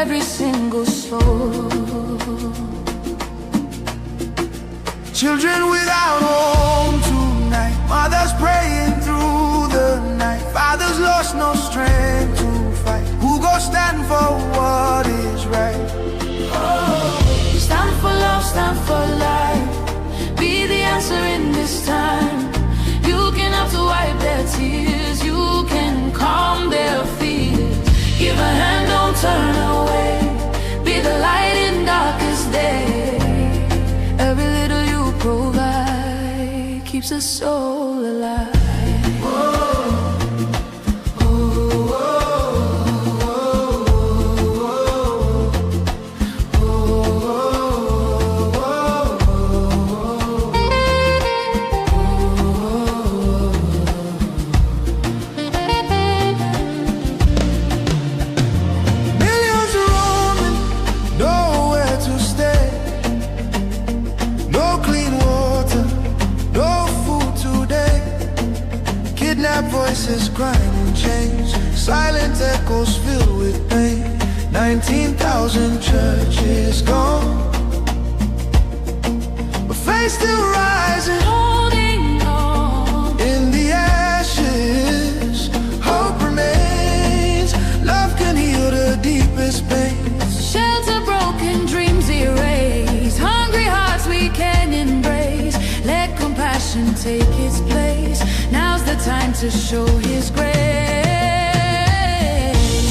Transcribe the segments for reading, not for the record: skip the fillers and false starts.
every single soul. Children without home tonight, mothers praying through the night, fathers lost no strength to fight. Who go stand for what is right? Stand for love, stand for life. Be the answer in this time. You can have to wipe their tears, you can calm their fears. Give a hand, don't turn away. Be the light in darkest day. Every little you provide keeps a soul alive. Voices grinding chains, silent echoes filled with pain. 19,000 churches gone, but faith still rising, holding on. In the ashes, hope remains. Love can heal the deepest pains. Shelter broken, dreams erased. Hungry hearts we can embrace. Let compassion take its place. Now's the time to show His grace.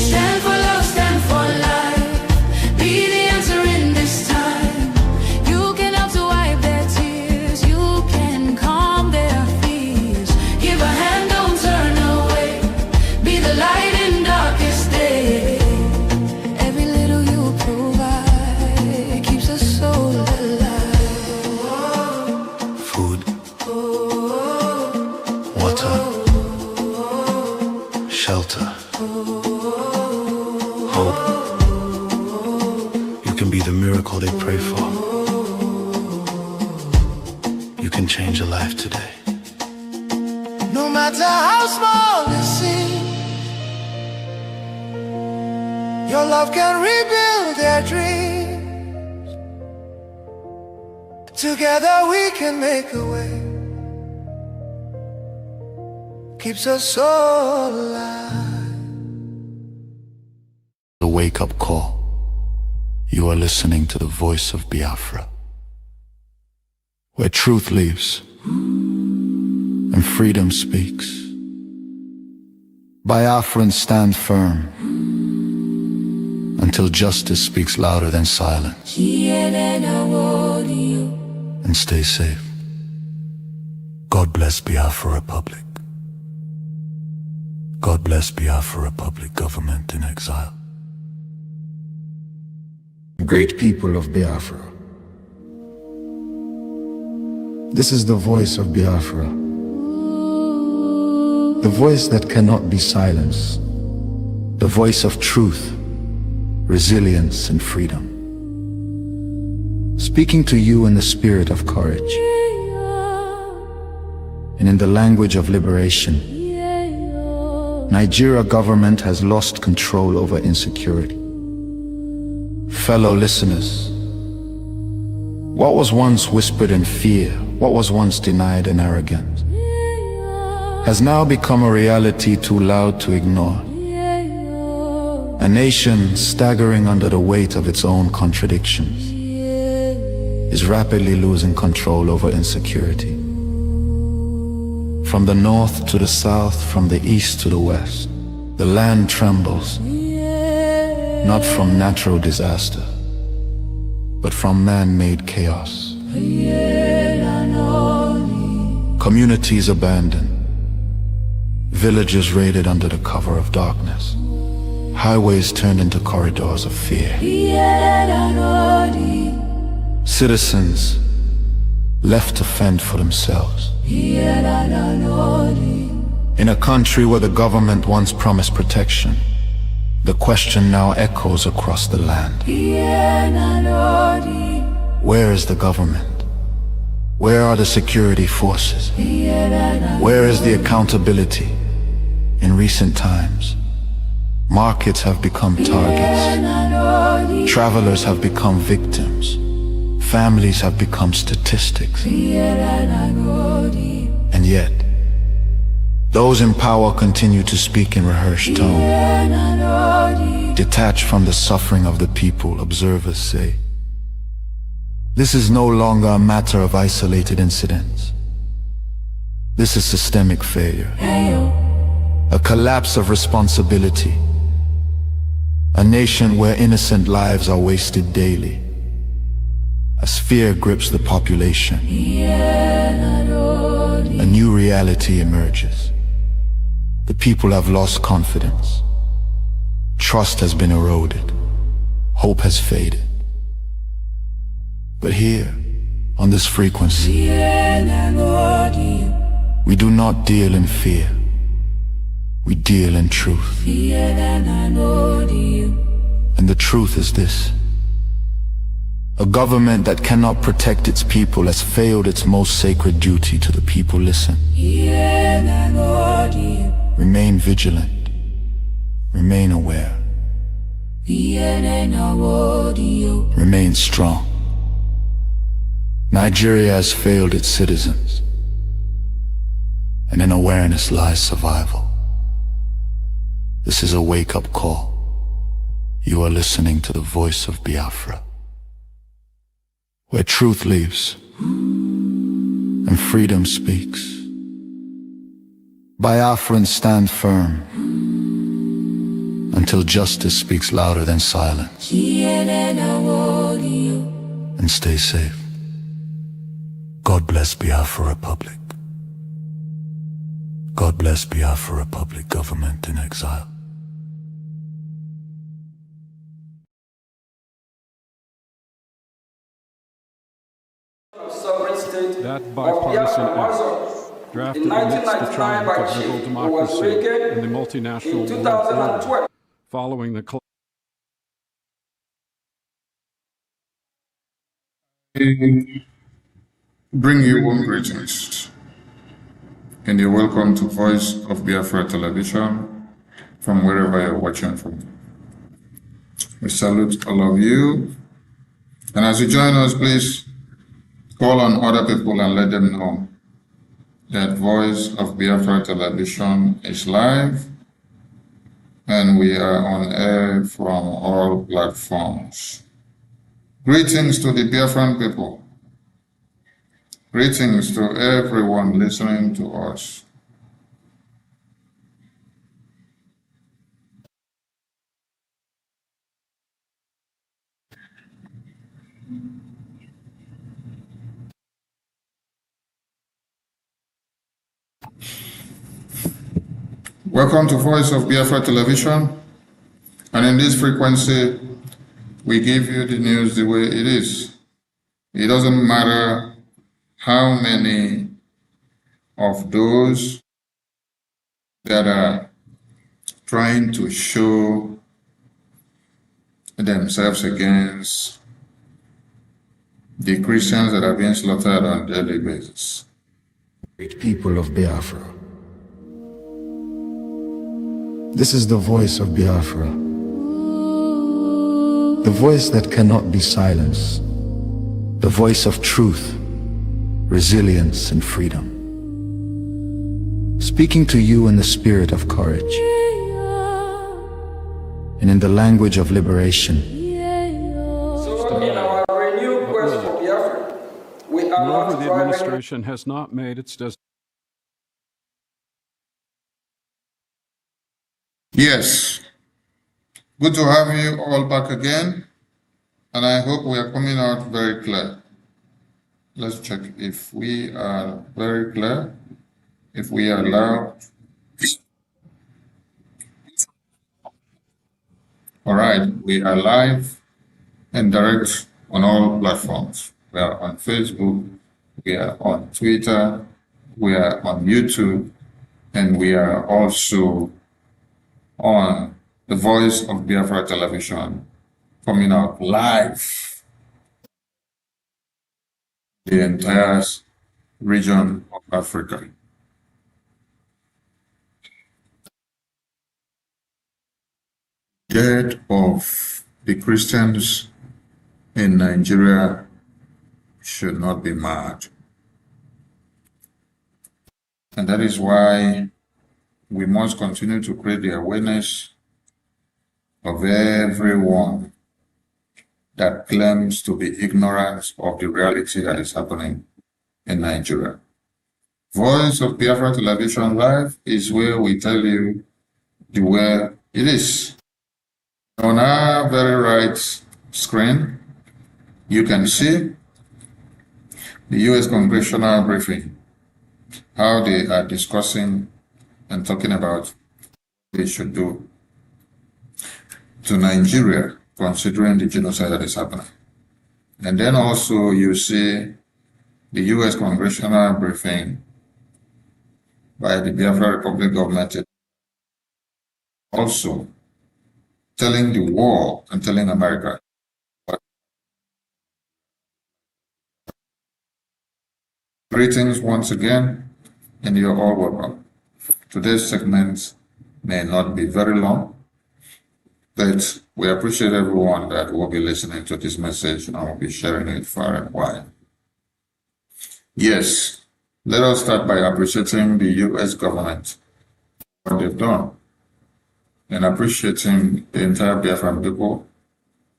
Stand for love, stand for life. Be the answer in this time. You can help to wipe their tears. You can calm their fears. Give a hand, don't turn away. Be the light in darkest day. Every little you provide keeps a soul alive. Food, water, shelter, hope. You can be the miracle they pray for. You can change a life today. No matter how small it seems, your love can rebuild their dreams. Together we can make a way. Keeps us all alive. The wake-up call. You are listening to the voice of Biafra, where truth lives and freedom speaks. Biafrans stand firm until justice speaks louder than silence. And stay safe. God bless Biafra Republic. God bless Biafra Republic government in exile. Great people of Biafra, this is the voice of Biafra, the voice that cannot be silenced, the voice of truth, resilience and freedom. Speaking to you in the spirit of courage and in the language of liberation. Nigeria government has lost control over insecurity. Fellow listeners, what was once whispered in fear, what was once denied in arrogance, has now become a reality too loud to ignore. A nation staggering under the weight of its own contradictions is rapidly losing control over insecurity. From the north to the south, from the east to the west, the land trembles, not from natural disaster, but from man-made chaos. Communities abandoned, villages raided under the cover of darkness, highways turned into corridors of fear. Citizens left to fend for themselves. In a country where the government once promised protection, the question now echoes across the land. Where is the government? Where are the security forces? Where is the accountability? In recent times, Markets have become targets. Travelers have become victims. Families have become statistics. And yet, those in power continue to speak in rehearsed tone. Detached from the suffering of the people, observers say, this is no longer a matter of isolated incidents. This is systemic failure. A collapse of responsibility. A nation where innocent lives are wasted daily. As fear grips the population, a new reality emerges. The people have lost confidence. Trust has been eroded. Hope has faded. But here, on this frequency, we do not deal in fear. We deal in truth. And the truth is this: a government that cannot protect its people has failed its most sacred duty to the people. Listen. Remain vigilant. Remain aware. Remain strong. Nigeria has failed its citizens, and in awareness lies survival. This is a wake-up call. You are listening to the voice of Biafra, where truth lives and freedom speaks. Biafrans stand firm until justice speaks louder than silence. And stay safe. God bless Biafra Republic. God bless Biafra Republic, government in exile. That bipartisan act, drafted amidst the triumph of liberal democracy and the multinational world order, following the bring you warm greetings, and you're welcome to Voice of Biafra Television from wherever you're watching from. We salute all of you, and as you join us, please call on other people and let them know that Voice of Biafra Television is live and we are on air from all platforms. Greetings to the Biafran people. Greetings to everyone listening to us. Welcome to Voice of Biafra Television, and in this frequency, we give you the news the way it is. It doesn't matter how many of those that are trying to show themselves against the Christians that are being slaughtered on a daily basis. People of Biafra, this is the voice of Biafra, the voice that cannot be silenced, the voice of truth, resilience, and freedom. Speaking to you in the spirit of courage and in the language of liberation. So in our renewed quest for Biafra, we are Moreover, not the driving. administration has not made its Yes, good to have you all back again, and I hope we are coming out very clear. Let's check if we are very clear, if we are loud. All right, we are live and direct on all platforms. We are on Facebook, we are on Twitter, we are on YouTube, and we are also on the Voice of Biafra Television, coming out live the entire region of Africa. death of the Christians in Nigeria should not be marked. And that is why we must continue to create the awareness of everyone that claims to be ignorant of the reality that is happening in Nigeria. Voice of Biafra Television Live is where we tell you the way it is. On our very right screen, you can see the U.S. congressional briefing, how they are discussing and talking about what they should do to Nigeria, considering the genocide that is happening. And then also you see the U.S. congressional briefing by the Biafra Republic government, also telling the world and telling America. Greetings once again, and you're all welcome. Today's segment may not be very long, but we appreciate everyone that will be listening to this message and will be sharing it far and wide. Yes, let us start by appreciating the U.S. government, what they've done, and appreciating the entire Biafran people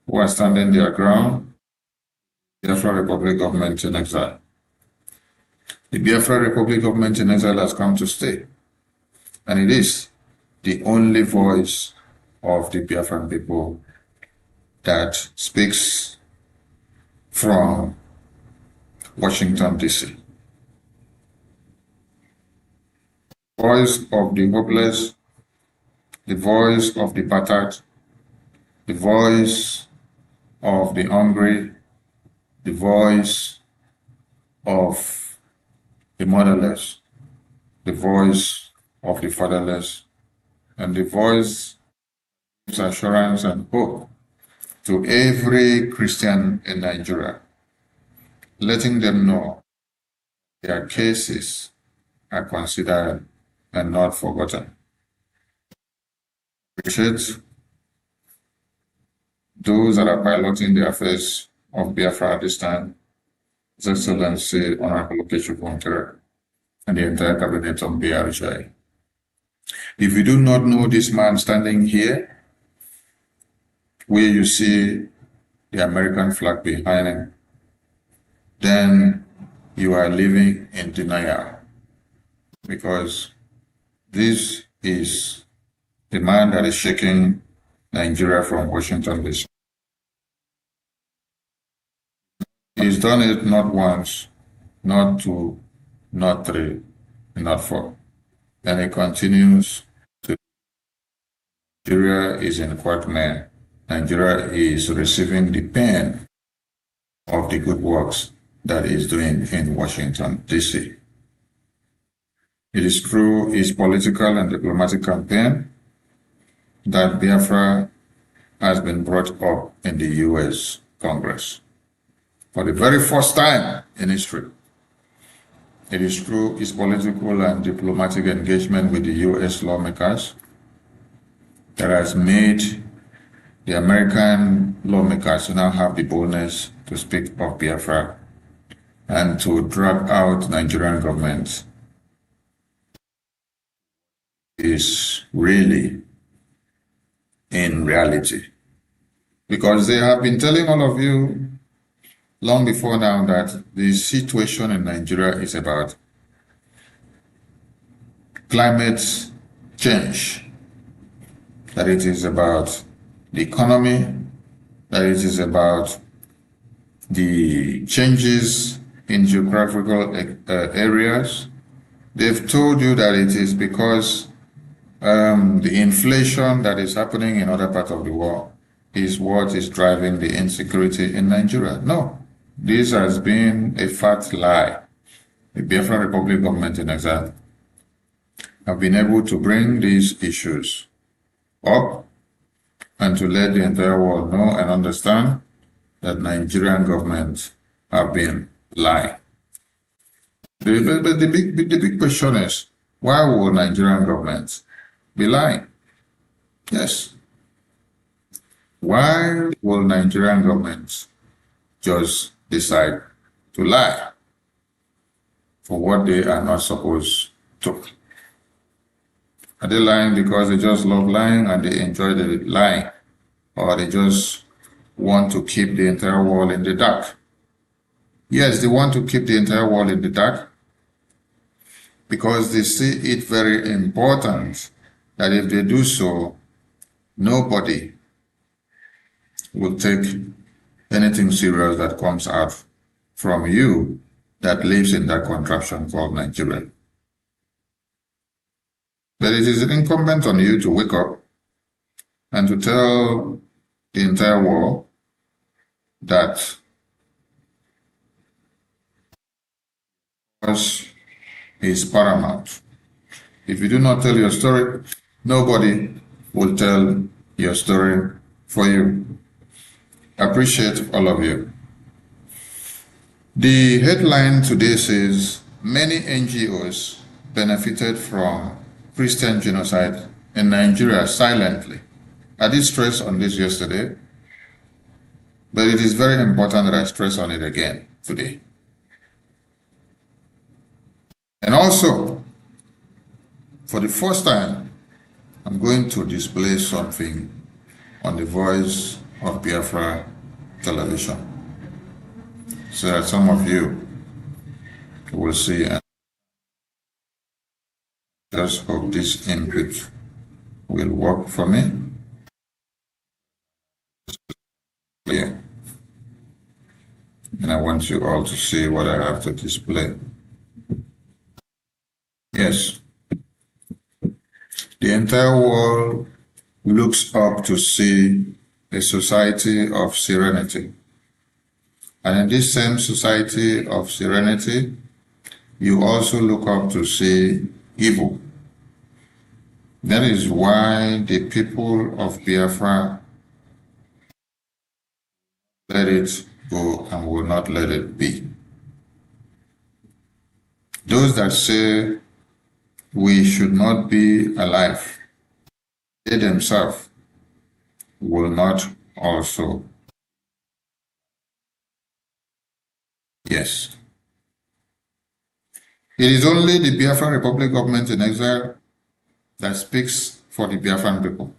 who are standing their ground, Biafra Republic government in exile. The Biafra Republic government in exile has come to stay, and it is the only voice of the Biafran people that speaks from Washington, D.C. The voice of the hopeless, the voice of the battered, the voice of the hungry, the voice of the motherless, the voice of the fatherless, and the voice gives assurance and hope to every Christian in Nigeria, letting them know their cases are considered and not forgotten. Appreciate those that are piloting the affairs of Biafra at this time, His Excellency Honorable Okechukwu and the entire cabinet of Brgie. If you do not know this man standing here, where you see the American flag behind him, then you are living in denial, because this is the man that is shaking Nigeria from Washington, D.C. He's done it not once, not two, not three, not four. And he continues to. Nigeria is in quagmire. Nigeria is receiving the pain of the good works that he's doing in Washington, D.C. It is through his political and diplomatic campaign that Biafra has been brought up in the U.S. Congress. For the very first time in history, it is through his political and diplomatic engagement with the U.S. lawmakers that has made the American lawmakers now have the boldness to speak of Biafra and to drag out Nigerian government is really in reality. Because they have been telling all of you long before now that the situation in Nigeria is about climate change, that it is about the economy, that it is about the changes in geographical areas. They've told you that it is because the inflation that is happening in other parts of the world is what is driving the insecurity in Nigeria. No. This has been a fat lie. The Biafra Republic government in exile have been able to bring these issues up and to let the entire world know and understand that Nigerian government have been lying. The big question is, why will Nigerian government be lying? Yes, Why will Nigerian government just decide to lie for what they are not supposed to? Are they lying because they just love lying and they enjoy the lying? Or they just want to keep the entire world in the dark? Yes, they want to keep the entire world in the dark because they see it very important that if they do so, nobody will take anything serious that comes out from you that lives in that contraption called Nigeria. But it is incumbent on you to wake up and to tell the entire world that is paramount. If you do not tell your story, nobody will tell your story for you. I appreciate all of you. The headline today says, many NGOs benefited from Christian genocide in Nigeria silently. I did stress on this yesterday, but it is very important that I stress on it again today. And also, for the first time, I'm going to display something on the Voice of Biafra television, so that some of you will see. And just hope this input will work for me. Yeah. And I want you all to see what I have to display. Yes. The entire world looks up to see a society of serenity. And in this same society of serenity, you also look up to see evil. That is why the people of Biafra let it go and will not let it be. Those that say we should not be alive, they themselves will not also. Yes. It is only the Biafran Republic government in exile that speaks for the Biafran people.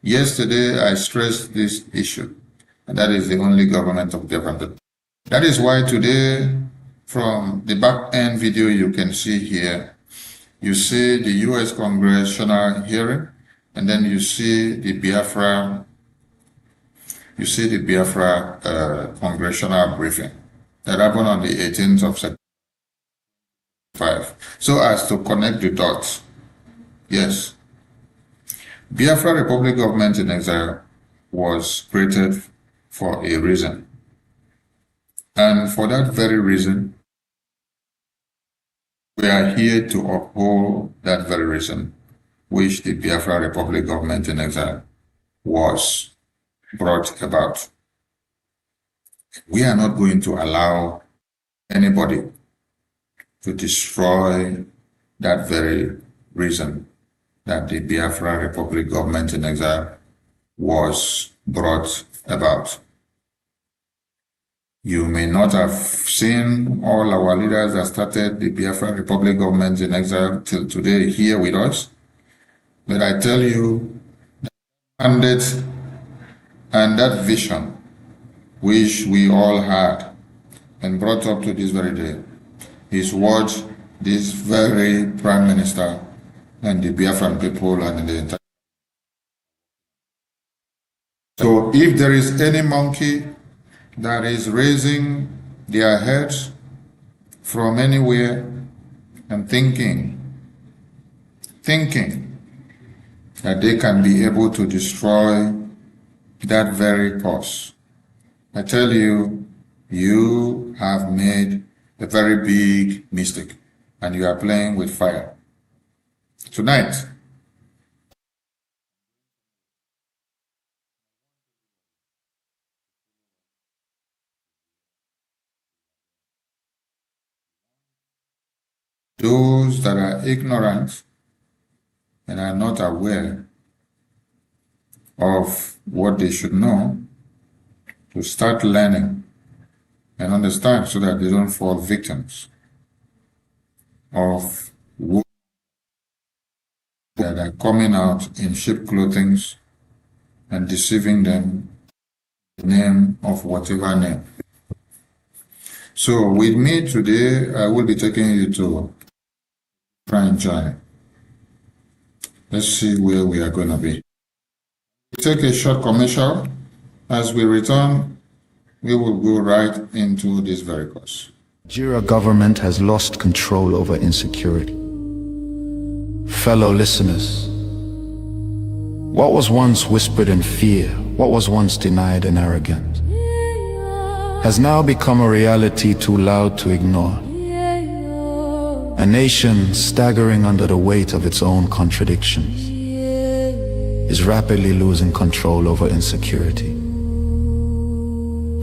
Yesterday, I stressed this issue, and that is the only government of Biafran people. That is why today, from the back end video you can see here, you see the U.S. congressional hearing, and then you see the Biafra congressional briefing that happened on the 18th of September. So as to connect the dots. Yes. Biafra Republic government in exile was created for a reason. And for that very reason, we are here to uphold that very reason, which the Biafra Republic government in exile was brought about. We are not going to allow anybody to destroy that very reason that the Biafra Republic government in exile was brought about. You may not have seen all our leaders that started the Biafra Republic government in exile till today here with us, but I tell you, that mandate and that vision which we all had and brought up to this very day is what this very Prime Minister and the Biafran people and the entire. So if there is any monkey that is raising their heads from anywhere and thinking that they can be able to destroy that very cause, I tell you, you have made a very big mistake and you are playing with fire. Tonight, those that are ignorant and are not aware of what they should know, to start learning and understand so that they don't fall victims of women that are coming out in sheep clothing and deceiving them in the name of whatever name. So with me today, I will be taking you to journey. Let's see where we are going to be. We'll take a short commercial. As we return, we will go right into this very course. Nigeria government has lost control over insecurity. Fellow listeners, what was once whispered in fear, what was once denied in arrogance, has now become a reality too loud to ignore. A nation staggering under the weight of its own contradictions is rapidly losing control over insecurity.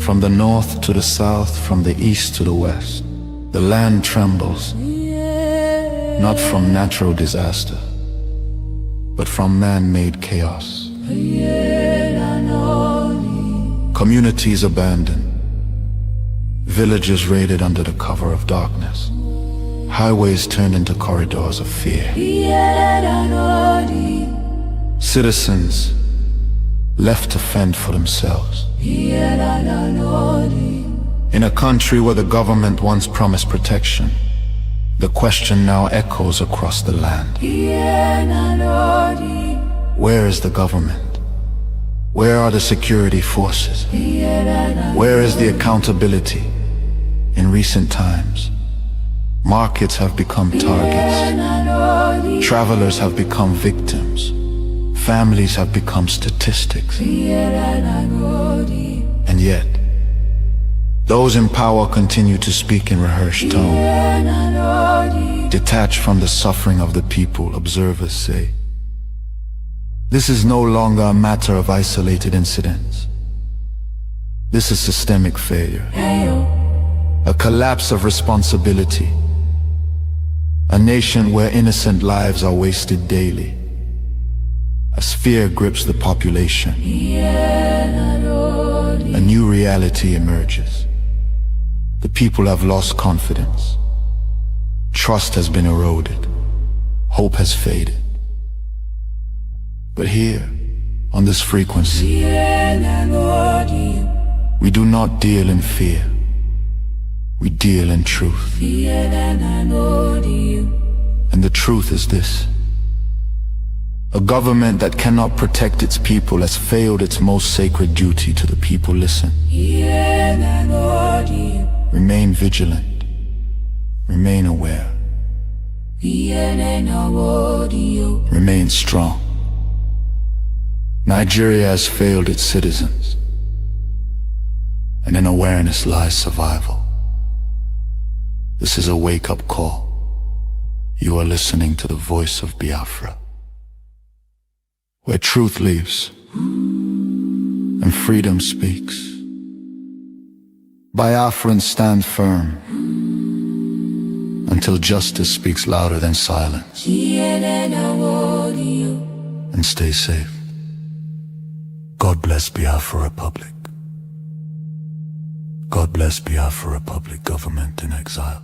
From the north to the south, from the east to the west, the land trembles, not from natural disaster, but from man-made chaos. Communities abandoned, villages raided under the cover of darkness, highways turned into corridors of fear. Citizens left to fend for themselves. In a country where the government once promised protection, the question now echoes across the land. Where is the government? Where are the security forces? Where is the accountability? In recent times, markets have become targets. Travelers have become victims. Families have become statistics. And yet, those in power continue to speak in rehearsed tone. Detached from the suffering of the people, observers say, this is no longer a matter of isolated incidents. This is systemic failure. A collapse of responsibility. A nation where innocent lives are wasted daily. As fear grips the population, a new reality emerges. The people have lost confidence. Trust has been eroded. Hope has faded. But here, on this frequency, we do not deal in fear. We deal in truth. And the truth is this: a government that cannot protect its people has failed its most sacred duty to the people. Listen. Remain vigilant. Remain aware. Remain strong. Nigeria has failed its citizens, and in awareness lies survival. This is a wake-up call. You are listening to the voice of Biafra, where truth lives and freedom speaks. Biafrans stand firm until justice speaks louder than silence. And stay safe. God bless Biafra Republic. God bless Biafra Republic government in exile.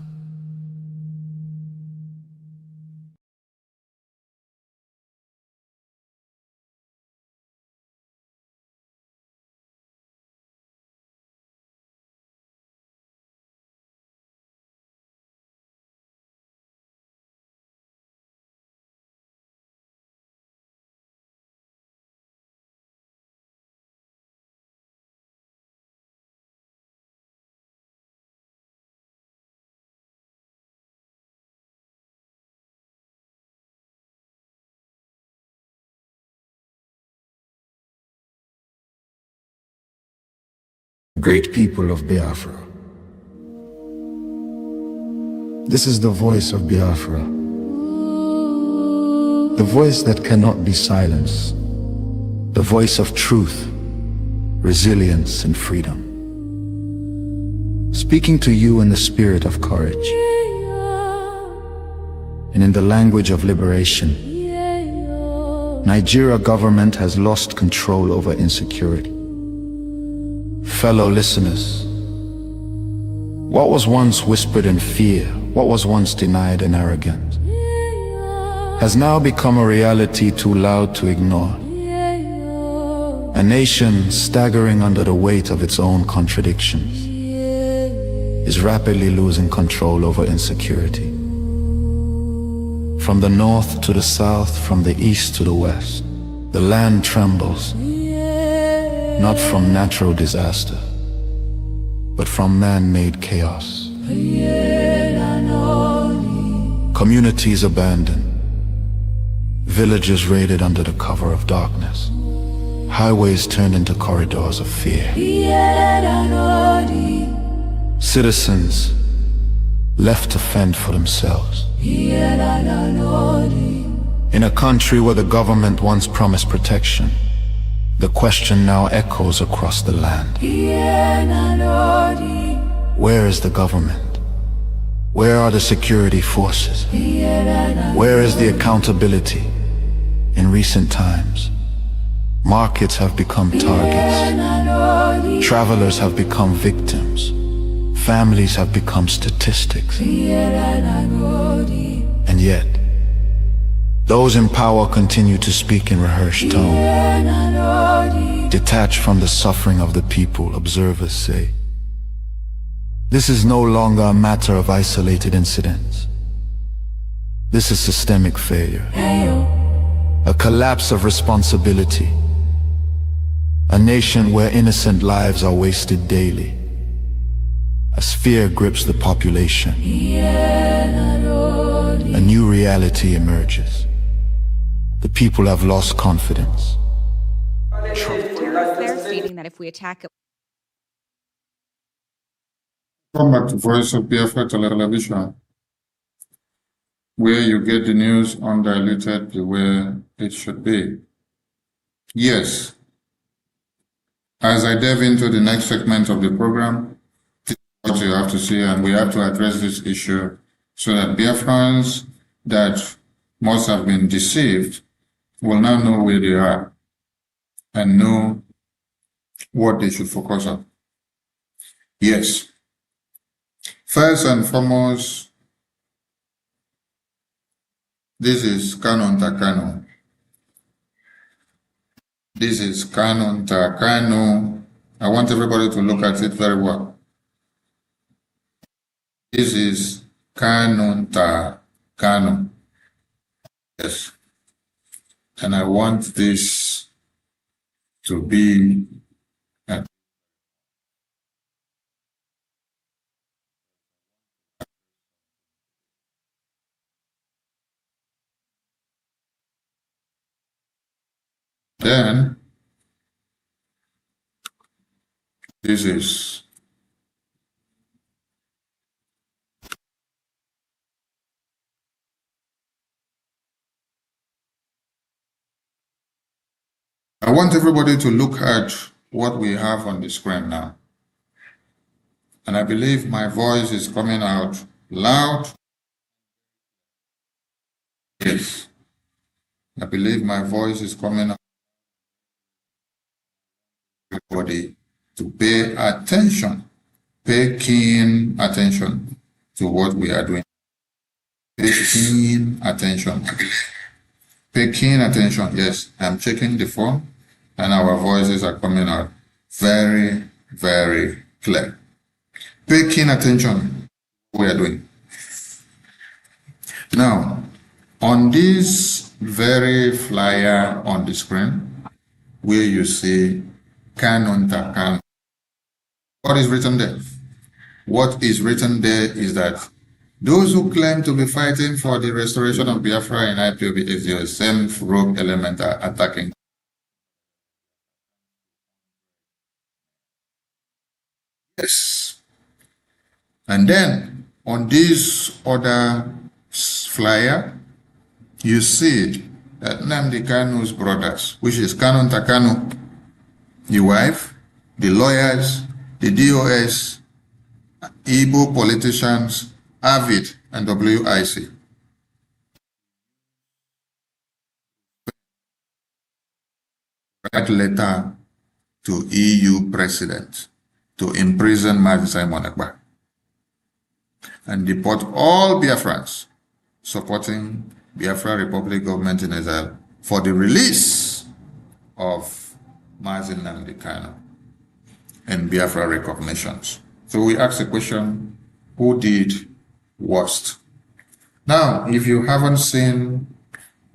Great people of Biafra, this is the voice of Biafra, the voice that cannot be silenced, the voice of truth, resilience, and freedom. Speaking to you in the spirit of courage and in the language of liberation, Nigeria government has lost control over insecurity. Fellow listeners, what was once whispered in fear, what was once denied in arrogance, has now become a reality too loud to ignore. A nation staggering under the weight of its own contradictions is rapidly losing control over insecurity. From the north to the south, from the east to the west, the land trembles, not from natural disaster, but from man-made chaos. Communities abandoned, villages raided under the cover of darkness, highways turned into corridors of fear. Citizens left to fend for themselves. In a country where the government once promised protection, the question now echoes across the land. Where is the government? Where are the security forces? Where is the accountability? In recent times, markets have become targets. Travelers have become victims. Families have become statistics. And yet, those in power continue to speak in rehearsed tone. Detached from the suffering of the people, observers say, this is no longer a matter of isolated incidents. This is systemic failure. A collapse of responsibility. A nation where innocent lives are wasted daily. As fear grips the population, a new reality emerges. The people have lost confidence. They're stating that if we attack Come back to Voice of Biafra Television, where you get the news undiluted the way it should be. Yes, as I delve into the next segment of the program, this is what you have to see, and we have to address this issue so that Biafrans that must have been deceived will now know where they are and know what they should focus on. Yes. First and foremost, this is Canon Takano. This is Canon Takano. I want everybody to look at it very well. This is Canon Takano. Yes. And I want this to be then this is I want everybody to look at what we have on the screen now. And I believe my voice is coming out loud. Yes. I believe my voice is coming out. Everybody to pay attention, pay keen attention to what we are doing. Pay keen attention. Pay keen attention. Yes, I'm checking the phone and our voices are coming out very, very clear. Pay keen attention to what we are doing. Now, on this very flyer on the screen, where you see Canon Takano, what is written there? What is written there is that those who claim to be fighting for the restoration of Biafra in IPOB is the same rogue element are attacking. Yes. And then on this other flyer, you see that Nnamdi Kanu's brothers, which is Canon Takano, the wife, the lawyers, the DOS, Igbo politicians, AVID, and WIC. that letter to EU President to imprison Mazi Simon Ekpa and deport all Biafrans supporting Biafra Republic government in exile for the release of Mazi Nnamdi Kanu and Biafra recognitions. So we ask the question, who did worst? Now, if you haven't seen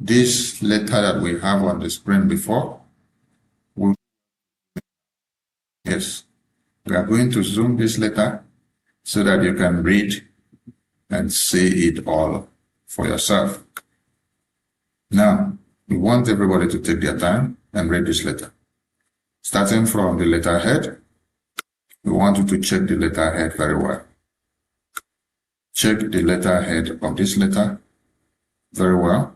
this letter that we have on the screen before, yes, we are going to zoom this letter so that you can read and see it all for yourself. Now, we want everybody to take their time and read this letter. Starting from the letterhead, we want you to check the letterhead very well. Check the letterhead of this letter very well.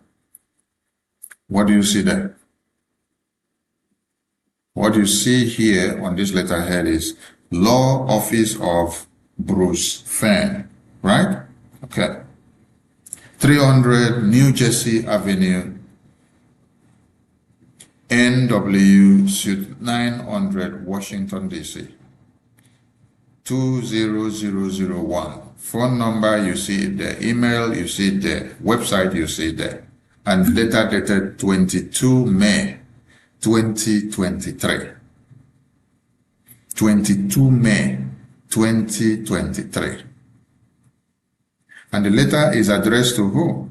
What do you see there? What you see here on this letterhead is Law Office of Bruce Fenn, right? Okay. 300 New Jersey Avenue, NW Suite 900, Washington, D.C. 20001. Phone number, you see it there. Email, you see it there. Website, you see it there. And letter dated 22 May 2023. 22 May 2023. And the letter is addressed to who?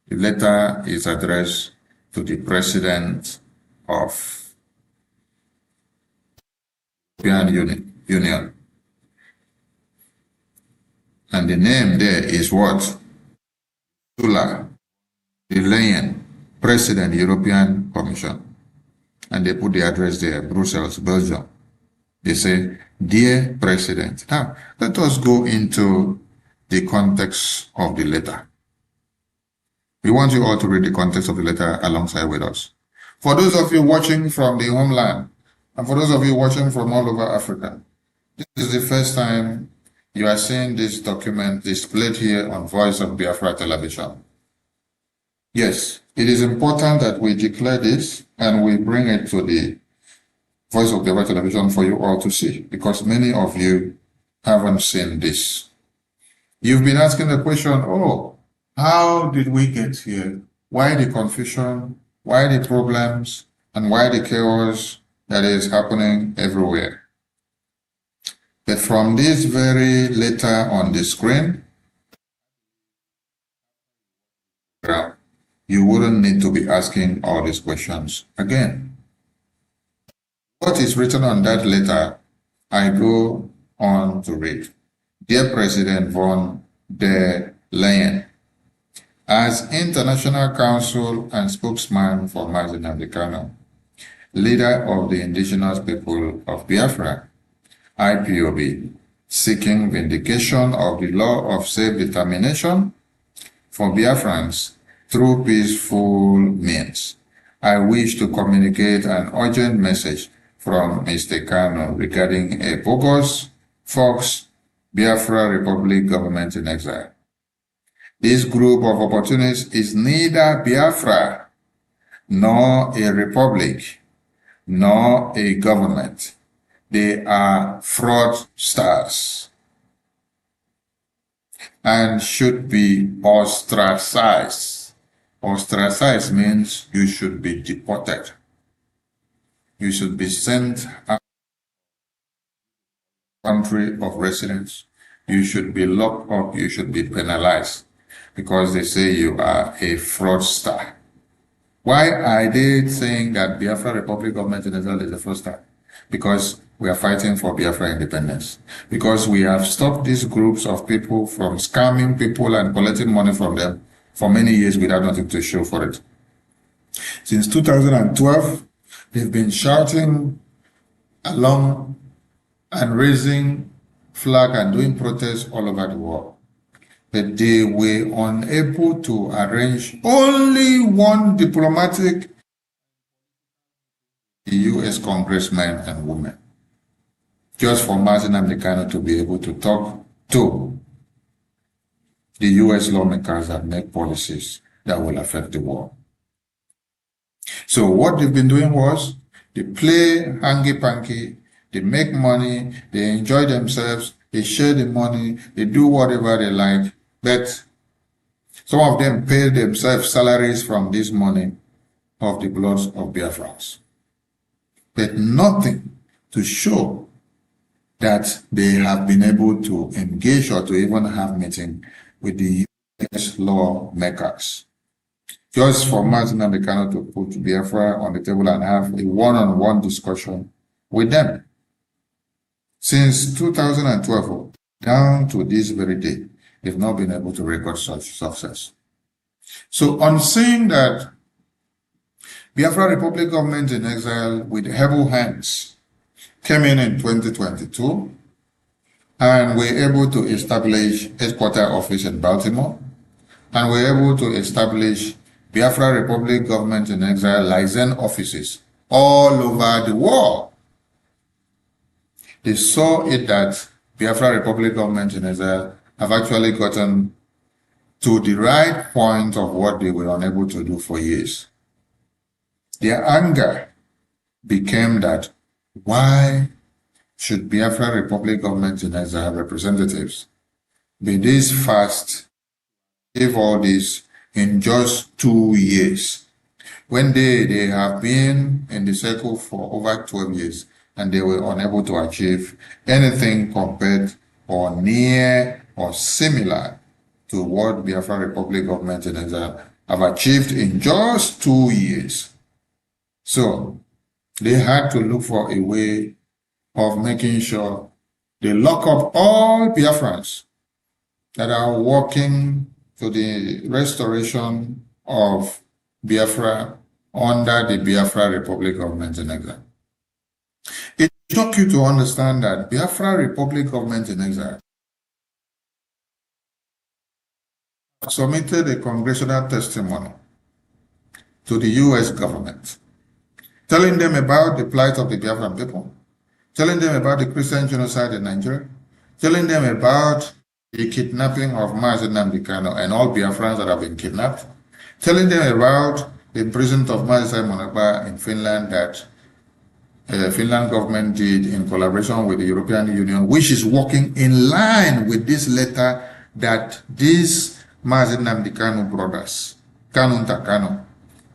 The letter is addressed to the President of the European Union. And the name there is what? Ursula von der Leyen, President, European Commission. And they put the address there, Brussels, Belgium. They say, Dear President. Now, let us go into the context of the letter. We want you all to read the context of the letter alongside with us. For those of you watching from the homeland, and for those of you watching from all over Africa, this is the first time you are seeing this document displayed here on Voice of Biafra television. Yes, it is important that we declare this and we bring it to the Voice of Biafra television for you all to see, because many of you haven't seen this. You've been asking the question, oh, how did we get here? Why the confusion? Why the problems? And why the chaos that is happening everywhere? But from this very letter on the screen, you wouldn't need to be asking all these questions again. What is written on that letter, I go on to read. Dear President von der Leyen, as International Council and spokesman for Mazi Nnamdi Kanu, leader of the indigenous people of Biafra, IPOB, seeking vindication of the law of self-determination for Biafrans through peaceful means, I wish to communicate an urgent message from Mr. Kanu regarding a bogus, Fox, Biafra Republic government in exile. This group of opportunists is neither Biafra, nor a republic, nor a government. They are fraudsters and should be ostracized. Ostracized means you should be deported. You should be sent out of the country of residence. You should be locked up. You should be penalized because they say you are a fraudster. Why are they saying that Biafra Republic government in exile is a fraudster? Because we are fighting for Biafra independence. Because we have stopped these groups of people from scamming people and collecting money from them for many years without nothing to show for it. Since 2012, they've been shouting along and raising flag and doing protests all over the world. But they were unable to arrange only one diplomatic U.S. congressmen and women, just for Mazi Nnamdi Kanu to be able to talk to the U.S. lawmakers that make policies that will affect the world. So what they've been doing was they play hanky-panky, they make money, they enjoy themselves, they share the money, they do whatever they like, but some of them pay themselves salaries from this money of the blood of Biafrans. But nothing to show that they have been able to engage or to even have meeting with the US lawmakers. Just for Martin and the Kano to put Biafra on the table and have a one-on-one discussion with them. Since 2012, down to this very day, they've not been able to record such success. So on seeing that Biafra Republic government in exile with able hands came in 2022 and were able to establish headquarter office in Baltimore, and were able to establish Biafra Republic government in exile license offices all over the world. They saw it that Biafra Republic government in exile have actually gotten to the right point of what they were unable to do for years. Their anger became that why should Biafra Republic government in exile representatives be this fast, give all this in just 2 years, when they have been in the circle for over 12 years and they were unable to achieve anything compared or near or similar to what Biafra Republic government in exile have achieved in just 2 years. So they had to look for a way of making sure they lock up all Biafrans that are working to the restoration of Biafra under the Biafra Republic government in exile. It shocked you to understand that Biafra Republic government in exile submitted a congressional testimony to the US government, telling them about the plight of the Biafran people, telling them about the Christian genocide in Nigeria, telling them about the kidnapping of Mazi Nnamdi Kanu and all Biafrans that have been kidnapped, telling them about the imprisonment of Mazi Simon Ekpa in Finland that Finland government did in collaboration with the European Union, which is working in line with this letter that these Mazi Nnamdi Kanu brothers, Kanu Ntakanu,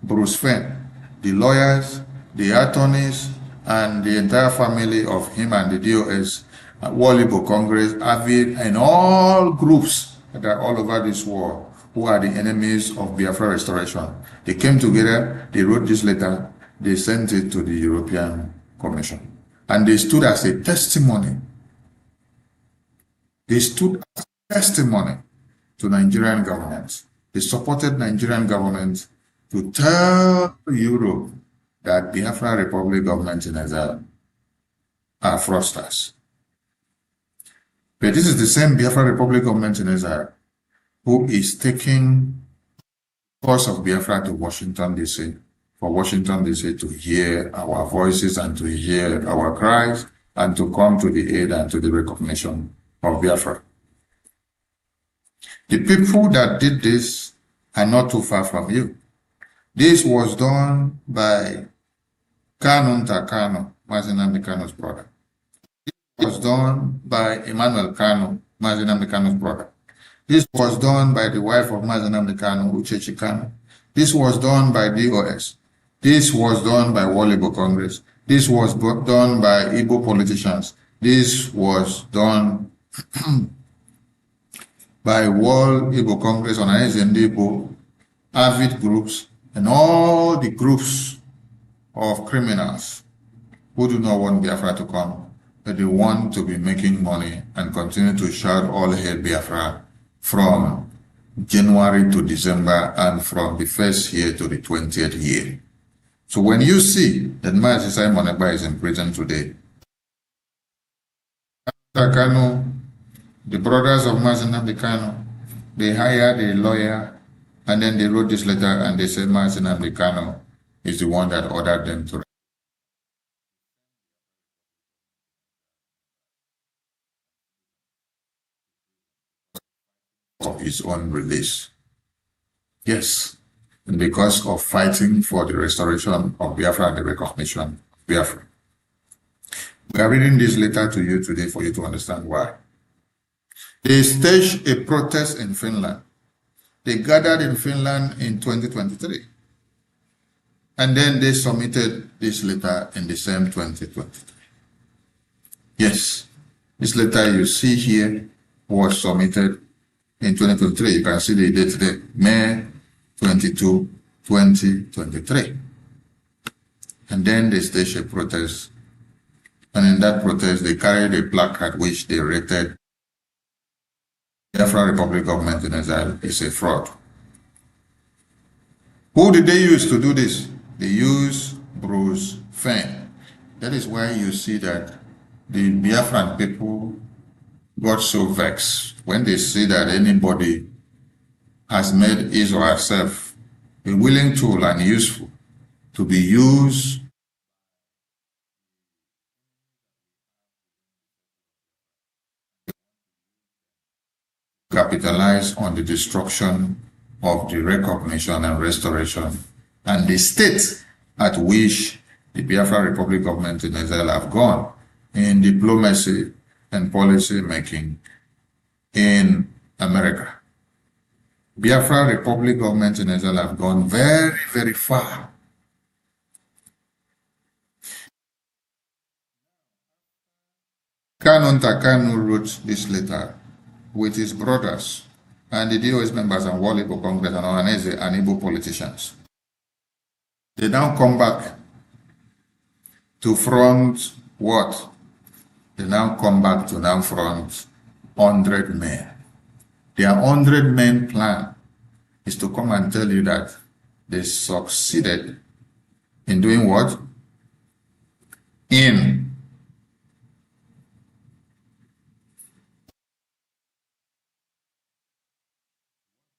Bruce Fenn, the lawyers, the attorneys, and the entire family of him and the DOS, Walibo Congress, AVID, and all groups that are all over this world who are the enemies of Biafra restoration. They came together, they wrote this letter, they sent it to the European Commission, and they stood as a testimony. They stood as a testimony to Nigerian government. They supported Nigerian government to tell Europe that Biafra Republic government in exile are fraudsters. But this is the same Biafra Republic government in exile who is taking the cause of Biafra to Washington D.C. for Washington D.C. to hear our voices and to hear our cries and to come to the aid and to the recognition of Biafra. The people that did this are not too far from you. This was done by Kanu Ntakanu, Mazi Nnamdi Kanu's brother. This was done by Emmanuel Kanu, Mazi Nnamdi Kanu's brother. This was done by the wife of Mazi Nnamdi Kanu, Uchechi Kanu. This was done by DOS. This was done by Walibo Congress. This was done by Igbo politicians. This was done by World Igbo Congress, Organizing Igbo, AVID groups, and all the groups of criminals who do not want Biafra to come, but they want to be making money and continue to shout all hail Biafra from January to December and from the first year to the 20th year. So when you see that Mazi Simon Ekpa is in prison today, Kanu, the brothers of Mazi Nnamdi Kanu, they hired a lawyer and then they wrote this letter and they said Mazi Nnamdi Kanu is the one that ordered them to of his own release. Yes, and because of fighting for the restoration of Biafra and the recognition of Biafra. We are reading this letter to you today for you to understand why. They staged a protest in Finland. They gathered in Finland in 2023. And then they submitted this letter in the same 2023. Yes, this letter you see here was submitted in 2023. You can see the date today, May 22, 2023. And then they staged a protest. And in that protest, they carried a placard which they rated the Biafran Republic government in exile is a fraud. Who did they use to do this? They used Bruce Fein. That is why you see that the Biafran people got so vexed when they see that anybody has made his or herself a willing tool and useful to be used to capitalize on the destruction of the recognition and restoration and the state at which the Biafra Republic government in exile have gone in diplomacy and policy making in America. Biafra Republic government in exile have gone very, very far. Kanu Takanu wrote this letter with his brothers and the DOS members and World Igbo Congress and Ohanese and Igbo politicians. They now come back to front what? They now come back to now front 100 men. Their 100 men plan is to come and tell you that they succeeded in doing what? In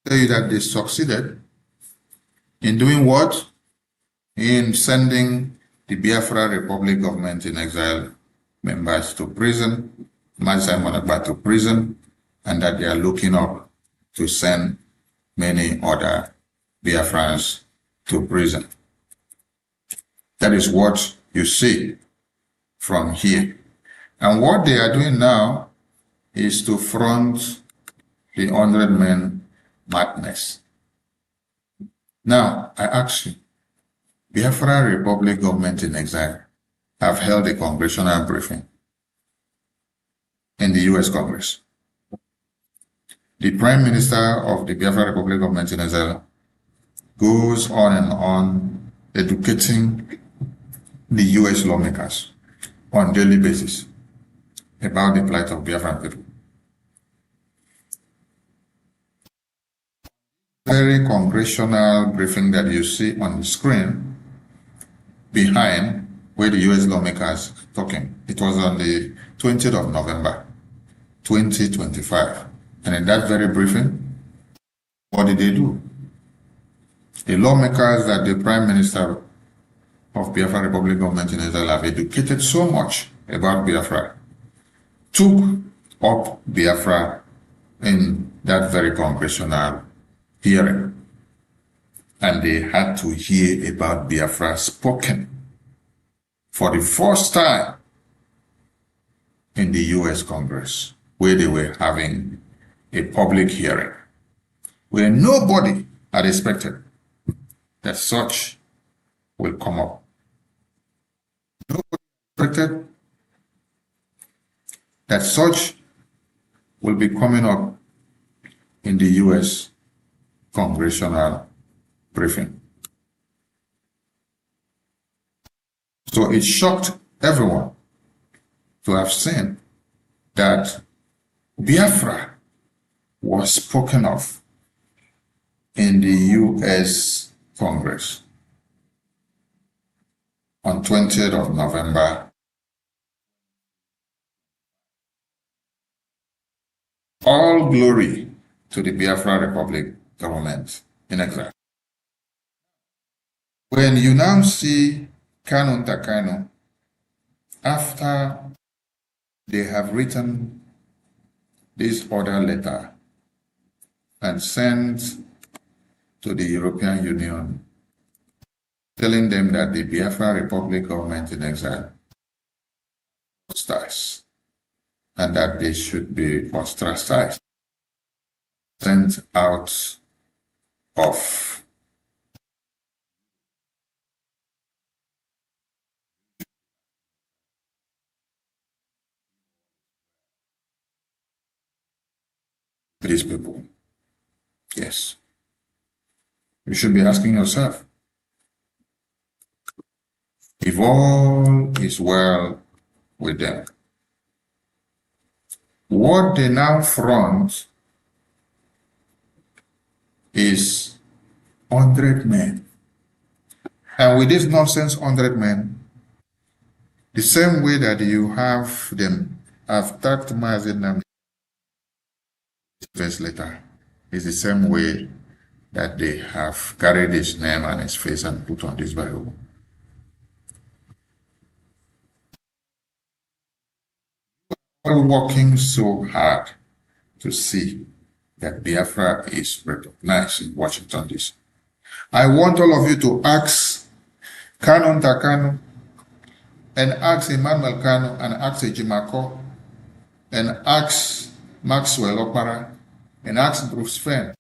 tell you that they succeeded in doing what? In sending the Biafra Republic government in exile members to prison, Simon Agba to prison, and that they are looking up to send many other Biafrans to prison. That is what you see from here. And what they are doing now is to front the 100 men madness. Now, I ask you, Biafra Republic government in exile have held a congressional briefing in the US Congress. The Prime Minister of the Biafra Republic government in exile goes on and on educating the US lawmakers on a daily basis about the plight of Biafran people. Very congressional briefing that you see on the screen behind where the US lawmakers talking. It was on the 20th of November, 2025. And in that very briefing, what did they do? The lawmakers that the Prime Minister of Biafra Republic government in exile have educated so much about Biafra took up Biafra in that very congressional hearing. And they had to hear about Biafra spoken for the first time in the US Congress, where they were having a public hearing, where nobody had expected that such will come up. Nobody expected that such will be coming up in the US congressional briefing. So it shocked everyone to have seen that Biafra was spoken of in the US Congress on 20th of November. All glory to the Biafra Republic government in exile. When you now see Kanu Takanu, after they have written this other letter and sent to the European Union, telling them that the Biafra Republic government in exile stars and that they should be ostracized, sent out of these people. Yes. You should be asking yourself, if all is well with them, what they now front is 100 men. And with this nonsense 100 men, the same way that you have them attacked Mazen verse later, is the same way that they have carried his name and his face and put on this Bible. We're working so hard to see that Biafra is recognized in Washington D.C. I want all of you to ask Canon Takano and ask Emmanuel Kano and ask Ejimako and ask Maxwell Okpara and ask Bruce Fenn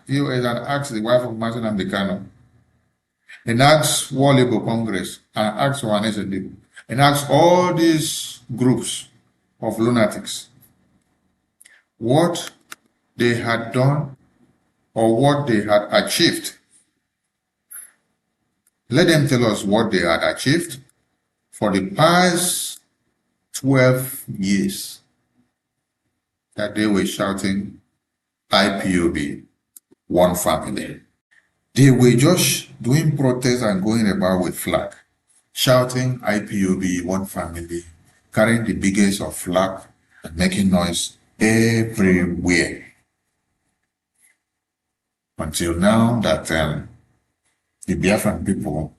and ask the wife of Martin Amdekano and ask Walibo Congress and ask Johannes and ask all these groups of lunatics what they had done or what they had achieved. Let them tell us what they had achieved for the past 12 years that they were shouting IPOB, one family. They were just doing protests and going about with flag, shouting IPOB, one family, carrying the biggest of flag and making noise everywhere. Until now that the Biafran people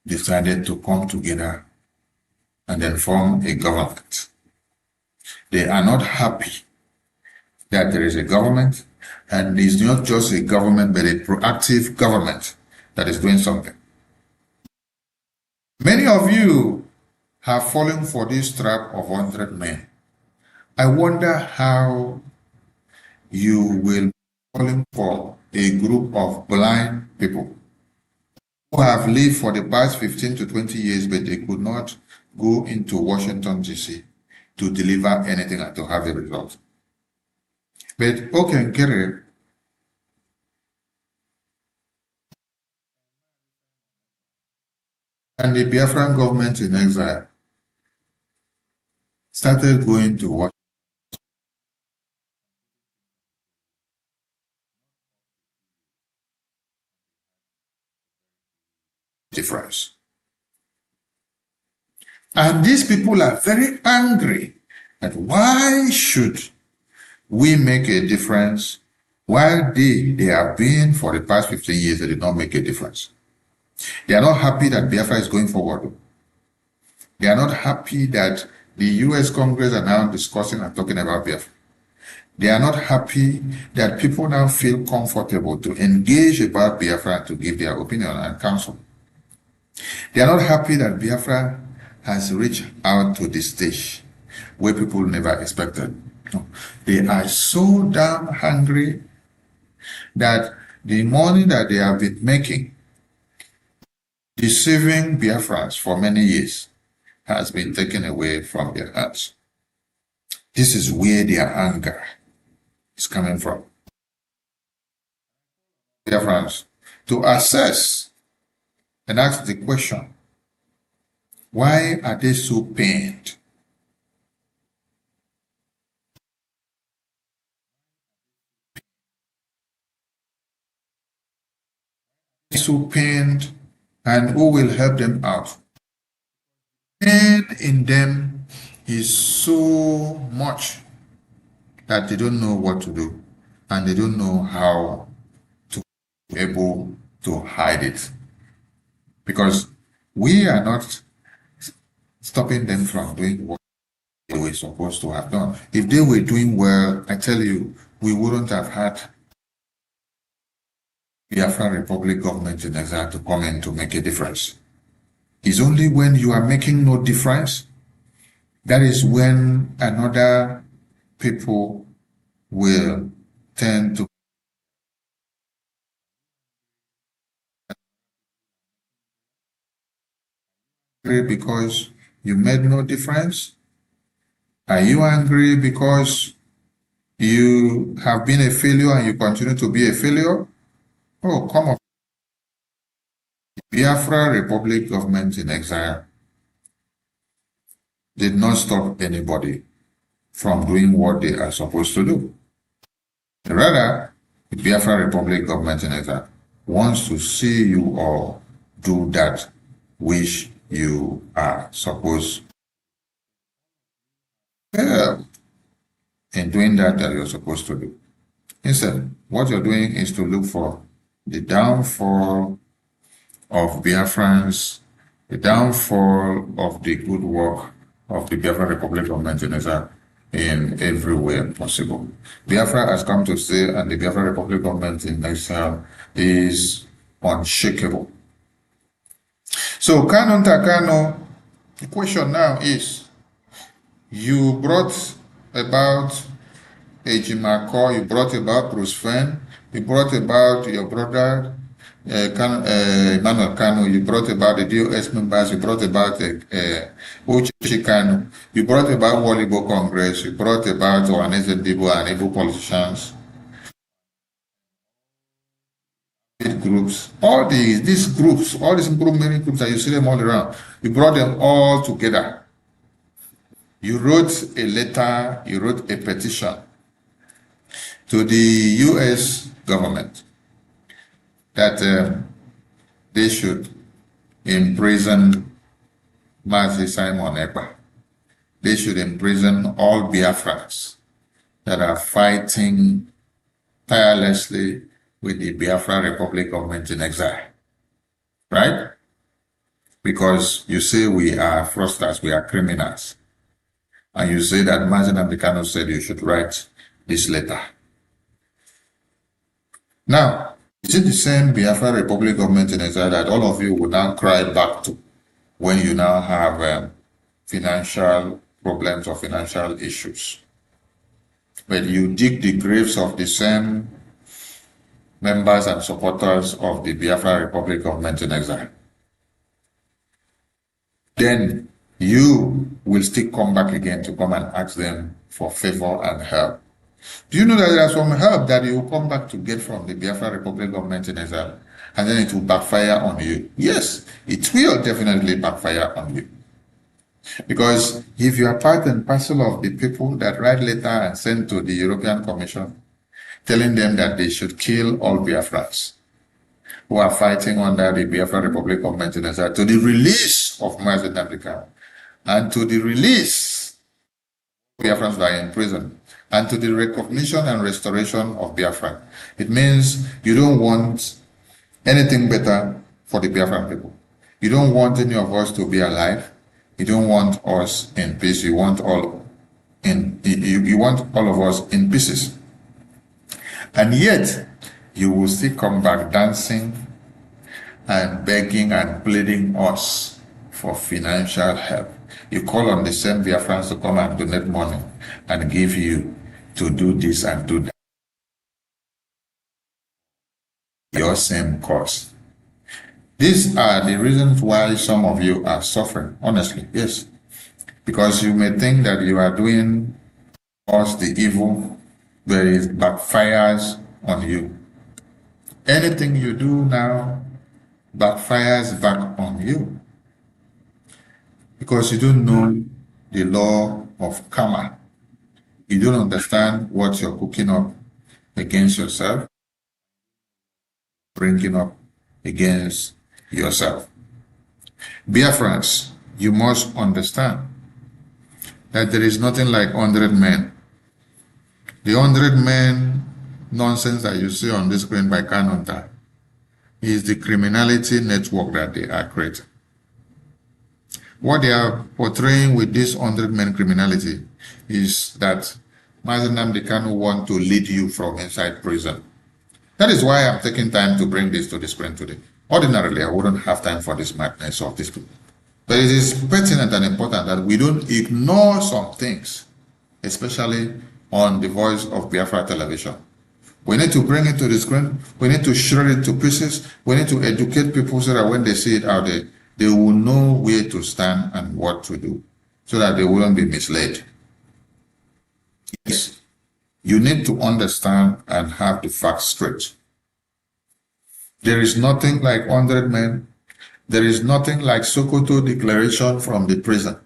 decided to come together and then form a government. They are not happy that there is a government, and it's not just a government, but a proactive government that is doing something. Many of you have fallen for this trap of 100 men. I wonder how you will fall for a group of blind people who have lived for the past 15 to 20 years, but they could not go into Washington, D.C. to deliver anything and to have the result. But Okenkere and the Biafran government in exile started going to Washington. Difference. And these people are very angry that why should we make a difference while they have been for the past 15 years, they did not make a difference. They are not happy that Biafra is going forward. They are not happy that the US Congress are now discussing and talking about Biafra. They are not happy that people now feel comfortable to engage about Biafra and to give their opinion and counsel. They are not happy that Biafra has reached out to this stage where people never expected. No. They are so damn hungry that the money that they have been making, deceiving Biafrans for many years, has been taken away from their hands. This is where their anger is coming from. Biafrans, to assess and ask the question, why are they so pained? So pained, and who will help them out? Pain in them is so much that they don't know what to do, and they don't know how to be able to hide it. Because we are not stopping them from doing what they were supposed to have done. If they were doing well, I tell you, we wouldn't have had Biafra Republic government in exile to come in to make a difference. It's only when you are making no difference, that is when another people will tend to angry because you made no difference. Are you angry because you have been a failure and you continue to be a failure? Oh, come on. Biafra Republic government in exile did not stop anybody from doing what they are supposed to do. Rather, the Biafra Republic government in exile wants to see you all do that which you are supposed to in doing that you're supposed to do. Instead, what you're doing is to look for the downfall of Biafrans, the downfall of the good work of the Biafra Republic government in exile in every way possible. Biafra has come to stay, and the Biafra Republic government in exile is unshakable. So, Kano Takano, the question now is, you brought about Ejimako, you brought about Bruce Fenn, you brought about your brother, Emmanuel Kano, you brought about the DOS members, you brought about Uchechi Kano, you brought about Walibo Congress, you brought about Ohaneze Ndigbo and Igbo politicians, groups, all these groups, all these improvement groups that you see them all around, you brought them all together. You wrote a letter, you wrote a petition to the US government that they should imprison Mazi Simon Ekpa. They should imprison all Biafrans that are fighting tirelessly with the Biafra Republic government in exile, right? Because you say we are fraudsters, we are criminals. And you say that Mazi Nnamdi Kanu said you should write this letter. Now, is it the same Biafra Republic government in exile that all of you will now cry back to when you now have financial problems or financial issues? But you dig the graves of the same members and supporters of the Biafra Republic government in exile. Then you will still come back again to come and ask them for favor and help. Do you know that there is some help that you will come back to get from the Biafra Republic government in exile, and then it will backfire on you? Yes, it will definitely backfire on you. Because if you are part and parcel of the people that write letter and send to the European Commission, telling them that they should kill all Biafrans who are fighting under the Biafra Republic government in exile, to the release of Mazi Nnamdi Kanu, and to the release of Biafrans that are in prison, and to the recognition and restoration of Biafra. It means you don't want anything better for the Biafran people. You don't want any of us to be alive. You don't want us in peace. You want all you want all of us in pieces. And yet you will still come back dancing and begging and pleading us for financial help. You call on the same Biafrans to come and donate money and give you to do this and do that. Your same cause. These are the reasons why some of you are suffering, honestly, yes. Because you may think that you are doing us the evil, but it backfires on you. Anything you do now backfires back on you. Because you don't know the law of karma. You don't understand what you're cooking up against yourself, bringing up against yourself. Biafrans, you must understand that there is nothing like 100 men. The 100 men nonsense that you see on the screen by Kanonta is the criminality network that they are creating. What they are portraying with this 100 men criminality is that Mazi Nnamdi Kanu want to lead you from inside prison. That is why I'm taking time to bring this to the screen today. Ordinarily, I wouldn't have time for this madness of these people. But it is pertinent and important that we don't ignore some things, especially on the Voice of Biafra television. We need to bring it to the screen. We need to shred it to pieces. We need to educate people so that when they see it out there, they will know where to stand and what to do, so that they wouldn't be misled. Yes, you need to understand and have the facts straight. There is nothing like 100 men. There is nothing like Sokoto declaration from the prison.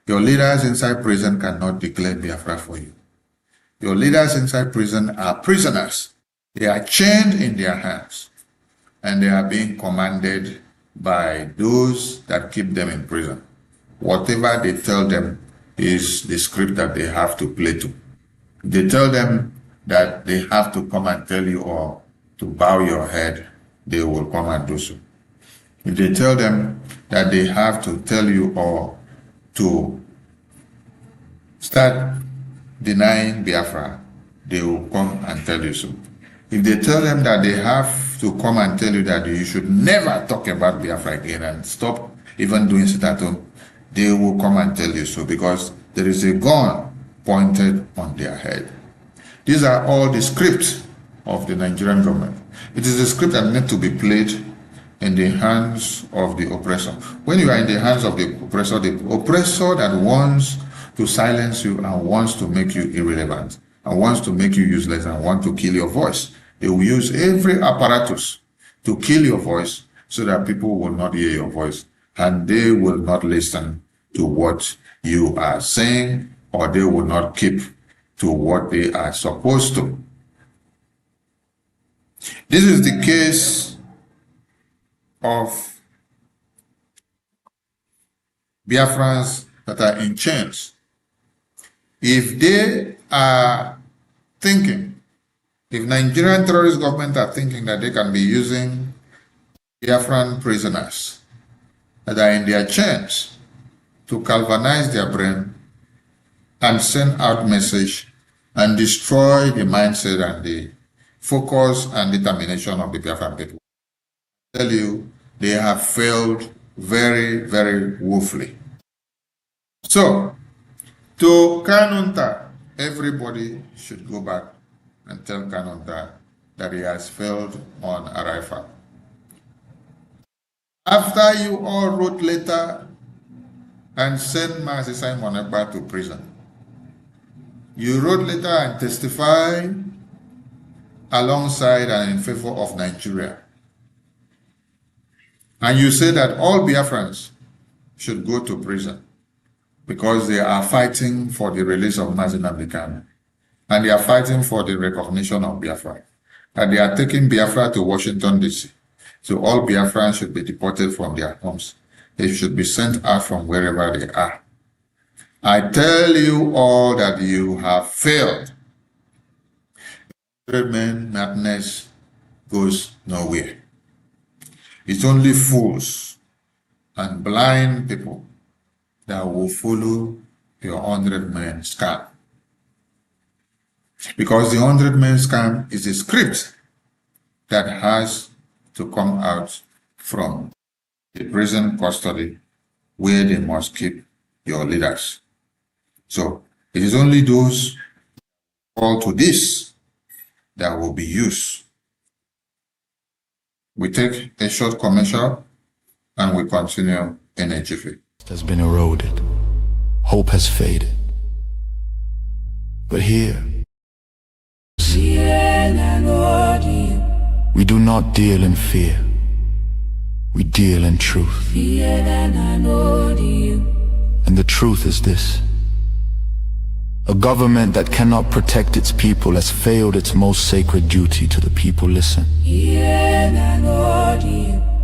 Your leaders inside prison cannot declare Biafra for you. Your leaders inside prison are prisoners. They are chained in their hands, and they are being commanded by those that keep them in prison. Whatever they tell them is the script that they have to play to. They tell them that they have to come and tell you or to bow your head, they will come and do so. If they tell them that they have to tell you or to start denying Biafra, they will come and tell you so. If they tell them that they have to come and tell you that you should never talk about Biafra again and stop even doing sit at home, they will come and tell you so, because there is a gun pointed on their head. These are all the scripts of the Nigerian government. It is a script that needs to be played in the hands of the oppressor. When you are in the hands of the oppressor that wants to silence you and wants to make you irrelevant and wants to make you useless and want to kill your voice, they will use every apparatus to kill your voice so that people will not hear your voice and they will not listen to what you are saying, or they will not keep to what they are supposed to. This is the case of Biafrans that are in chains. If they are thinking, if Nigerian terrorist government are thinking that they can be using Biafran prisoners that are in their chains to galvanize their brain and send out message and destroy the mindset and the focus and determination of the Biafran people, I tell you, they have failed very, very woefully. So, to Kanunta, everybody should go back and tell Kanunta that he has failed on Araifa. After you all wrote letter and sent Mazi Simon Ekpa to prison, you wrote letter and testified alongside and in favor of Nigeria. And you say that all Biafrans should go to prison because they are fighting for the release of Mazi Nnamdi Kanu, and they are fighting for the recognition of Biafra, and they are taking Biafra to Washignton D.C. So all Biafrans should be deported from their homes. They should be sent out from wherever they are. I tell you all that you have failed. 100 men madness goes nowhere. It's only fools and blind people that will follow your 100 men scam. Because the 100 men scam is a script that has to come out from the prison custody where they must keep your leaders. So it is only those who fall to this that will be used. We take a short commercial and we continue in a jiffy. Has been eroded. Hope has faded. But here, we do not deal in fear. We deal in truth. And the truth is this: a government that cannot protect its people has failed its most sacred duty to the people. Listen.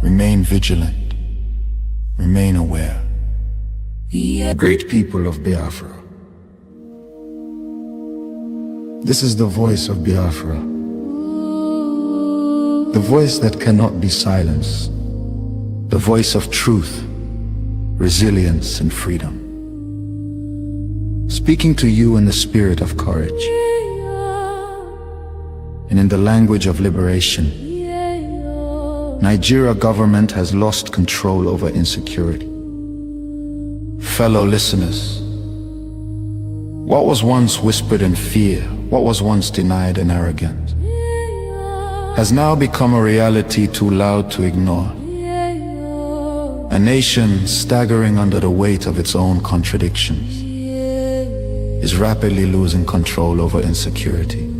Remain vigilant. Remain aware. Great people of Biafra. This is the voice of Biafra. The voice that cannot be silenced. The voice of truth, resilience, and freedom. Speaking to you in the spirit of courage, and in the language of liberation. Nigeria government has lost control over insecurity. Fellow listeners, what was once whispered in fear, what was once denied in arrogance, has now become a reality too loud to ignore. A nation staggering under the weight of its own contradictions is rapidly losing control over insecurity.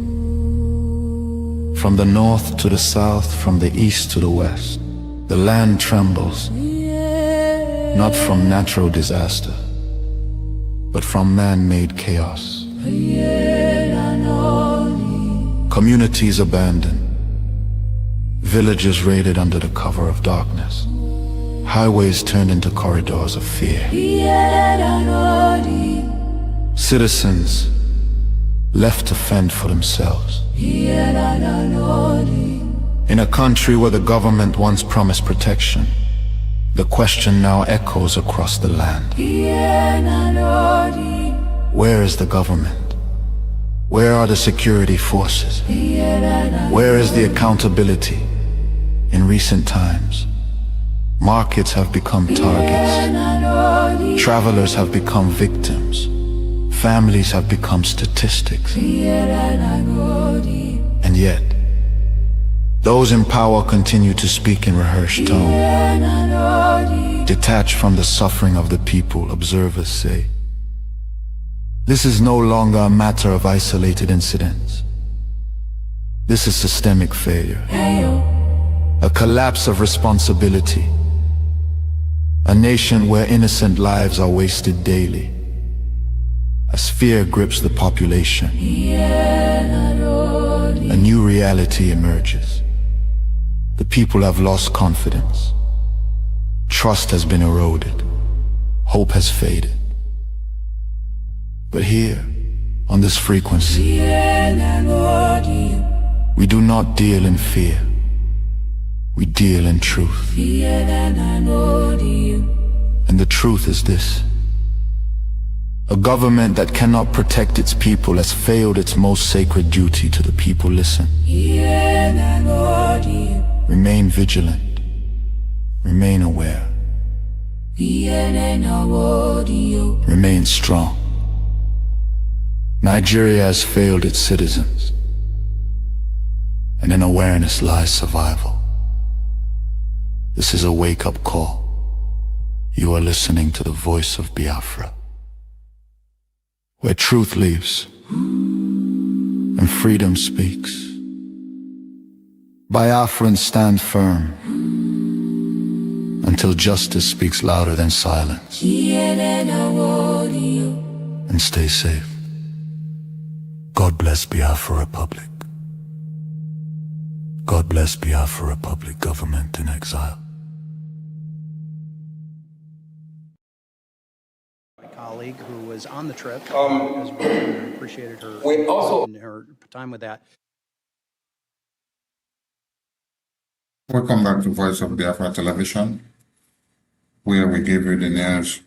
From the north to the south, from the east to the west, the land trembles, not from natural disaster, but from man-made chaos. Communities abandoned, villages raided under the cover of darkness, highways turned into corridors of fear. Citizens left to fend for themselves. In a country where the government once promised protection, the question now echoes across the land. Where is the government? Where are the security forces? Where is the accountability? In recent times, markets have become targets. Travelers have become victims. Families have become statistics. And yet, those in power continue to speak in rehearsed tone. Detached from the suffering of the people, observers say, this is no longer a matter of isolated incidents. This is systemic failure. A collapse of responsibility. A nation where innocent lives are wasted daily. As fear grips the population, a new reality emerges. The people have lost confidence. Trust has been eroded. Hope has faded. But here, on this frequency, we do not deal in fear. We deal in truth. And the truth is this: a government that cannot protect its people has failed its most sacred duty to the people. Listen. Remain vigilant. Remain aware. Remain strong. Nigeria has failed its citizens, and in awareness lies survival. This is a wake-up call. You are listening to the voice of Biafra, where truth lives and freedom speaks. Biafrans stand firm until justice speaks louder than silence. And stay safe. God bless Biafra Republic. God bless Biafra Republic government in exile. Colleague who was on the trip as well, and appreciated her time with that. Welcome back to Voice of Biafra Television, where we give you the news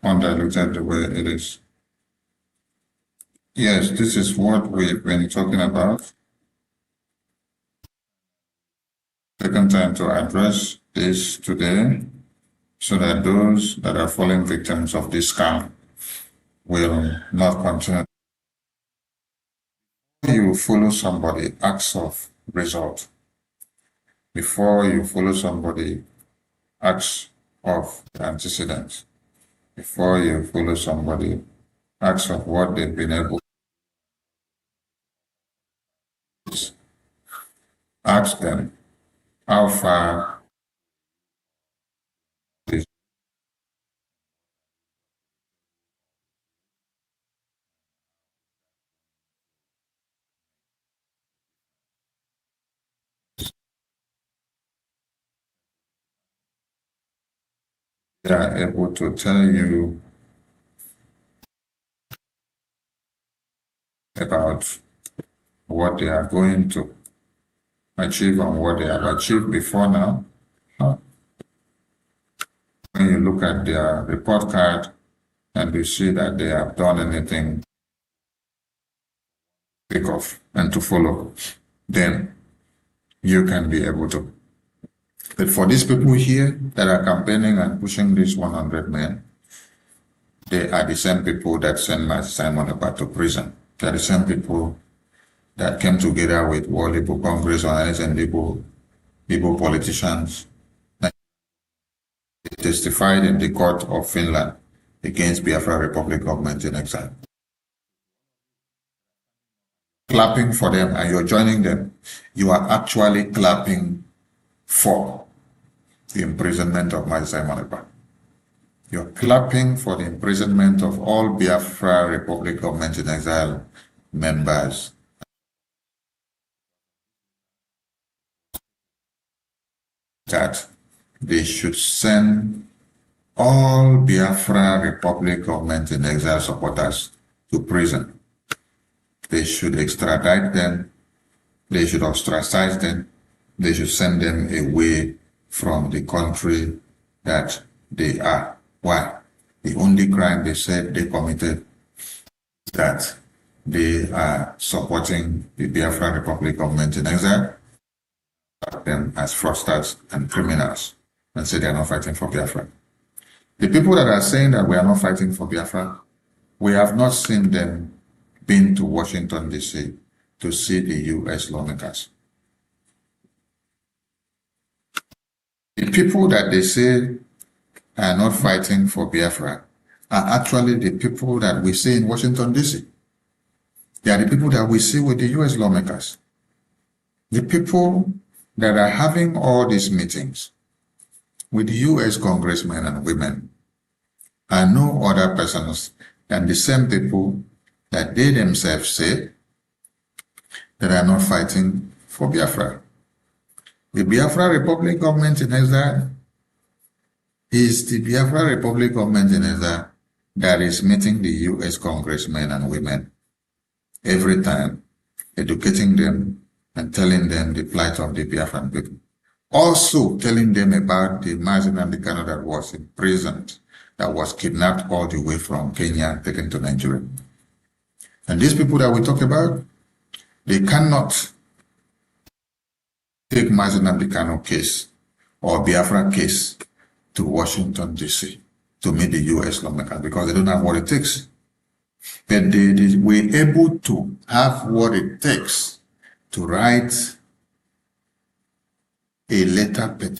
undiluted the way it is. Yes, this is what we've been talking about. Taken time to address this today, so that those that are falling victims of this scam will not continue. Before you follow somebody, ask of result. Before you follow somebody, ask of antecedents. Before you follow somebody, ask of what they've been able to do. Ask them how far they are able to tell you about what they are going to achieve and what they have achieved before now. When you look at their report card and you see that they have done anything to pick off and to follow, then you can be able to. But for these people here that are campaigning and pushing these 100 men, they are the same people that sent Mazi Simon Ekpa to prison. They are the same people that came together with World Igbo Congress and Igbo politicians. They testified in the court of Finland against Biafra Republic government in exile. Clapping for them and you're joining them, you are actually clapping for the imprisonment of Mazi Simon Ekpa. You're clapping for the imprisonment of all Biafra Republic government in exile members. That they should send all Biafra Republic government in exile supporters to prison. They should extradite them. They should ostracize them. They should send them away from the country that they are. Why? The only crime they said they committed is that they are supporting the Biafra Republic government in exile, them as fraudsters and criminals, and say they are not fighting for Biafra. The people that are saying that we are not fighting for Biafra, we have not seen them been to Washington, D.C. to see the U.S. lawmakers. The people that they say are not fighting for Biafra are actually the people that we see in Washington, D.C. They are the people that we see with the U.S. lawmakers. The people that are having all these meetings with the U.S. congressmen and women are no other persons than the same people that they themselves say that are not fighting for Biafra. The Biafra Republic government in exile is the Biafra Republic government in exile that is meeting the U.S. congressmen and women every time, educating them and telling them the plight of the Biafran people. Also telling them about the Mazi Nnamdi Kanu that was imprisoned, that was kidnapped all the way from Kenya, taken to Nigeria. And these people that we talk about, they cannot take Mazi Nnamdi Kanu case or Biafra case to Washington, D.C. to meet the U.S. lawmakers because they don't have what it takes. But they were able to have what it takes to write a letter petition.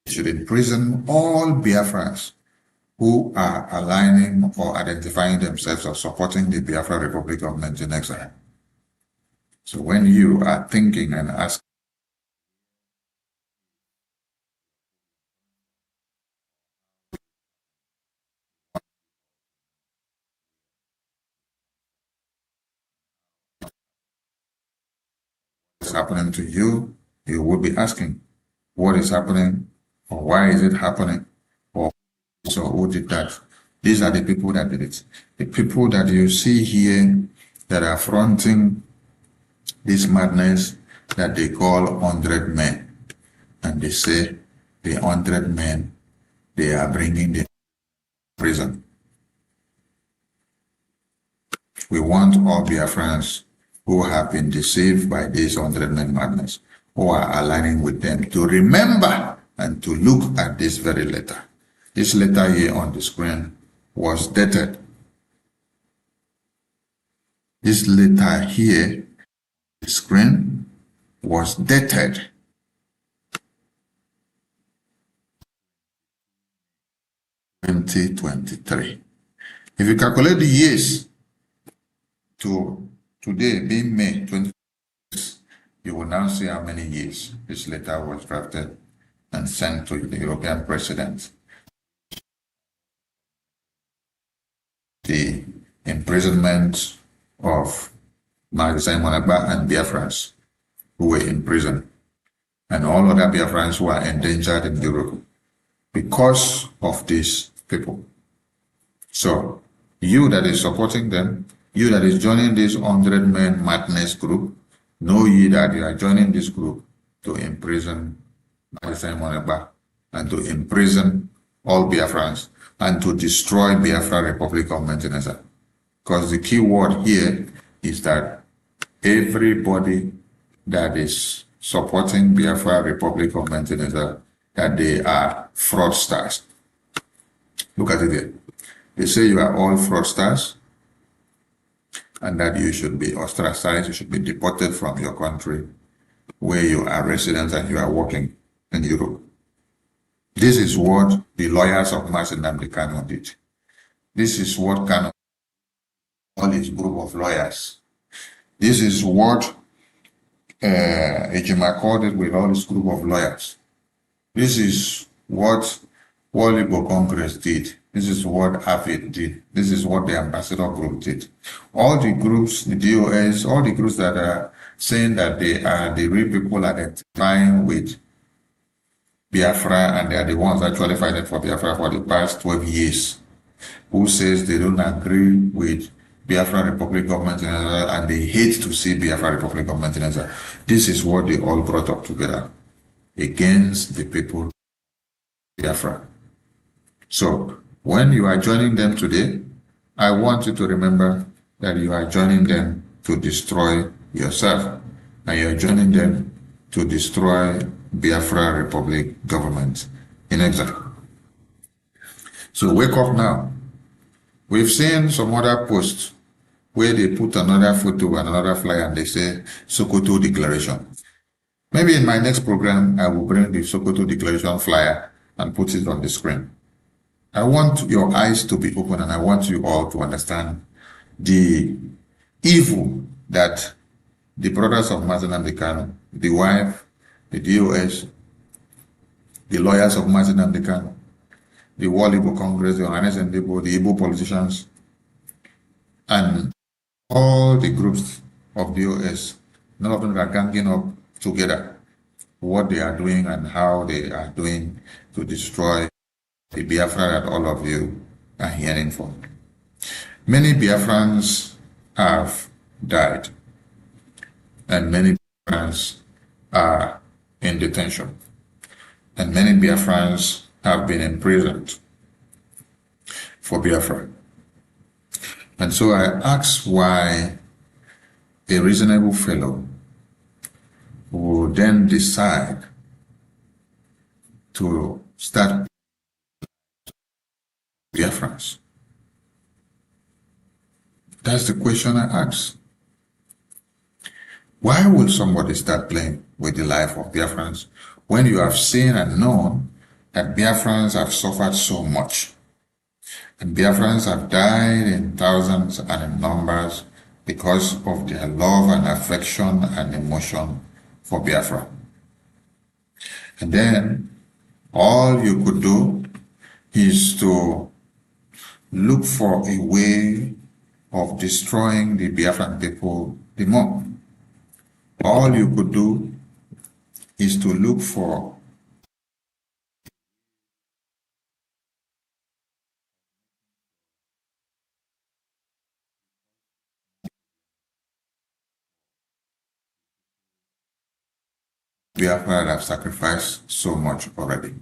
Should imprison all Biafrans who are aligning or identifying themselves or supporting the Biafra Republic government in exile. So when you are thinking and asking, what's happening to you, you will be asking, what is happening, or why is it happening, or so who did that? These are the people that did it. The people that you see here that are fronting this madness that they call 100 men. And they say the 100 men, they are bringing the prison. We want all Biafrans who have been deceived by this 100 men madness, who are aligning with them, to remember and to look at this very letter. This letter here on the screen was dated. This letter here on the screen was dated 2023. If you calculate the years to today being May 26, you will now see how many years this letter was drafted and sent to the European president. The imprisonment of Mazi Simon Ekpa and Biafrans who were in prison, and all other Biafrans who are endangered in Europe because of these people. So, you that is supporting them, you that is joining this 100 men madness group, know ye that you are joining this group to imprison Mazi Simon Ekpa and to imprison all Biafrans and to destroy Biafra Republic of Maintenance. Because the key word here is that everybody that is supporting Biafra Republic of Nigeria, that they are fraudsters. Look at it here. They say you are all fraudsters and that you should be ostracized, you should be deported from your country where you are resident and you are working in Europe. This is what the lawyers of Nnamdi Kanu did. This is what Kanu, all his group of lawyers. This is what Ejima called it with all his group of lawyers. This is what World Igbo Congress did. This is what AFID did. This is what the ambassador group did. All the groups, the DOS, all the groups that are saying that they are the real people identifying with Biafra and they are the ones actually fighting for Biafra for the past 12 years, who says they don't agree with Biafra Republic government and they hate to see Biafra Republic government. This is what they all brought up together against the people of Biafra. So when you are joining them today, I want you to remember that you are joining them to destroy yourself, and you are joining them to destroy Biafra Republic government in exile. So wake up now. We've seen some other posts where they put another photo and another flyer and they say Sokoto Declaration. Maybe in my next program, I will bring the Sokoto Declaration flyer and put it on the screen. I want your eyes to be open and I want you all to understand the evil that the brothers of Nnamdi Kanu, the wife, the DOS, the lawyers of Nnamdi Kanu, the World Igbo Congress, the Ohanes Igbo, the Igbo politicians, and all the groups of DOS, none of them are ganging up together what they are doing and how they are doing to destroy the Biafra that all of you are hearing for. Many Biafrans have died and many Biafrans are in detention and many Biafrans have been imprisoned for Biafra. And so I ask why a reasonable fellow would then decide to start Biafrans. That's the question I ask. Why will somebody start playing with the life of Biafrans when you have seen and known that Biafrans have suffered so much? And Biafrans have died in thousands and in numbers because of their love and affection and emotion for Biafra. And then all you could do is to look for a way of destroying the Biafran people the more. All you could do is to look for Biafra that have sacrificed so much already.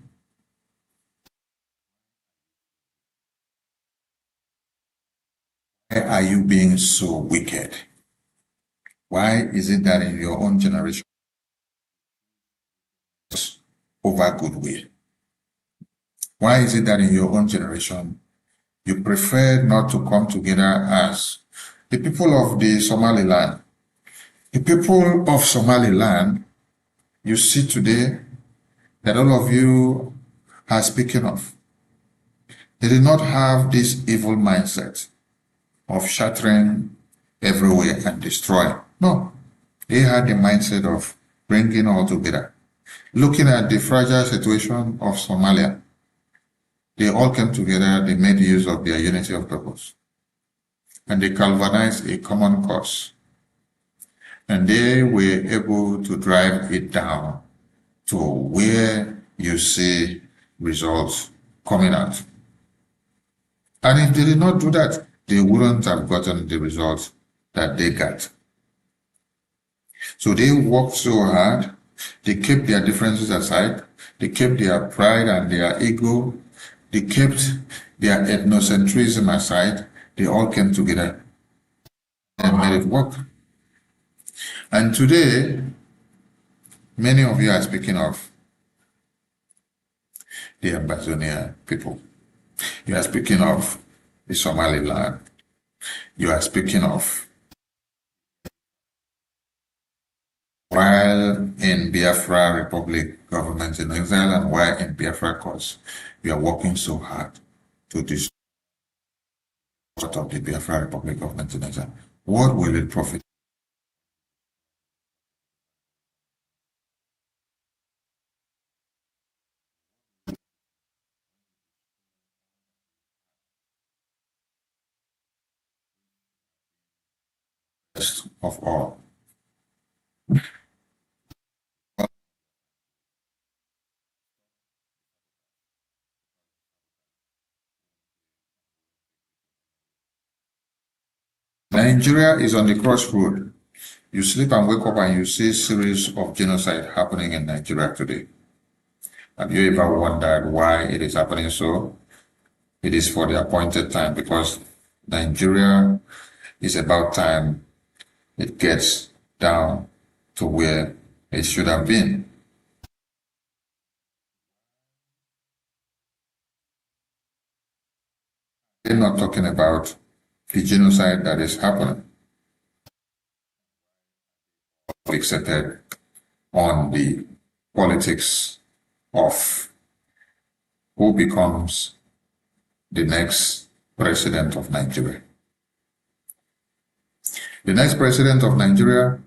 Why are you being so wicked? Why is it that in your own generation over goodwill? Why is it that in your own generation you prefer not to come together as the people of the Somaliland? The people of Somaliland, you see today that all of you are speaking of. They did not have this evil mindset of shattering everywhere and destroying. No, they had the mindset of bringing all together. Looking at the fragile situation of Somalia, they all came together, they made use of their unity of purpose, and they galvanized a common cause. And they were able to drive it down to where you see results coming out. And if they did not do that, they wouldn't have gotten the results that they got. So they worked so hard, they kept their differences aside, they kept their pride and their ego, they kept their ethnocentrism aside, they all came together and made it work. And today, many of you are speaking of the Amazonian people. You are speaking of the Somaliland. You are speaking of while in Biafra Republic government in exile and while in Biafra cause, you are working so hard to destroy of the Biafra Republic government in exile. What will it profit? Of all. Nigeria is on the crossroad. You sleep and wake up and you see a series of genocide happening in Nigeria today. Have you ever wondered why it is happening so? It is for the appointed time, because Nigeria is about time it gets down to where it should have been. We're not talking about the genocide that is happening. Fixated on the politics of who becomes the next president of Nigeria. The next president of Nigeria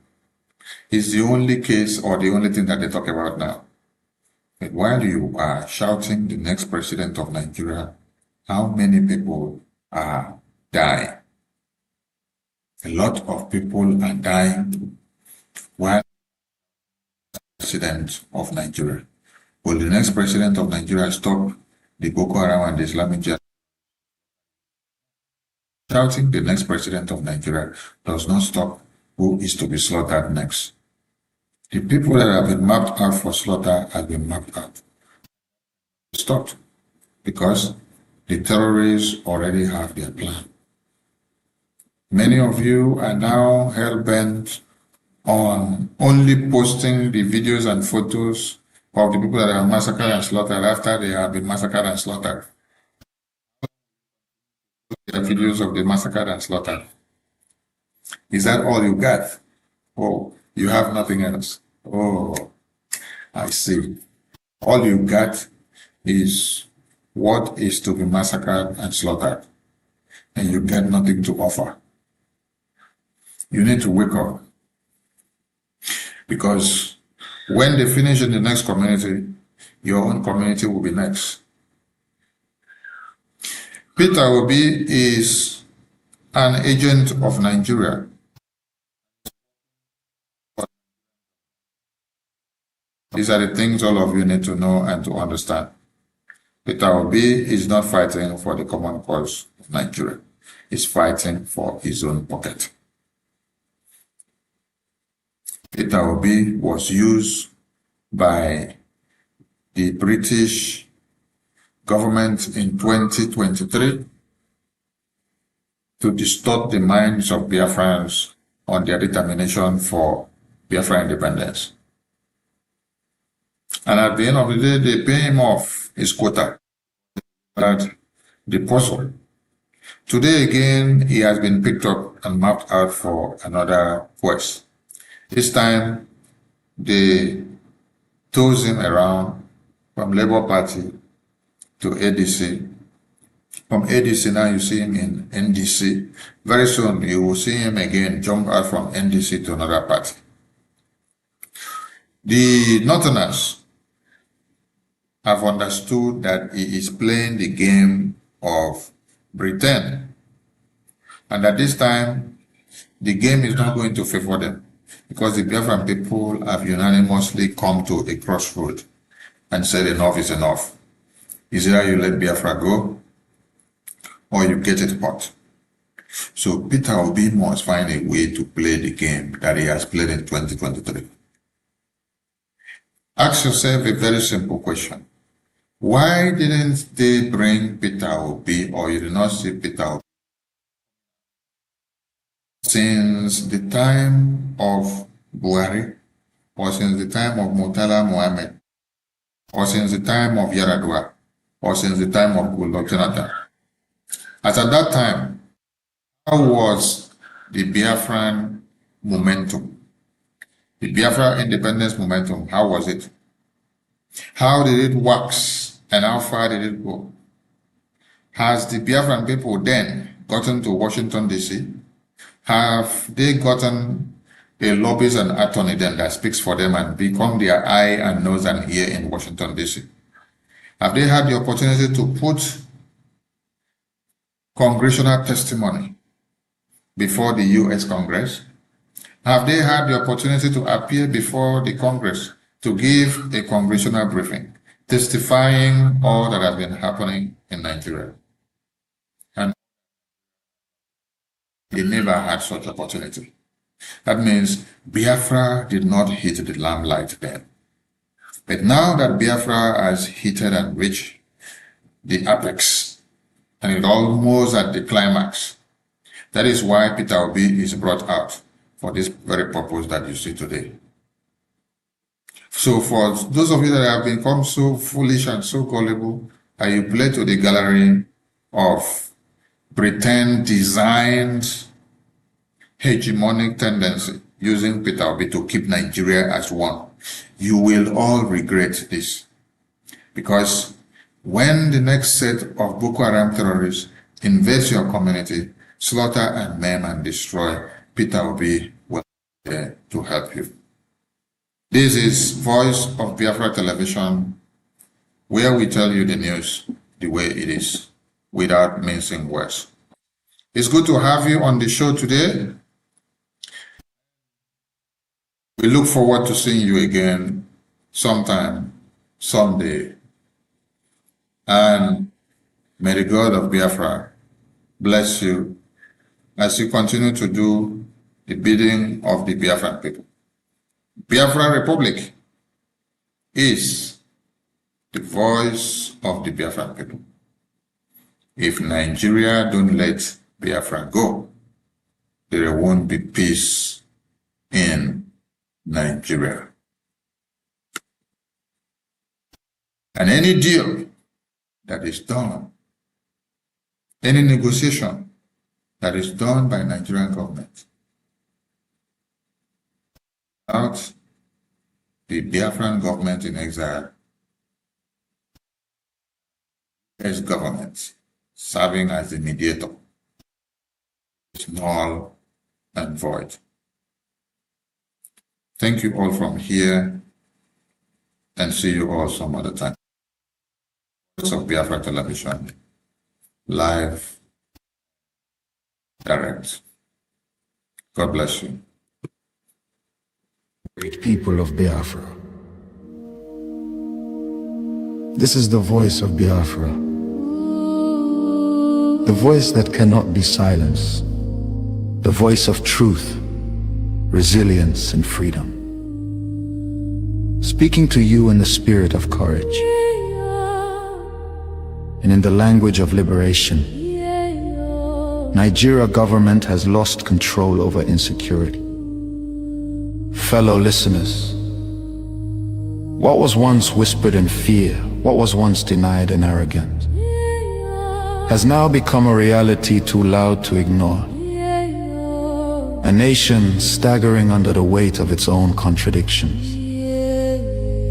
is the only case or the only thing that they talk about now. But while you are shouting the next president of Nigeria, how many people are dying? A lot of people are dying while president of Nigeria. Will the next president of Nigeria stop the Boko Haram and the Islamic Jihad? Shouting the next president of Nigeria does not stop who is to be slaughtered next. The people that have been mapped out for slaughter have been mapped out. Stopped because the terrorists already have their plan. Many of you are now hell-bent on only posting the videos and photos of the people that are massacred and slaughtered after they have been massacred and slaughtered. The videos of the massacred and slaughtered. Is that all you got? Oh, you have nothing else. Oh, I see. All you got is what is to be massacred and slaughtered, and you get nothing to offer. You need to wake up, because when they finish in the next community, your own community will be next. Peter Obi is an agent of Nigeria. These are the things all of you need to know and to understand. Peter Obi is not fighting for the common cause of Nigeria. He's fighting for his own pocket. Peter Obi was used by the British government in 2023 to distort the minds of Biafrans on their determination for Biafra independence. And at the end of the day, they pay him off his quota. But the puzzle. Today again, he has been picked up and mapped out for another quest. This time, they toss him around from Labour Party to ADC. From ADC now you see him in NDC. Very soon you will see him again jump out from NDC to another party. The Northerners have understood that he is playing the game of Britain, and at this time the game is not going to favor them, because the Biafran people have unanimously come to a crossroad and said enough is enough. Is either you let Biafra go or you get it hot. So Peter Obi must find a way to play the game that he has played in 2023. Ask yourself a very simple question. Why didn't they bring Peter Obi, or you did not see Peter Obi since the time of Buhari, or since the time of Murtala Mohammed, or since the time of Yaradua, or since the time of Goodluck Jonathan. As at that time, how was the Biafran momentum? The Biafra independence momentum, how was it? How did it wax and how far did it go? Has the Biafran people then gotten to Washington, D.C.? Have they gotten a lobbyist and attorney then that speaks for them and become their eye and nose and ear in Washington, D.C.? Have they had the opportunity to put congressional testimony before the U.S. Congress? Have they had the opportunity to appear before the Congress to give a congressional briefing, testifying all that has been happening in Nigeria? And they never had such opportunity. That means Biafra did not hit the limelight then. But now that Biafra has hit and reached the apex, and it almost at the climax, that is why Peter Obi is brought out for this very purpose that you see today. So for those of you that have become so foolish and so gullible, and you play to the gallery of pretend designed hegemonic tendency using Peter Obi to keep Nigeria as one, you will all regret this. Because when the next set of Boko Haram terrorists invades your community, slaughter and maim and destroy, Peter Obi will be there to help you. This is Voice of Biafra Television, where we tell you the news the way it is, without mincing words. It's good to have you on the show today. We look forward to seeing you again sometime, someday. And may the God of Biafra bless you as you continue to do the bidding of the Biafran people. Biafra Republic is the voice of the Biafran people. If Nigeria don't let Biafra go, there won't be peace in Nigeria. And any deal that is done, any negotiation that is done by Nigerian government without the Biafran government in exile, as government serving as the mediator, is null and void. Thank you all from here, and see you all some other time. Voice of Biafra Television, live, direct. God bless you. Great people of Biafra. This is the voice of Biafra. The voice that cannot be silenced. The voice of truth, resilience, and freedom. Speaking to you in the spirit of courage and in the language of liberation. Nigeria government has lost control over insecurity. Fellow listeners, what was once whispered in fear, what was once denied in arrogance, has now become a reality too loud to ignore. A nation staggering under the weight of its own contradictions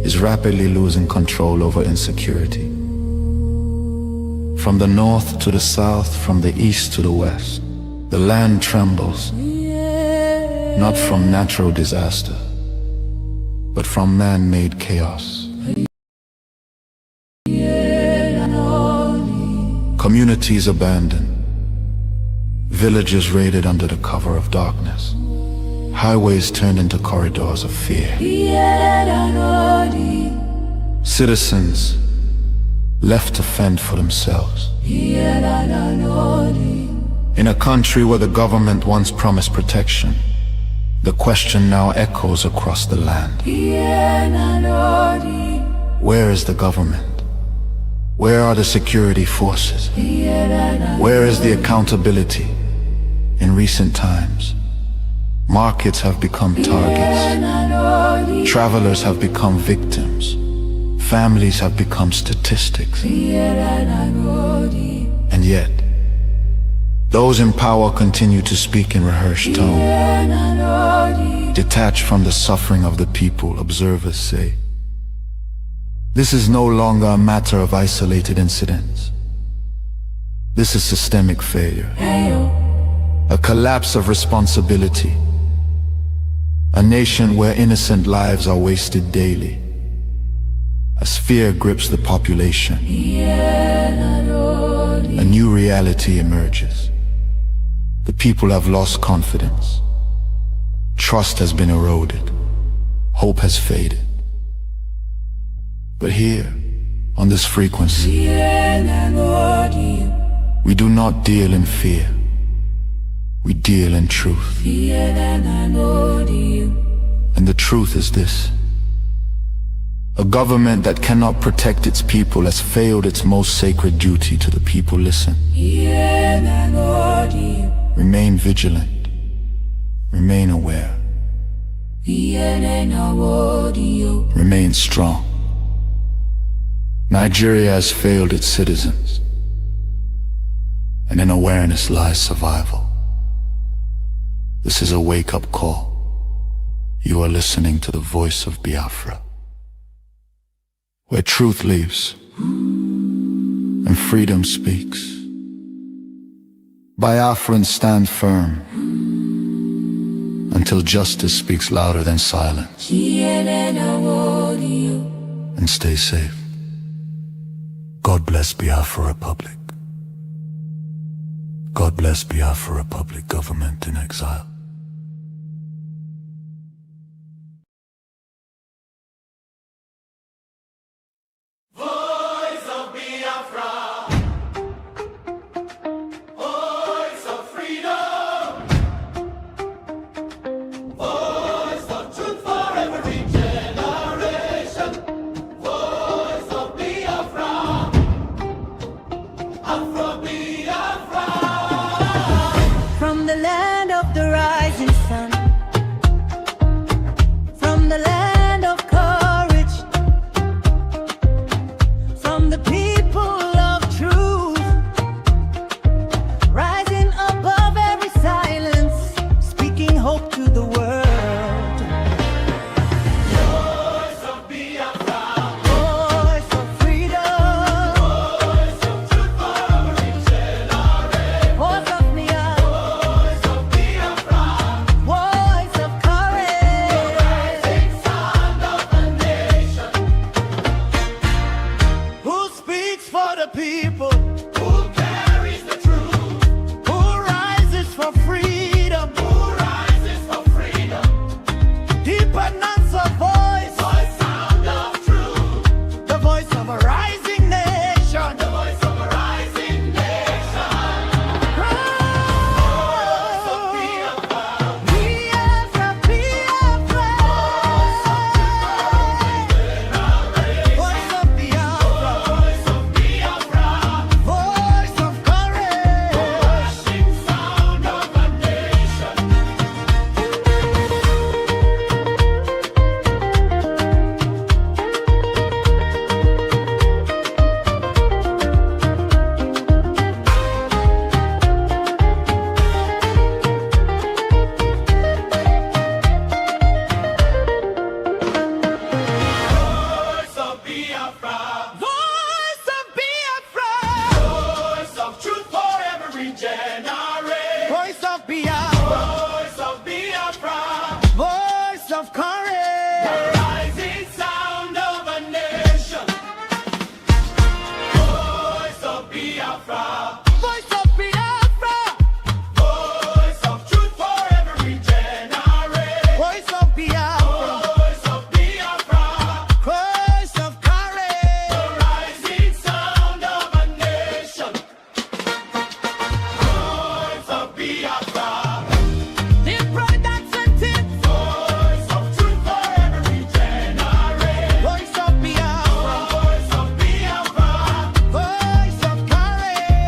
is rapidly losing control over insecurity. From the north to the south, from the east to the west, the land trembles, not from natural disaster, but from man-made chaos. Communities abandoned, villages raided under the cover of darkness, highways turned into corridors of fear. Citizens left to fend for themselves. In a country where the government once promised protection, the question now echoes across the land. Where is the government? Where are the security forces? Where is the accountability? In recent times, Markets have become targets. Travelers have become victims. Families have become statistics. And yet, those in power continue to speak in rehearsed tone. Detached from the suffering of the people, observers say. This is no longer a matter of isolated incidents. This is systemic failure. A collapse of responsibility. A nation where innocent lives are wasted daily. As fear grips the population, a new reality emerges. The people have lost confidence. Trust has been eroded. Hope has faded. But here, on this frequency, we do not deal in fear. We deal in truth. And the truth is this. A government that cannot protect its people has failed its most sacred duty to the people. Listen. Remain vigilant. Remain aware. Remain strong. Nigeria has failed its citizens. And in awareness lies survival. This is a wake-up call. You are listening to the voice of Biafra, where truth lives and freedom speaks. Biafrans stand firm until justice speaks louder than silence. And stay safe. God bless Biafra Republic. God bless Biafra Republic, government in exile. From the land of the rising sun, from the land of courage, from the people of truth, rising above every silence, speaking hope to the world. Voice of Biafra, voice of freedom, voice of truth for every generation, voice of people who carries the truth, who rises for freedom, deep and answer voice, sound of truth, the voice of a rising nation, the voice of a rising nation. Voice of Biafra, Biafra, Biafra, voice of Biafra, voice of Biafra, voice of courage, the rushing sound of a nation. Voice of Biafra, voice of Biafra, voice of truth for every generation. Voice of Biafra, voice of Biafra, voice of courage, the rising sound of a nation. Voice of Biafra, voice of Biafra, voice of truth for every generation. Voice of Biafra, voice of Biafra, voice of courage, the rising sound of a nation. Voice of Biafra, the pride and sentence. Voice of truth for every generation. Voice of Biafra, voice of Biafra, voice of courage,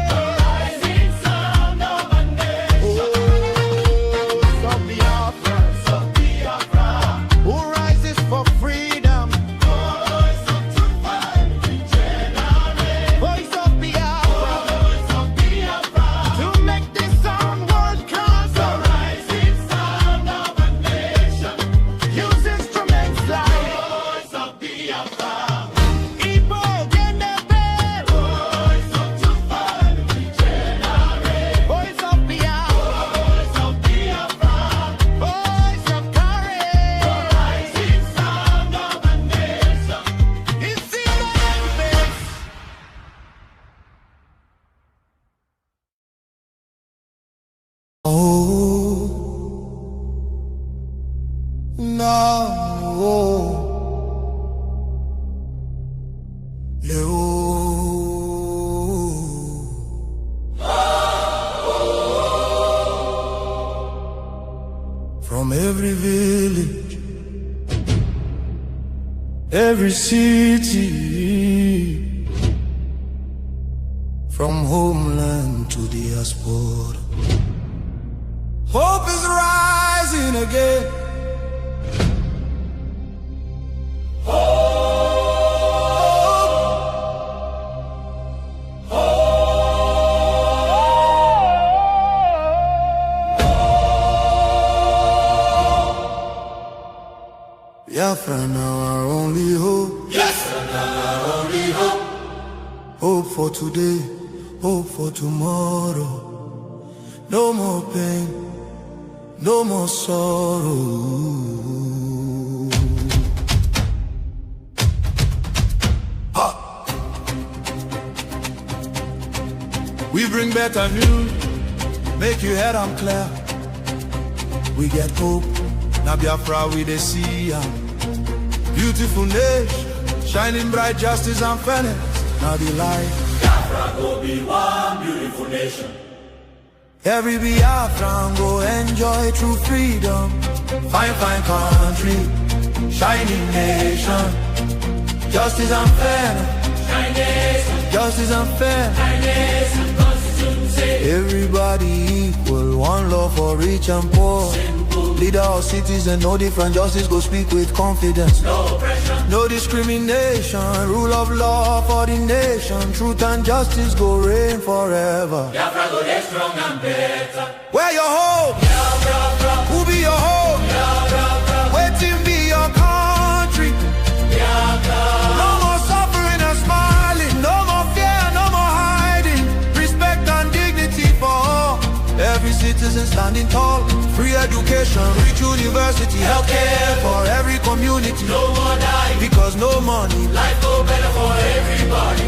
every village, every city, from homeland to diaspora. Hope is rising again. Biafra now our only hope. Yes, now our only hope. Hope for today, hope for tomorrow. No more pain, no more sorrow. Ha! We bring better news, make your head on clear. We get hope, now Biafra we dey see ya. Beautiful nation, shining bright justice and fairness. Now the light. Biafra go be one beautiful nation. Every Biafran go enjoy true freedom. Fine, fine country, shining nation. Justice and fairness. Justice and fairness. Everybody equal, one love for rich and poor. Leader or citizen, no different, justice go speak with confidence. No pressure, no discrimination, rule of law for the nation. Truth and justice go reign forever. Biafra go get strong and better. Where your hope? Biafra. Who be your hope? Biafra. Waiting be your country. Biafra. No more suffering and smiling, no more fear, no more hiding. Respect and dignity for all. Every citizen standing tall. Free education, rich university, healthcare for every community. No more dying, because no money. Life go better for everybody.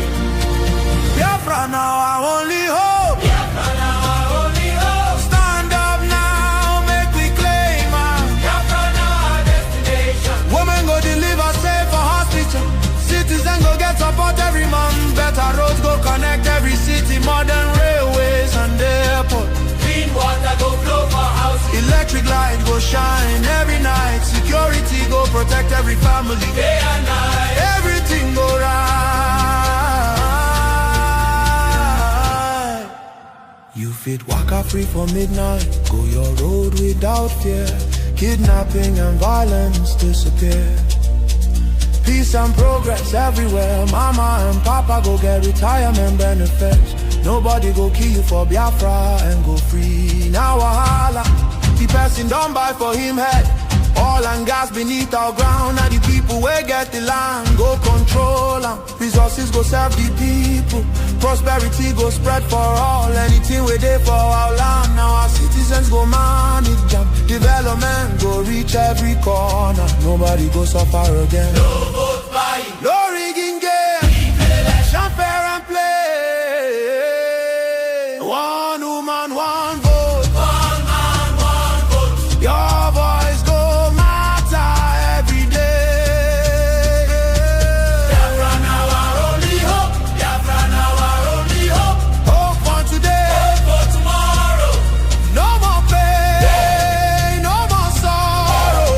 Biafra now our only hope. Biafra now our only hope. Stand up now, make we claim our Biafra now our destination. Women go deliver safe for hospital. Citizen go get support every month. Better roads go connect every city. Modern railways and airport. Clean water go flow for houses. Electric light go shine every night. Security go protect every family. Day and night. Everything go right. You fit waka free for midnight. Go your road without fear. Kidnapping and violence disappear. Peace and progress everywhere. Mama and papa go get retirement benefits. Nobody go kill you for Biafra and go free. Now wahala, the person don't buy for him head. Oil and gas beneath our ground. Now the people where get the land go control them. Resources go serve the people. Prosperity go spread for all. Anything we dey for our land. Now our citizens go manage them. Development go reach every corner. Nobody go suffer again. No vote buying, no rigging game. Election fair and play. One woman, one vote. One man, one vote. Your voice go matter every day. Biafra now our only hope. Biafra now our only hope. Hope for today. Hope for tomorrow. No more pain, no more sorrow.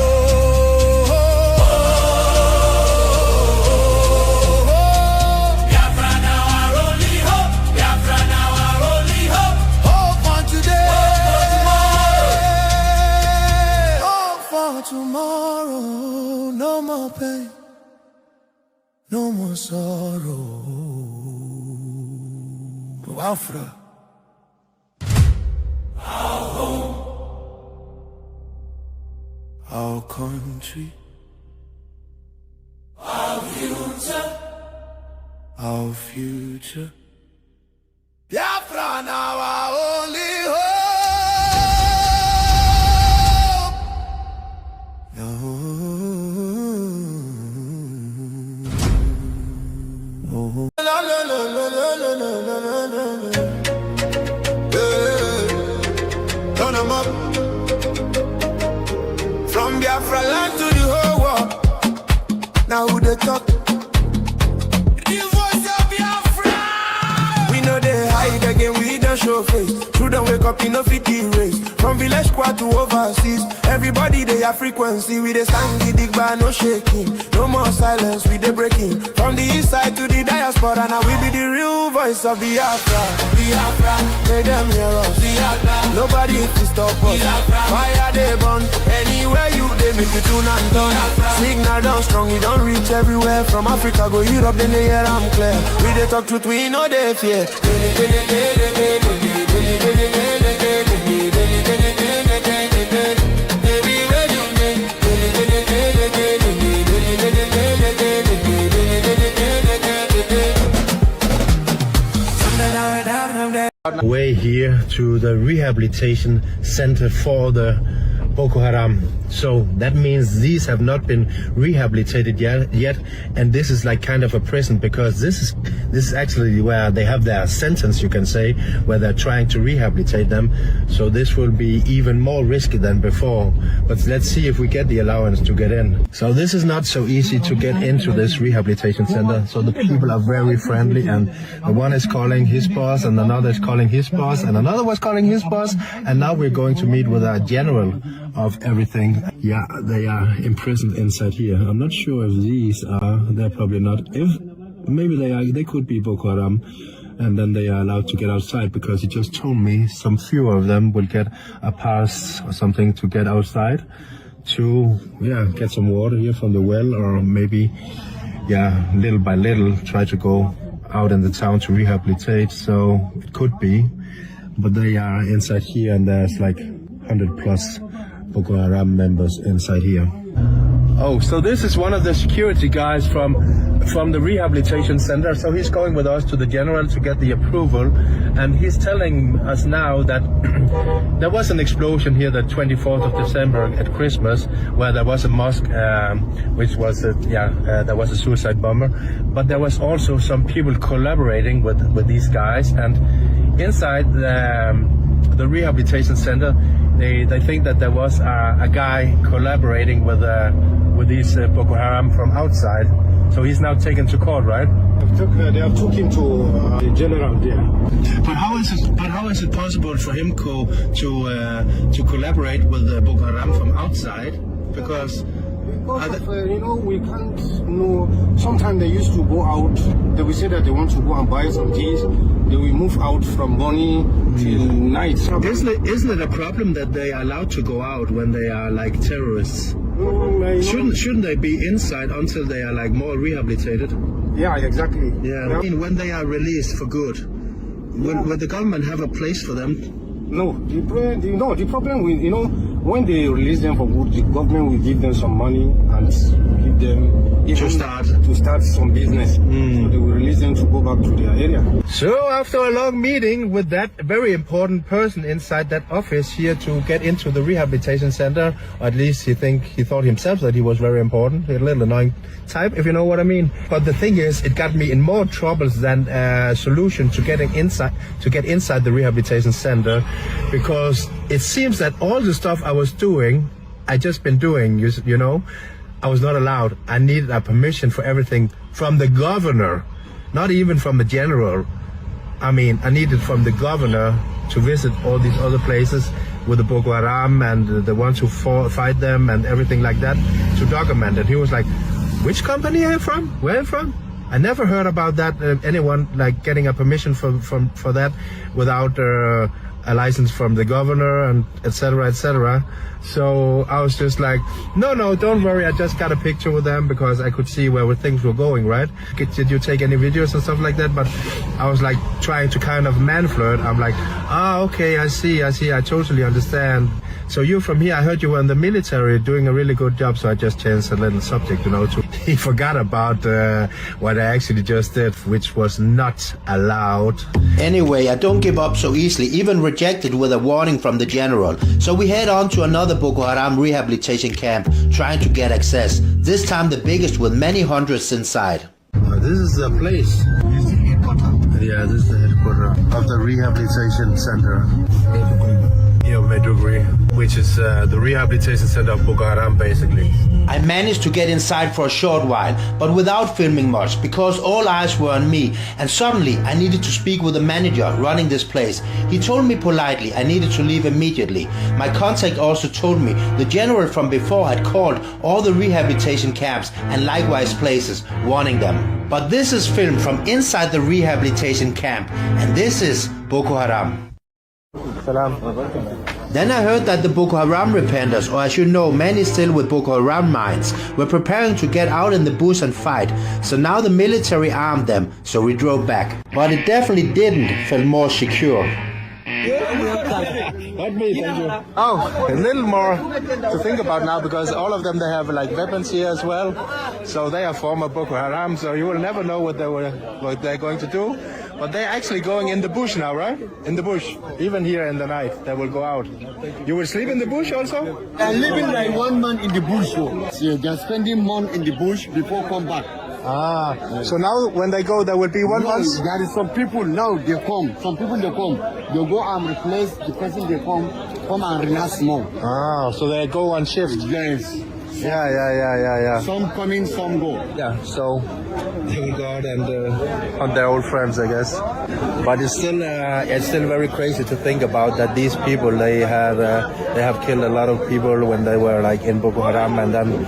Biafra now our only hope. Biafra now our only hope. Hope for today. Hope for Hope for tomorrow. No more pain, no more sorrow. Biafra. our home. Our country, Our future. our future. Biafra now our only hope. La, la, la, la, la, la, la, la, la, la. Yeah. Turn 'em up. From Biafra land to the whole world. Now who they talk? The voice of Biafra. We know they hide again, we don't no show face. Children wake up in no fit race. From village squad to overseas, everybody they have frequency. We they stand the dig bar, no shaking. No more silence, we they breaking. From the east side to the diaspora, now we be the real voice of the Biafra. Biafra, make them hear us. Biafra, nobody can stop us. Biafra, fire they burn. Anywhere you they make you tune and turn. Signal down strong, you don't reach everywhere. From Africa go Europe, then they hear I'm clear. We they talk truth, we know they fear. Way here to the rehabilitation center for the Boko Haram. So that means these have not been rehabilitated yet, and this is like kind of a prison, because this is actually where they have their sentence, you can say, where they're trying to rehabilitate them. So this will be even more risky than before, but let's see if we get the allowance to get in. So this is not so easy to get into this rehabilitation center. So the people are very friendly, and the one is calling his boss, and another is calling his boss, and another was calling his boss, and now we're going to meet with our general of everything. Yeah, they are imprisoned inside here. I'm not sure if these are, they're probably not. If maybe they are, they could be Boko Haram, and then they are allowed to get outside, because he just told me some few of them will get a pass or something to get outside to, yeah, get some water here from the well, or maybe, yeah, little by little try to go out in the town to rehabilitate. So it could be, but they are inside here, and there's like 100 plus Boko Haram members inside here. Oh, so this is one of the security guys from the rehabilitation center. So he's going with us to the general to get the approval, and he's telling us now that there was an explosion here the 24th of December at Christmas, where there was a mosque, which was there was a suicide bomber, but there was also some people collaborating with these guys, and inside the rehabilitation center, they think that there was a guy collaborating with these Boko Haram from outside. So he's now taken to court, right? They have took him to the general there. But how is it possible for him to collaborate with the Boko Haram from outside? Because we can't know. Sometimes they used to go out. They will say that they want to go and buy some things. They will move out from morning till night. Isn't it a problem that they are allowed to go out when they are like terrorists? Shouldn't they be inside until they are like more rehabilitated? Yeah, exactly. Yeah. I mean, when they are released for good, will the government have a place for them? No, the problem with, when they release them for good, the government will give them some money and give them to start some business. So they will release them to go back to their area. So after a long meeting with that very important person inside that office here to get into the rehabilitation center, or at least he thought himself that he was very important, a little annoying type, if you know what I mean. But the thing is, it got me in more troubles than a solution to get inside the rehabilitation center, because it seems that all the stuff I was doing, I just been doing, you know, I was not allowed. I needed a permission for everything from the governor, not even from the general. I mean, I needed from the governor to visit all these other places with the Boko Haram and the ones who fight them and everything like that, to document it. He was like, which company are you from? Where are you from? I never heard about that, anyone like getting a permission for that without a license from the governor and etc., etc. So I was just like, no, don't worry, I just got a picture with them because I could see where things were going, right? Did you take any videos and stuff like that? But I was like trying to kind of man flirt. I'm like, okay, I see, I totally understand. So you're from here, I heard you were in the military doing a really good job, so I just changed a little subject, he forgot about what I actually just did, which was not allowed. Anyway, I don't give up so easily, even rejected with a warning from the general. So we head on to another Boko Haram rehabilitation camp, trying to get access, this time the biggest with many hundreds inside. This is the place. Yeah, this is the headquarters of the rehabilitation center. near Maiduguri, which is the rehabilitation center of Boko Haram, basically. I managed to get inside for a short while, but without filming much, because all eyes were on me, and suddenly I needed to speak with the manager running this place. He told me politely I needed to leave immediately. My contact also told me the general from before had called all the rehabilitation camps and likewise places, warning them. But this is filmed from inside the rehabilitation camp, and this is Boko Haram. Salam. Then I heard that the Boko Haram repenters, or as you know, many still with Boko Haram minds, were preparing to get out in the bush and fight. So now the military armed them, so we drove back. But it definitely didn't feel more secure. Not me, thank you. Oh, a little more to think about now, because all of them, they have like weapons here as well. So they are former Boko Haram, so you will never know what they're going to do. But they're actually going in the bush now, right? In the bush. Even here in the night, they will go out. You will sleep in the bush also? I'm living like 1 month in the bush. So they're spending month in the bush before come back. Ah, so now when they go, there will be 1 month? There is some people now, they come. Some people, they come. They go and replace the person they come and relax more. Ah, so they go on shift? Yes. Yeah. Some come in, some go. Yeah, so they will go out and hunt their old friends, I guess. But it's still very crazy to think about that these people, they have killed a lot of people when they were like in Boko Haram, and then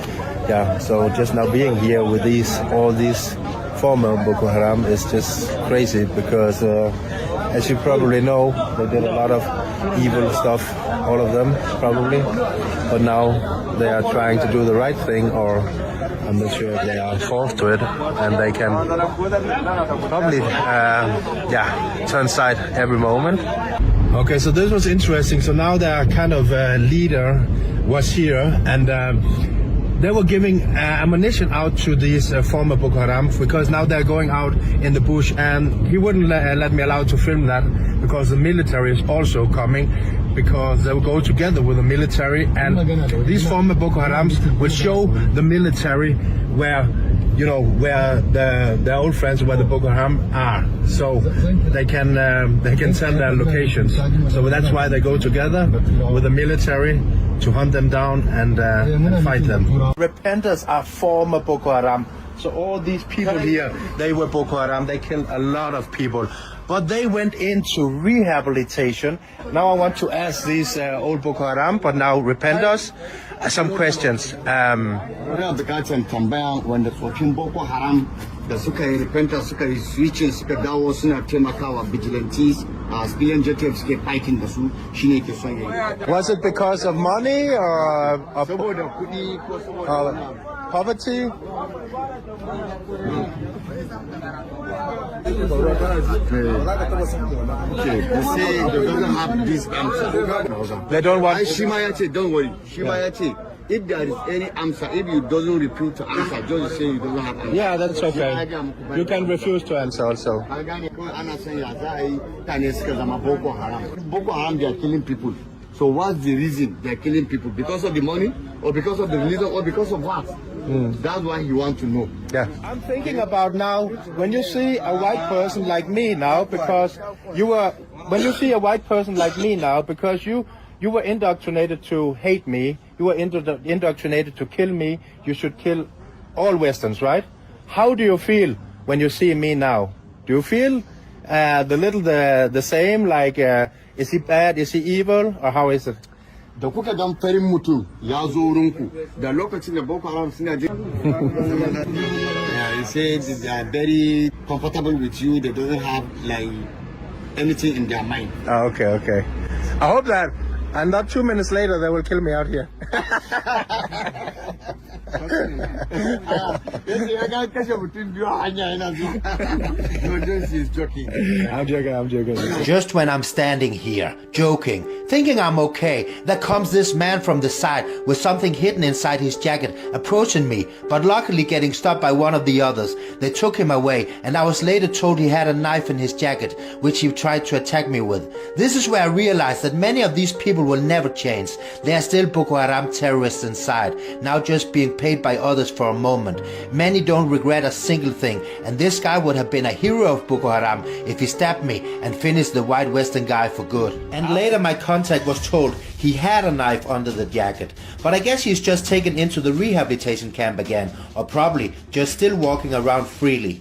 so just now being here with all these former Boko Haram is just crazy, because as you probably know, they did a lot of evil stuff, all of them probably, but now they are trying to do the right thing, or I'm not sure if they are forced to it, and they can probably turn side every moment. Okay, so this was interesting. So now their kind of leader was here, and they were giving ammunition out to these former Boko Haram, because now they're going out in the bush, and he wouldn't let me allow to film that, because the military is also coming, because they will go together with the military, and these former Boko Harams will show the military where their old friends, where the Boko Haram are, so they can tell their locations. So that's why they go together with the military to hunt them down and fight them. Repenters are former Boko Haram. So all these people here, they were Boko Haram. They killed a lot of people, but they went into rehabilitation. Now I want to ask these old Boko Haram, but now repenters, some questions. When the 14 Boko Haram da suka yi repentance, suka yi switching, suka dawo suna taimakawa vigilantes, civilian JTF suke fighting da su, shine ke son yi. Was it because of money or Saboda kudi ko saboda poverty? They say they doesn't have this answer. They don't want. Shima yace, don't worry. Shima yace, if there is any answer, if you doesn't refuse to answer, just say you don't have answer. Yeah, that's okay. You can refuse to answer also. Boko Haram, they are killing people. So what's the reason they are killing people? Because of the money, or because of the religion, or because of what? That's why you want to know. Yeah. I'm thinking about now, when you see a white person like me now, because you were indoctrinated to hate me, you were indoctrinated to kill me, you should kill all Westerns, right? How do you feel when you see me now? Do you feel the same, like, is he bad, is he evil, or how is it? Da kuka gan farin mutum ya zo wurinku da lokacin da Boko Haram suna je. They say they are very comfortable with you. They don't have like anything in their mind. Oh, okay. I hope that, and not 2 minutes later they will kill me out here. I'm joking. Just when I'm standing here, joking, thinking I'm okay, there comes this man from the side with something hidden inside his jacket, approaching me, but luckily getting stopped by one of the others. They took him away, and I was later told he had a knife in his jacket, which he tried to attack me with. This is where I realized that many of these people will never change. They are still Boko Haram terrorists inside, now just being paid by others for a moment. Many don't regret a single thing, and this guy would have been a hero of Boko Haram if he stabbed me and finished the white Western guy for good. And later my contact contact was told he had a knife under the jacket, but I guess he's just taken into the rehabilitation camp again, or probably just still walking around freely.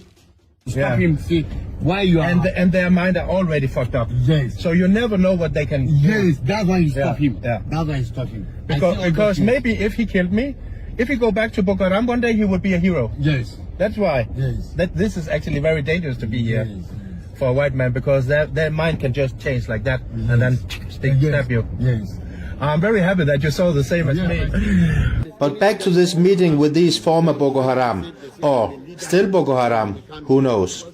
Stop him, see why you are. And their mind are already fucked up. Yes. So you never know what they can. Yes, that's why you stop him. Yeah. That's why you stop him. Because maybe if he killed me, if he go back to Boko Haram one day, he would be a hero. Yes. That's why. Yes. That this is actually very dangerous to be here. Yes. For a white man, because their mind can just change like that and then stab you. Yes. I'm very happy that you saw the same as me. But back to this meeting with these former Boko Haram, or still Boko Haram, who knows?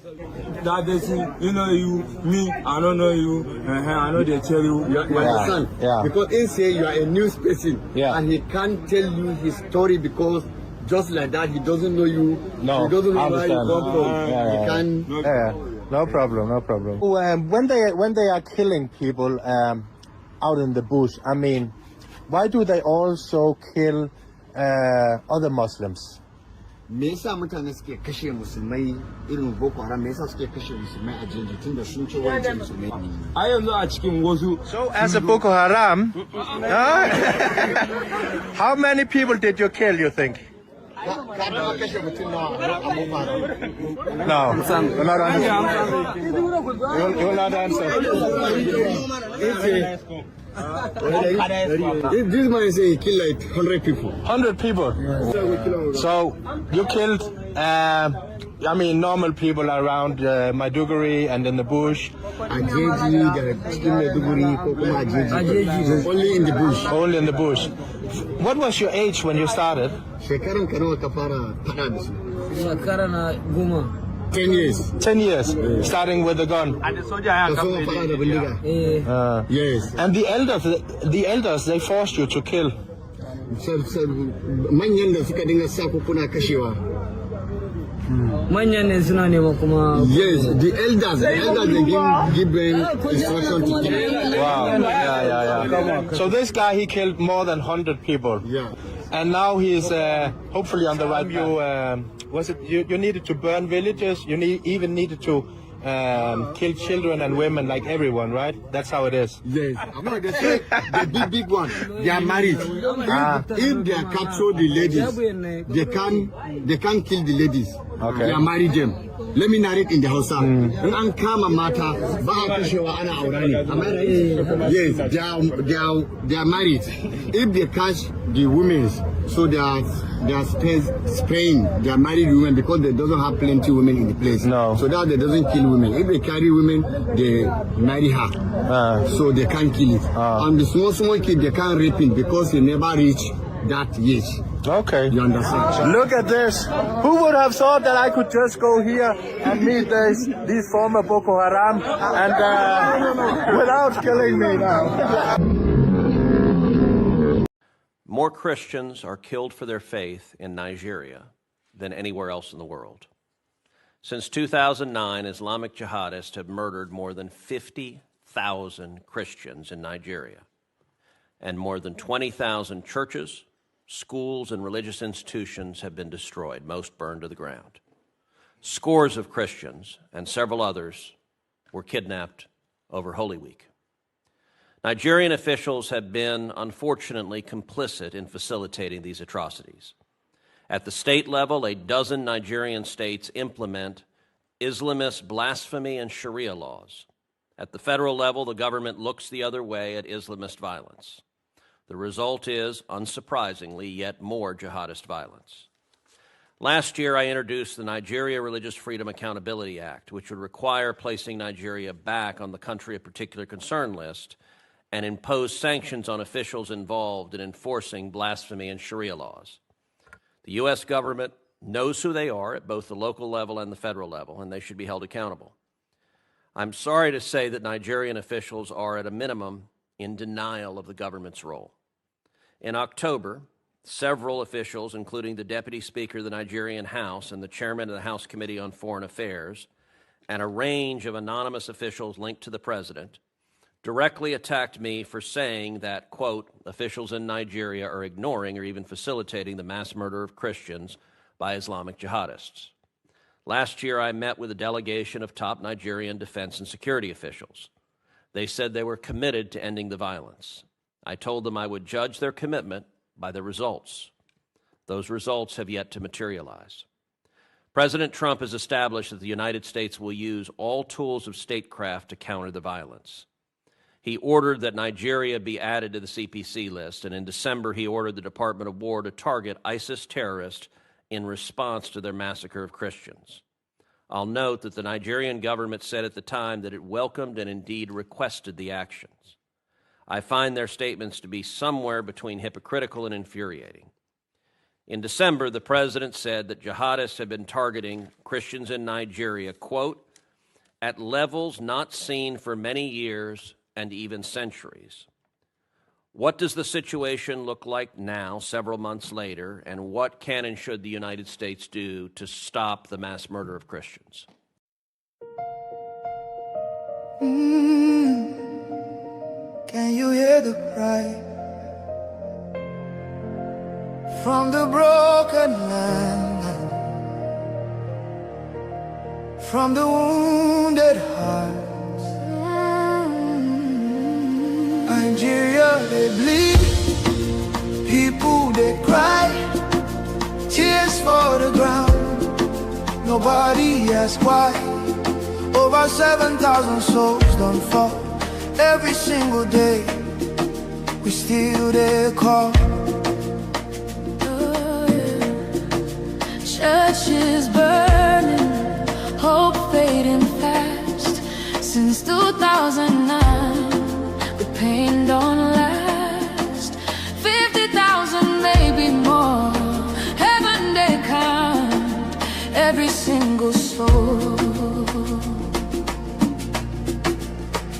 That they see, you know you, me, I don't know you, I know they tell you. You understand? Yeah. Because he say you are a news person, Yeah. and he can't tell you his story because just like that he doesn't know you. No, he doesn't know I where you understand. come from. He can. No problem, no problem. When they are killing people out in the bush, I mean, why do they also kill other Muslims? Me yasa mutane suke kashe musulmai irin Boko Haram? Me yasa suke kashe musulmai a jeji tunda sun ce wancan musulmai? A yanzu a cikin wasu. So as a Boko Haram, how many people did you kill, you think? No, you're not answering. You're not answering. This man say he killed like 100 people. 100 people. So you killed, I mean, normal people around Maiduguri and in the bush. Only in the bush. Only in the bush. What was your age when you started? 10 years. 10 years, starting with a gun. Yes. And the elders, they forced you to kill. Manyan da suka dinga sa ku kuna kashewa. Manyan ne suna nema kuma. Yes, the elders they give them instruction to kill. Wow. Yeah. So this guy, he killed more than 100 people. Yeah. And now he's hopefully on the right path. You needed to burn villages. You even needed to kill children and women, like everyone, right? That's how it is. Yes. No, they say the big one. They are married. If they capture the ladies, they can't kill the ladies. Okay. They are married them. Let me narrate in the Hausa. In an kama mata ba a kashewa ana aure ne. Am I right? Yes, they are married. If they catch the women, so they are spraying their married women because they doesn't have plenty women in the place. No. So that they doesn't kill women. If they carry women, they marry her. So they can't kill it. And the small kid, they can't rape it because they never reach that age. Okay. You understand? Look at this. Who would have thought that I could just go here and meet these former Boko Haram and without killing me now? More Christians are killed for their faith in Nigeria than anywhere else in the world. Since 2009, Islamic jihadists have murdered more than 50,000 Christians in Nigeria, and more than 20,000 churches, schools, and religious institutions have been destroyed, most burned to the ground. Scores of Christians and several others were kidnapped over Holy Week. Nigerian officials have been, unfortunately, complicit in facilitating these atrocities. At the state level, a dozen Nigerian states implement Islamist blasphemy and Sharia laws. At the federal level, the government looks the other way at Islamist violence. The result is, unsurprisingly, yet more jihadist violence. Last year, I introduced the Nigeria Religious Freedom Accountability Act, which would require placing Nigeria back on the country of particular concern list and impose sanctions on officials involved in enforcing blasphemy and Sharia laws. The U.S. government knows who they are at both the local level and the federal level, and they should be held accountable. I'm sorry to say that Nigerian officials are, at a minimum, in denial of the government's role. In October, several officials, including the Deputy Speaker of the Nigerian House and the Chairman of the House Committee on Foreign Affairs, and a range of anonymous officials linked to the President, directly attacked me for saying that, quote, officials in Nigeria are ignoring or even facilitating the mass murder of Christians by Islamic jihadists. Last year, I met with a delegation of top Nigerian defense and security officials. They said they were committed to ending the violence. I told them I would judge their commitment by the results. Those results have yet to materialize. President Trump has established that the United States will use all tools of statecraft to counter the violence. He ordered that Nigeria be added to the CPC list, and in December he ordered the Department of War to target ISIS terrorists in response to their massacre of Christians. I'll note that the Nigerian government said at the time that it welcomed and indeed requested the actions. I find their statements to be somewhere between hypocritical and infuriating. In December, the president said that jihadists had been targeting Christians in Nigeria, quote, at levels not seen for many years and even centuries. What does the situation look like now, several months later, and what can and should the United States do to stop the mass murder of Christians? Can you hear the cry from the broken land, from the wounded hearts? Nigeria, they bleed, people they cry, tears for the ground, nobody asks why. Over 7,000 souls don't fall every single day, we still they call. Churches burning, hope fading fast. Since 2009, the pain don't last. 50,000, maybe more. Heaven they count every single soul.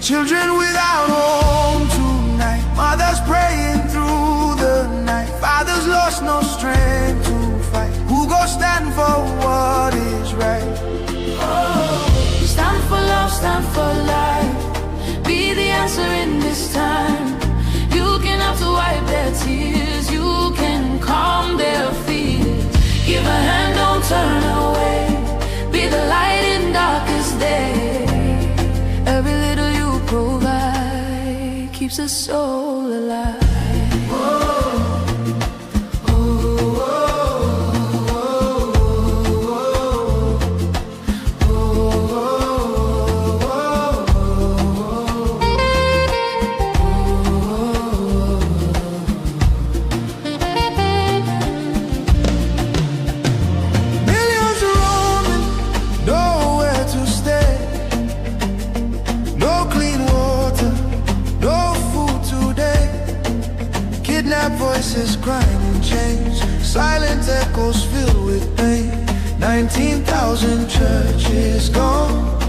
Children without home tonight, mothers praying through the night, fathers lost no strength to fight. Who go stand for what is right? Oh, stand for love, stand for life. Be the answer in this time. You can have to wipe their tears, you can calm their fears. Give a hand, don't turn away. Be the light in darkest day. Every little you provide keeps a soul alive. Voices crying in chains, silent echoes filled with pain. 19,000 churches gone,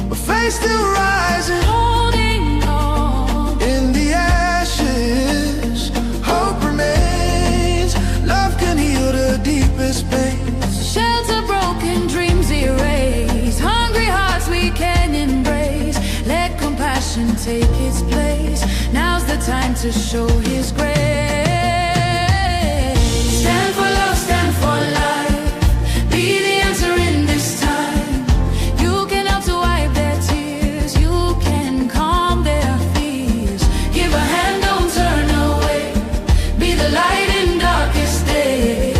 but faith still rising, holding on. In the ashes, hope remains. Love can heal the deepest pains. Shelter broken, dreams erased. Hungry hearts we can embrace. Let compassion take its place. Now's the time to show His grace. Stand for love, stand for life. Be the answer in this time. You can help to wipe their tears. You can calm their fears. Give a hand, don't turn away. Be the light in darkest day.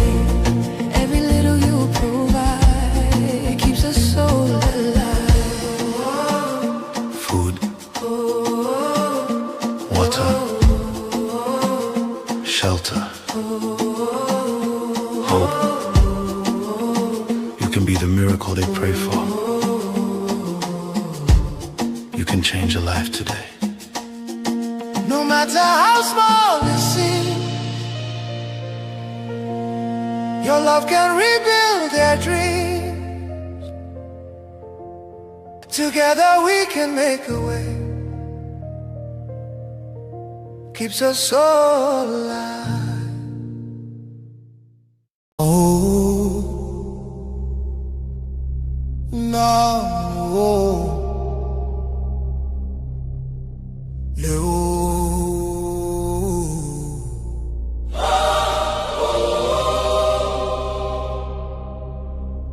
Every little you provide keeps a soul alive. Food, water, shelter, hope. You can be the miracle they pray for. You can change a life today. No matter how small it seems, your love can rebuild their dreams. Together we can make a way. Keeps us all alive. Oh, no,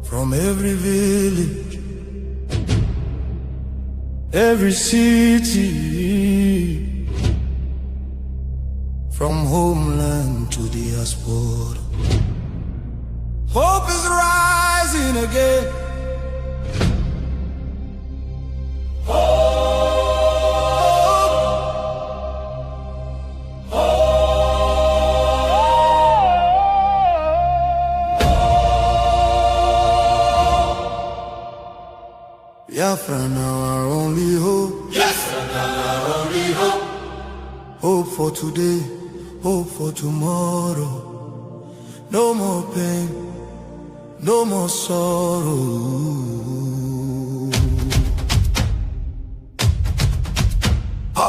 From every village, every city, from homeland to diaspora. Hope is rising again. Biafra now our only hope. Yes, now our only hope. Hope for today, hope for tomorrow. No more pain, no more sorrow. Ha!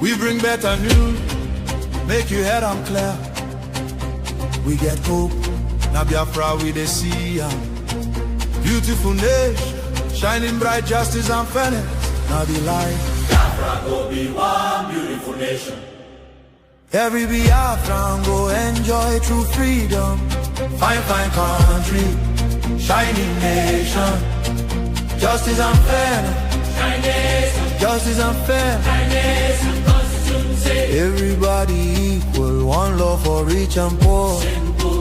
We bring better news, make your head on clear. We get hope, now Biafra we dey see. Beautiful nation, shining bright justice and fairness. Now the light. Biafra go be one beautiful nation. Every Biafran go enjoy true freedom. Fine, fine country, shining nation. Justice and fairness. Shine nation. Justice and fairness. Shine nation. Constitution say. Everybody equal, one love for rich and poor.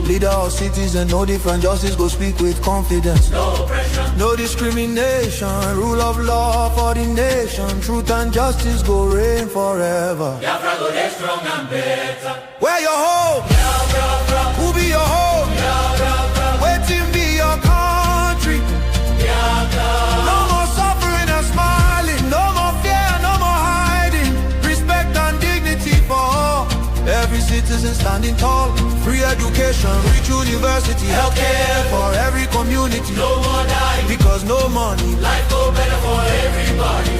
Leader or citizen, no different. Justice go speak with confidence. No oppression, no discrimination. Rule of law for the nation. Truth and justice go reign forever. Biafra go get strong and better. Where your home? Biafra. Who be your home? Biafra. Waiting be your country. Biafra. No more suffering and smiling. No more fear, no more hiding. Respect and dignity for all. Every citizen standing tall. Free education, rich university, healthcare for every community. No more dying, because no money. Life go better for everybody.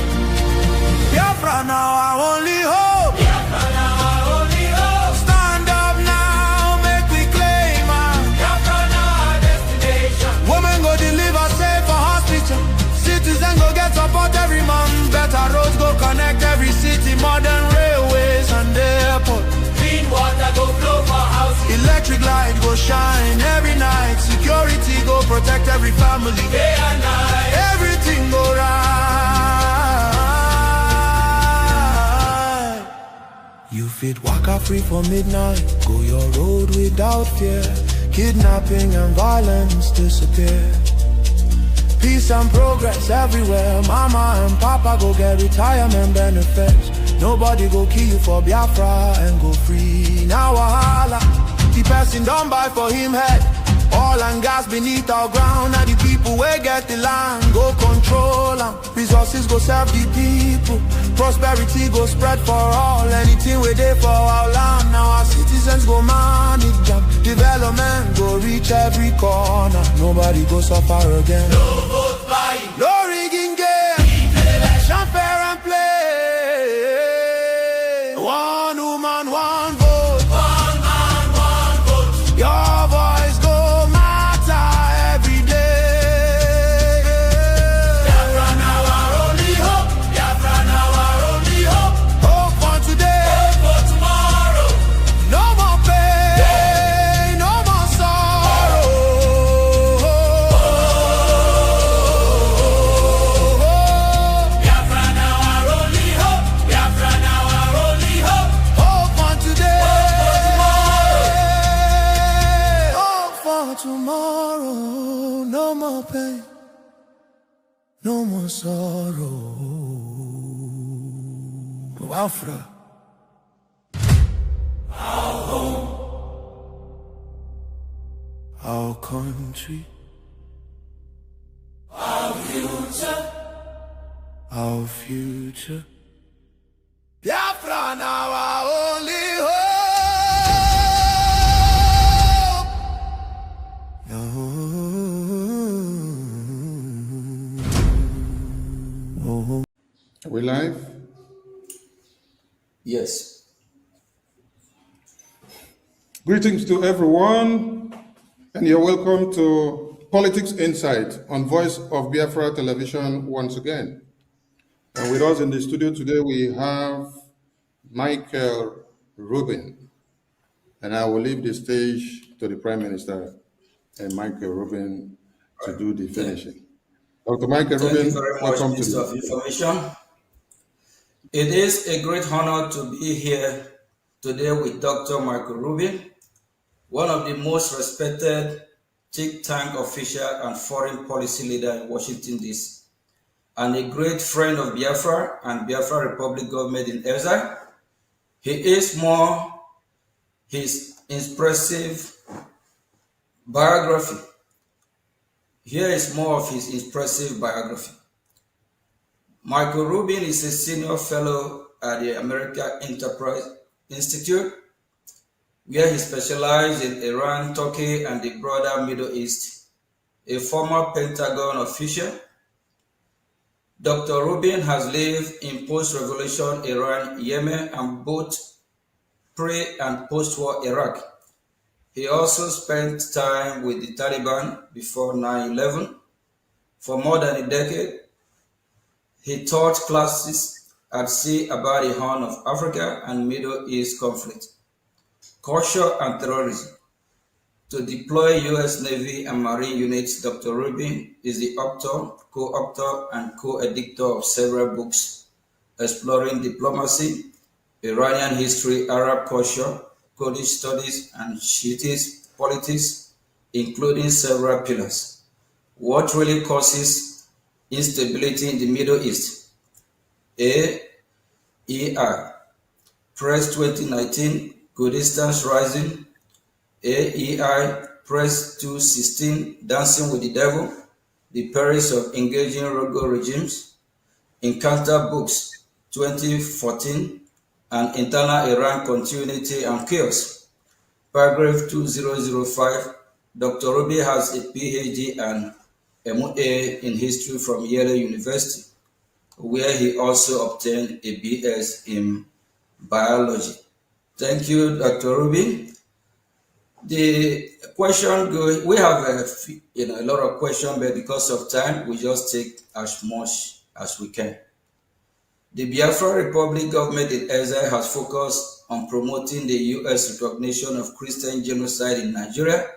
Biafra now our only hope. Biafra now our only hope. Stand up now, make we claim Biafra now our destination. Women go deliver safe for hospital. Citizen go get support every month. Better roads go connect every city. Modern railways and airport. Clean water go flow for houses. Electric light go shine every night. Security go protect every family. Day and night. Everything go right. You fit waka free for midnight. Go your road without fear. Kidnapping and violence disappear. Peace and progress everywhere. Mama and papa go get retirement benefits. Nobody go kill you for Biafra and go free. Now wahala, the person don't buy for him head. Oil and gas beneath our ground. Now the people wey get the land go control them. Resources go serve the people. Prosperity go spread for all. Anything we dey for our land. Now our citizens go manage them. Development go reach every corner. Nobody go suffer again. No vote buying, no rigging game. Election fair and play. One woman, one vote. One man, one vote. Your voice go matter every day. Biafra now our only hope. Biafra now our only hope. Hope for today. Hope for tomorrow. No more pain, no more sorrow. Biafra now our only hope. Biafra now our only hope. Hope for today. Hope for tomorrow. Hope for tomorrow. No more pain, no more sorrow. Biafra. Our home. Our country. Our future. Our future. Biafra now our only hope. Are we live? Yes. Greetings to everyone, and you're welcome to Politics Insight on Voice of Biafra Television once again. And with us in the studio today, we have Michael Rubin. And I will leave the stage to the Prime Minister and Michael Rubin to do the finishing. Dr. Michael Thank Rubin, you very much, welcome to Minister of Information. It is a great honor to be here today with Dr. Michael Rubin, one of the most respected think tank official and foreign policy leader in Washington, D.C., and a great friend of Biafra and Biafra Republic government in exile. He is more his impressive biography. Here is more of his impressive biography. Michael Rubin is a senior fellow at the American Enterprise Institute, where he specialized in Iran, Turkey, and the broader Middle East. A former Pentagon official, Dr. Rubin has lived in post-revolution Iran, Yemen, and both pre- and post-war Iraq. He also spent time with the Taliban before 9/11. For more than a decade, he taught classes at sea about the Horn of Africa and Middle East conflict, culture, and terrorism. To deploy U.S. Navy and Marine units, Dr. Rubin is the author, co-author, and co-editor of several books exploring diplomacy, Iranian history, Arab culture, Kurdish studies, and Shiite politics, including several pillars. What really causes instability in the Middle East? AER, Press 2019, Kurdistan's Rising, AEI, Press 216, Dancing with the Devil, The Perils of Engaging Rogue Regimes, Encounter Books, 2014, and Internal Iran Continuity and Chaos. Paragraph 2005, Dr. Rubin has a PhD and MA in history from Yale University, where he also obtained a BS in biology. Thank you, Dr. Rubin. The question goes, we have a lot of questions, but because of time, we just take as much as we can. The Biafra Republic government in exile has focused on promoting the U.S. recognition of Christian genocide in Nigeria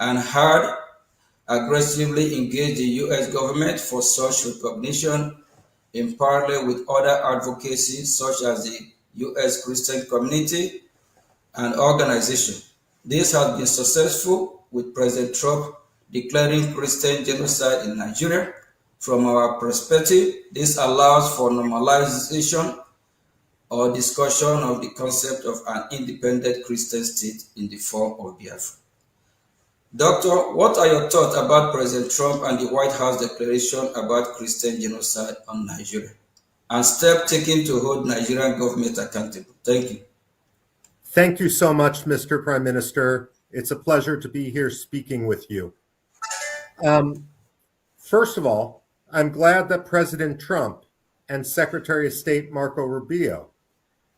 and had aggressively engaged the U.S. government for such recognition in parallel with other advocacy such as the U.S. Christian community and organization. This has been successful, with President Trump declaring Christian genocide in Nigeria. From our perspective, this allows for normalization or discussion of the concept of an independent Christian state in the form of Biafra. Doctor, what are your thoughts about President Trump and the White House declaration about Christian genocide on Nigeria and steps taken to hold Nigerian government accountable? Thank you. Thank you so much, Mr. Prime Minister. It's a pleasure to be here speaking with you. First of all, I'm glad that President Trump and Secretary of State Marco Rubio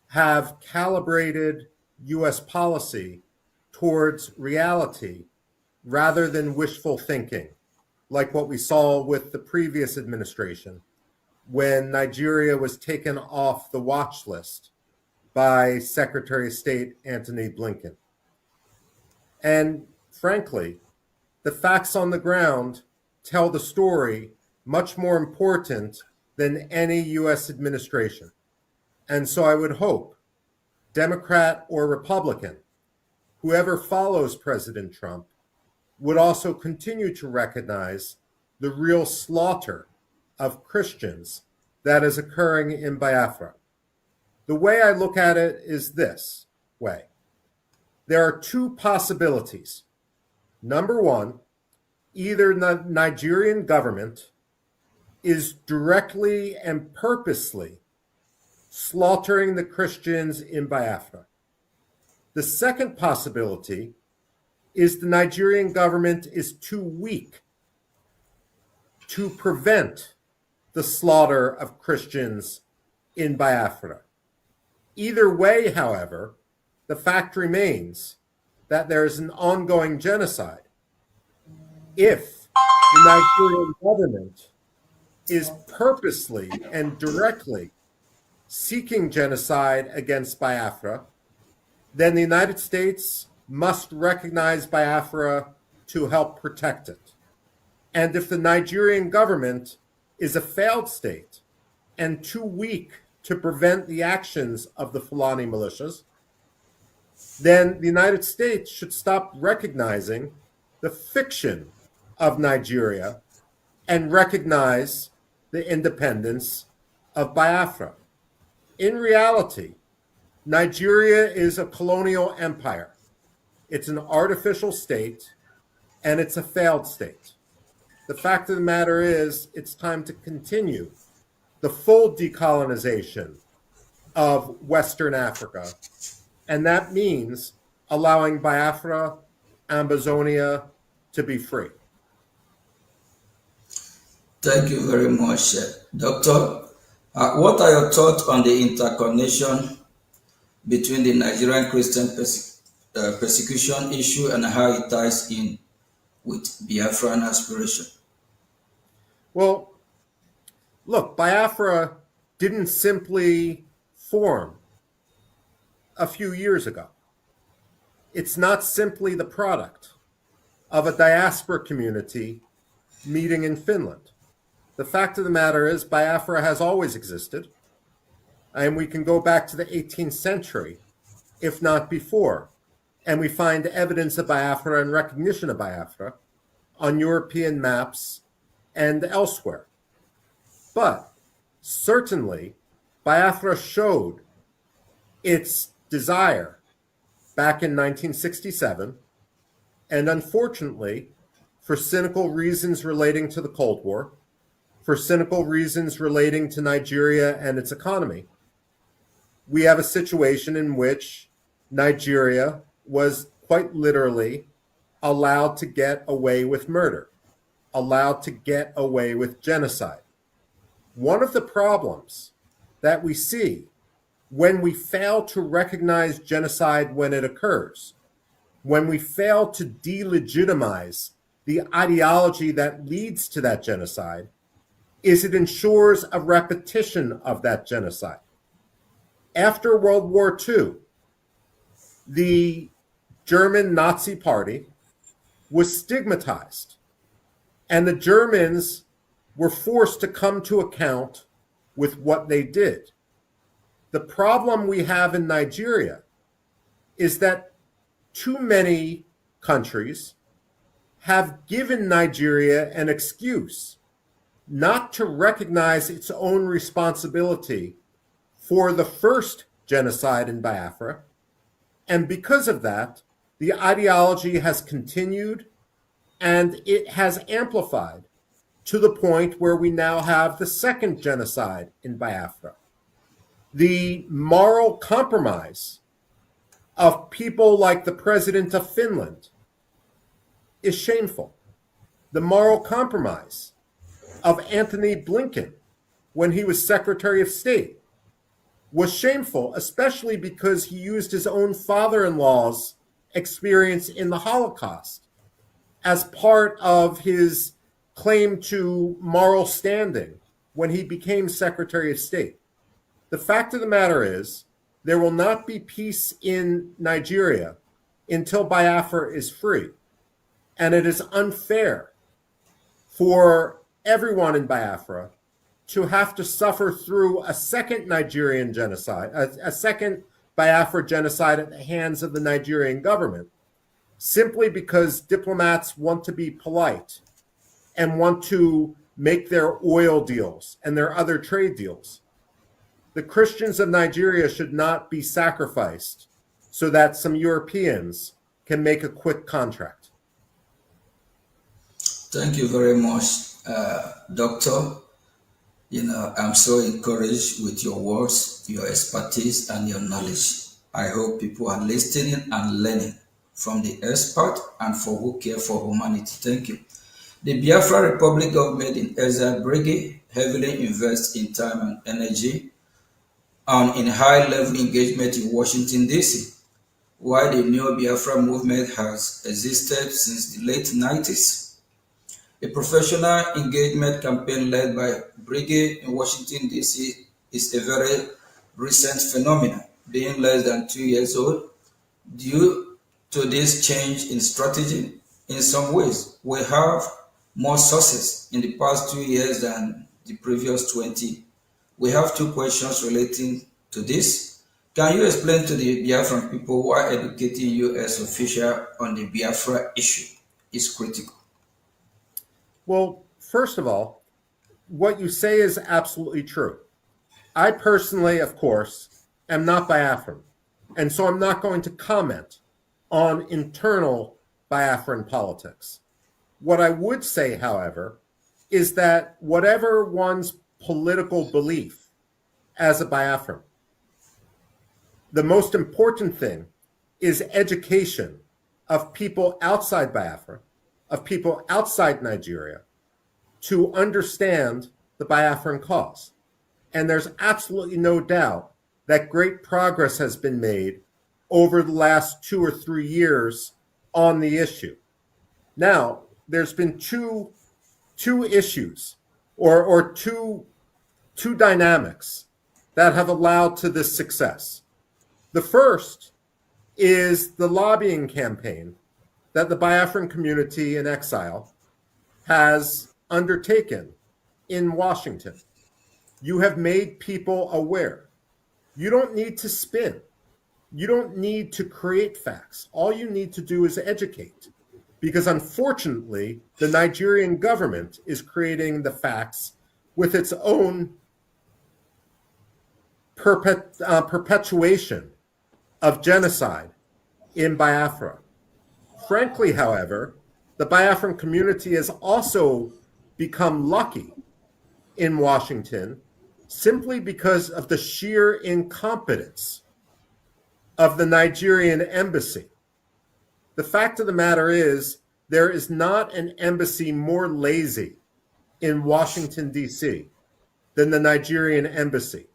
have calibrated U.S. policy towards reality rather than wishful thinking, like what we saw with the previous administration when Nigeria was taken off the watch list by Secretary of State Antony Blinken. And frankly, the facts on the ground tell the story much more important than any U.S. administration. And so I would hope, Democrat or Republican, whoever follows President Trump, would also continue to recognize the real slaughter of Christians that is occurring in Biafra. The way I look at it is this way. There are two possibilities. Number one, either the Nigerian government is directly and purposely slaughtering the Christians in Biafra. The second possibility is the Nigerian government is too weak to prevent the slaughter of Christians in Biafra. Either way, however, the fact remains that there is an ongoing genocide. If the Nigerian government is purposely and directly seeking genocide against Biafra, then the United States must recognize Biafra to help protect it. And if the Nigerian government is a failed state and too weak to prevent the actions of the Fulani militias, then the United States should stop recognizing the fiction of Nigeria and recognize the independence of Biafra. In reality, Nigeria is a colonial empire. It's an artificial state, and it's a failed state. The fact of the matter is, it's time to continue the full decolonization of Western Africa, and that means allowing Biafra, Ambazonia to be free. Thank you very much, Doctor. What are your thoughts on the interconnection between the Nigerian Christian persecution issue and how it ties in with Biafran aspiration? Well, look, Biafra didn't simply form a few years ago. It's not simply the product of a diaspora community meeting in Finland. The fact of the matter is, Biafra has always existed, and we can go back to the 18th century, if not before, and we find evidence of Biafra and recognition of Biafra on European maps and elsewhere. But certainly, Biafra showed its desire back in 1967, and unfortunately, for cynical reasons relating to the Cold War, for cynical reasons relating to Nigeria and its economy, we have a situation in which Nigeria was quite literally allowed to get away with murder, allowed to get away with genocide. One of the problems that we see when we fail to recognize genocide when it occurs, when we fail to delegitimize the ideology that leads to that genocide, is it ensures a repetition of that genocide. After World War II, the German Nazi Party was stigmatized, and the Germans were forced to come to account with what they did. The problem we have in Nigeria is that too many countries have given Nigeria an excuse not to recognize its own responsibility for the first genocide in Biafra. And because of that, the ideology has continued and it has amplified to the point where we now have the second genocide in Biafra. The moral compromise of people like the president of Finland is shameful. The moral compromise of Anthony Blinken when he was Secretary of State was shameful, especially because he used his own father-in-law's experience in the Holocaust as part of his claim to moral standing when he became Secretary of State. The fact of the matter is, there will not be peace in Nigeria until Biafra is free. And it is unfair for everyone in Biafra to have to suffer through a second Nigerian genocide, a second Biafra genocide at the hands of the Nigerian government, simply because diplomats want to be polite and want to make their oil deals and their other trade deals. The Christians of Nigeria should not be sacrificed so that some Europeans can make a quick contract. Thank you very much, Doctor. I'm so encouraged with your words, your expertise, and your knowledge. I hope people are listening and learning from the expert and for who care for humanity. Thank you. The Biafra Republic government in exile, Brgie, heavily invests in time and energy and in high-level engagement in Washington, D.C. While the new Biafra movement has existed since the late 90s, a professional engagement campaign led by Brgie in Washington, D.C. is a very recent phenomenon, being less than 2 years old. Due to this change in strategy, in some ways, we have more sources in the past 2 years than the previous 20. We have two questions relating to this. Can you explain to the Biafran people why educating U.S. officials on the Biafra issue is critical? Well, first of all, what you say is absolutely true. I personally, of course, am not Biafran, and so I'm not going to comment on internal Biafran politics. What I would say, however, is that whatever one's political belief as a Biafran, the most important thing is education of people outside Biafra, of people outside Nigeria, to understand the Biafran cause. And there's absolutely no doubt that great progress has been made over the last 2 or 3 years on the issue. Now, there's been two issues or two dynamics that have allowed to this success. The first is the lobbying campaign that the Biafran community in exile has undertaken in Washington. You have made people aware. You don't need to spin. You don't need to create facts. All you need to do is educate. Because unfortunately, the Nigerian government is creating the facts with its own perpetuation of genocide in Biafra. Frankly, however, the Biafran community has also become lucky in Washington simply because of the sheer incompetence of the Nigerian embassy. The fact of the matter is, there is not an embassy more lazy in Washington, D.C. than the Nigerian embassy.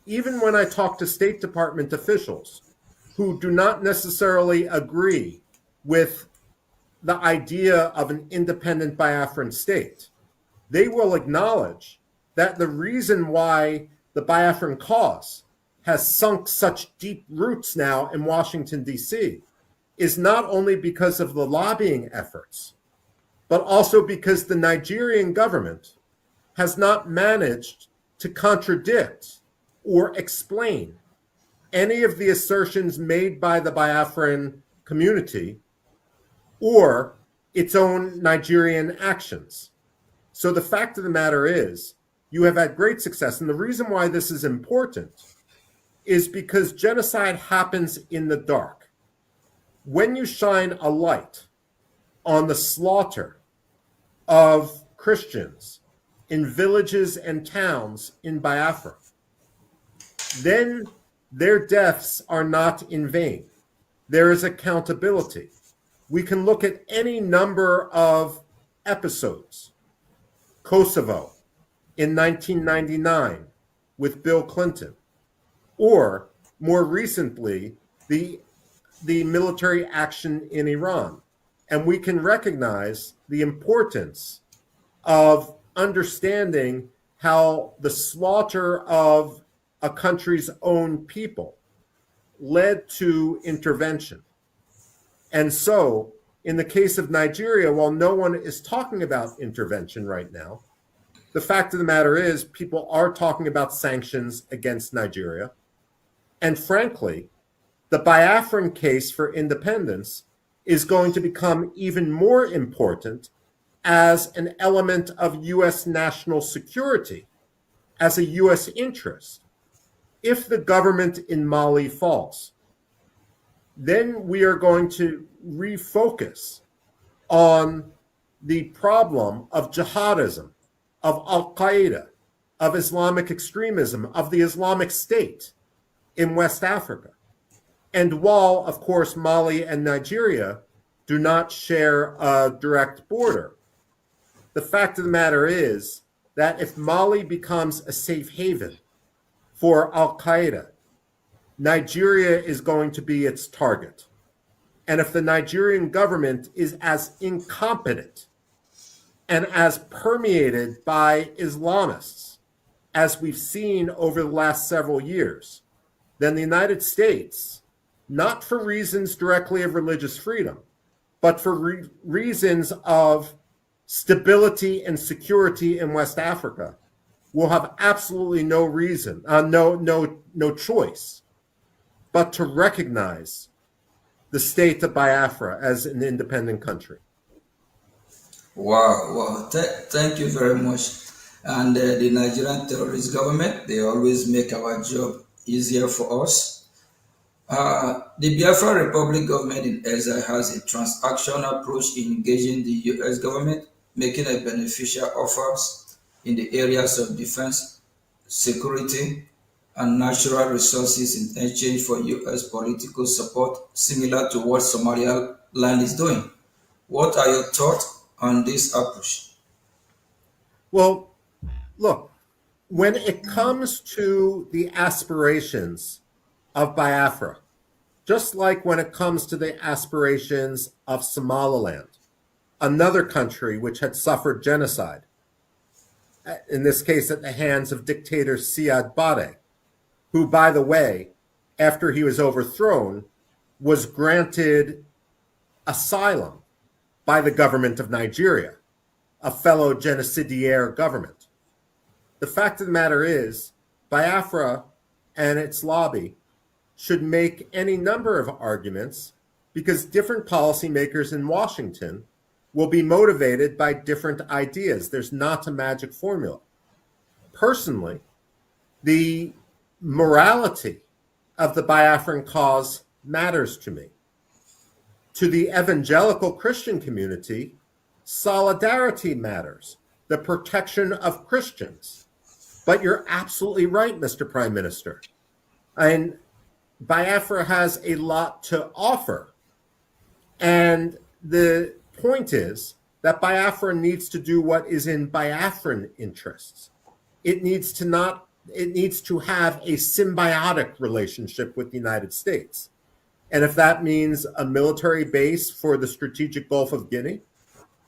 Even when I talk to State Department officials who do not necessarily agree with the idea of an independent Biafran state, they will acknowledge that the reason why the Biafran cause has sunk such deep roots now in Washington, D.C. is not only because of the lobbying efforts, but also because the Nigerian government has not managed to contradict or explain any of the assertions made by the Biafran community or its own Nigerian actions. So the fact of the matter is, you have had great success. And the reason why this is important is because genocide happens in the dark. When you shine a light on the slaughter of Christians in villages and towns in Biafra, then their deaths are not in vain. There is accountability. We can look at any number of episodes. Kosovo in 1999 with Bill Clinton, or more recently, the military action in Iran. And we can recognize the importance of understanding how the slaughter of a country's own people led to intervention. And so, in the case of Nigeria, while no one is talking about intervention right now, the fact of the matter is people are talking about sanctions against Nigeria. And frankly, the Biafran case for independence is going to become even more important as an element of U.S. national security, as a U.S. interest. If the government in Mali falls, then we are going to refocus on the problem of jihadism, of Al-Qaeda, of Islamic extremism, of the Islamic State in West Africa. And while, of course, Mali and Nigeria do not share a direct border, the fact of the matter is that if Mali becomes a safe haven for Al-Qaeda, Nigeria is going to be its target. And if the Nigerian government is as incompetent and as permeated by Islamists as we've seen over the last several years, then the United States, not for reasons directly of religious freedom, but for reasons of stability and security in West Africa, will have absolutely no reason, no choice, but to recognize the state of Biafra as an independent country. Wow. Thank you very much. And the Nigerian terrorist government, they always make our job easier for us. The Biafra Republic government in exile has a transactional approach in engaging the U.S. government, making a beneficial offers in the areas of defense, security, and natural resources in exchange for U.S. political support, similar to what Somaliland is doing. What are your thoughts on this approach? Well, look, when it comes to the aspirations of Biafra, just like when it comes to the aspirations of Somaliland, another country which had suffered genocide, in this case at the hands of dictator Siad Barre, who, by the way, after he was overthrown, was granted asylum by the government of Nigeria, a fellow genocidaire government. The fact of the matter is, Biafra and its lobby should make any number of arguments because different policymakers in Washington will be motivated by different ideas. There's not a magic formula. Personally, the morality of the Biafran cause matters to me. To the evangelical Christian community, solidarity matters, the protection of Christians. But you're absolutely right, Mr. Prime Minister. And Biafra has a lot to offer. And the point is that Biafra needs to do what is in Biafran interests. It needs to have a symbiotic relationship with the United States. And if that means a military base for the strategic Gulf of Guinea,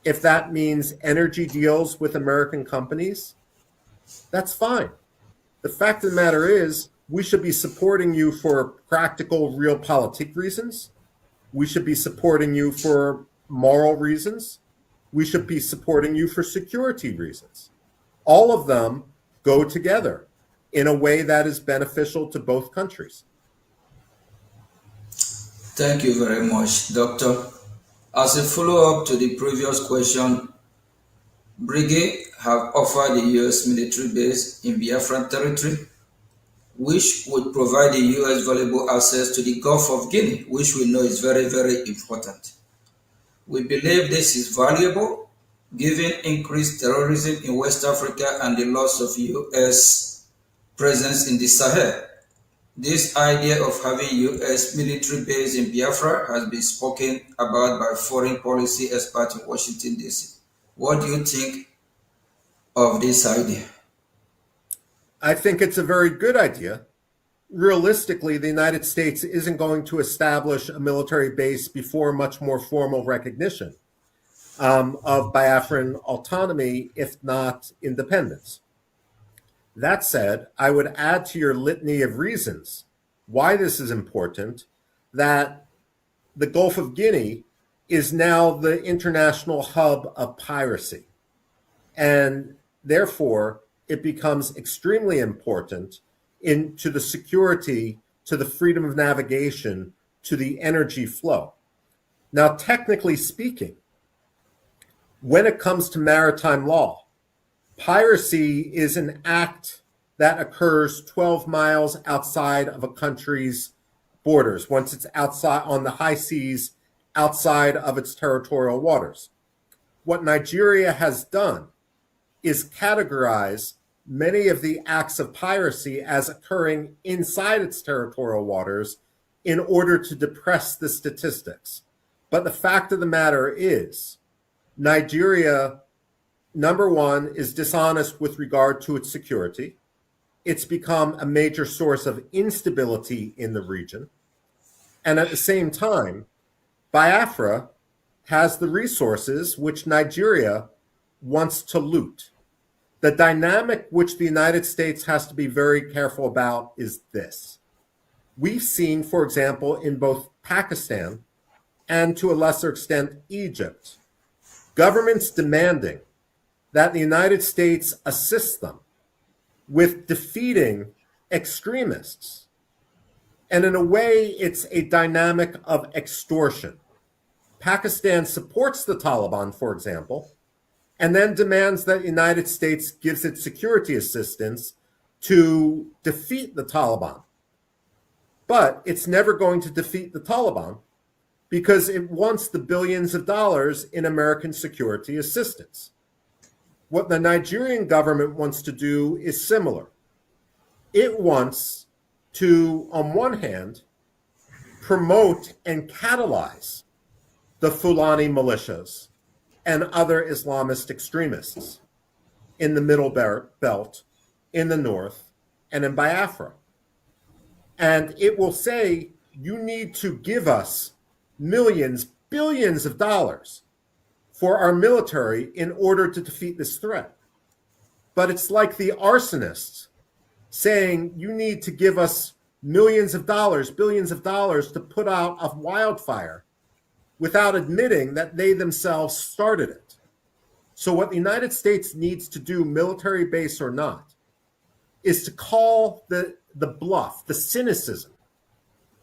if that means energy deals with American companies, that's fine. The fact of the matter is, we should be supporting you for practical, realpolitik reasons. We should be supporting you for moral reasons. We should be supporting you for security reasons. All of them go together in a way that is beneficial to both countries. Thank you very much, Doctor. As a follow-up to the previous question, Brgie have offered the U.S. military base in Biafran territory, which would provide the U.S. valuable access to the Gulf of Guinea, which we know is very, very important. We believe this is valuable, given increased terrorism in West Africa and the loss of U.S. presence in the Sahel. This idea of having U.S. military base in Biafra has been spoken about by foreign policy experts in Washington, D.C. What do you think of this idea? I think it's a very good idea. Realistically, the United States isn't going to establish a military base before much more formal recognition of Biafran autonomy, if not independence. That said, I would add to your litany of reasons why this is important that the Gulf of Guinea is now the international hub of piracy. And therefore, it becomes extremely important to the security, to the freedom of navigation, to the energy flow. Now, technically speaking, when it comes to maritime law, piracy is an act that occurs 12 miles outside of a country's borders, once it's outside on the high seas, outside of its territorial waters. What Nigeria has done is categorize many of the acts of piracy as occurring inside its territorial waters in order to depress the statistics. But the fact of the matter is, Nigeria, number one, is dishonest with regard to its security. It's become a major source of instability in the region. And at the same time, Biafra has the resources which Nigeria wants to loot. The dynamic which the United States has to be very careful about is this. We've seen, for example, in both Pakistan and to a lesser extent Egypt, governments demanding that the United States assist them with defeating extremists. And in a way, it's a dynamic of extortion. Pakistan supports the Taliban, for example, and then demands that the United States gives it security assistance to defeat the Taliban. But it's never going to defeat the Taliban because it wants the billions of dollars in American security assistance. What the Nigerian government wants to do is similar. It wants to, on one hand, promote and catalyze the Fulani militias and other Islamist extremists in the Middle Belt, in the north, and in Biafra. And it will say, you need to give us millions, billions of dollars for our military in order to defeat this threat. But it's like the arsonists saying, you need to give us millions of dollars, billions of dollars to put out a wildfire without admitting that they themselves started it. So what the United States needs to do, military base or not, is to call the bluff, the cynicism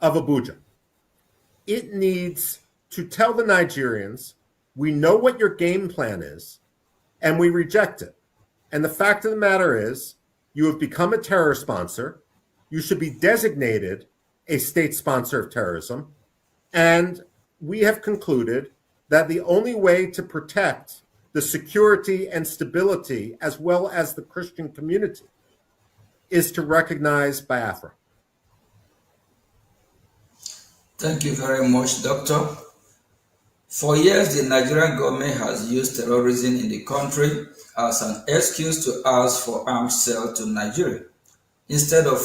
of Abuja. It needs to tell the Nigerians, we know what your game plan is, and we reject it. And the fact of the matter is, you have become a terror sponsor. You should be designated a state sponsor of terrorism. And we have concluded that the only way to protect the security and stability, as well as the Christian community, is to recognize Biafra. Thank you very much, Doctor. For years, the Nigerian government has used terrorism in the country as an excuse to ask for arms sale to Nigeria. Instead of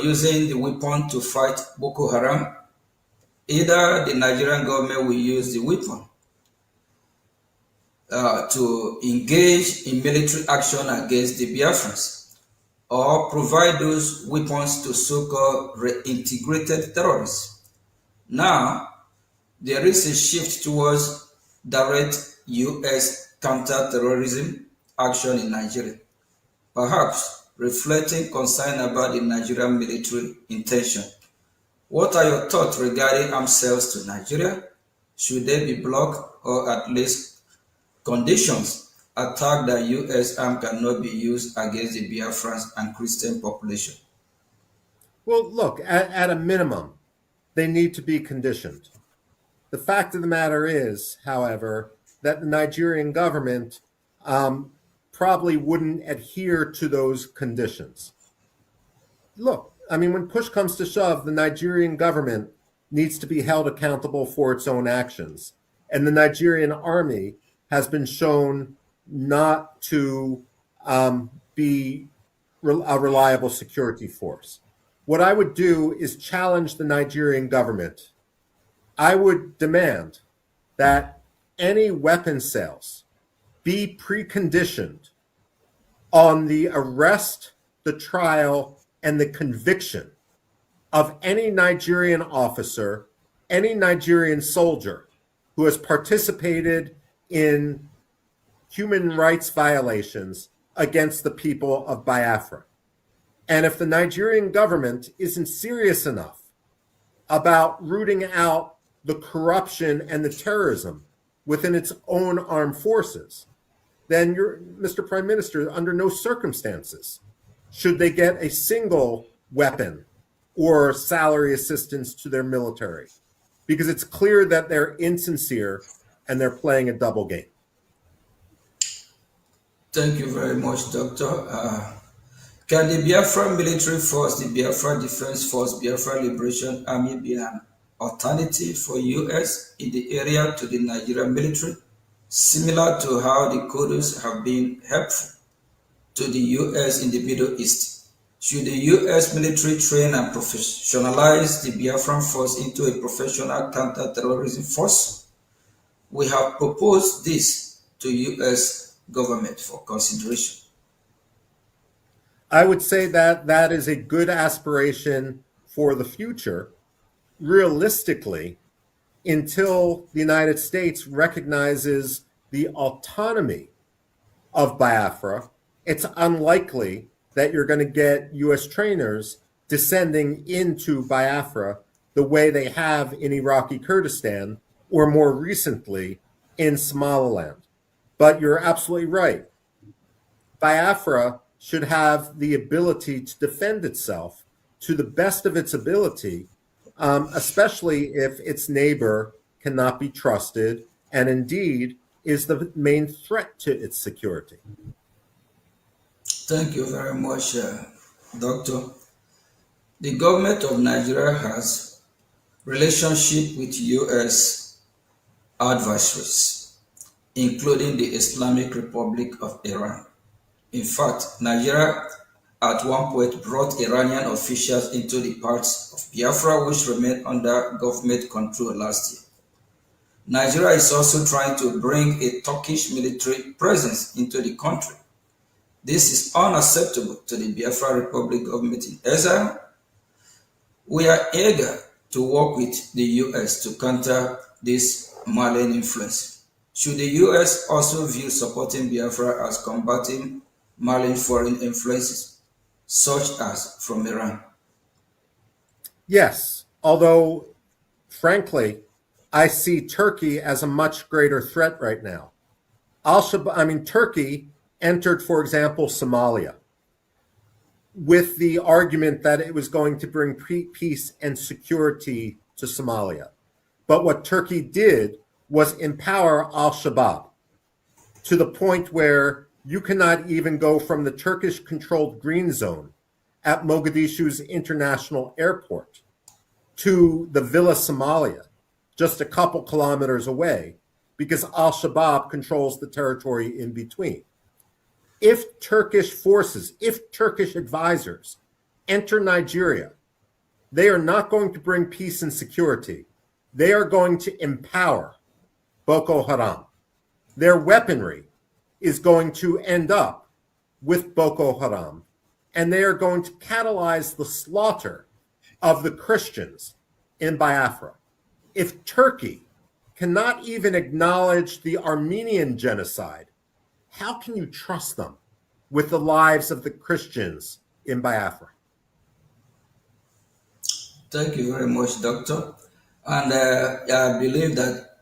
using the weapon to fight Boko Haram, either the Nigerian government will use the weapon to engage in military action against the Biafrans, or provide those weapons to so-called reintegrated terrorists. Now, there is a shift towards direct U.S. counter-terrorism action in Nigeria, perhaps reflecting concern about the Nigerian military intention. What are your thoughts regarding arms sales to Nigeria? Should they be blocked, or at least conditions attack that U.S. arm cannot be used against the Biafrans and Christian population? Well, look, at a minimum, they need to be conditioned. The fact of the matter is, however, that the Nigerian government probably wouldn't adhere to those conditions. Look, I mean, when push comes to shove, the Nigerian government needs to be held accountable for its own actions. And the Nigerian army has been shown not to be a reliable security force. What I would do is challenge the Nigerian government. I would demand that any weapon sales be preconditioned on the arrest, the trial, and the conviction of any Nigerian officer, any Nigerian soldier who has participated in human rights violations against the people of Biafra. And if the Nigerian government isn't serious enough about rooting out the corruption and the terrorism within its own armed forces, then Mr. Prime Minister, under no circumstances should they get a single weapon or salary assistance to their military, because it's clear that they're insincere and they're playing a double game. Thank you very much, Doctor. Can the Biafra military force, the Biafra Defense Force, Biafra Liberation Army be an alternative for U.S. in the area to the Nigerian military, similar to how the Kurds have been helpful to the U.S. in the Middle East? Should the U.S. military train and professionalize the Biafran force into a professional counter-terrorism force? We have proposed this to U.S. government for consideration. I would say that that is a good aspiration for the future, realistically, until the United States recognizes the autonomy of Biafra, it's unlikely that you're going to get U.S. trainers descending into Biafra the way they have in Iraqi Kurdistan or more recently in Somaliland. But you're absolutely right. Biafra should have the ability to defend itself to the best of its ability, especially if its neighbor cannot be trusted and indeed is the main threat to its security. Thank you very much, Doctor. The government of Nigeria has relationship with U.S. adversaries, including the Islamic Republic of Iran. In fact, Nigeria at one point brought Iranian officials into the parts of Biafra which remained under government control last year. Nigeria is also trying to bring a Turkish military presence into the country. This is unacceptable to the Biafra Republic government in exile. We are eager to work with the U.S. to counter this malign influence. Should the U.S. also view supporting Biafra as combating malign foreign influences, such as from Iran? Yes, although, frankly, I see Turkey as a much greater threat right now. Turkey entered, for example, Somalia with the argument that it was going to bring peace and security to Somalia. But what Turkey did was empower al-Shabaab to the point where you cannot even go from the Turkish-controlled green zone at Mogadishu's international airport to the Villa Somalia, just a couple kilometers away, because al-Shabaab controls the territory in between. If Turkish forces, if Turkish advisors enter Nigeria, they are not going to bring peace and security. They are going to empower Boko Haram. Their weaponry is going to end up with Boko Haram, and they are going to catalyze the slaughter of the Christians in Biafra. If Turkey cannot even acknowledge the Armenian genocide, how can you trust them with the lives of the Christians in Biafra? Thank you very much, Doctor. And I believe that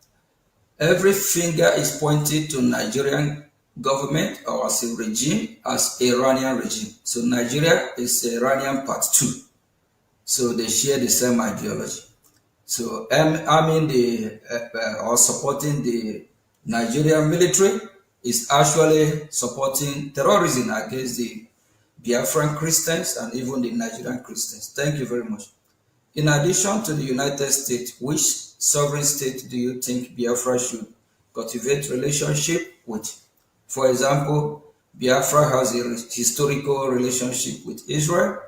every finger is pointed to Nigerian government or as a regime, as Iranian regime. So Nigeria is Iranian part 2. So they share the same ideology. So or supporting the Nigerian military is actually supporting terrorism against the Biafran Christians and even the Nigerian Christians. Thank you very much. In addition to the United States, which sovereign state do you think Biafra should cultivate relationship with? For example, Biafra has a historical relationship with Israel,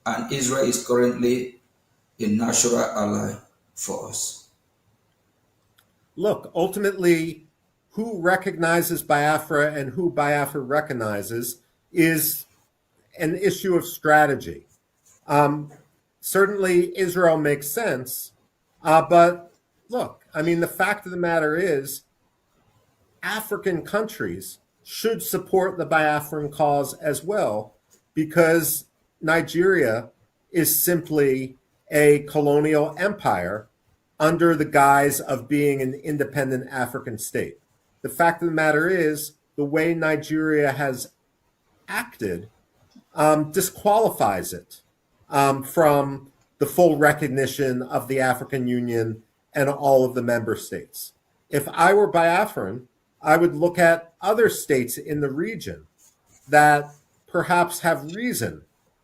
and Israel is currently a natural ally for us. Look, ultimately, who recognizes Biafra and who Biafra recognizes is an issue of strategy. Certainly, Israel makes sense, but look, the fact of the matter is, African countries should support the Biafran cause as well, because Nigeria is simply a colonial empire under the guise of being an independent African state. The fact of the matter is, the way Nigeria has acted disqualifies it from the full recognition of the African Union and all of the member states. If I were Biafran, I would look at other states in the region that perhaps have reason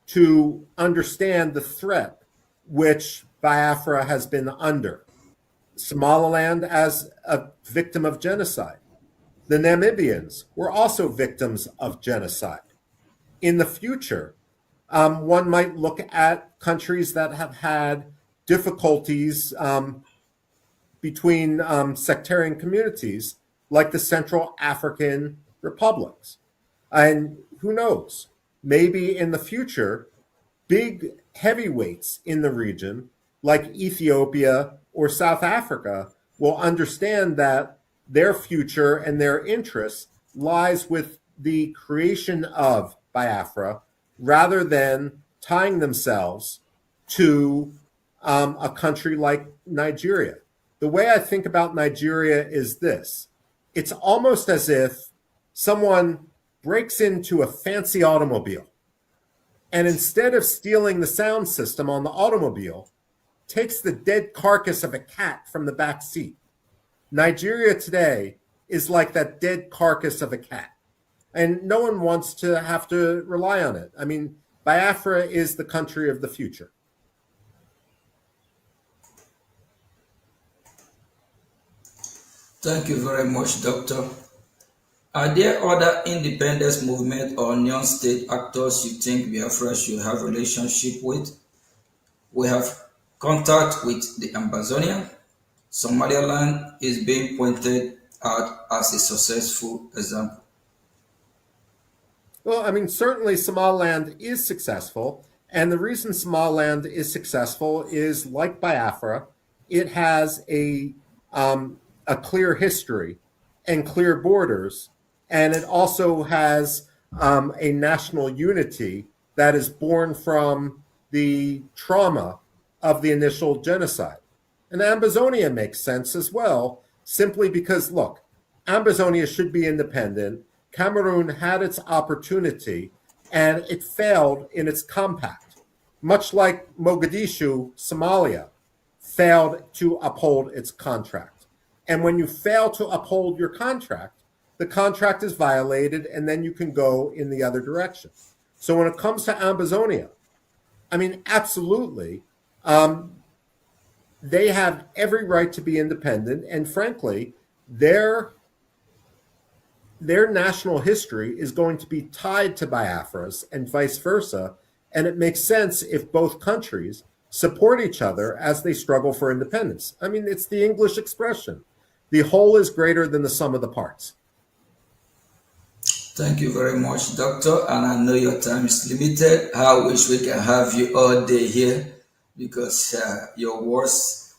to understand the threat which Biafra has been under. Somaliland as a victim of genocide. The Namibians were also victims of genocide. In the future, one might look at countries that have had difficulties between sectarian communities, like the Central African republics. And who knows, maybe in the future, big heavyweights in the region, like Ethiopia or South Africa, will understand that their future and their interest lies with the creation of Biafra rather than tying themselves to a country like Nigeria. The way I think about Nigeria is this. It's almost as if someone breaks into a fancy automobile and instead of stealing the sound system on the automobile, takes the dead carcass of a cat from the back seat. Nigeria today is like that dead carcass of a cat. And no one wants to have to rely on it. I mean, Biafra is the country of the future. Thank you very much, Doctor. Are there other independence movement or non-state actors you think Biafra should have relationship with? We have contact with the Ambazonia. Somaliland is being pointed out as a successful example. Well, I mean, certainly Somaliland is successful. And the reason Somaliland is successful is, like Biafra, it has a clear history and clear borders. And it also has a national unity that is born from the trauma of the initial genocide. And Ambazonia makes sense as well, simply because, look, Ambazonia should be independent. Cameroon had its opportunity, and it failed in its compact, much like Mogadishu, Somalia, failed to uphold its contract. And when you fail to uphold your contract, the contract is violated, and then you can go in the other direction. So when it comes to Ambazonia, I mean, absolutely, they have every right to be independent, and frankly, their national history is going to be tied to Biafra's and vice versa, and it makes sense if both countries support each other as they struggle for independence. I mean, it's the English expression. The whole is greater than the sum of the parts. Thank you very much, Doctor. And I know your time is limited. I wish we can have you all day here because your words,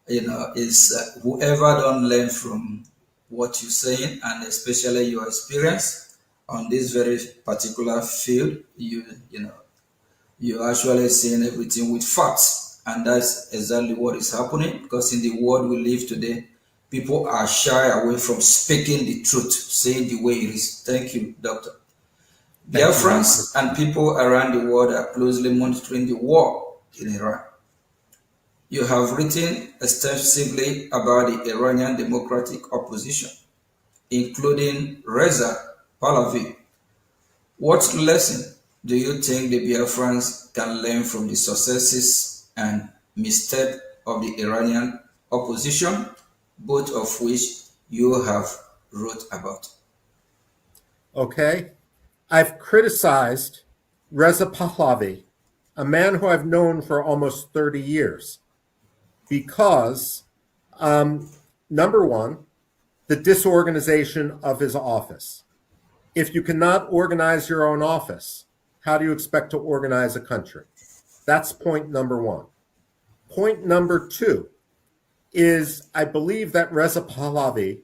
is whoever don't learn from what you're saying and especially your experience on this very particular field, you're actually seeing everything with facts. And that's exactly what is happening because in the world we live today, people are shy away from speaking the truth, saying the way it is. Thank you, Doctor. Biafrans and people around the world are closely monitoring the war in Iran. You have written extensively about the Iranian democratic opposition, including Reza Pahlavi. What lesson do you think the Biafrans can learn from the successes and missteps of the Iranian opposition, both of which you have wrote about? Okay. I've criticized Reza Pahlavi, a man who I've known for almost 30 years, because, number one, the disorganization of his office. If you cannot organize your own office, how do you expect to organize a country? That's point number one. Point number two is I believe that Reza Pahlavi,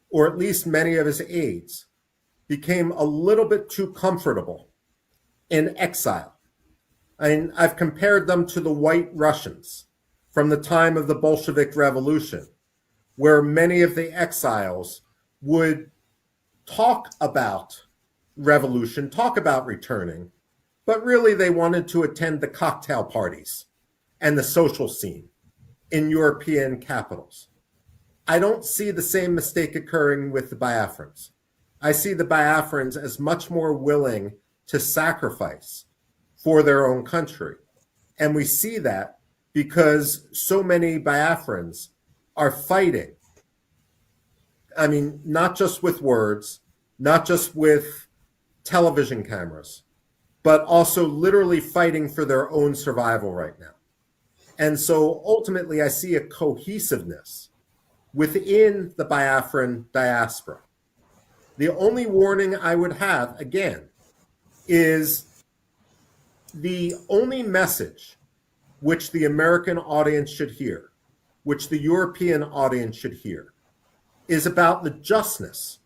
or at least many of his aides, became a little bit too comfortable in exile. I've compared them to the White Russians from the time of the Bolshevik Revolution, where many of the exiles would talk about revolution, talk about returning, but really they wanted to attend the cocktail parties and the social scene in European capitals. I don't see the same mistake occurring with the Biafrans. I see the Biafrans as much more willing to sacrifice for their own country. And we see that because so many Biafrans are fighting. I mean, not just with words, not just with television cameras, but also literally fighting for their own survival right now. And so ultimately, I see a cohesiveness within the Biafran diaspora. The only warning I would have, again, is the only message which the American audience should hear, which the European audience should hear, is about the justness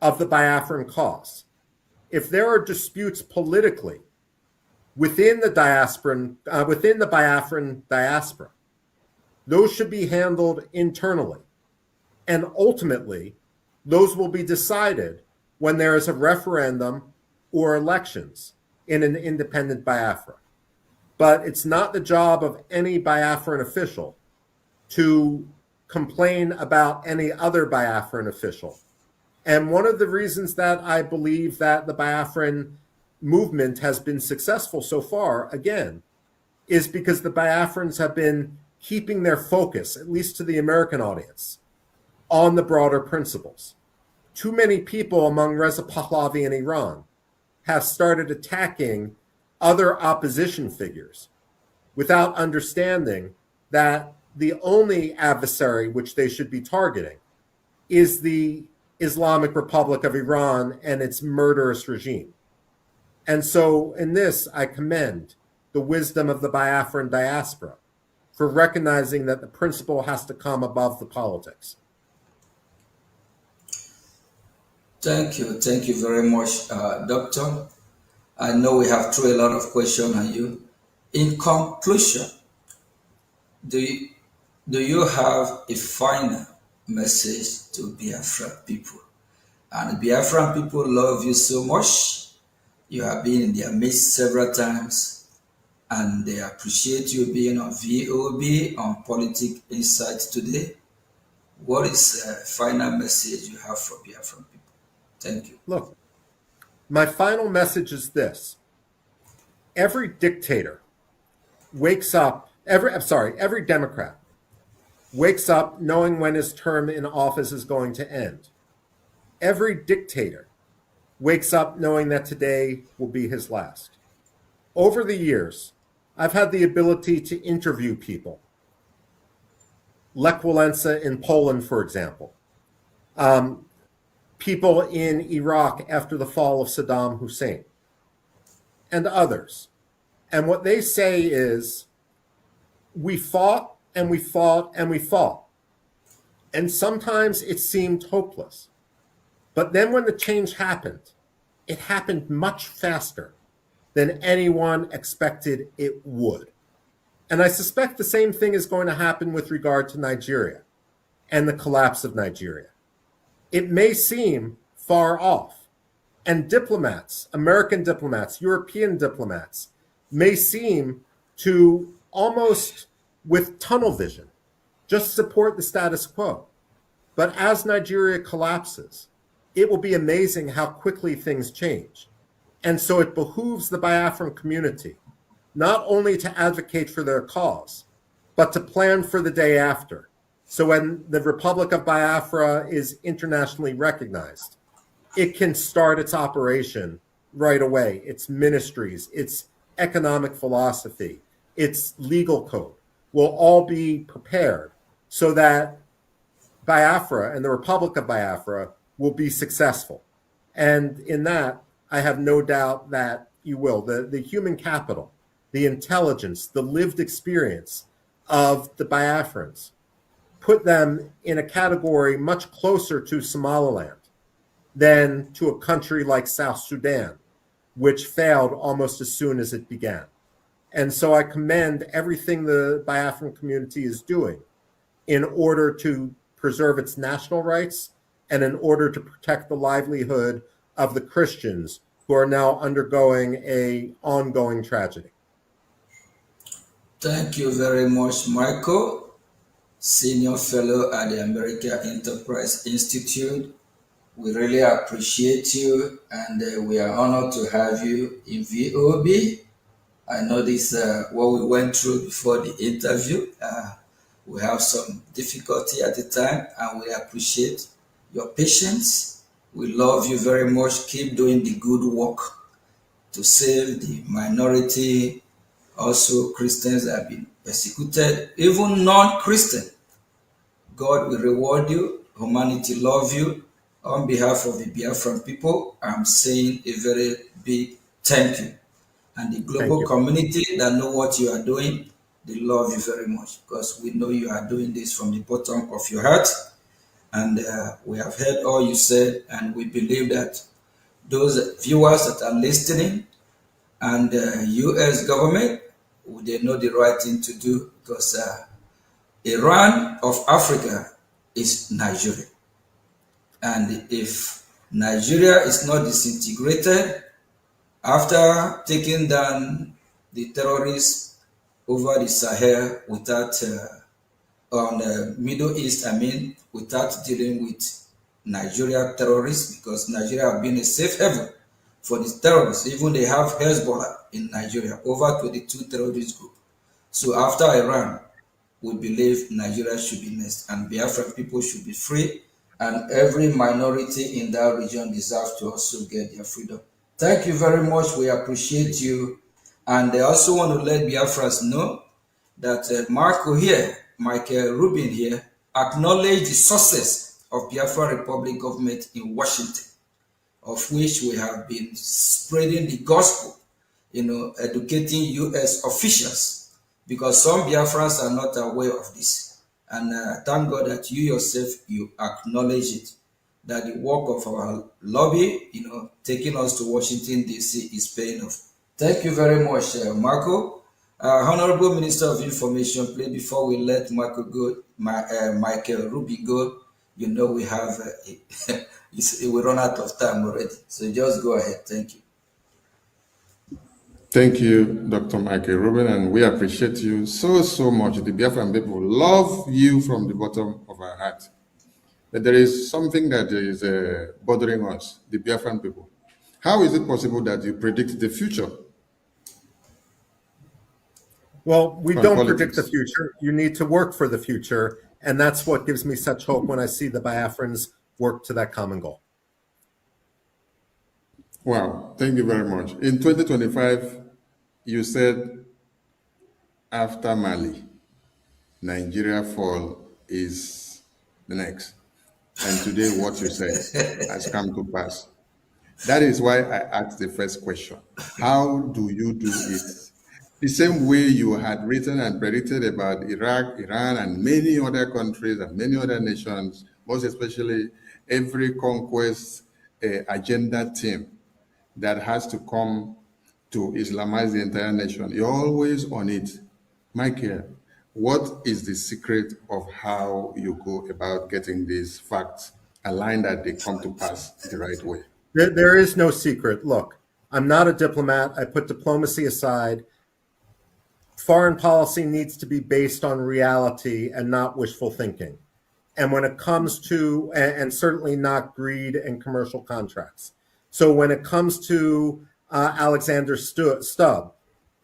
of the Biafran cause. if there are disputes politically within the Biafran diaspora, those should be handled internally. And ultimately, those will be decided when there is a referendum or elections in an independent Biafra. But it's not the job of any Biafran official to complain about any other Biafran official. And one of the reasons that I believe that the Biafran movement has been successful so far, again, is because the Biafrans have been keeping their focus, at least to the American audience, on the broader principles. Too many people among Reza Pahlavi in Iran have started attacking other opposition figures without understanding that the only adversary which they should be targeting is the Islamic Republic of Iran and its murderous regime. And so in this, I commend the wisdom of the Biafran diaspora for recognizing that the principle has to come above the politics. Thank you very much, Doctor. I know we have thrown a lot of questions on you. In conclusion, do you have a final message to Biafran people? And the Biafran people love you so much. You have been in their midst several times, and they appreciate you being on VOB, on Politics Insight today. What is the final message you have for Biafran people? Thank you. Look, my final message is this. Every dictator wakes up, every Democrat wakes up knowing when his term in office is going to end. Every dictator wakes up knowing that today will be his last. Over the years, I've had the ability to interview people. Lech Walesa in Poland, for example. People in Iraq after the fall of Saddam Hussein, and others. And what they say is, we fought and we fought and we fought. And sometimes it seemed hopeless. But then when the change happened, it happened much faster than anyone expected it would. And I suspect the same thing is going to happen with regard to Nigeria and the collapse of Nigeria. It may seem far off, and diplomats, American diplomats, European diplomats, may seem to almost with tunnel vision just support the status quo. But as Nigeria collapses, it will be amazing how quickly things change. And so it behooves the Biafran community not only to advocate for their cause, but to plan for the day after. So when the Republic of Biafra is internationally recognized, it can start its operation right away. Its ministries, its economic philosophy, its legal code will all be prepared so that Biafra and the Republic of Biafra will be successful. And in that, I have no doubt that you will. The human capital, the intelligence, the lived experience of the Biafrans put them in a category much closer to Somaliland than to a country like South Sudan, which failed almost as soon as it began. And so I commend everything the Biafran community is doing in order to preserve its national rights and in order to protect the livelihood of the Christians who are now undergoing an ongoing tragedy. Thank you very much, Michael, Senior Fellow at the American Enterprise Institute. We really appreciate you, and we are honored to have you in VOB. I know this what we went through before the interview. We have some difficulty at the time, and we appreciate your patience. We love you very much. Keep doing the good work to save the minority. Also, Christians have been persecuted, even non-Christian. God will reward you. Humanity love you. On behalf of the Biafran people, I'm saying a very big thank you. And the global community that know what you are doing, they love you very much because we know you are doing this from the bottom of your heart. And we have heard all you said, and we believe that those viewers that are listening, and U.S. government, they know the right thing to do, because Iran of Africa is Nigeria. And if Nigeria is not disintegrated after taking down the terrorists over the Sahel without, on the Middle East, without dealing with Nigeria terrorists, because Nigeria have been a safe haven for the terrorists. Even they have Hezbollah in Nigeria, over 22 terrorist groups. So after Iran, we believe Nigeria should be next, and Biafran people should be free, and every minority in that region deserves to also get their freedom. Thank you very much. We appreciate you. And I also want to let Biafrans know that Michael Rubin here, acknowledged the success of Biafra Republic government in Washington, of which we have been spreading the gospel, educating U.S. officials, because some Biafrans are not aware of this. And thank God that you yourself, you acknowledge it, that the work of our lobby, taking us to Washington, D.C. is paying off. Thank you very much, Marco. Honorable Minister of Information, please, before we let Michael Rubin go, we have, we run out of time already. So just go ahead. Thank you. Thank you, Dr. Michael Rubin, and we appreciate you so much. The Biafran people love you from the bottom of our heart. But there is something that is bothering us, the Biafran people. How is it possible that you predict the future? Well, we don't predict the future. You need to work for the future. And that's what gives me such hope when I see the Biafrans work to that common goal. Wow, thank you very much. In 2025, you said after Mali, Nigeria fall is the next. And today what you said has come to pass. That is why I asked the first question. How do you do it? The same way you had written and predicted about Iraq, Iran, and many other countries and many other nations, most especially every conquest agenda team that has to come to Islamize the entire nation. You're always on it. Michael, what is the secret of how you go about getting these facts aligned that they come to pass the right way? There is no secret. Look, I'm not a diplomat. I put diplomacy aside. Foreign policy needs to be based on reality and not wishful thinking. And when it comes to, and certainly not greed and commercial contracts. So when it comes to Alexander Stubb,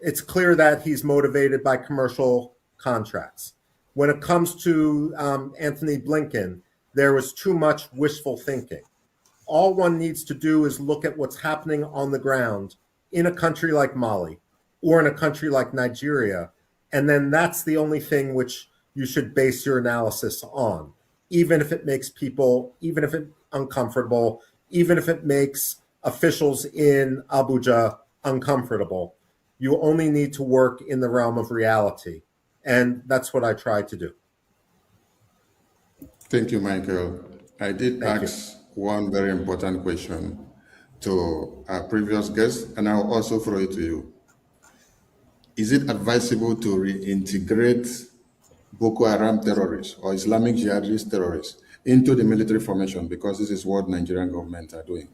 it's clear that he's motivated by commercial contracts. When it comes to Anthony Blinken, there was too much wishful thinking. All one needs to do is look at what's happening on the ground in a country like Mali or in a country like Nigeria, and then that's the only thing which you should base your analysis on, even if it makes people, even if it's uncomfortable, even if it makes officials in Abuja uncomfortable. You only need to work in the realm of reality. And that's what I try to do. Thank you, Michael. I did ask one very important question to our previous guest, and I'll also throw it to you. Is it advisable to reintegrate Boko Haram terrorists or Islamic jihadist terrorists into the military formation, because this is what Nigerian government are doing?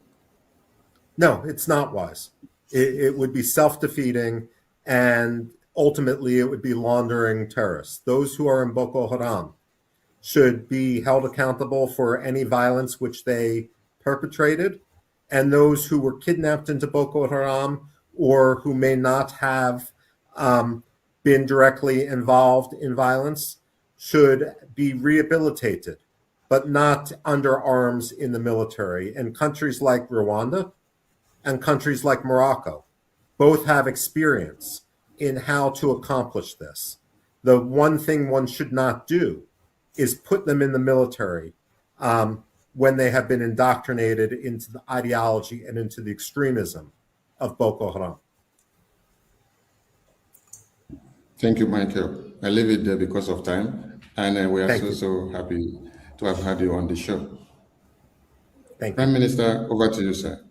No, it's not wise. It would be self-defeating, and ultimately it would be laundering terrorists. Those who are in Boko Haram should be held accountable for any violence which they perpetrated, and those who were kidnapped into Boko Haram or who may not have been directly involved in violence should be rehabilitated, but not under arms in the military. And countries like Rwanda and countries like Morocco both have experience in how to accomplish this. The one thing one should not do is put them in the military when they have been indoctrinated into the ideology and into the extremism of Boko Haram. Thank you, Michael. I leave it there because of time, and we are so happy to have had you on the show. Thank you. Prime Minister, over to you, sir.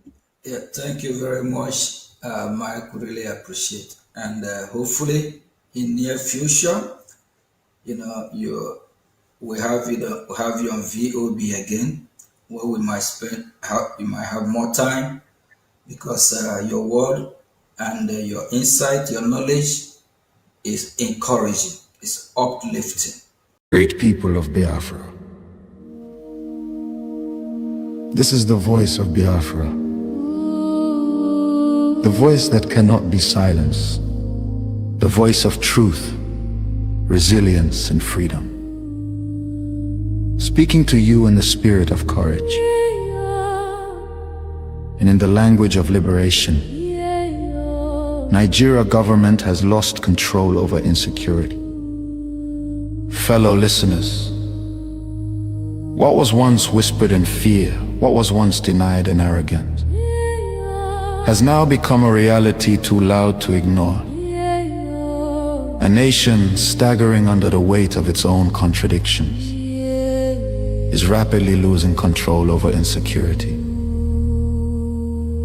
Yeah, thank you very much, Mike. Really appreciate. And hopefully, in near future, we have you on VOB again, where we might have more time because your word and your insight, your knowledge is encouraging, it's uplifting. Great people of Biafra. This is the voice of Biafra. The voice that cannot be silenced. The voice of truth, resilience, and freedom. Speaking to you in the spirit of courage and in the language of liberation. Nigeria government has lost control over insecurity. Fellow listeners, what was once whispered in fear, what was once denied in arrogance, has now become a reality too loud to ignore. A nation staggering under the weight of its own contradictions is rapidly losing control over insecurity.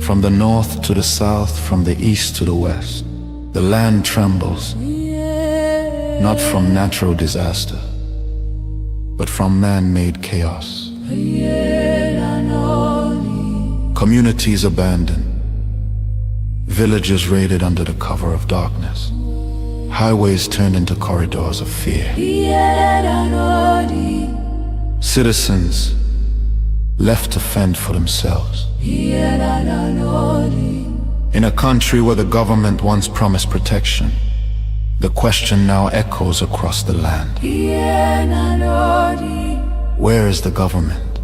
From the north to the south, from the east to the west, the land trembles, not from natural disaster, but from man-made chaos. Communities abandoned, villages raided under the cover of darkness, highways turned into corridors of fear. Citizens left to fend for themselves. In a country where the government once promised protection, the question now echoes across the land. Where is the government?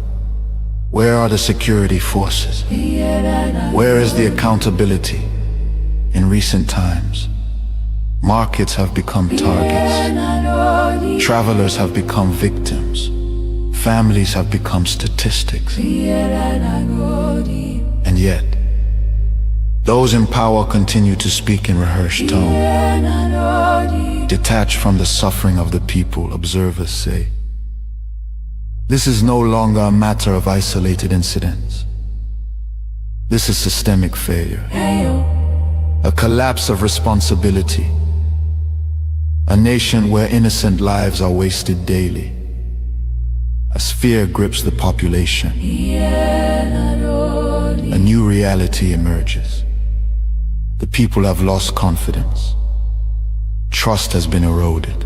Where are the security forces? Where is the accountability? In recent times, markets have become targets. Travelers have become victims. Families have become statistics. And yet, those in power continue to speak in rehearsed tone. Detached from the suffering of the people, observers say, this is no longer a matter of isolated incidents. This is systemic failure. A collapse of responsibility. A nation where innocent lives are wasted daily. As fear grips the population, a new reality emerges. The people have lost confidence. Trust has been eroded.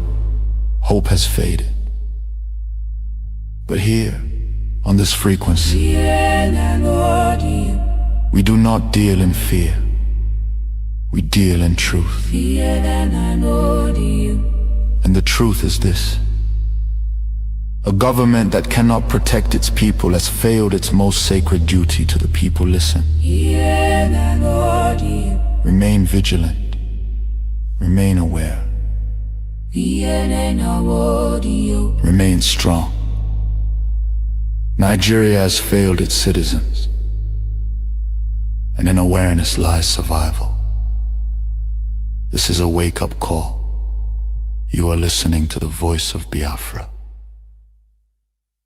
Hope has faded. But here, on this frequency, we do not deal in fear. We deal in truth. And the truth is this. A government that cannot protect its people has failed its most sacred duty to the people. Listen. Remain vigilant. Remain aware. Remain strong. Nigeria has failed its citizens, and in awareness lies survival. This is a wake-up call. You are listening to the voice of Biafra,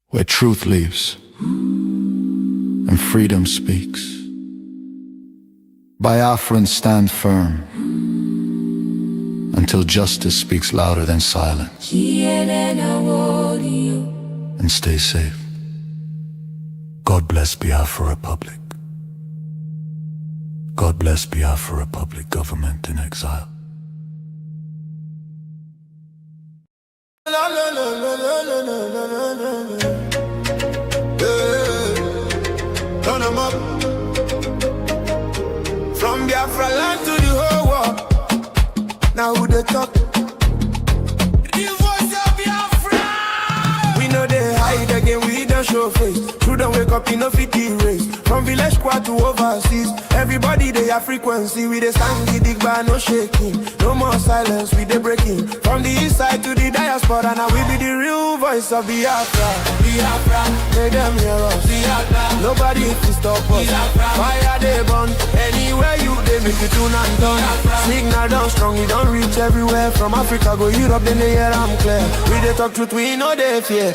where truth lives and freedom speaks. Biafrans stand firm until justice speaks louder than silence. And stay safe. God bless Biafra Republic. God bless Biafra Republic, government in exile. Turn 'em up. From Biafra land to the whole world. Now who they talk? The voice of Biafra. We know they hide again, we don't show face. True don't wake up in no 50 race. From village squad to overseas, everybody they have frequency. We they stand the dig bar, no shaking. No more silence, we they breaking. From the east side to the diaspora, now we be the real voice of Biafra. Biafra, make them hear us. Biafra, nobody can stop us. Biafra, fire they burn. Anywhere you they make you tune and turn. Signal down strong, we don't reach everywhere. From Africa go Europe, then they hear I'm clear. We they talk truth, we know they fear.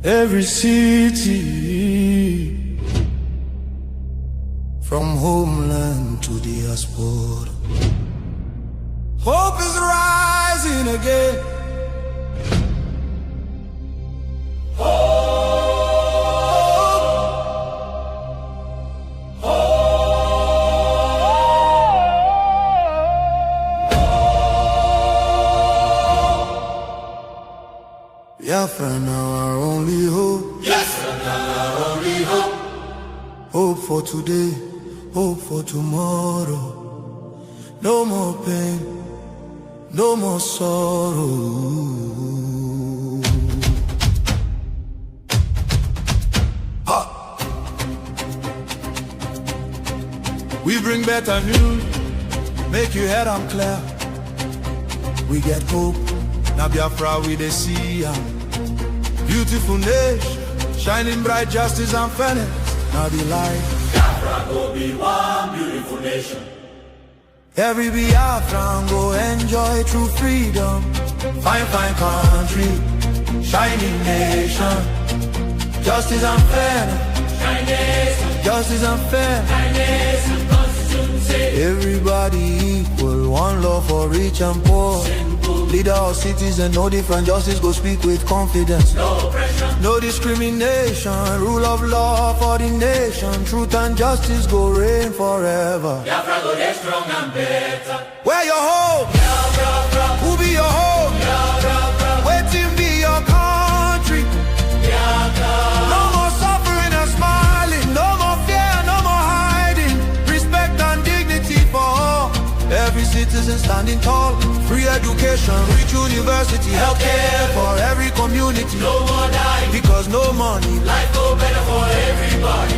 every city, from homeland to diaspora. Hope is rising again. Biafra now our only hope. Yes, now our only hope. Hope for today, hope for tomorrow. No more pain, no more sorrow. Ha! We bring better news, make your head on clear. We get hope, now Biafra we dey see ya. Beautiful nation, shining bright justice and fairness. Now the light. Biafra go be one beautiful nation. Every Biafran go enjoy true freedom. Fine, fine country, shining nation. Justice and fairness. Justice and fairness. Everybody equal, one love for rich and poor. Leader of citizens, no different, justice go speak with confidence. No pressure, no discrimination, rule of law for the nation. Truth and justice go reign forever. Biafra go get strong and better. Where your home? Biafra. Who be your home? Biafra. Waiting be your country. Biafra. No more suffering and smiling, no more fear, no more hiding. Respect and dignity for all. Every citizen standing tall. Free education, rich university, healthcare for every community. No more dying, because no money. Life go better for everybody.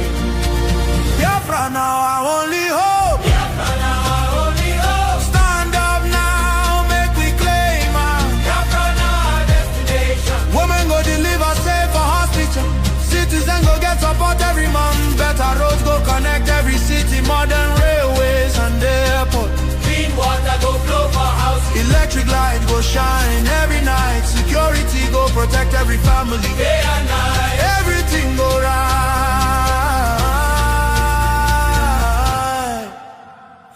Biafra now our only hope. Biafra now our only hope. Stand up now, make we claim our Biafra now our destination. Women go deliver safe for hospital. Citizen go get support every month. Better roads go connect every city. Modern railways and airport. Clean water go flow for houses. Electric light go shine every night. Security go protect every family. Day and night. Everything go right.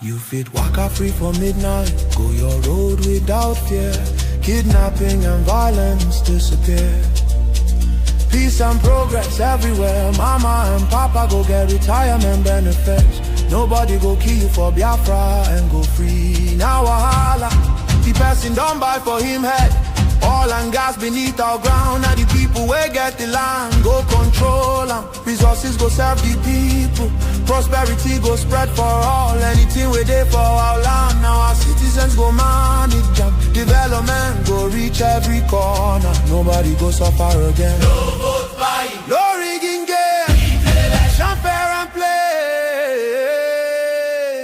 You fit waka free for midnight. Go your road without fear. Kidnapping and violence disappear. Peace and progress everywhere. Mama and papa go get retirement benefits. Nobody go kill you for Biafra and go free. Now wahala, the person don't buy for him head. Oil and gas beneath our ground. Now the people where get the land go control them. Resources go serve the people. Prosperity go spread for all. Anything we dey for our land. Now our citizens go manage them. Development go reach every corner. Nobody go suffer again. No vote buying, no rigging game. Election fair and play.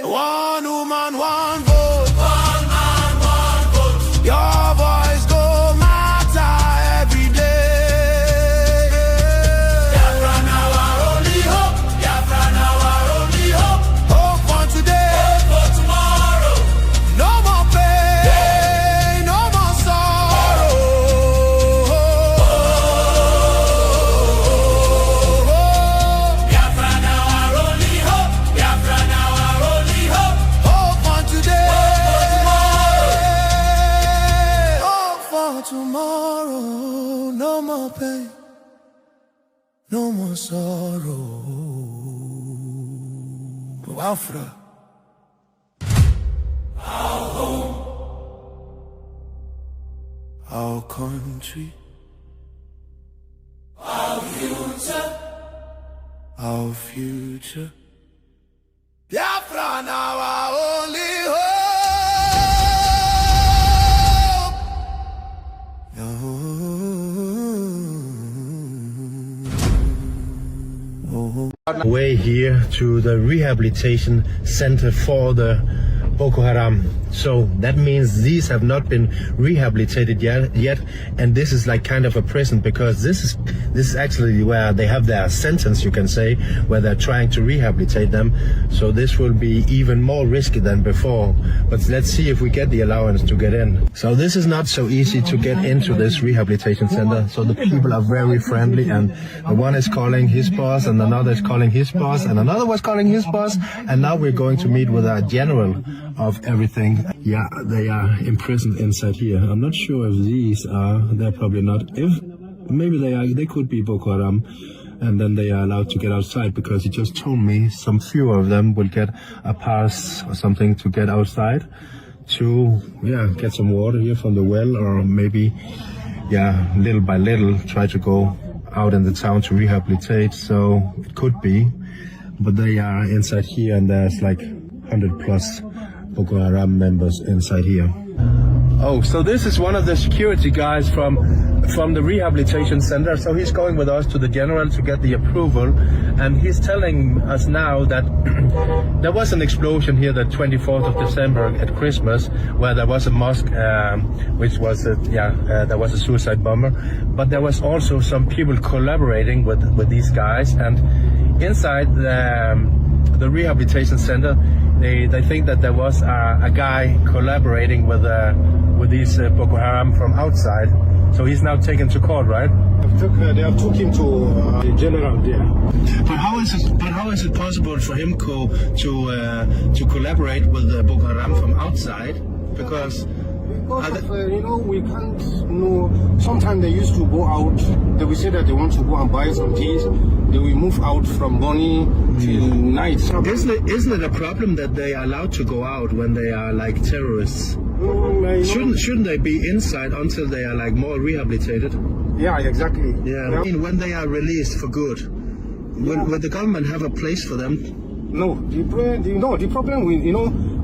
One woman, one vote. One man, one vote. Your voice go matter every day. Biafra now our only hope. Biafra now our only hope. Hope for today. Hope for tomorrow. No more pain, no more sorrow. Biafra now our only hope. Biafra now our only hope. Hope for today. Hope for Hope for tomorrow. No more pain, no more sorrow. Biafra. our home, our country, our future, our future. Biafra now our only hope. Way here to the rehabilitation center for the Boko Haram. So that means these have not been rehabilitated yet, and this is like kind of a prison, because this is actually where they have their sentence, you can say, where they're trying to rehabilitate them. So this will be even more risky than before. But let's see if we get the allowance to get in. So this is not so easy to get into this rehabilitation center. So the people are very friendly, and one is calling his boss, and another is calling his boss, and another was calling his boss, and now we're going to meet with our general of everything. Yeah, they are imprisoned inside here. I'm not sure if these are, they're probably not. If maybe they are, they could be Boko Haram, and then they are allowed to get outside, because he just told me some few of them will get a pass or something to get outside to, get some water here from the well, or maybe, little by little try to go out in the town to rehabilitate. So it could be, but they are inside here, and there's like 100 plus Boko Haram members inside here. Oh, so this is one of the security guys from the rehabilitation center. So he's going with us to the general to get the approval, and he's telling us now that there was an explosion here the 24th of December at Christmas, where there was a mosque, which was there was a suicide bomber, but there was also some people collaborating with these guys, and inside the rehabilitation center, they think that there was a guy collaborating with these Boko Haram from outside. So he's now taken to court, right? They have took him to the general there. But how is it possible for him to collaborate with Boko Haram from outside? Because we can't know. Sometimes they used to go out. They will say that they want to go and buy some things. They will move out from morning till night. Isn't it a problem that they are allowed to go out when they are like terrorists? Shouldn't they be inside until they are like more rehabilitated? Yeah, exactly. Yeah. I mean, when they are released for good, will the government have a place for them? No, the problem with,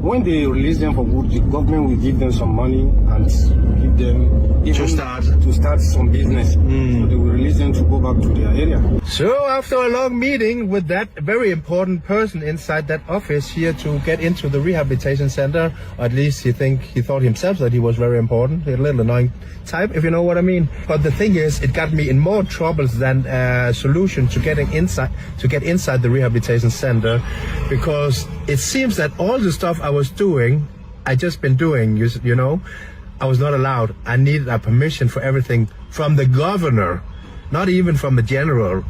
when they release them for good, the government will give them some money and give them to start some business. So they will release them to go back to their area. So after a long meeting with that very important person inside that office here to get into the rehabilitation center, or at least he thought himself that he was very important, a little annoying type, if you know what I mean. But the thing is, it got me in more troubles than a solution to get inside the rehabilitation center, because it seems that all the stuff I was doing, I just been doing, you know, I was not allowed. I needed a permission for everything from the governor, not even from the general.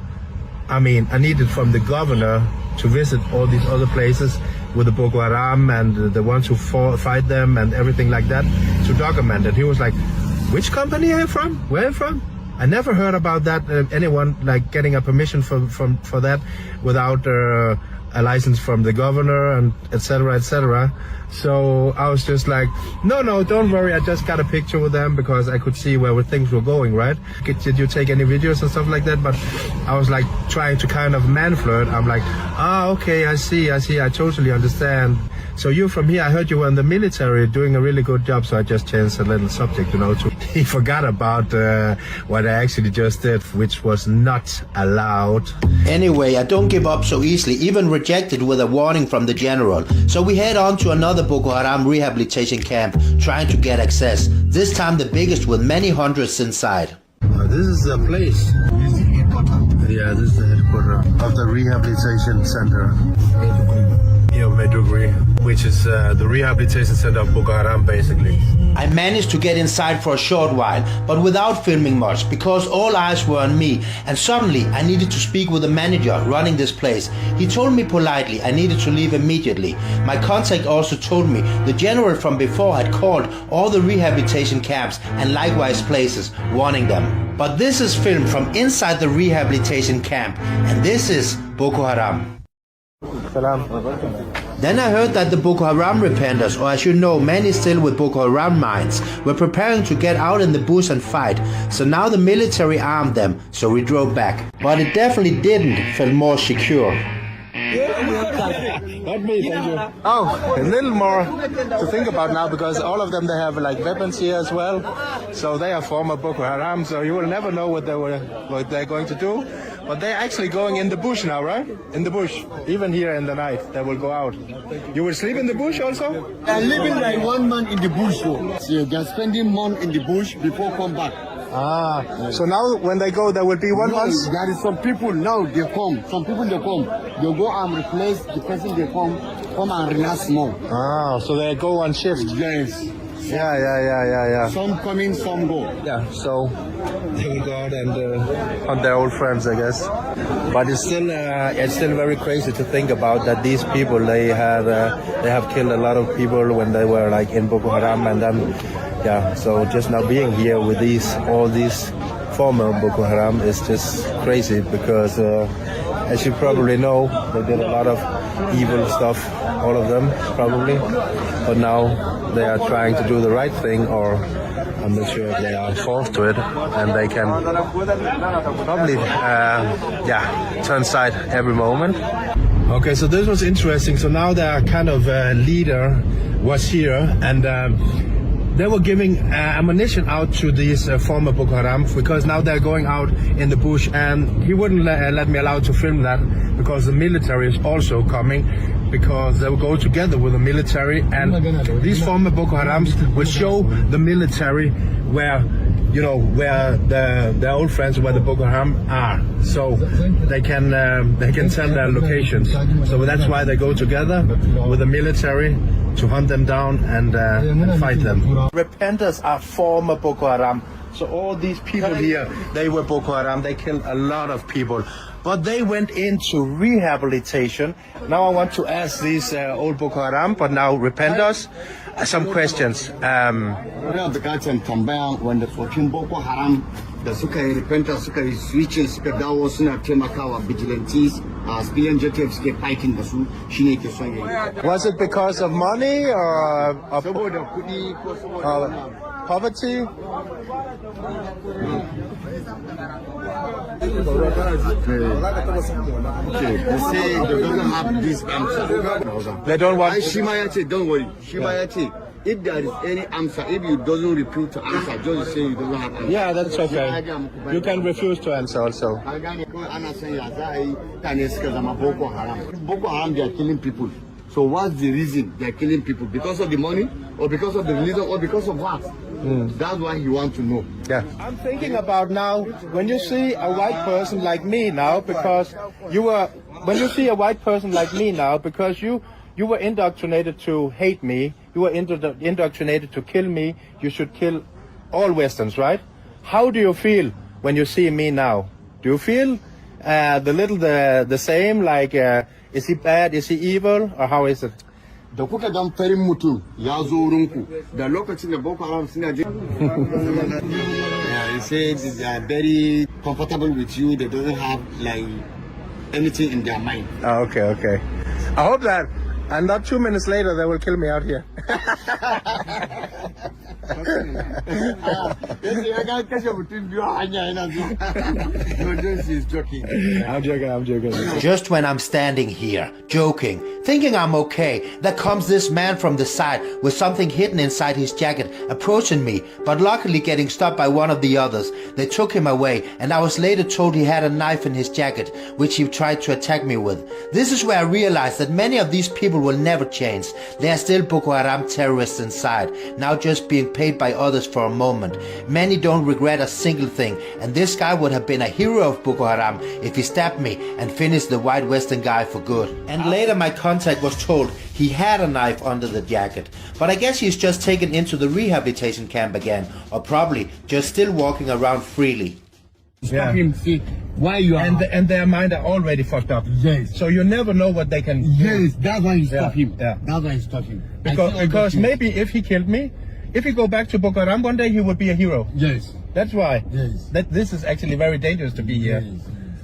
I mean, I needed from the governor to visit all these other places with the Boko Haram and the ones who fight them and everything like that to document it. He was like, which company are you from? Where are you from? I never heard about that, anyone like getting a permission for that without a license from the governor and etc., etc. So I was just like, no, don't worry, I just got a picture with them because I could see where things were going, right? Did you take any videos and stuff like that? But I was like trying to kind of man flirt. I'm like, okay, I see, I totally understand. So you're from here, I heard you were in the military doing a really good job, so I just changed a little subject, you know, he forgot about what I actually just did, which was not allowed. Anyway, I don't give up so easily, even rejected with a warning from the general. So we head on to another Boko Haram rehabilitation camp, trying to get access, this time the biggest with many hundreds inside. This is the place. This is the headquarters. Yeah, this is the headquarters of the rehabilitation center. Maiduguri, which is the rehabilitation center of Boko Haram, basically. I managed to get inside for a short while, but without filming much, because all eyes were on me, and suddenly I needed to speak with the manager running this place. He told me politely I needed to leave immediately. My contact also told me the general from before had called all the rehabilitation camps and likewise places, warning them. But this is filmed from inside the rehabilitation camp, and this is Boko Haram. Then I heard that the Boko Haram repenters, or as you know, many still with Boko Haram minds, were preparing to get out in the bush and fight. So now the military armed them, so we drove back. But it definitely didn't feel more secure. Yeah. Not me, thank you. Oh, a little more to think about now, because all of them, they have like weapons here as well. So they are former Boko Haram, so you will never know what they're going to do. But they're actually going in the bush now, right? In the bush. Even here in the night, they will go out. You will sleep in the bush also? I'm living like 1 month in the bush, so they're spending month in the bush before come back. Ah, so now when they go, there will be 1 month? There is some people now, they come. Some people, they come. They go and replace the person they come and relax more. Ah, so they go on shift? Yes. Yeah. Some come in, some go. Yeah, so they will go out and hunt their old friends, I guess. But it's still very crazy to think about that these people, they have killed a lot of people when they were like in Boko Haram, and then so just now being here with all these former Boko Haram is just crazy, because as you probably know, they did a lot of evil stuff, all of them probably, but now they are trying to do the right thing, or I'm not sure if they are forced to it, and they can probably turn side every moment. Okay, so this was interesting. So now their kind of leader was here, and they were giving ammunition out to these former Boko Haram, because now they're going out in the bush, and he wouldn't let me allow to film that, because the military is also coming, because they will go together with the military, and these former Boko Harams will show the military where their old friends, where the Boko Haram are, so they can tell their locations. So that's why they go together with the military to hunt them down and fight them. Repenters are former Boko Haram. So all these people here, they were Boko Haram. They killed a lot of people, but they went into rehabilitation. Now I want to ask these old Boko Haram, but now repenters, some questions. The guys in Tambaya, when the 14 Boko Haram, the suka yi repenters, suka yi switching, suka dawo suna taimakawa vigilantes, civilian JTF suke fighting da su, shine ke son yayi. Was it because of money or of poverty? They say they don't have this answer. They don't want. Shima yace, don't worry. Shima yace, if there is any answer, if you doesn't refuse to answer, just say you don't have answer. Yeah, that's okay. You can refuse to answer also. Boko Haram, they are killing people. So what's the reason they are killing people? Because of the money, or because of the religion, or because of what? That's why you want to know. Yeah. I'm thinking about now, when you see a white person like me now, because you were indoctrinated to hate me, you were indoctrinated to kill me, you should kill all Westerns, right? How do you feel when you see me now? Do you feel the same, like, is he bad, is he evil, or how is it? Da kuka dan farin mutum ya zo wurinku da lokacin da Boko Haram suna je. They say they are very comfortable with you. They don't have like anything in their mind. Oh, okay. I hope that, and not 2 minutes later, they will kill me out here. I'm joking. Just when I'm standing here, joking, thinking I'm okay, there comes this man from the side with something hidden inside his jacket, approaching me, but luckily getting stopped by one of the others. They took him away, and I was later told he had a knife in his jacket, which he tried to attack me with. This is where I realized that many of these people will never change. They are still Boko Haram terrorists inside, now just being paid by others for a moment. Many don't regret a single thing, and this guy would have been a hero of Boko Haram if he stabbed me and finished the white Western guy for good. And later my contact was told he had a knife under the jacket, but I guess he's just taken into the rehabilitation camp again, or probably just still walking around freely. Stop him, see why you are. And their mind are already fucked up. Yes. So you never know what they can. Yes, that's why you stop him. Yeah. That's why you stop him. Because maybe if he killed me, if he go back to Boko Haram one day, he would be a hero. Yes. That's why. Yes. This is actually very dangerous to be here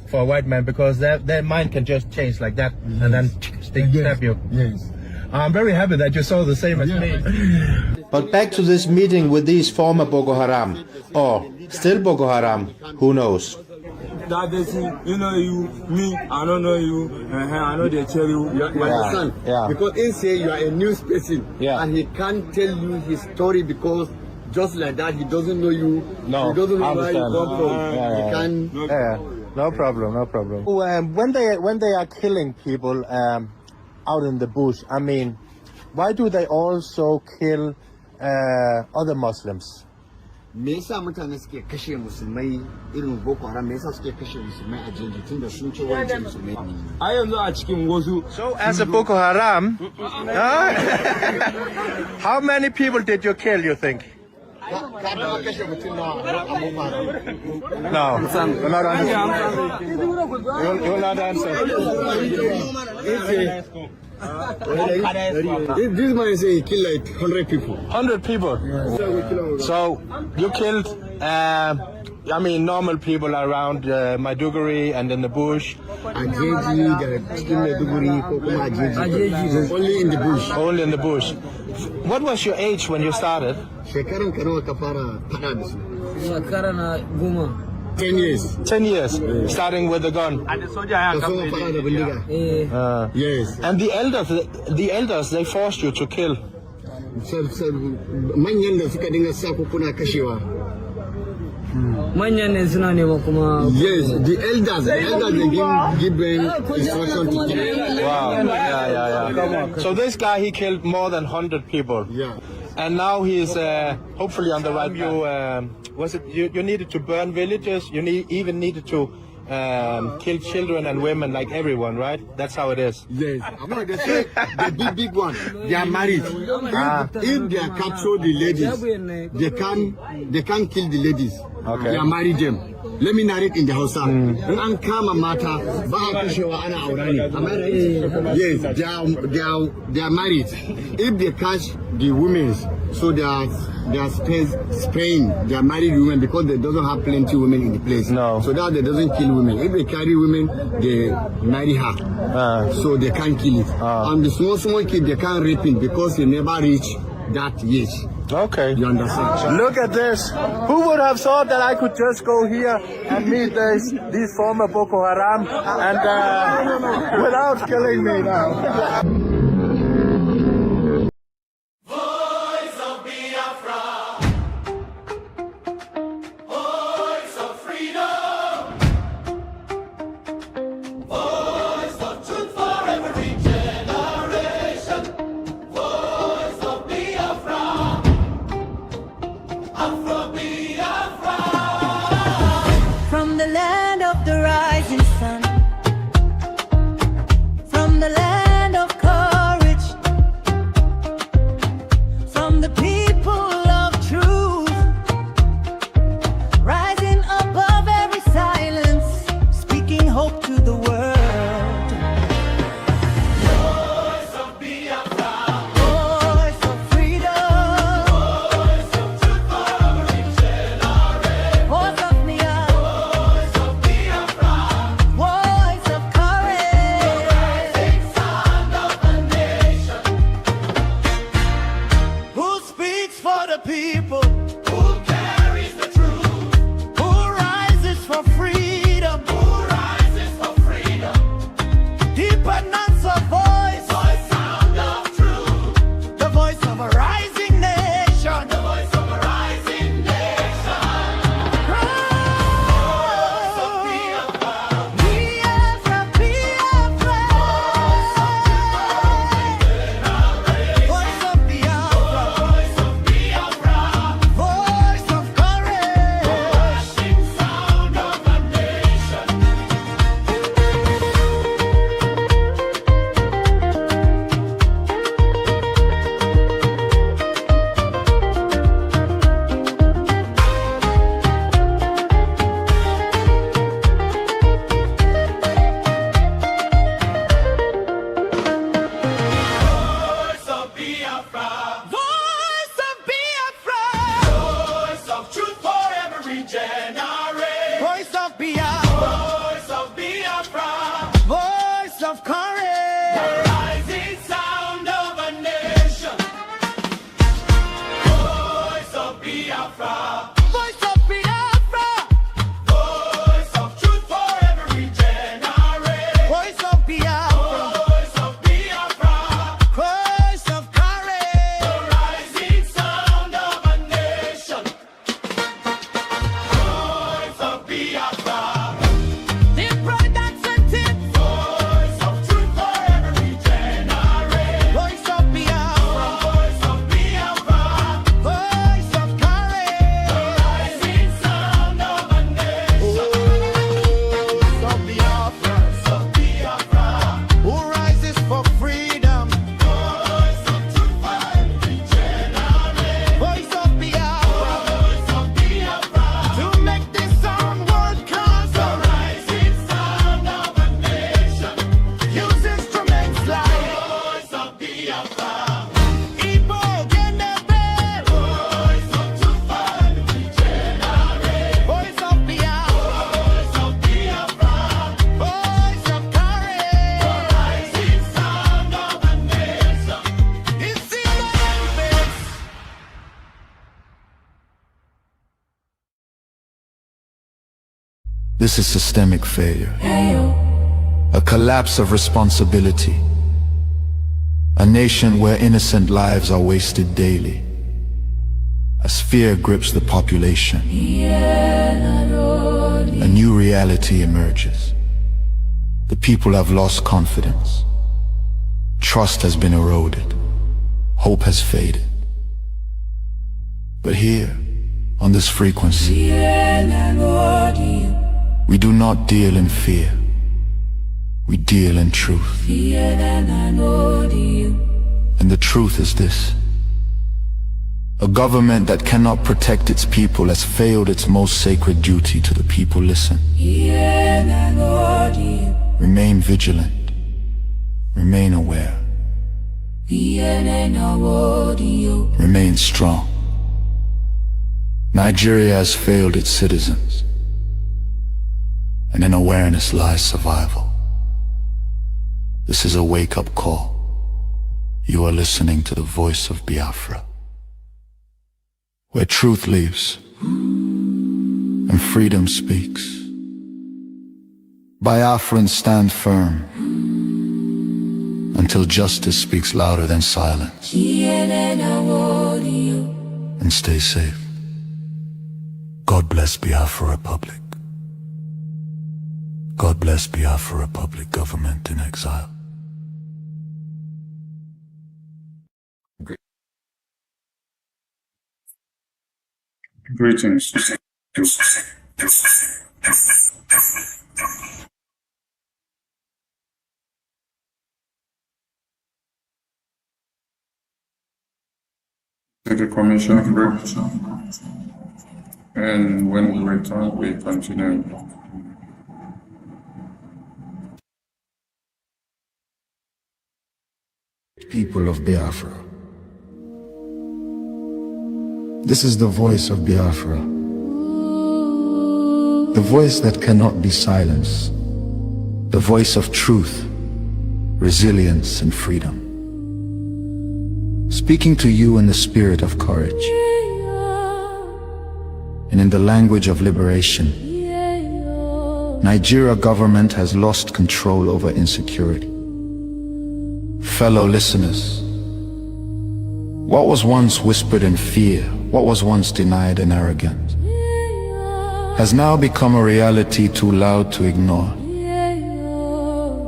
for a white man, because their mind can just change like that and then stab you. Yes. I'm very happy that you saw the same as me. But back to this meeting with these former Boko Haram, or still Boko Haram, who knows? that they see, you know you, me, I don't know you, I know they tell you. You understand? Yeah. Because he say you are a news person, Yeah. and he can't tell you his story because just like that he doesn't know you. No, he doesn't I know where you understand. come from. Yeah, He yeah, can. Yeah, no problem, no problem. When they are killing people out in the bush, I mean, why do they also kill other Muslims? Me yasa mutane suke kashe musulmai irin Boko Haram? Me yasa suke kashe musulmai a jeji tunda sun ce wancan musulmai? A yanzu a cikin wasu. So as a Boko Haram, how many people did you kill, you think? No, you're not answering. You're not answering. This man say he killed like 100 people. 100 people? So you killed, I mean, normal people around Maiduguri and in the bush? Only in the bush. Only in the bush. What was your age when you started? 10 years. 10 years, starting with the gun. Yes. And the elders, they forced you to kill. Manyan da suka dinga sa ku kuna kashewa. Manyan ne suna nema kuma. Yes, the elders they give them instruction to kill. Wow. Yeah. So this guy, he killed more than 100 people. Yeah. And now he's hopefully on the right path. You needed to burn villages? You even needed to kill children and women like everyone, right? That's how it is. Yes. No, they say the big one, they are married. If they capture the ladies, they can't kill the ladies. Okay. They are married them. Let me narrate in the Hausa. In an kama mata ba a kashewa ana aure ne. Am I right? Yes, they are married. If they catch the women, so they are spraying. They are married women because they doesn't have plenty women in the place. No. So that they doesn't kill women. If they carry women, they marry her. So they can't kill it. And the small kid, they can't rape it because they never reach that age. Okay. You understand? Look at this. Who would have thought that I could just go here and meet these former Boko Haram and without killing me now? From the land of the rising sun, from the land of courage, from the people of truth, rising above every silence, speaking hope to the world. Voice of Biafra, voice of freedom, voice of truth for every generation, voice of voice of courage, rising sun. This is systemic failure, a collapse of responsibility, a nation where innocent lives are wasted daily, as fear grips the population. A new reality emerges. The people have lost confidence. Trust has been eroded. Hope has faded. But here, on this frequency, we do not deal in fear. We deal in truth. And the truth is this: a government that cannot protect its people has failed its most sacred duty to the people. Listen. Remain vigilant. Remain aware. Remain strong. Nigeria has failed its citizens, and in awareness lies survival. This is a wake-up call. You are listening to the voice of Biafra, where truth lives and freedom speaks. Biafrans stand firm until justice speaks louder than silence. And stay safe. God bless Biafra Republic. God bless Biafra Republic government in exile. Greetings. Take a commercial break, and when we return, we continue. People of Biafra. This is the voice of Biafra, the voice that cannot be silenced, the voice of truth, resilience, and freedom. Speaking to you in the spirit of courage and in the language of liberation. Nigeria government has lost control over insecurity. Fellow listeners, what was once whispered in fear, what was once denied in arrogance, has now become a reality too loud to ignore.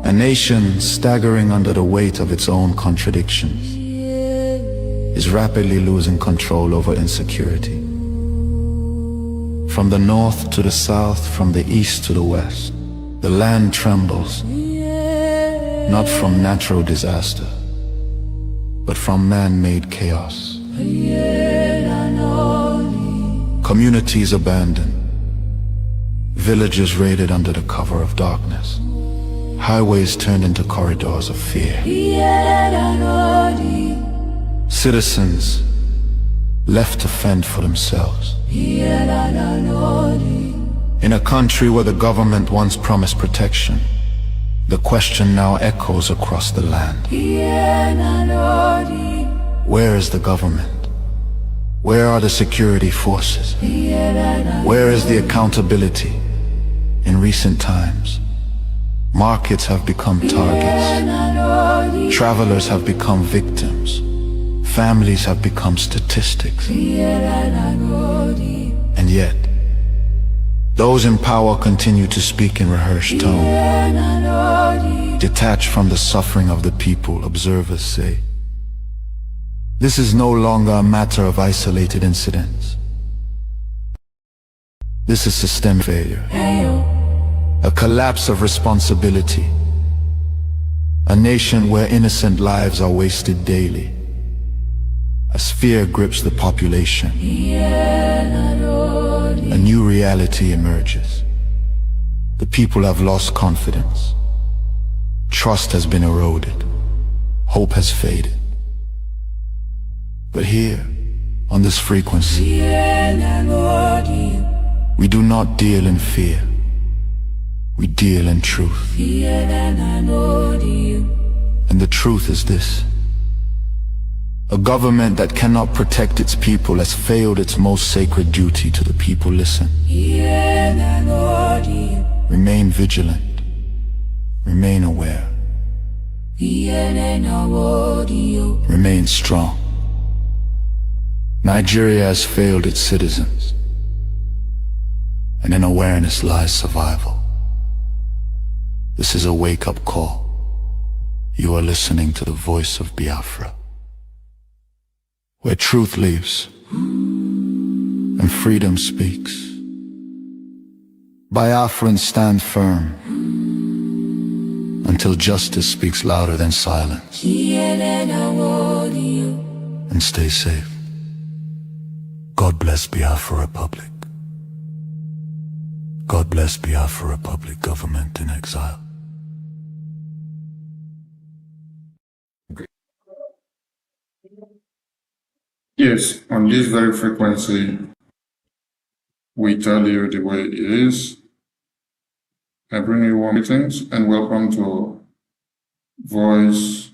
A nation staggering under the weight of its own contradictions is rapidly losing control over insecurity. From the north to the south, from the east to the west, the land trembles, not from natural disaster, but from man-made chaos. Communities abandoned, villages raided under the cover of darkness, highways turned into corridors of fear. Citizens left to fend for themselves. In a country where the government once promised protection, the question now echoes across the land. Where is the government? Where are the security forces? Where is the accountability? In recent times, markets have become targets. Travelers have become victims. Families have become statistics. And yet, those in power continue to speak in rehearsed tone. Detached from the suffering of the people, observers say, this is no longer a matter of isolated incidents. This is systemic failure, a collapse of responsibility, a nation where innocent lives are wasted daily, as fear grips the population. A new reality emerges. The people have lost confidence. Trust has been eroded. Hope has faded. But here, on this frequency, we do not deal in fear. We deal in truth. And the truth is this: a government that cannot protect its people has failed its most sacred duty to the people. Listen. Remain vigilant. Remain aware. Remain strong. Nigeria has failed its citizens, and in awareness lies survival. This is a wake-up call. You are listening to the voice of Biafra, where truth lives and freedom speaks. Biafrans stand firm until justice speaks louder than silence. And stay safe. God bless Biafra Republic. God bless Biafra Republic government in exile. Yes, on this very frequency, we tell you the way it is. I bring you warm greetings and welcome to Voice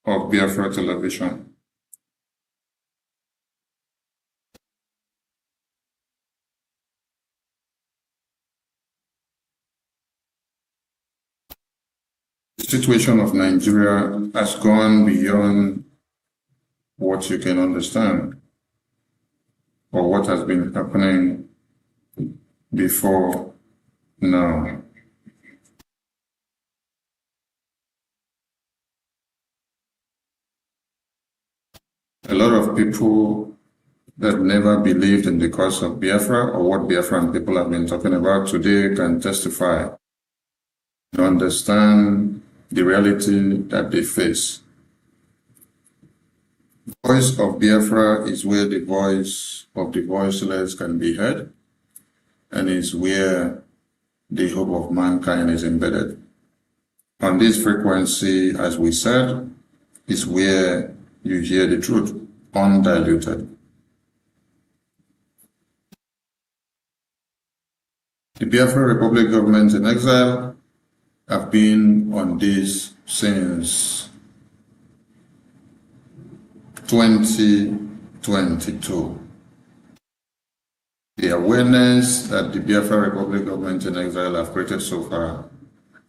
of Biafra Television. The situation of Nigeria has gone beyond what you can understand or what has been happening before now. A lot of people that never believed in the cause of Biafra or what Biafran people have been talking about today can testify to understand the reality that they face. The voice of Biafra is where the voice of the voiceless can be heard, and is where the hope of mankind is embedded. On this frequency, as we said, is where you hear the truth, undiluted. The Biafra Republic government in exile have been on this since 2022. The awareness that the Biafra Republic government in exile have created so far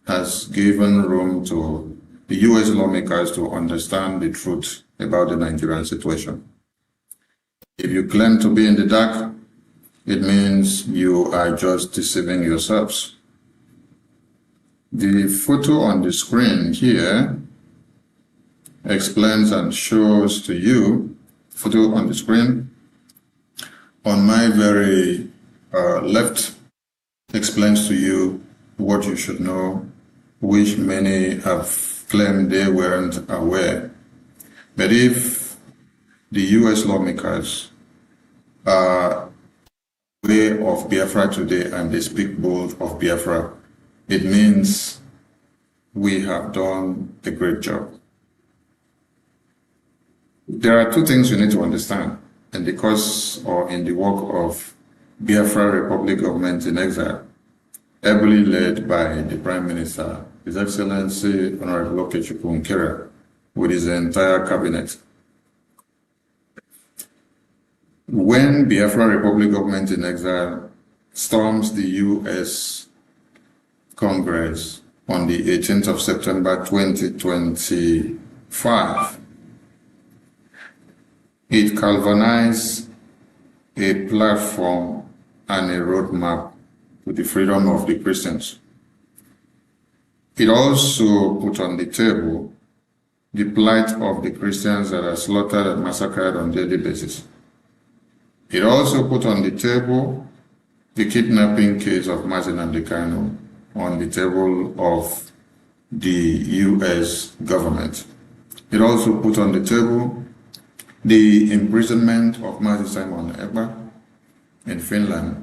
has given room to the US lawmakers to understand the truth about the Nigerian situation. If you claim to be in the dark, it means you are just deceiving yourselves. The photo on the screen here explains and shows to you, photo on the screen on my very left explains to you what you should know, which many have claimed they weren't aware. But if the US lawmakers are aware of Biafra today and they speak bold of Biafra, it means we have done a great job. There are two things you need to understand in the cause or in the work of Biafra Republic government in exile, ably led by the Prime Minister, His Excellency Honorable Okechukwu Nkera, with his entire cabinet. When Biafra Republic government in exile storms the US Congress on the 18th of September 2025, it galvanized a platform and a roadmap to the freedom of the Christians. It also put on the table the plight of the Christians that are slaughtered and massacred on a daily basis. It also put on the table the kidnapping case of Mazi Nnamdi Kanu on the table of the US government. It also put on the table the imprisonment of Mazi Simon Ekpa in Finland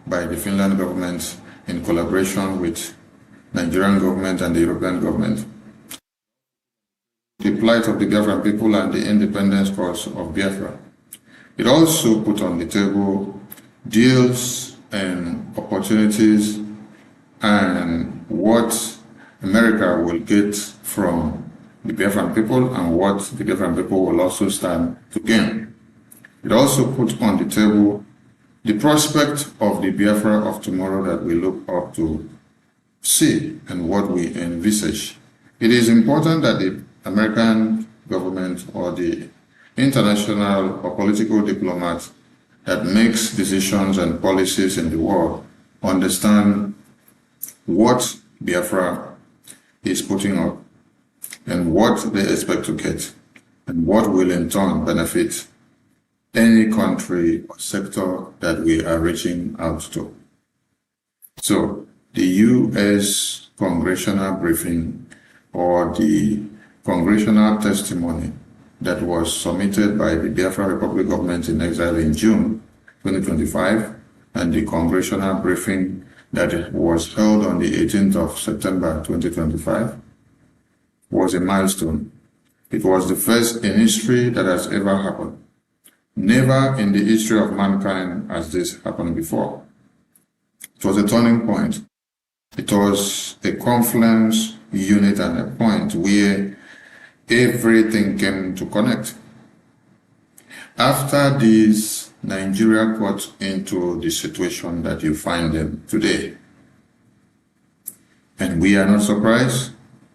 by the Finland government in collaboration with Nigerian government and the European government. The plight of the Biafran people and the independence cause of Biafra. It also put on the table deals and opportunities and what America will get from the Biafran people and what the Biafran people will also stand to gain. It also put on the table the prospect of the Biafra of tomorrow that we look up to see and what we envisage. It is important that the American government or the international or political diplomat that makes decisions and policies in the world understand what Biafra is putting up and what they expect to get and what will in turn benefit any country or sector that we are reaching out to. So the U.S. congressional briefing or the congressional testimony that was submitted by the Biafra Republic government in exile in June 2025 and the congressional briefing that was held on the 18th of September 2025 was a milestone. It was the first in history that has ever happened. Never in the history of mankind has this happened before. It was a turning point. It was a confluence, unit, and a point where everything came to connect. After this, Nigeria got into the situation that you find them today. And we are not surprised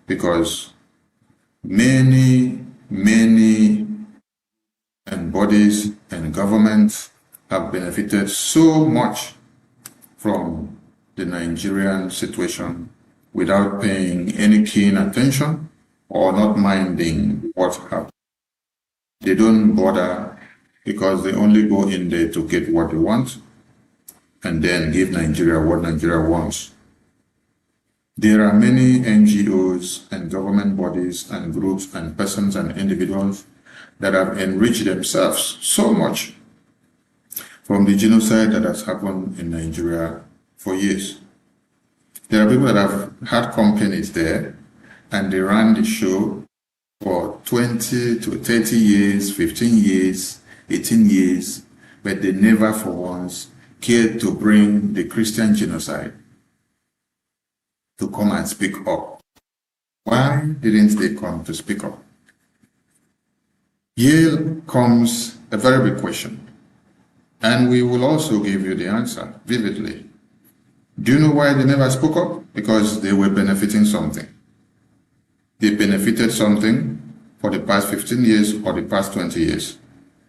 because many and bodies and governments have benefited so much from the Nigerian situation without paying any keen attention or not minding what happened. They don't bother because they only go in there to get what they want and then give Nigeria what Nigeria wants. There are many NGOs and government bodies and groups and persons and individuals that have enriched themselves so much from the genocide that has happened in Nigeria for years. There are people that have had companies there and they ran the show for 20 to 30 years, 15 years, 18 years, but they never for once cared to bring the Christian genocide to come and speak up. Why didn't they come to speak up? Here comes a very big question, and we will also give you the answer vividly. Do you know why they never spoke up? Because they were benefiting something. They benefited something for the past 15 years or the past 20 years.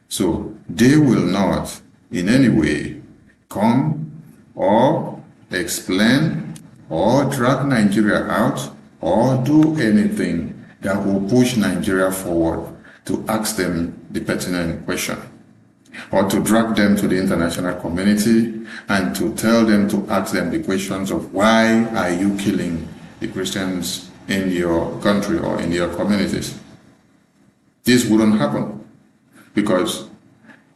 So they will not in any way come or explain or drag Nigeria out or do anything that will push Nigeria forward to ask them the pertinent question, or to drag them to the international community and to tell them to ask them the questions of why are you killing the Christians in your country or in your communities. This wouldn't happen because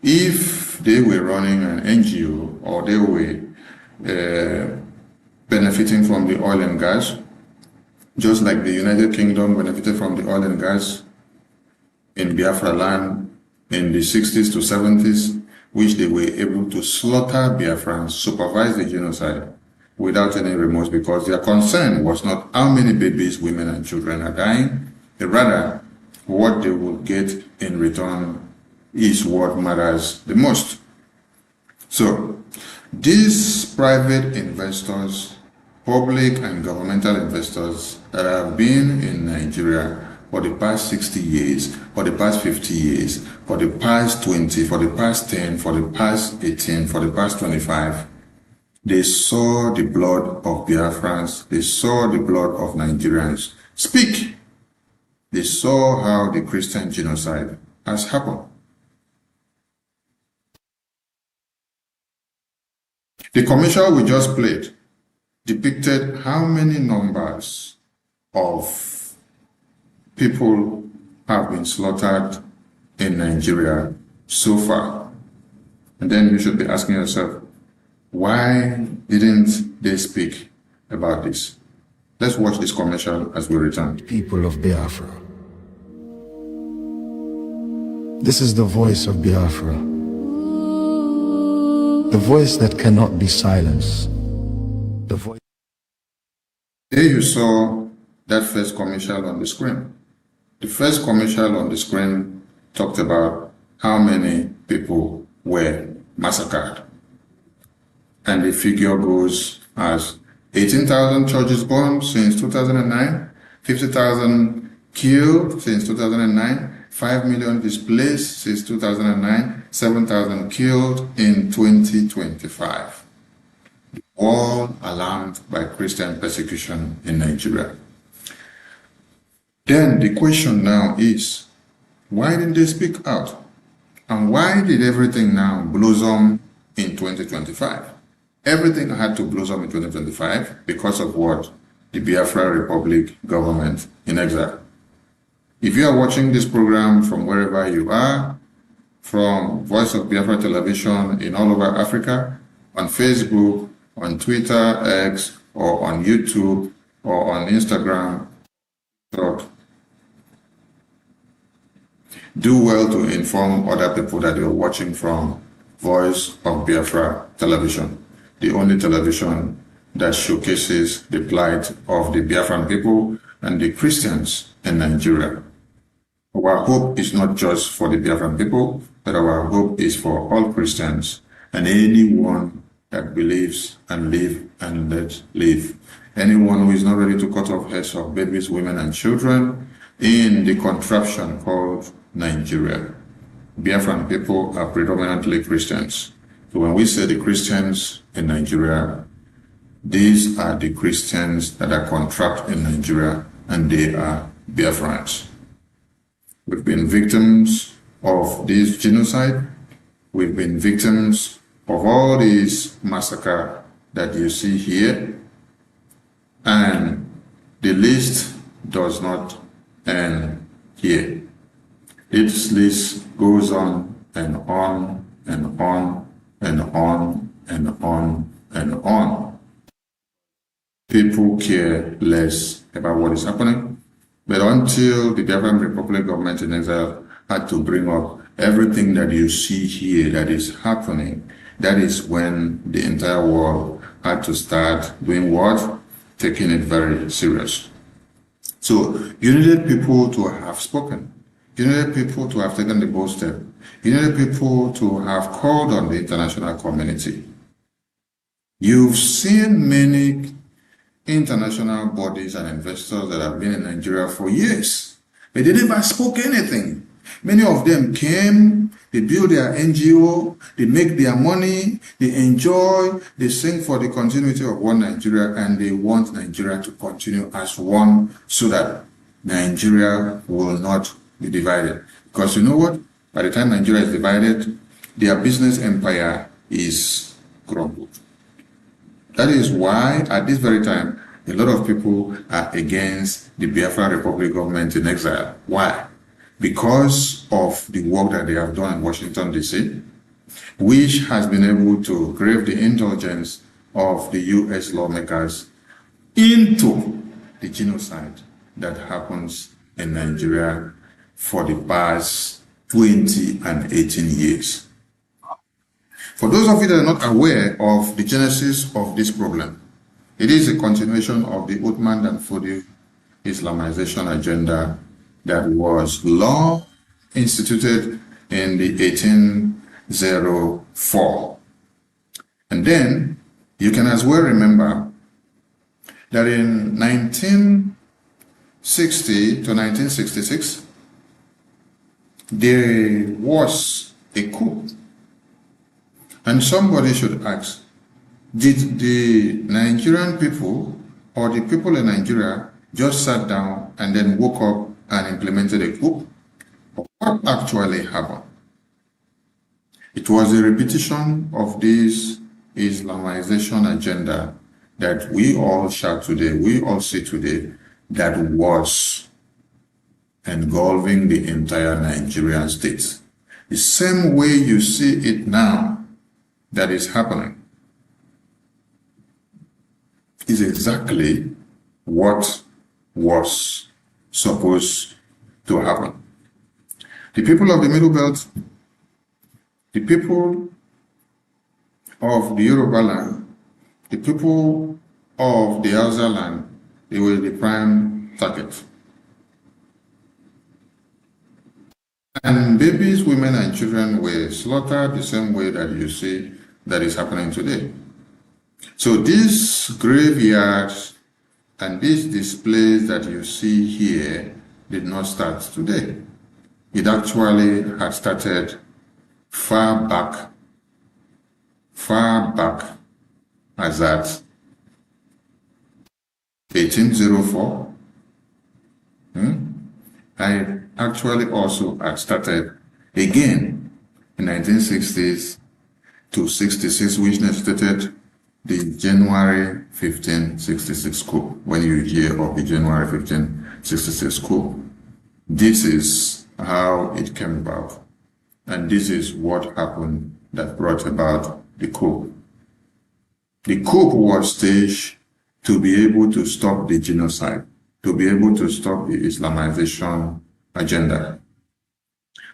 if they were running an NGO or they were benefiting from the oil and gas, just like the United Kingdom benefited from the oil and gas in Biafra land in the 60s to 70s, which they were able to slaughter Biafrans, supervise the genocide without any remorse, because their concern was not how many babies, women, and children are dying, but rather what they will get in return is what matters the most. So these private investors, public and governmental investors that have been in Nigeria for the past 60 years, for the past 50 years, for the past 20, for the past 10, for the past 18, for the past 25, they saw the blood of Biafrans, they saw the blood of Nigerians speak. They saw how the Christian genocide has happened. The commercial we just played depicted how many numbers of people have been slaughtered in Nigeria so far. And then you should be asking yourself, why didn't they speak about this? Let's watch this commercial as we return. People of Biafra. This is the voice of Biafra. The voice that cannot be silenced. The voice. Here you saw that first commercial on the screen. The first commercial on the screen talked about how many people were massacred. And the figure goes as 18,000 churches bombed since 2009, 50,000 killed since 2009, 5 million displaced since 2009, 7,000 killed in 2025. All alarmed by Christian persecution in Nigeria. Then the question now is, why didn't they speak out? And why did everything now blossom in 2025? Everything had to blossom in 2025 because of what? The Biafra Republic government in exile. If you are watching this program from wherever you are, from Voice of Biafra Television in all over Africa, on Facebook, on Twitter, X, or on YouTube, or on Instagram, do well to inform other people that you're watching from Voice of Biafra Television, the only television that showcases the plight of the Biafran people and the Christians in Nigeria. Our hope is not just for the Biafran people, but our hope is for all Christians and anyone that believes and live and let live. Anyone who is not ready to cut off heads of babies, women, and children in the contraption called Nigeria. Biafran people are predominantly Christians. So when we say the Christians in Nigeria, these are the Christians that are contract in Nigeria, and they are Biafrans. We've been victims of this genocide. We've been victims of all these massacre that you see here. And the list does not end here. This list goes on and on and on and on and on and on. People care less about what is happening. But until the Biafran Republic government in exile had to bring up everything that you see here that is happening, that is when the entire world had to start doing what? Taking it very serious. So you needed people to have spoken. You needed people to have taken the bold step. You needed people to have called on the international community. You've seen many international bodies and investors that have been in Nigeria for years, but they never spoke anything. Many of them came, they build their NGO, they make their money, they enjoy, they sing for the continuity of one Nigeria, and they want Nigeria to continue as one so that Nigeria will not be divided. Because you know what? By the time Nigeria is divided, their business empire is crumbled. That is why, at this very time, a lot of people are against the Biafra Republic government in exile. Why? Because of the work that they have done in Washignton D.C, which has been able to crave the indulgence of the U.S. lawmakers into the genocide that happens in Nigeria for the past 20 and 18 years. For those of you that are not aware of the genesis of this problem, it is a continuation of the Uthman and Fodio Islamization agenda that was long instituted in the 1804. And then you can as well remember that in 1960 to 1966, there was a coup. And somebody should ask, did the Nigerian people or the people in Nigeria just sat down and then woke up and implemented a coup? What actually happened? It was a repetition of this Islamization agenda that we all shout today, we all see today, that was engulfing the entire Nigerian state. The same way you see it now, that is happening, is exactly what was supposed to happen. The people of the Middle Belt, the people of the Yoruba land, the people of the Hausa land, they were the prime target. And babies, women, and children were slaughtered the same way that you see that is happening today. So these graveyards and these displays that you see here did not start today. It actually had started far back as at 1804. I actually also had started again in 1960s to 66, which necessitated the January 1566 coup. When you hear of the January 1566 coup, this is how it came about. And this is what happened that brought about the coup. The coup was staged to be able to stop the genocide, to be able to stop the Islamization agenda,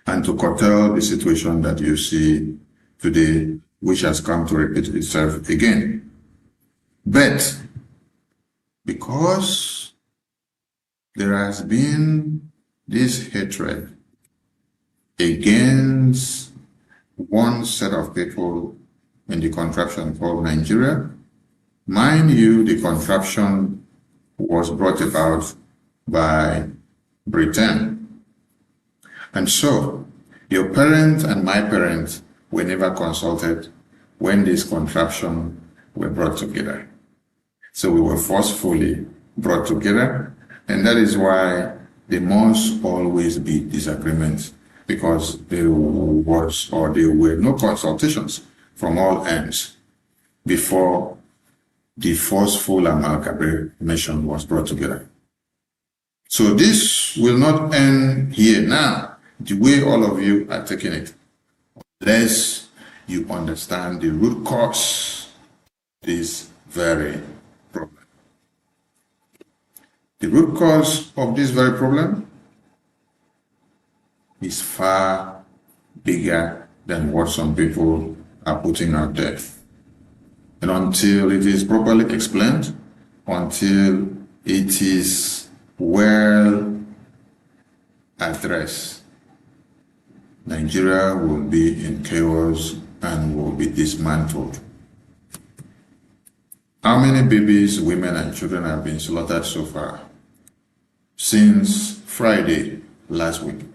and to curtail the situation that you see today, which has come to repeat itself again. But because there has been this hatred against one set of people in the contraption called Nigeria, mind you, the contraption was brought about by Britain. And so your parents and my parents were never consulted when this contraption were brought together. So we were forcefully brought together, and that is why there must always be disagreements, because there was or there were no consultations from all ends before the forceful amalgamation was brought together. So this will not end here now, the way all of you are taking it, unless you understand the root cause of this very problem. The root cause of this very problem is far bigger than what some people are putting out there. And until it is properly explained, until it is well addressed, Nigeria will be in chaos and will be dismantled. How many babies, women, and children have been slaughtered so far since Friday last week?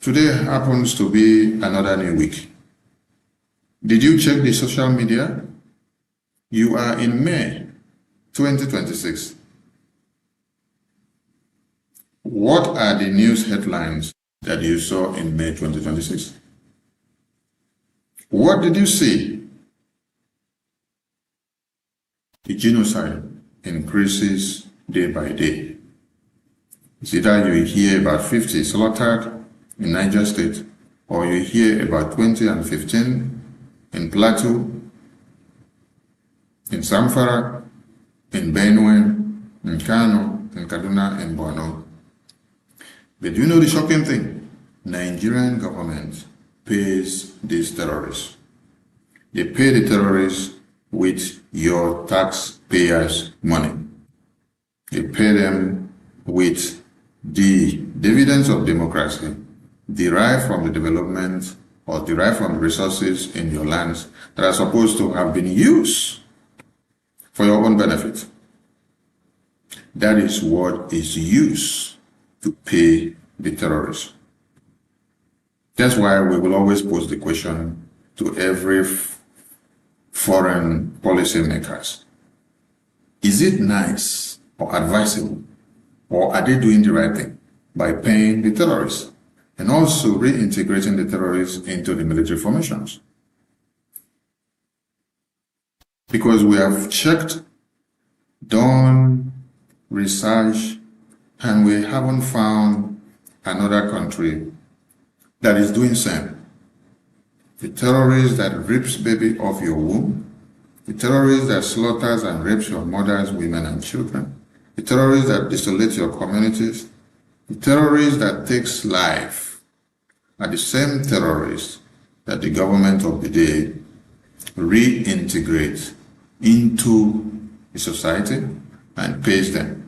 Today happens to be another new week. Did you check the social media? You are in May 2026. What are the news headlines that you saw in May 2026? What did you see? The genocide increases day by day. It's either you hear about 50 slaughtered in Niger State, or you hear about 20 and 15 in Plateau, in Zamfara, in Benue, in Kano, in Kaduna, in Borno. But do you know the shocking thing? Nigerian government pays these terrorists. They pay the terrorists with your taxpayers' money. They pay them with the dividends of democracy derived from the development or derived from the resources in your lands that are supposed to have been used for your own benefit. That is what is used to pay the terrorists. That's why we will always pose the question to every foreign policy makers. Is it nice or advisable, or are they doing the right thing by paying the terrorists and also reintegrating the terrorists into the military formations? Because we have checked, done research, and we haven't found another country that is doing the same. The terrorist that rips baby off your womb, the terrorist that slaughters and rapes your mothers, women, and children, the terrorist that desolates your communities, the terrorist that takes life, are the same terrorists that the government of the day reintegrates into the society and pays them.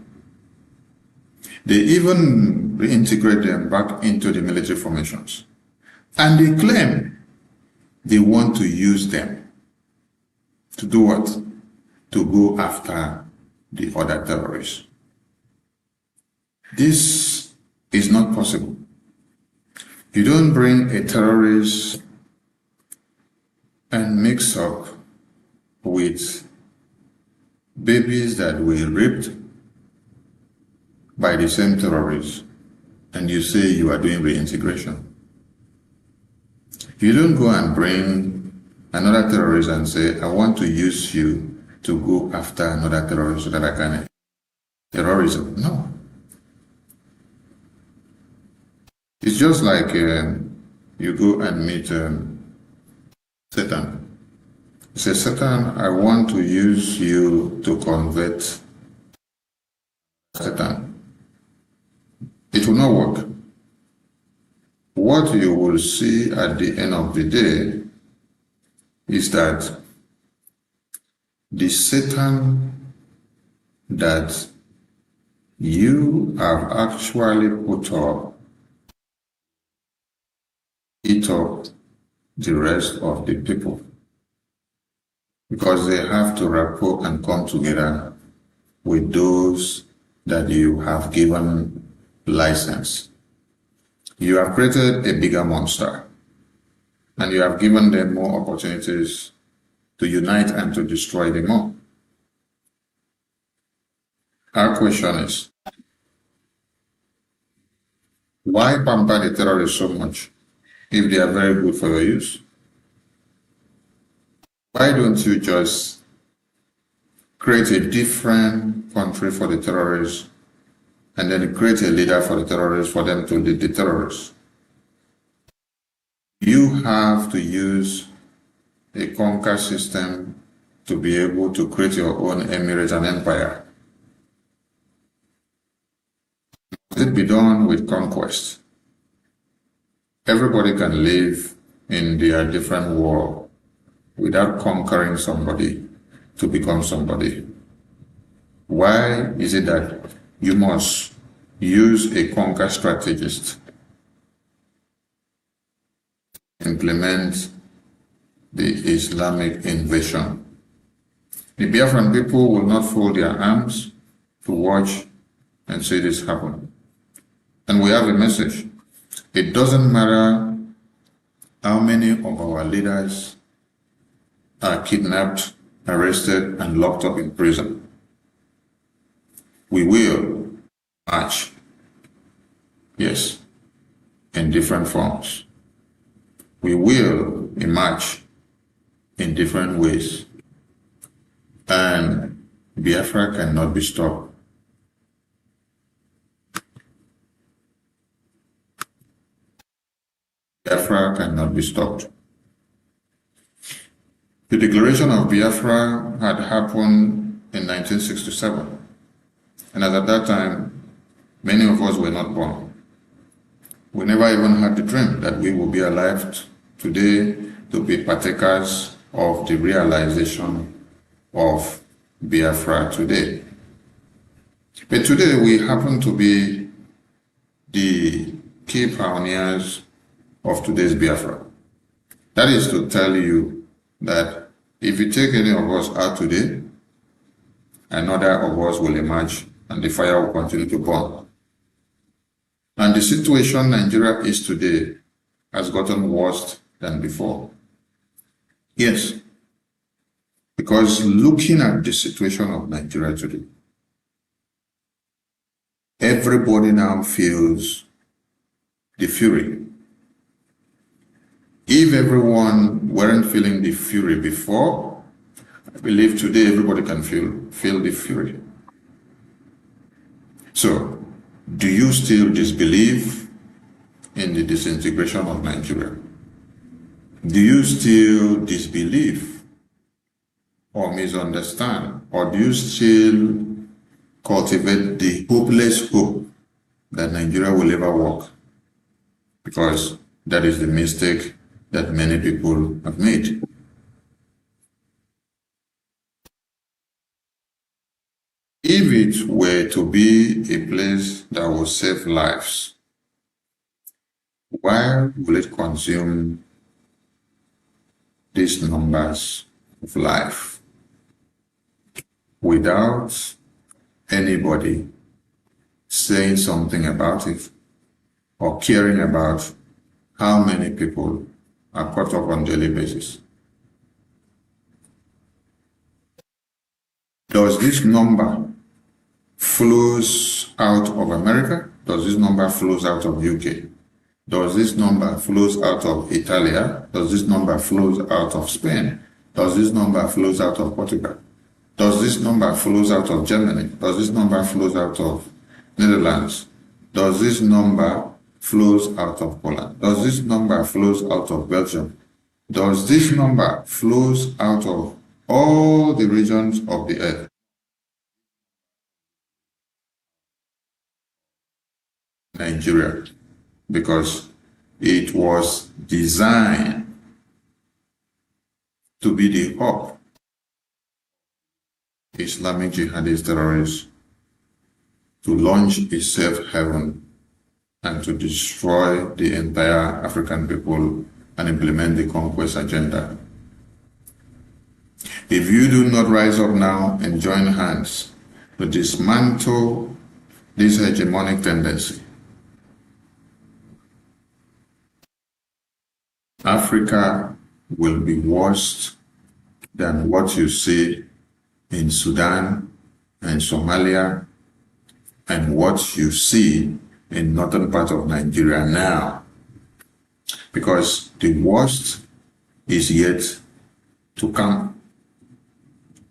They even reintegrate them back into the military formations. And they claim they want to use them to do what? to go after the other terrorists. This is not possible. You don't bring a terrorist and mix up with babies that were raped by the same terrorists and you say you are doing reintegration. You don't go and bring another terrorist and say, I want to use you to go after another terrorist so that I can terrorism. No. It's just like you go and meet Satan. You say, Satan, I want to use you to convert Satan. It will not work. What you will see at the end of the day is that the Satan that you have actually put up, eat up the rest of the people, because they have to rapport and come together with those that you have given license. You have created a bigger monster, and you have given them more opportunities to unite and to destroy them all. Our question is, why pamper the terrorists so much if they are very good for your use? Why don't you just create a different country for the terrorists and then create a leader for the terrorists for them to lead the terrorists? You have to use a conquer system to be able to create your own emirate and empire. Must it be done with conquest? Everybody can live in their different world without conquering somebody to become somebody. Why is it that you must use a conquer strategist to implement the Islamic invasion? The Biafran people will not fold their arms to watch and see this happen. And we have a message. It doesn't matter how many of our leaders are kidnapped, arrested, and locked up in prison. We will march, yes, in different forms. We will march in different ways. And Biafra cannot be stopped. Biafra cannot be stopped. The declaration of Biafra had happened in 1967. And at that time, many of us were not born. We never even had the dream that we will be alive today to be partakers of the realization of Biafra today. But today we happen to be the key pioneers of today's Biafra. That is to tell you that if you take any of us out today, another of us will emerge and the fire will continue to burn. And the situation Nigeria is today has gotten worse than before. Yes, because looking at the situation of Nigeria today, everybody now feels the fury. If everyone weren't feeling the fury before, I believe today everybody can feel the fury. So, do you still disbelieve in the disintegration of Nigeria? Do you still disbelieve or misunderstand? Or do you still cultivate the hopeless hope that Nigeria will ever work? Because that is the mistake that many people have made. If it were to be a place that will save lives, why will it consume these numbers of life? without anybody saying something about it or caring about how many people are caught up on a daily basis. Does this number flows out of America? Does this number flows out of UK? Does this number flows out of Italy? Does this number flows out of Spain? Does this number flows out of Portugal? Does this number flows out of Germany? Does this number flows out of Netherlands? Does this number flows out of Poland? Does this number flows out of Belgium? Does this number flows out of all the regions of the earth? Nigeria, because it was designed to be the hub Islamic jihadist terrorists to launch a safe haven and to destroy the entire African people and implement the conquest agenda. If you do not rise up now and join hands to dismantle this hegemonic tendency, Africa will be worse than what you see in Sudan and Somalia and what you see in northern part of Nigeria now, because the worst is yet to come.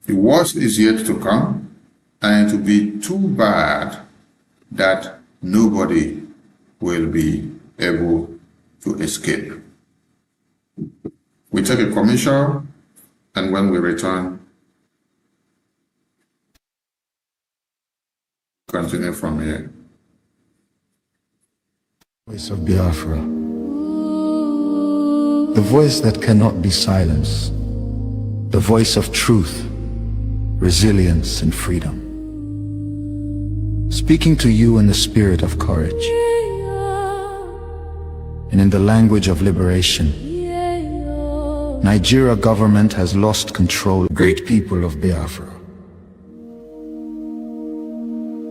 The worst is yet to come, and it will be too bad that nobody will be able to escape. We take a commercial, and when we return, continue from here. Voice of Biafra, the voice that cannot be silenced, the voice of truth, resilience, and freedom. Speaking to you in the spirit of courage and in the language of liberation. Nigeria government has lost control of the great people of Biafra.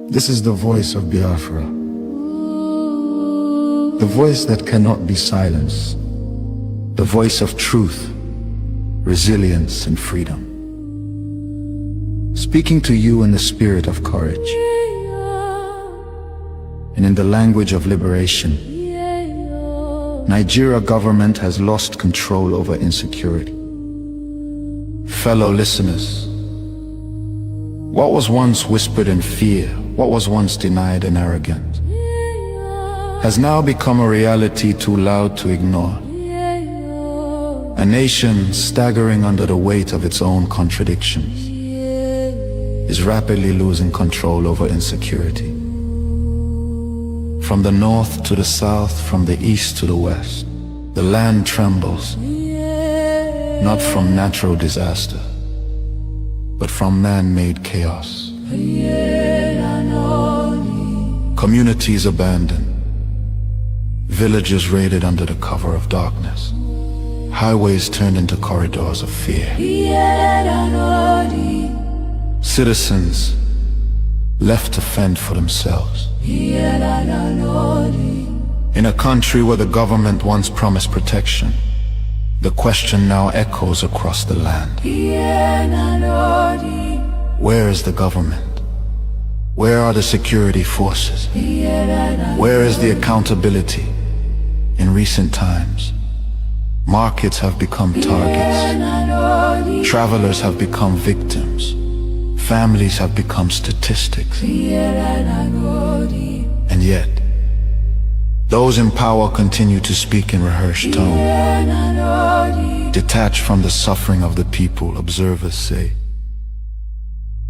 This is the voice of Biafra, the voice that cannot be silenced, the voice of truth, resilience, and freedom. Speaking to you in the spirit of courage and in the language of liberation. Nigeria government has lost control over insecurity. Fellow listeners, what was once whispered in fear, what was once denied in arrogance, has now become a reality too loud to ignore. A nation staggering under the weight of its own contradictions is rapidly losing control over insecurity. From the north to the south, from the east to the west, the land trembles, not from natural disaster, but from man-made chaos. Communities abandoned, villages raided under the cover of darkness, highways turned into corridors of fear. Citizens left to fend for themselves. In a country where the government once promised protection, the question now echoes across the land. Where is the government? Where are the security forces? Where is the accountability? In recent times, markets have become targets. Travelers have become victims. Families have become statistics. And yet, those in power continue to speak in rehearsed tone. Detached from the suffering of the people, observers say,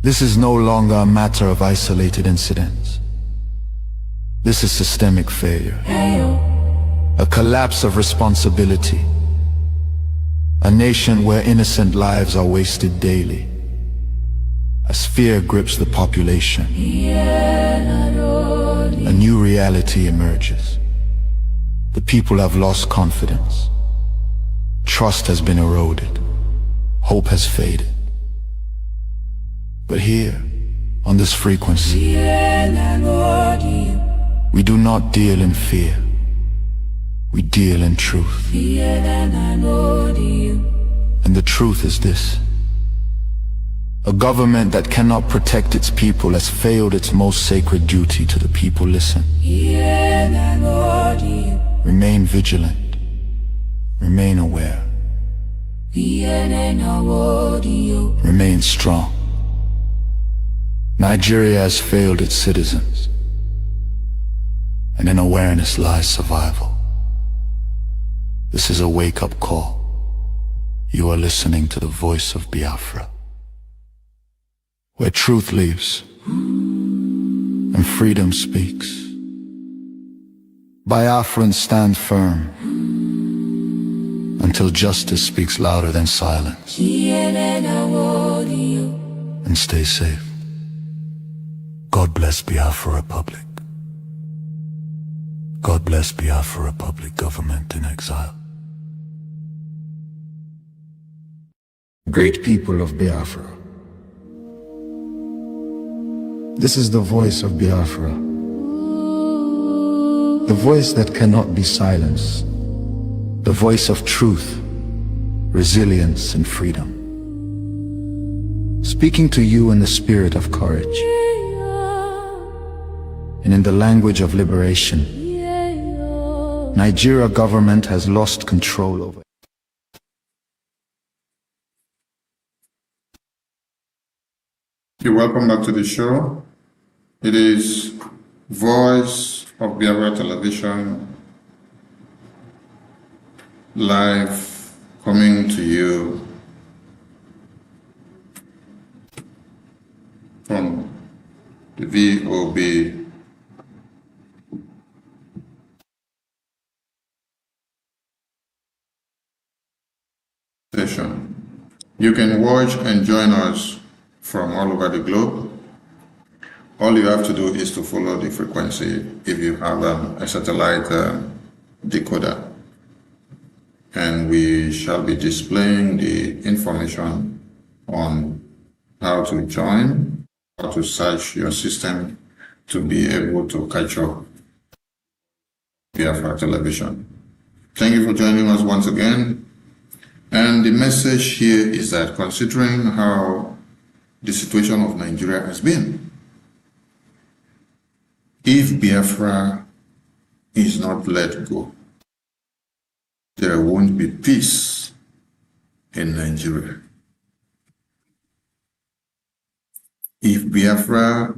this is no longer a matter of isolated incidents. This is systemic failure. A collapse of responsibility. A nation where innocent lives are wasted daily. As fear grips the population, a new reality emerges. The people have lost confidence. Trust has been eroded. Hope has faded. But here, on this frequency, we do not deal in fear. We deal in truth. And the truth is this: a government that cannot protect its people has failed its most sacred duty to the people. Listen. Remain vigilant. Remain aware. Remain strong. Nigeria has failed its citizens, and in awareness lies survival. This is a wake-up call. You are listening to the voice of Biafra, where truth lives and freedom speaks. Biafrans stand firm until justice speaks louder than silence. And stay safe. God bless Biafra Republic. God bless Biafra Republic government in exile. Great people of Biafra, this is the voice of Biafra, the voice that cannot be silenced, the voice of truth, resilience, and freedom. Speaking to you in the spirit of courage and in the language of liberation. Nigeria government has lost control over. You're welcome back to the show. It is Voice of Biafra Television, live, coming to you from the VOB station. You can watch and join us from all over the globe. All you have to do is to follow the frequency if you have a satellite decoder. And we shall be displaying the information on how to join, how to search your system to be able to catch up Biafra Television. Thank you for joining us once again. And the message here is that, considering how the situation of Nigeria has been, if Biafra is not let go, there won't be peace in Nigeria. If Biafra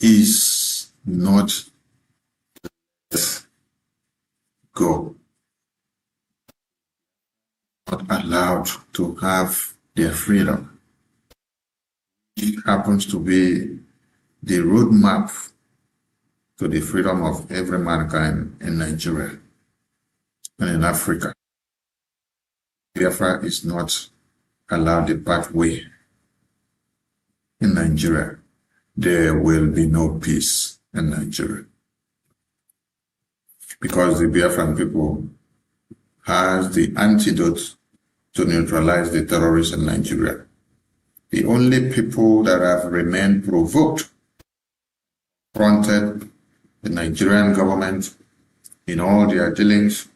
is not let go, not allowed to have their freedom, it happens to be the roadmap to the freedom of every mankind in Nigeria and in Africa. Biafra is not allowed the pathway in Nigeria. There will be no peace in Nigeria, because the Biafran people has the antidote to neutralize the terrorists in Nigeria. The only people that have remained provoked, confronted the Nigerian government in all their dealings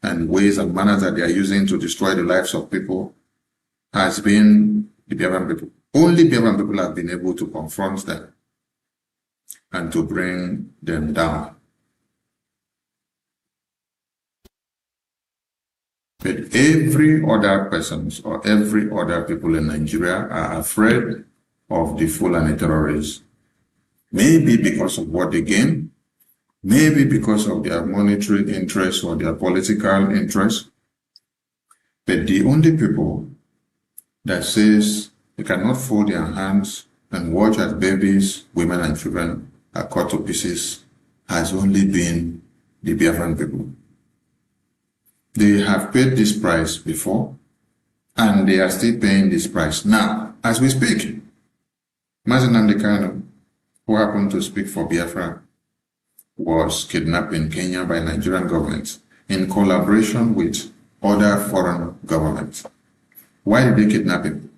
and ways and manners that they are using to destroy the lives of people, has been the Biafran people. Only Biafran people have been able to confront them and to bring them down. But every other persons or every other people in Nigeria are afraid of the Fulani terrorists. Maybe because of what they gain, maybe because of their monetary interests or their political interests. But the only people that says they cannot fold their hands and watch as babies, women and children are cut to pieces has only been the Biafran people. They have paid this price before, and they are still paying this price now, as we speak. Mazi Nnamdi Kanu, who happened to speak for Biafra, was kidnapped in Kenya by Nigerian government in collaboration with other foreign governments. Why did they kidnap him?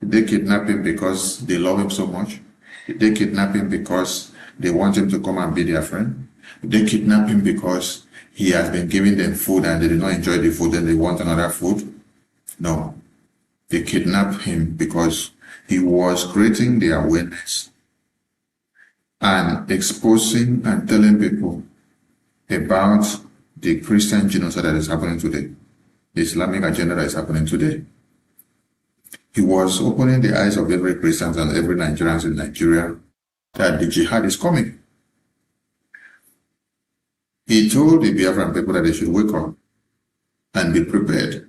Did they kidnap him because they love him so much? Did they kidnap him because they want him to come and be their friend? Did they kidnap him because he has been giving them food and they did not enjoy the food and they want another food? No. They kidnapped him because he was creating the awareness and exposing and telling people about the Christian genocide that is happening today, the Islamic agenda that is happening today. He was opening the eyes of every Christian and every Nigerian in Nigeria that the jihad is coming. He told the Biafran people that they should wake up and be prepared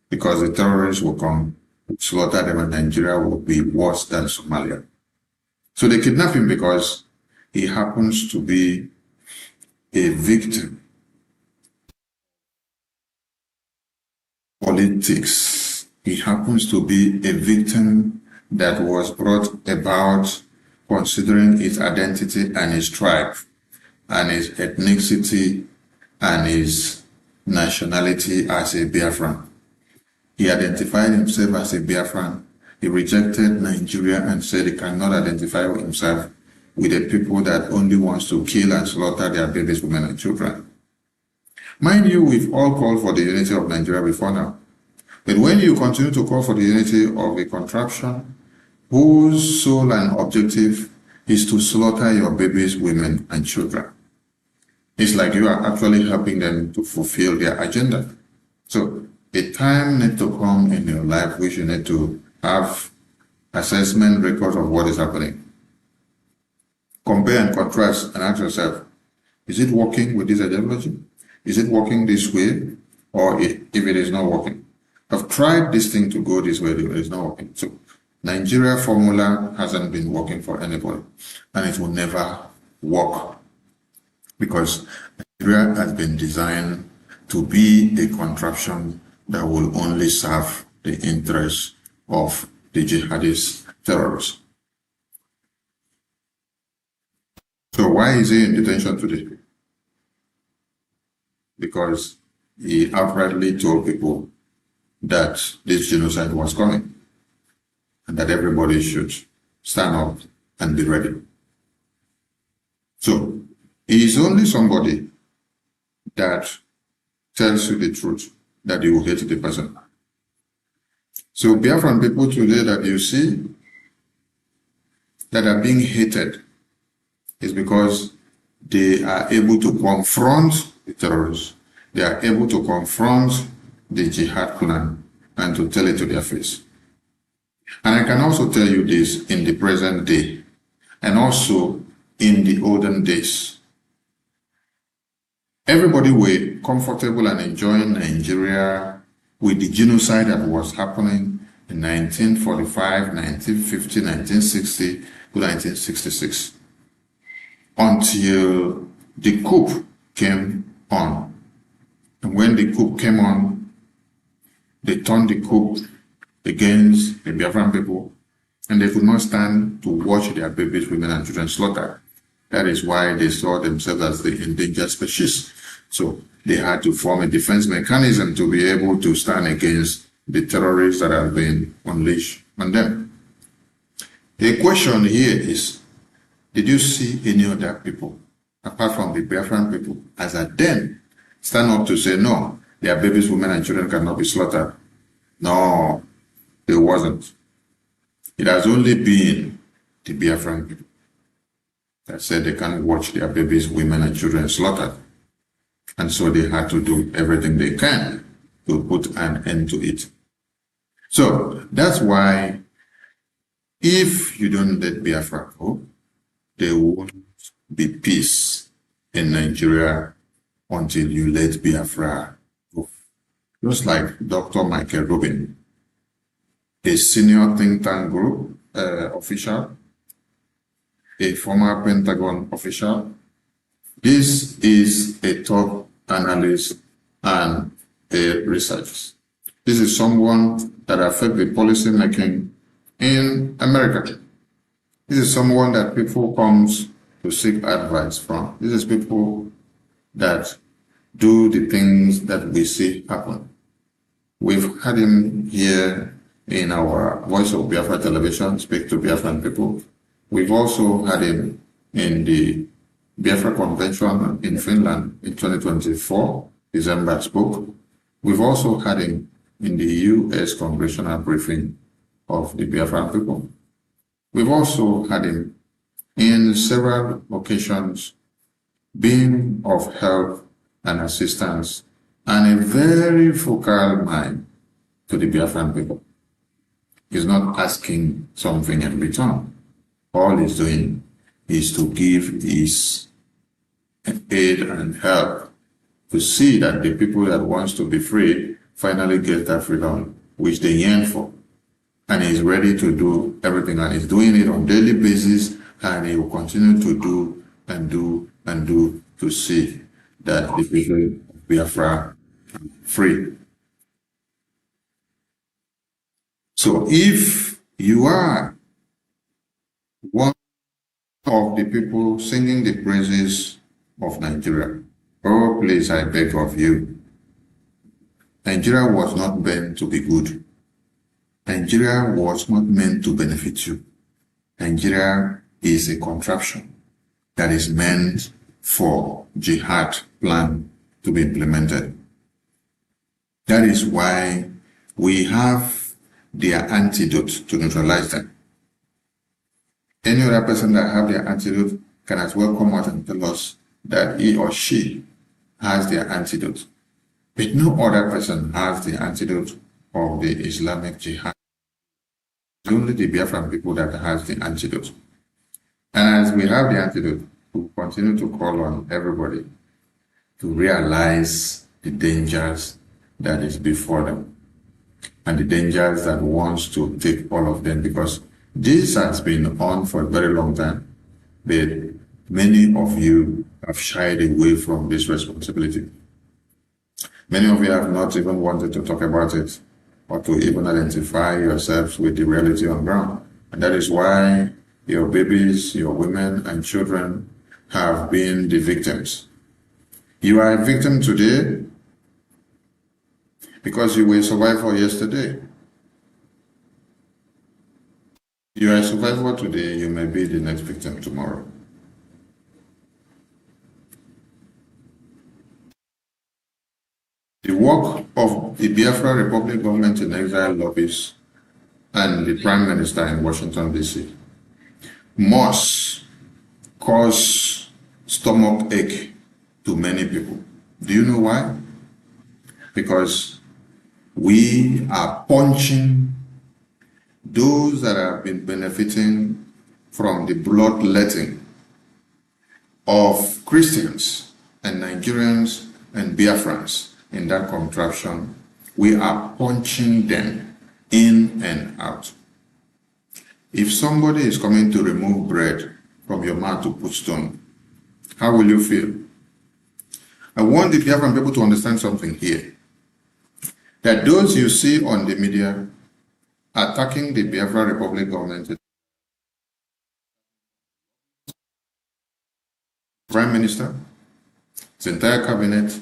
because the terrorists will come, slaughter them, and Nigeria will be worse than Somalia. So they kidnap him because he happens to be a victim of politics. He happens to be a victim that was brought about considering his identity and his tribe and his ethnicity and his nationality as a Biafran. He identified himself as a Biafran. He rejected Nigeria and said he cannot identify himself with the people that only wants to kill and slaughter their babies, women, and children. Mind you, we've all called for the unity of Nigeria before now. But when you continue to call for the unity of a contraption whose sole and objective is to slaughter your babies, women, and children, it's like you are actually helping them to fulfill their agenda. So a time needs to come in your life which you need to have assessment record of what is happening. Compare and contrast and ask yourself, is it working with this ideology? Is it working this way? Or if it is not working? I've tried this thing to go this way, it is not working. So Nigeria formula hasn't been working for anybody, and it will never work because Nigeria has been designed to be a contraption that will only serve the interests of the jihadist terrorists. So why is he in detention today? Because he outrightly told people that this genocide was coming and that everybody should stand up and be ready. So he is only somebody that tells you the truth, that you will hate the person. So Biafran people today that you see that are being hated is because they are able to confront the terrorists. They are able to confront the jihad plan and to tell it to their face. And I can also tell you this in the present day and also in the olden days. Everybody were comfortable and enjoying Nigeria with the genocide that was happening in 1945, 1950, 1960 to 1966 until the coup came on. And when the coup came on, they turned the coup against the Biafran people, and they could not stand to watch their babies, women, and children slaughtered. That is why they saw themselves as the endangered species. So they had to form a defense mechanism to be able to stand against the terrorists that have been unleashed on them. The question here is, did you see any other people, apart from the Biafran people, as at then, stand up to say, no, their babies, women, and children cannot be slaughtered? No, there wasn't. It has only been the Biafran people that said they can't watch their babies, women, and children slaughtered. And so they had to do everything they can to put an end to it. So that's why if you don't let Biafra go, there won't be peace in Nigeria until you let Biafra go. Just like Dr. Michael Rubin, a senior think tank group official, a former Pentagon official. This is a top analyst and a researcher. This is someone that affects the policy making in America. This is someone that people comes to seek advice from. This is people that do the things that we see happen. We've had him here in our Voice of Biafra television, Speak to Biafran People. We've also had him in the Biafra Convention in Finland in 2024, December spoke. We've also had him in the U.S. Congressional briefing of the Biafran people. We've also had him in several occasions being of help and assistance and a very focal mind to the Biafran people. He's not asking something in return. All he's doing is to give his aid and help to see that the people that wants to be free finally get that freedom which they yearn for. And he's ready to do everything, and he's doing it on a daily basis, and he will continue to do and do and do to see that the people of Biafra are free. So if you are one of the people singing the praises of Nigeria, oh please, I beg of you, Nigeria was not meant to be good. Nigeria was not meant to benefit you. Nigeria is a contraption that is meant for jihad plan to be implemented. That is why we have their antidote to neutralize them. Any other person that have their antidote can as well come out and tell us that he or she has their antidote. But no other person has the antidote of the Islamic jihad. It's only the Biafran people that has the antidote. And as we have the antidote, we continue to call on everybody to realize the dangers that is before them and the dangers that wants to take all of them, because this has been on for a very long time, but many of you have shied away from this responsibility. Many of you have not even wanted to talk about it or to even identify yourselves with the reality on ground. And that is why your babies, your women and children have been the victims. You are a victim today because you were a survivor yesterday. You are a survivor today, you may be the next victim tomorrow. The work of the Biafra Republic government in exile lobbies and the Prime Minister in Washington D.C. must cause stomach ache to many people. Do you know why? Because we are punching those that have been benefiting from the bloodletting of Christians and Nigerians and Biafrans in that contraption. We are punching them in and out. If somebody is coming to remove bread from your mouth to put stone, how will you feel? I want the Biafran people to understand something here. That those you see on the media attacking the Biafra Republic government, Prime Minister, his entire cabinet,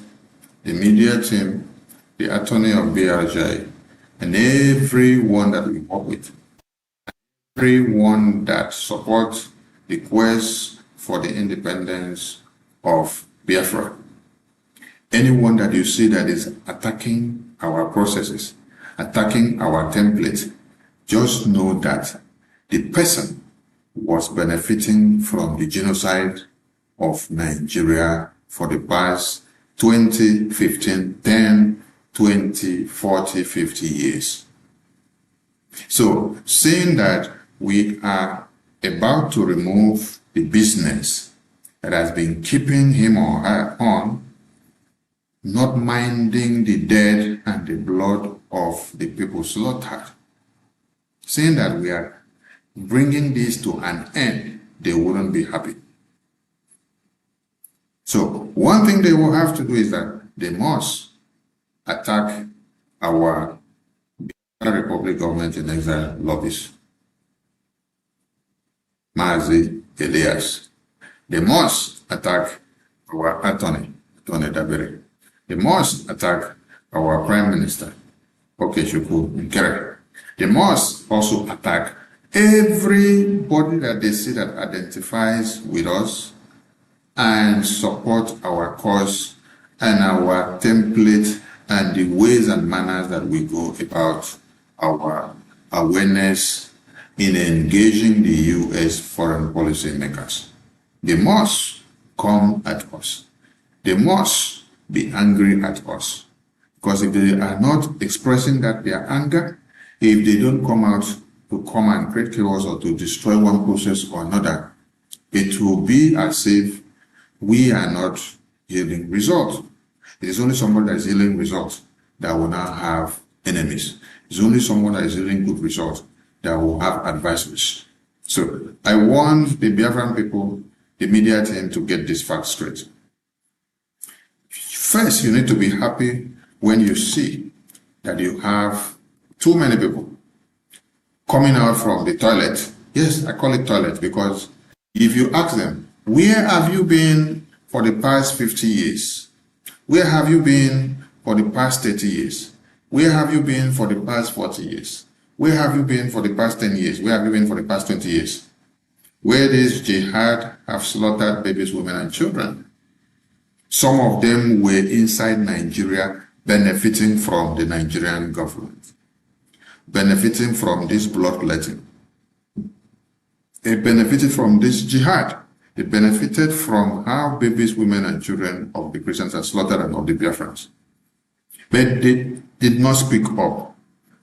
the media team, the attorney of Brgie, and everyone that we work with, everyone that supports the quest for the independence of Biafra. Anyone that you see that is attacking our processes, attacking our template, just know that the person was benefiting from the genocide of Nigeria for the past 20, 15, 10, 20, 40, 50 years. So, seeing that we are about to remove the business that has been keeping him or her on, not minding the dead and the blood of the people slaughtered, saying that we are bringing this to an end, they wouldn't be happy. So one thing they will have to do is that they must attack our Republic government in exile lobbies. Mazi Elias. They must attack our attorney Dabiri. They must attack our Prime Minister, Okechukwu Nkere. They must also attack everybody that they see that identifies with us and support our cause and our template and the ways and manners that we go about our awareness in engaging the U.S. foreign policy makers. They must come at us. They must be angry at us. Because if they are not expressing that their anger, if they don't come out to come and create chaos or to destroy one process or another, it will be as if we are not yielding results. It is only someone that is yielding results that will now have enemies. It's only someone that is yielding good results that will have adversaries. So I want the Biafran people, the media team, to get this fact straight. First, you need to be happy when you see that you have too many people coming out from the toilet. Yes, I call it toilet because if you ask them, where have you been for the past 50 years? Where have you been for the past 30 years? Where have you been for the past 40 years? Where have you been for the past 10 years? Where have you been for the past 20 years? Where this jihad have slaughtered babies, women, and children. Some of them were inside Nigeria benefiting from the Nigerian government, benefiting from this bloodletting. They benefited from this jihad. They benefited from how babies, women, and children of the Christians are slaughtered and of the Biafrans. But they did not speak up.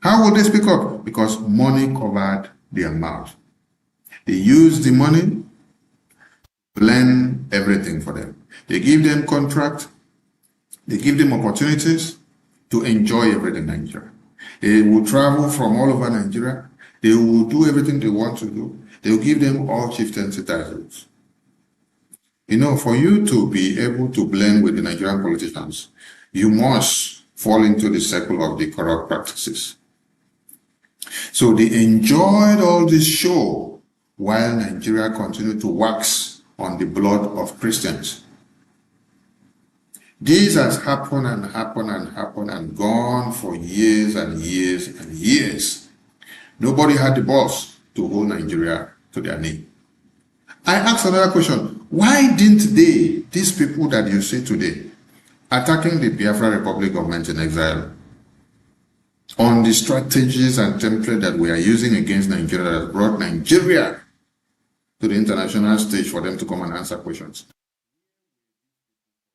How would they speak up? Because money covered their mouth. They used the money, plan everything for them. They give them contract, they give them opportunities to enjoy everything in Nigeria. They will travel from all over Nigeria. They will do everything they want to do. They will give them all chieftaincy titles. You know, for you to be able to blend with the Nigerian politicians, you must fall into the circle of the corrupt practices. So they enjoyed all this show while Nigeria continued to wax on the blood of Christians. This has happened and happened and happened and gone for years and years and years. Nobody had the balls to hold Nigeria to their knee. I asked another question. Why didn't they, these people that you see today, attacking the Biafra Republic government in exile, on the strategies and template that we are using against Nigeria that has brought Nigeria to the international stage for them to come and answer questions?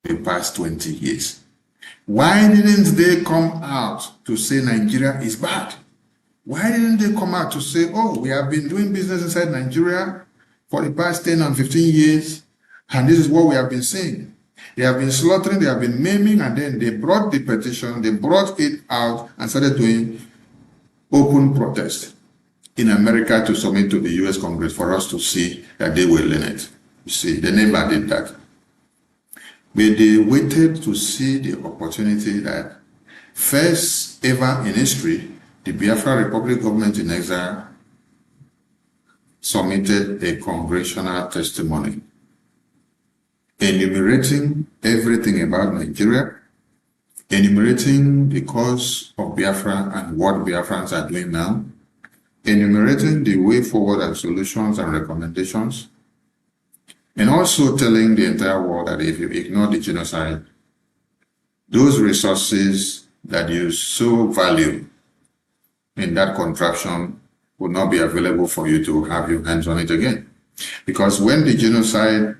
The past 20 years. Why didn't they come out to say Nigeria is bad? Why didn't they come out to say, oh, we have been doing business inside Nigeria for the past 10 and 15 years, and this is what we have been saying. They have been slaughtering, they have been maiming, and then they brought the petition, they brought it out and started doing open protest in America to submit to the US Congress for us to see that they will learn it. You see, they never did that. But they waited to see the opportunity that first ever in history, the Biafra Republic government in exile submitted a congressional testimony enumerating everything about Nigeria, enumerating the cause of Biafra and what Biafrans are doing now, enumerating the way forward and solutions and recommendations, and also telling the entire world that if you ignore the genocide, those resources that you so value in that contraption will not be available for you to have your hands on it again. Because when the genocide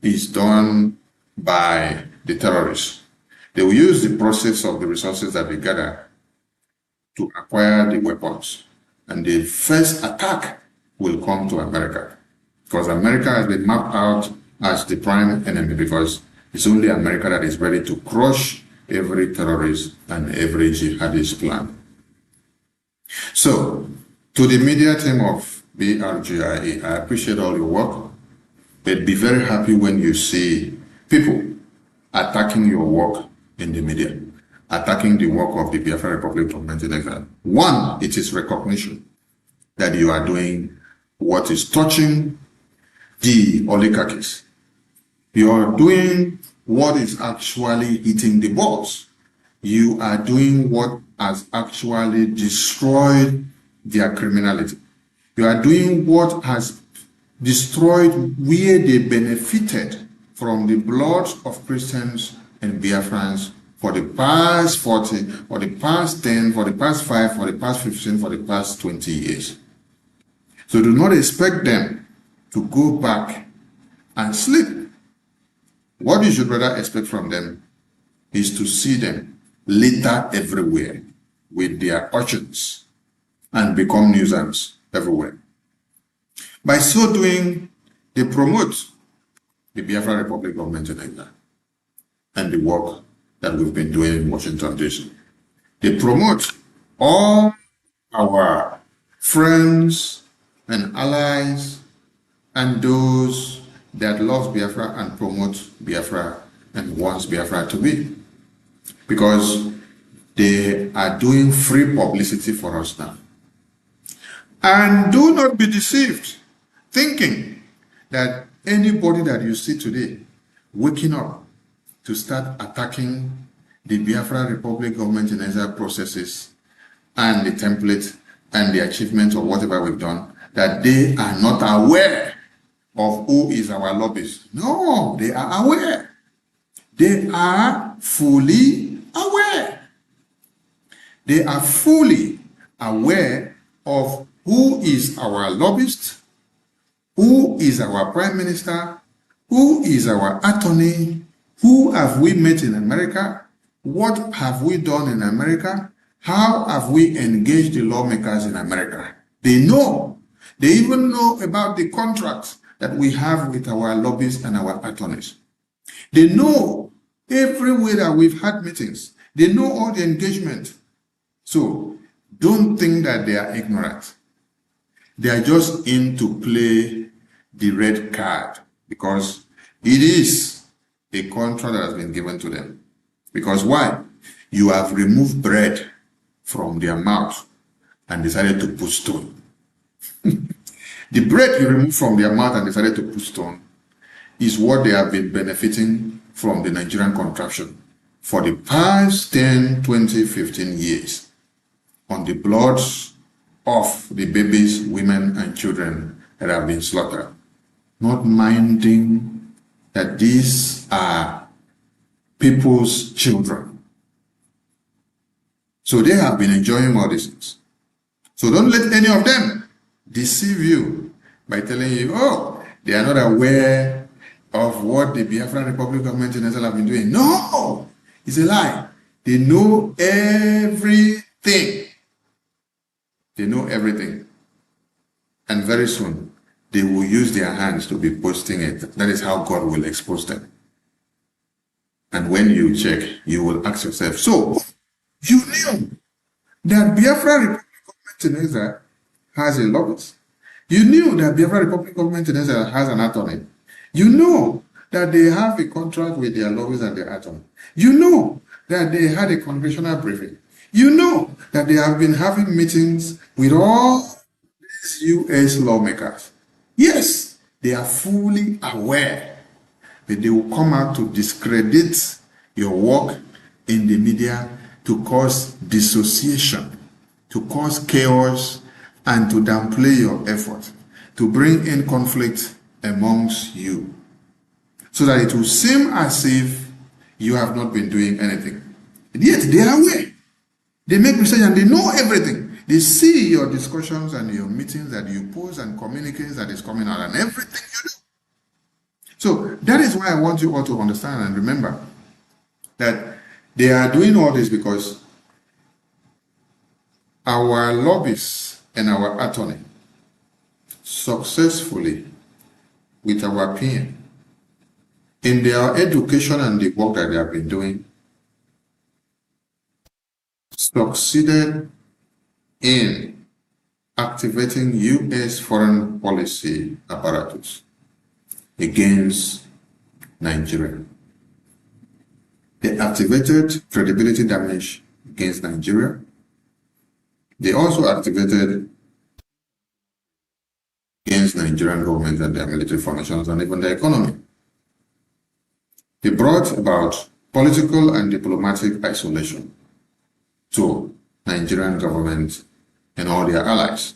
is done by the terrorists, they will use the process of the resources that they gather to acquire the weapons. And the first attack will come to America. Because America has been mapped out as the prime enemy, because it's only America that is ready to crush every terrorist and every jihadist plan. So, to the media team of Brgie, I appreciate all your work, but be very happy when you see people attacking your work in the media, attacking the work of the Biafra Republic government in exile. One, it is recognition that you are doing what is touching the oligarchies. You are doing what is actually hitting the balls. You are doing what has actually destroyed their criminality. You are doing what has destroyed where they benefited from the blood of Christians and Biafrans for the past 40, for the past 10, for the past 5, for the past 15, for the past 20 years. So do not expect them to go back and sleep. What you should rather expect from them is to see them litter everywhere with their urchins and become nuisance everywhere. By so doing, they promote the Biafra Republic government in England and the work that we've been doing in Washington, D.C. They promote all our friends and allies and those that love Biafra and promote Biafra and wants Biafra to be. Because they are doing free publicity for us now. And do not be deceived, thinking that anybody that you see today waking up to start attacking the Biafra Republic government in Israel processes and the template and the achievement of whatever we've done, that they are not aware of who is our lobbyist. No, they are aware. They are fully aware. They are fully aware of who is our lobbyist, who is our prime minister, who is our attorney, who have we met in America, what have we done in America, how have we engaged the lawmakers in America. They know. They even know about the contracts that we have with our lobbyists and our attorneys. They know everywhere that we've had meetings. They know all the engagement. So don't think that they are ignorant. They are just in to play the red card because it is a contract that has been given to them. Because why? You have removed bread from their mouth and decided to put stone. The bread you removed from their mouth and decided to put stone is what they have been benefiting from the Nigerian contraption for the past 10, 20, 15 years on the blood of the babies, women, and children that have been slaughtered, not minding that these are people's children. So they have been enjoying all these things. So don't let any of them deceive you by telling you, oh, they are not aware of what the Biafran Republic government in Israel have been doing. No, it's a lie. They know everything. They know everything. And very soon, they will use their hands to be posting it. That is how God will expose them. And when you check, you will ask yourself, so, you knew that Biafra Republic government in Israel has a lobbyist. You knew that Biafra Republic government in Israel has an attorney. You know that they have a contract with their lobbyists and their attorney. You know that they had a congressional briefing. You know that they have been having meetings with all these U.S. lawmakers. Yes, they are fully aware, but they will come out to discredit your work in the media, to cause dissociation, to cause chaos, and to downplay your effort, to bring in conflict amongst you, so that it will seem as if you have not been doing anything. And yet they are aware. They make research and they know everything. They see your discussions and your meetings that you post and communicates that is coming out and everything you do. So that is why I want you all to understand and remember that they are doing all this because our lobbyists and our attorney successfully, with our PM, in their education and the work that they have been doing, succeeded in activating U.S. foreign policy apparatus against Nigeria. They activated credibility damage against Nigeria. They also activated against Nigerian government and their military formations and even the economy. They brought about political and diplomatic isolation. So Nigerian government and all their allies.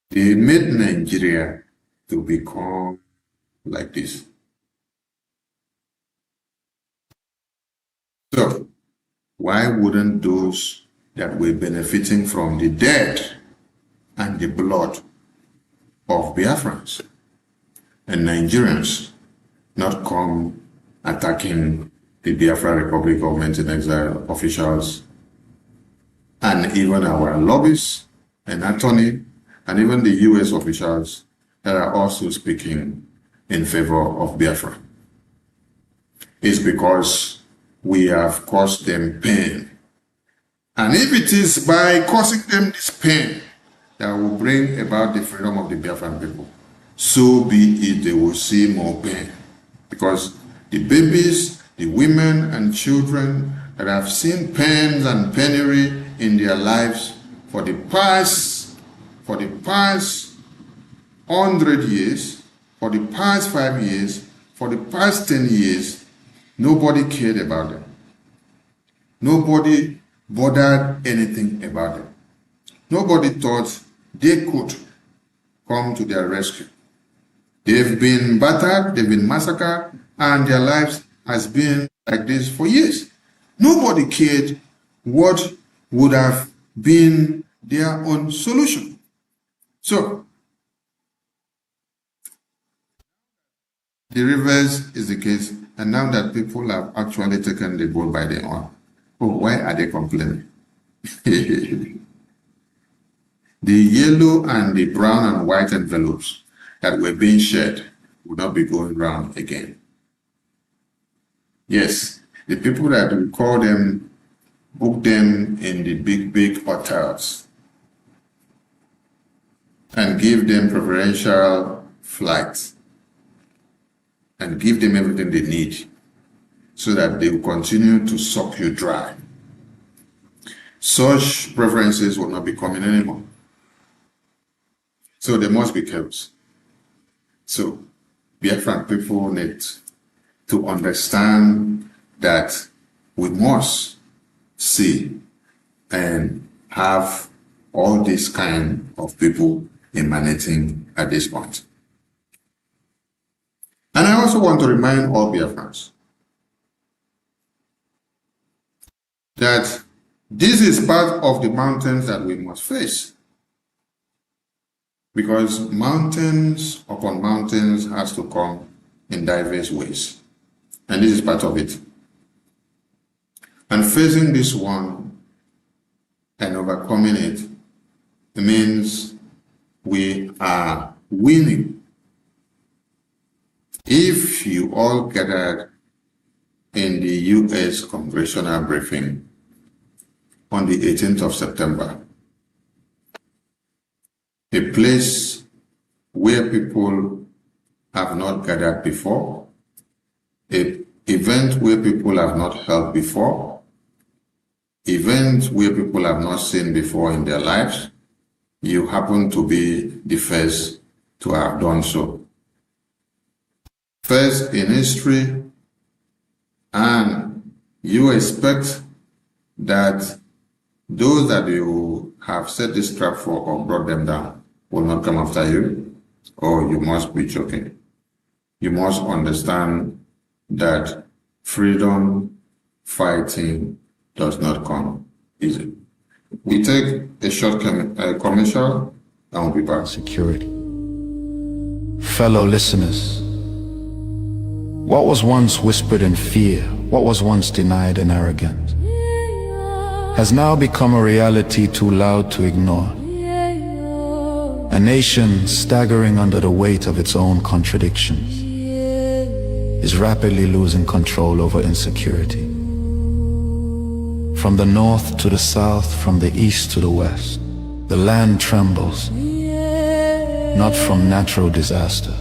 They made Nigeria to become like this. So, why wouldn't those that were benefiting from the death and the blood of Biafrans and Nigerians not come attacking the Biafra Republic government in exile officials and even our lobbyists and attorney and even the US officials that are also speaking in favor of Biafra? It's because we have caused them pain. And if it is by causing them this pain that will bring about the freedom of the Biafran people, so be it. They will see more pain. Because the babies, the women and children that have seen pains and penury in their lives for the past 100 years, for the past 5 years, for the past 10 years, nobody cared about them. Nobody bothered anything about them. Nobody thought they could come to their rescue. They've been battered, they've been massacred, and their lives has been like this for years. Nobody cared what would have been their own solution. So, the reverse is the case, and now that people have actually taken the bull by the horn, why are they complaining? The yellow and the brown and white envelopes that were being shared would not be going round again. Yes, the people that we call them, book them in the big hotels and give them preferential flights and give them everything they need so that they will continue to suck you dry. Such preferences will not be coming anymore. So there must be chaos. So Biafran people need to understand that we must see and have all these kind of people emanating at this point. And I also want to remind all Biafrans that this is part of the mountains that we must face. Because mountains upon mountains has to come in diverse ways. And this is part of it. And facing this one and overcoming it means we are winning. If you all gathered in the US congressional briefing on the 18th of September, a place where people have not gathered before, an event where people have not held before, event where people have not seen before in their lives, you happen to be the first to have done so. First in history, and you expect that those that you have set this trap for or brought them down will not come after you, or you must be joking. You must understand that freedom fighting does not come easy. We take a short commercial and we'll be back. Security. Fellow listeners, what was once whispered in fear, what was once denied in arrogance, has now become a reality too loud to ignore. A nation staggering under the weight of its own contradictions is rapidly losing control over insecurity. From the north to the south, from the east to the west, the land trembles, not from natural disaster,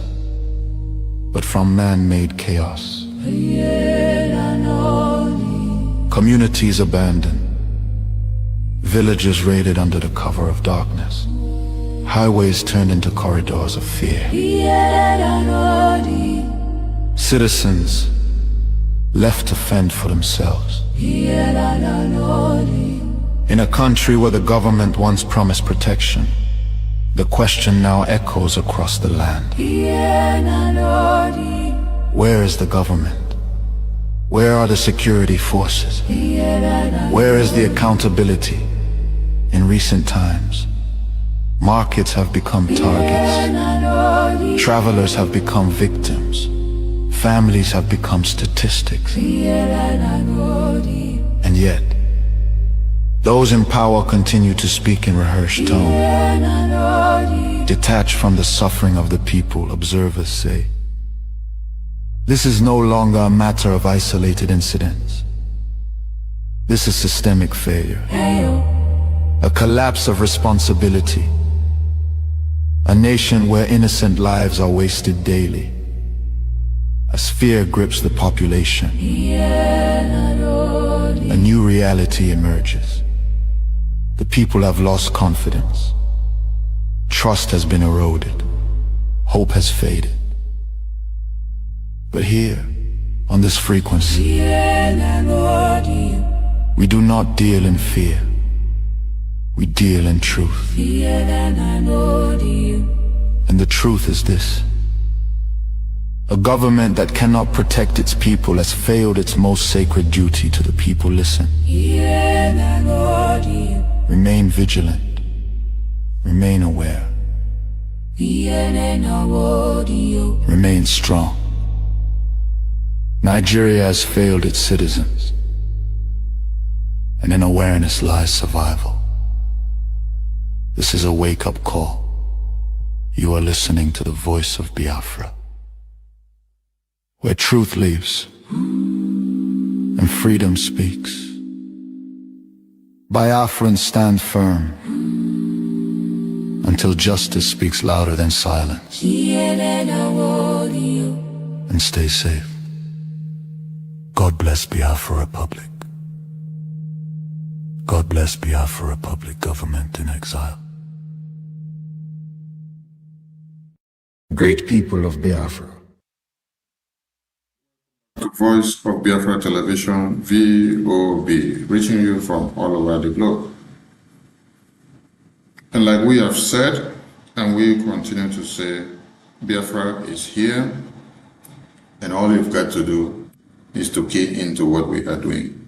but from man-made chaos. Communities abandoned, villages raided under the cover of darkness, highways turned into corridors of fear. Citizens left to fend for themselves. In a country where the government once promised protection, the question now echoes across the land. Where is the government? Where are the security forces? Where is the accountability? In recent times, markets have become targets. Travelers have become victims. Families have become statistics. And yet, those in power continue to speak in rehearsed tone. Detached from the suffering of the people, observers say, this is no longer a matter of isolated incidents. This is systemic failure. A collapse of responsibility. A nation where innocent lives are wasted daily. As fear grips the population, a new reality emerges. The people have lost confidence. Trust has been eroded. Hope has faded. But here, on this frequency, we do not deal in fear. We deal in truth. And the truth is this: a government that cannot protect its people has failed its most sacred duty to the people. Listen. Remain vigilant. Remain aware. Remain strong. Nigeria has failed its citizens, and in awareness lies survival. This is a wake-up call. You are listening to the voice of Biafra, where truth lives and freedom speaks. Biafrans stand firm until justice speaks louder than silence. And stay safe. God bless Biafra Republic. God bless Biafra Republic government in exile. Great people of Biafra. The Voice of Biafra Television, VOB, reaching you from all over the globe. And like we have said, and we continue to say, Biafra is here, and all you've got to do is to key into what we are doing.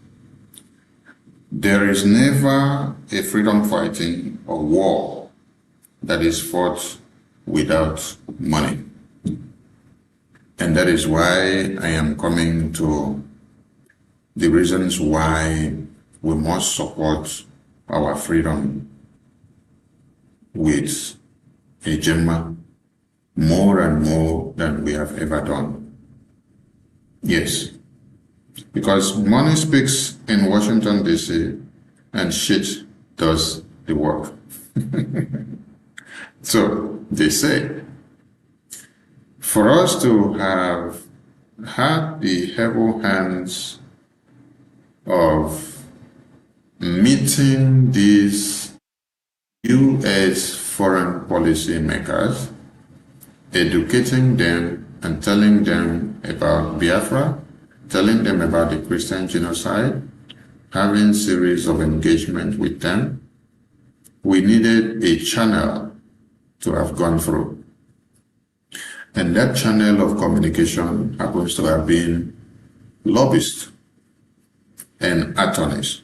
There is never a freedom fighting or war that is fought without money. And that is why I am coming to the reasons why we must support our freedom with a gemma more and more than we have ever done. Yes, because money speaks in Washington, D.C., and shit does the work. So they say, for us to have had the heavy hands of meeting these U.S. foreign policy makers, educating them and telling them about Biafra, telling them about the Christian genocide, having series of engagement with them, we needed a channel to have gone through. And that channel of communication happens to have been lobbyists and attorneys.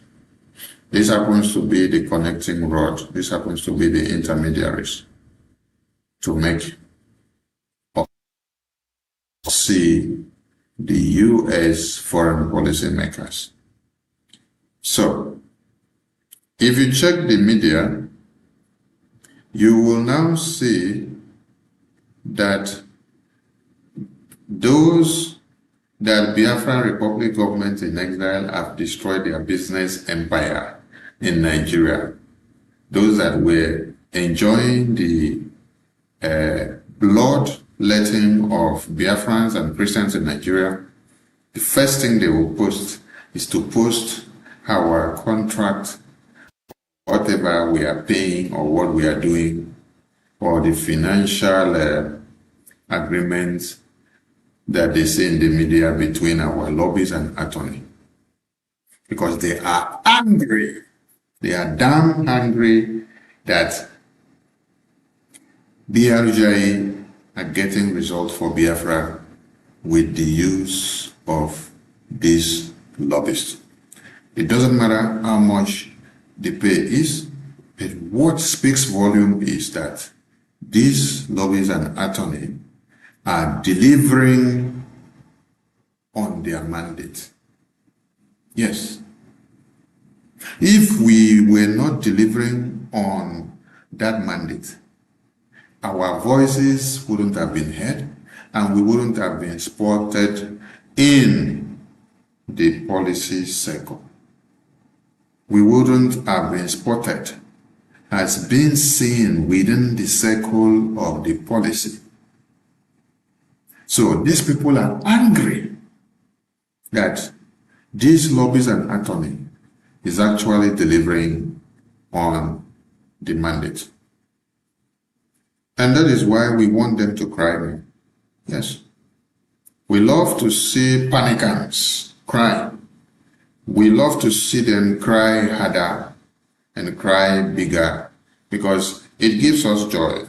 This happens to be the connecting rod. This happens to be the intermediaries to make or see the U.S. foreign policy makers. So, if you check the media, you will now see that those that Biafra Republic government in exile have destroyed their business empire in Nigeria. Those that were enjoying the bloodletting of Biafrans and Christians in Nigeria, the first thing they will post is to post our contract, whatever we are paying or what we are doing, or the financial agreements that they see in the media between our lobbies and attorney. Because they are angry. They are damn angry that BRJ are getting results for Biafra with the use of these lobbyists. It doesn't matter how much the pay is, but what speaks volume is that these lobbyists and attorney are delivering on their mandate. Yes. If we were not delivering on that mandate, our voices wouldn't have been heard and we wouldn't have been spotted in the policy circle. We wouldn't have been spotted as being seen within the circle of the policy. So these people are angry that these lobbies and attorney is actually delivering on the mandate. And that is why we want them to cry now. Yes. We love to see panicants cry. We love to see them cry harder and cry bigger because it gives us joy.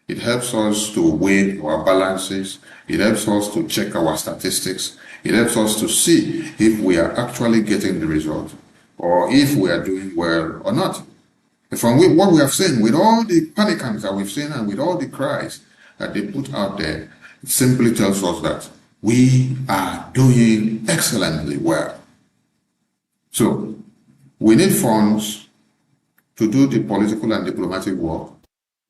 It helps us to weigh our balances. It helps us to check our statistics. It helps us to see if we are actually getting the result or if we are doing well or not. From what we have seen, with all the panicants that we've seen and with all the cries that they put out there, it simply tells us that we are doing excellently well. So, we need funds to do the political and diplomatic work.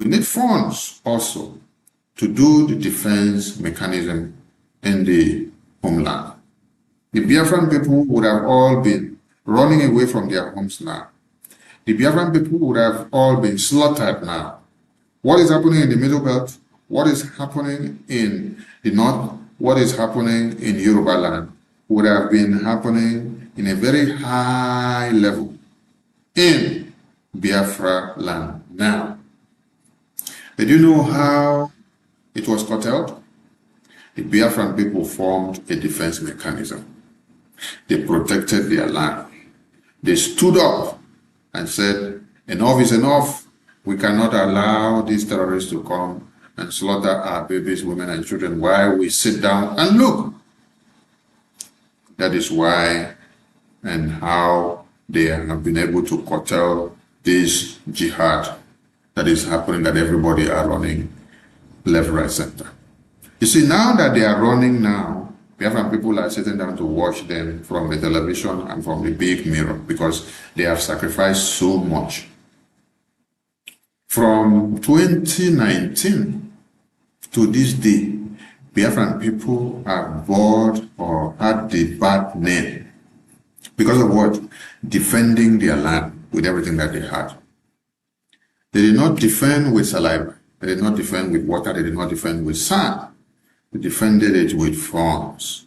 We need funds also to do the defense mechanism in the homeland. The Biafran people would have all been running away from their homes now. The Biafran people would have all been slaughtered now. What is happening in the Middle Belt? What is happening in the North? What is happening in Yoruba land would have been happening in a very high level in Biafra land now. Did you know how it was curtailed? The Biafran people formed a defense mechanism. They protected their land. They stood up and said, enough is enough. We cannot allow these terrorists to come and slaughter our babies, women, and children while we sit down and look. That is why and how they have been able to curtail this jihad that is happening, that everybody are running left, right, center. You see, now that they are running now, Biafran people are sitting down to watch them from the television and from the big mirror because they have sacrificed so much. From 2019 to this day, Biafran people are bored or had the bad name because of what? Defending their land with everything that they had. They did not defend with saliva. They did not defend with water. They did not defend with sand. They defended it with funds.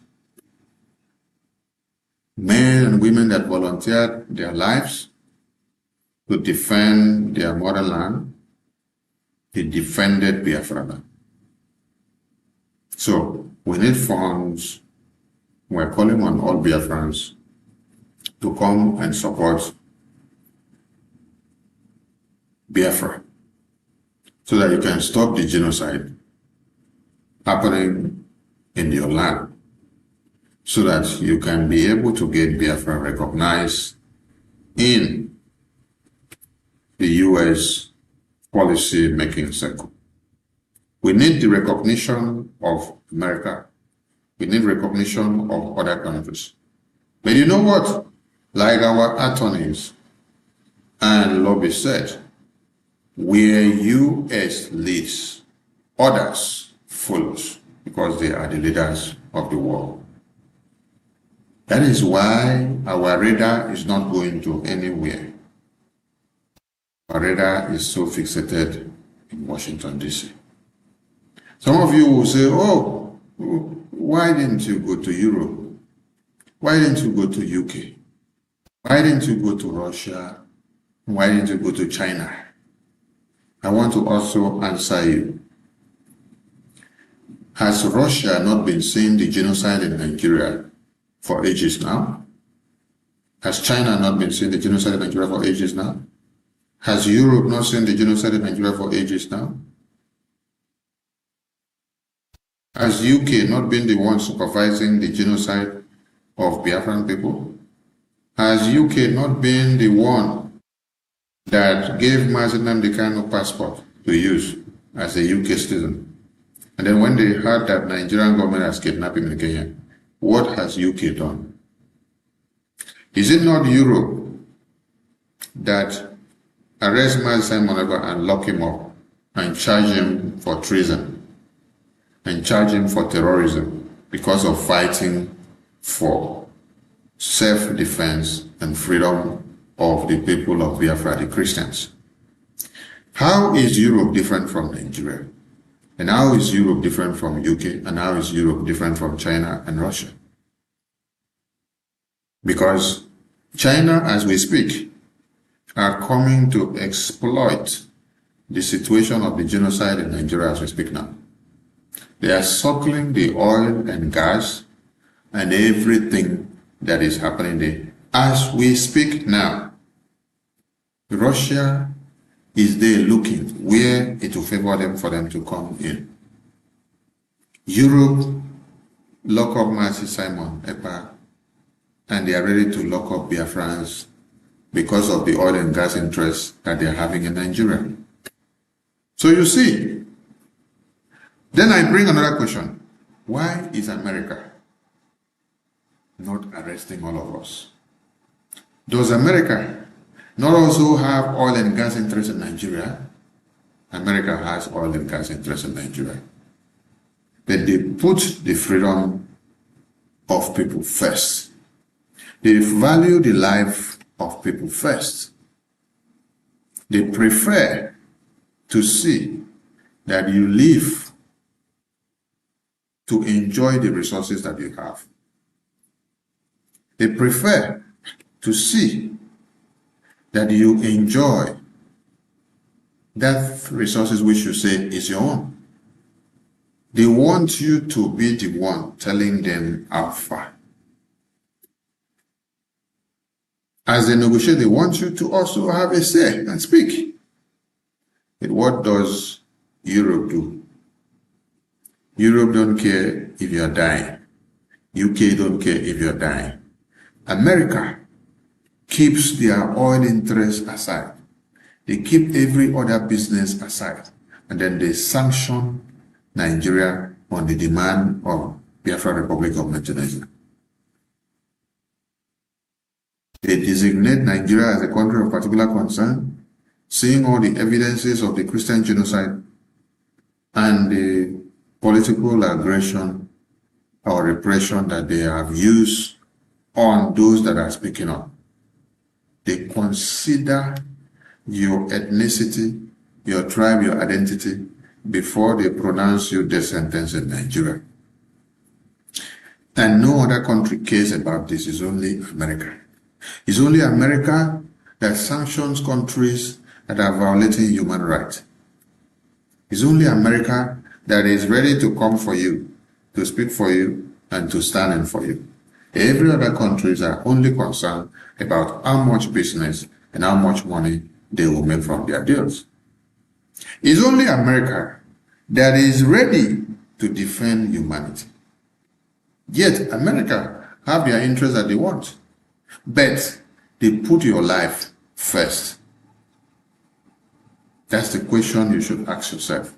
Men and women that volunteered their lives to defend their motherland, they defended Biafra land. So we need funds. We're calling on all Biafrans to come and support Biafra so that you can stop the genocide happening in your land, so that you can be able to get Biafra recognized in the U.S. policy making circle. We need the recognition of America. We need recognition of other countries. But you know what? Like our attorneys and lobbyists said, where U.S. leads, others follows, because they are the leaders of the world. That is why our radar is not going to anywhere. Our radar is so fixated in Washington, D.C. Some of you will say, oh, why didn't you go to Europe? Why didn't you go to UK? Why didn't you go to Russia? Why didn't you go to China? I want to also answer you. Has Russia not been seeing the genocide in Nigeria for ages now? Has China not been seeing the genocide in Nigeria for ages now? Has Europe not seen the genocide in Nigeria for ages now? Has UK not been the one supervising the genocide of Biafran people? Has UK not been the one that gave Mazinam the kind of passport to use as a UK citizen? And then when they heard that Nigerian government has kidnapped him in Kenya, what has UK done? Is it not Europe that arrests Mazinam and lock him up and charge him for treason and charge him for terrorism because of fighting for self-defense and freedom of the people of Biafra, the Christians? How is Europe different from Nigeria? And how is Europe different from UK? And how is Europe different from China and Russia? Because China, as we speak, are coming to exploit the situation of the genocide in Nigeria as we speak now. They are suckling the oil and gas and everything that is happening there. As we speak now, Russia is there looking where it will favor them for them to come in. Europe lock up Marcy Simon Epa, and they are ready to lock up Biafrans because of the oil and gas interests that they are having in Nigeria. So you see, then I bring another question. Why is America not arresting all of us? Does America not also have oil and gas interests in Nigeria? America has oil and gas interests in Nigeria. But they put the freedom of people first. They value the life of people first. They prefer to see that you live to enjoy the resources that you have. They prefer to see that you enjoy that resources which you say is your own. They want you to be the one telling them how far. As they negotiate, they want you to also have a say and speak. But what does Europe do? Europe don't care if you're dying. UK don't care if you're dying. America keeps their oil interests aside. They keep every other business aside. And then they sanction Nigeria on the demand of Biafra Republic of Nigeria. They designate Nigeria as a country of particular concern, seeing all the evidences of the Christian genocide and the political aggression or repression that they have used on those that are speaking up. They consider your ethnicity, your tribe, your identity before they pronounce you death sentence in Nigeria. And no other country cares about this. It's only America. It's only America that sanctions countries that are violating human rights. It's only America that is ready to come for you, to speak for you, and to stand in for you. Every other countries are only concerned about how much business and how much money they will make from their deals. It's only America that is ready to defend humanity. Yet America have their interests that they want, but they put your life first. That's the question you should ask yourself.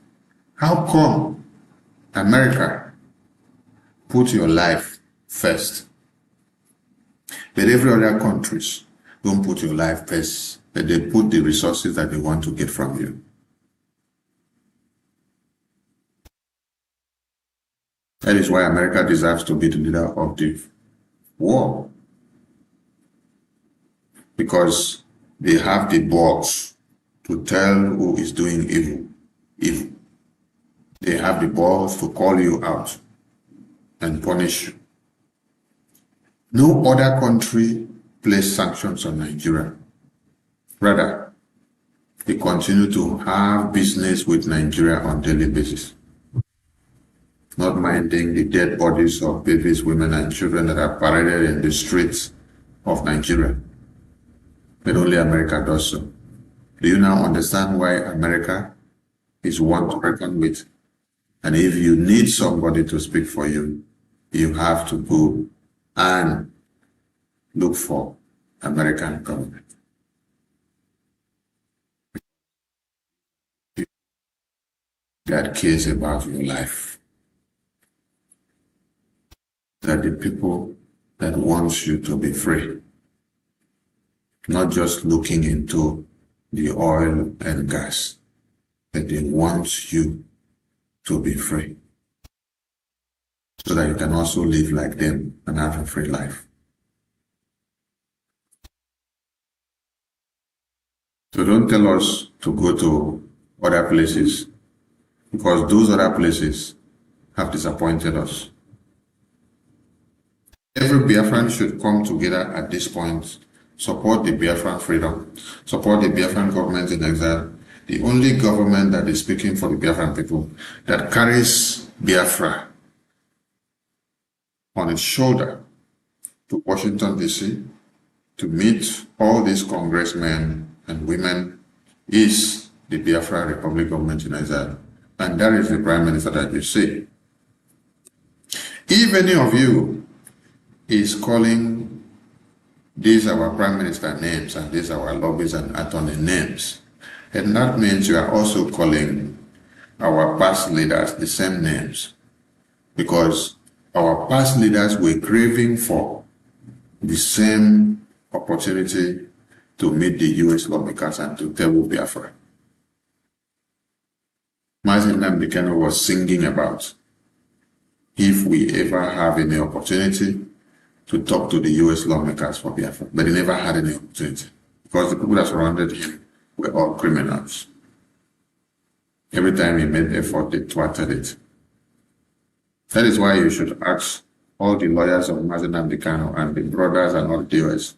How come America put your life first, but every other countries don't put your life first, but they put the resources that they want to get from you? That is why America deserves to be the leader of the war. Because they have the balls to tell who is doing evil. They have the balls to call you out and punish you. No other country placed sanctions on Nigeria. Rather, they continue to have business with Nigeria on a daily basis. not minding the dead bodies of babies, women, and children that are paraded in the streets of Nigeria. But only America does so. Do you now understand why America is one to reckon with? And if you need somebody to speak for you, you have to go and look for American government. That cares about your life. That the people that want you to be free, not just looking into the oil and gas, but they want you to be free, so that you can also live like them and have a free life. So don't tell us to go to other places, because those other places have disappointed us. Every Biafran should come together at this point, support the Biafran freedom, support the Biafran government in exile, the only government that is speaking for the Biafran people, that carries Biafra on its shoulder to Washington, D.C. to meet all these congressmen and women, is the Biafra Republic government in exile. And that is the Prime Minister that you see. If any of you is calling these our Prime Minister names and these our lobbies and attorney names, and that means you are also calling our past leaders the same names, because our past leaders were craving for the same opportunity to meet the U.S. lawmakers and to tell Biafra. Washignton D.C was singing about if we ever have any opportunity to talk to the U.S. lawmakers for Biafra, but he never had any opportunity because the people that surrounded him were all criminals. Every time he made effort, they thwarted it. That is why you should ask all the lawyers of Washignton D.C and the brothers and all the US.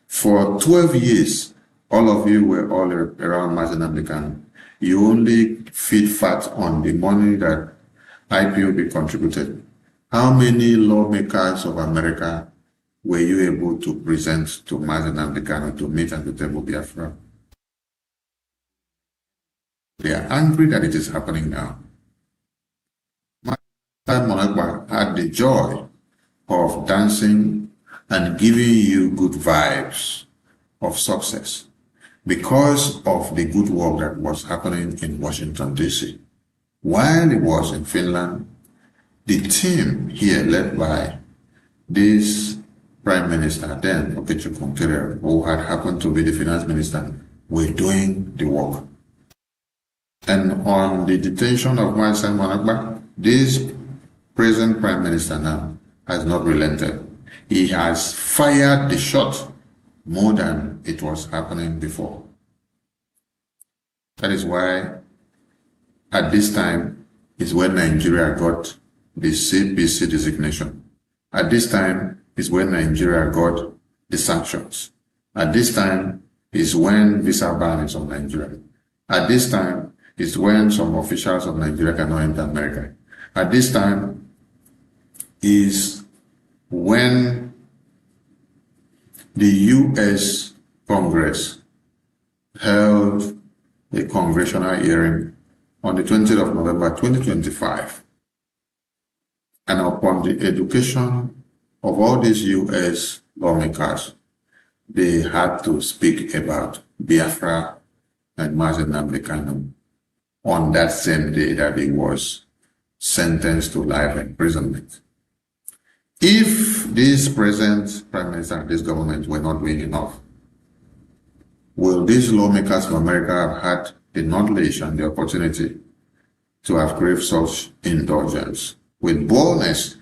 For 12 years, all of you were all around Washignton D.C. You only feed fat on the money that IPOB contributed. How many lawmakers of America were you able to present to Washignton D.C to meet at the table Biafra? They are angry that it is happening now. Monagba had the joy of dancing and giving you good vibes of success because of the good work that was happening in Washington, D.C. While it was in Finland, the team here led by this Prime Minister then, Okechukwu Nkerere, who had happened to be the Finance Minister, were doing the work. And on the detention of Washignton Monagba, this present Prime Minister now has not relented. He has fired the shot more than it was happening before. That is why at this time is when Nigeria got the CPC designation. At this time is when Nigeria got the sanctions. At this time is when visa ban is on Nigeria. At this time is when some officials of Nigeria cannot enter America. At this time is when the U.S. Congress held a congressional hearing on the 20th of November 2025. And upon the education of all these U.S. lawmakers, they had to speak about Biafra and Washignton D.C. on that same day that he was sentenced to life imprisonment. If this present Prime Minister and this government were not doing enough, will these lawmakers of America have had the knowledge and the opportunity to have craved such indulgence with boldness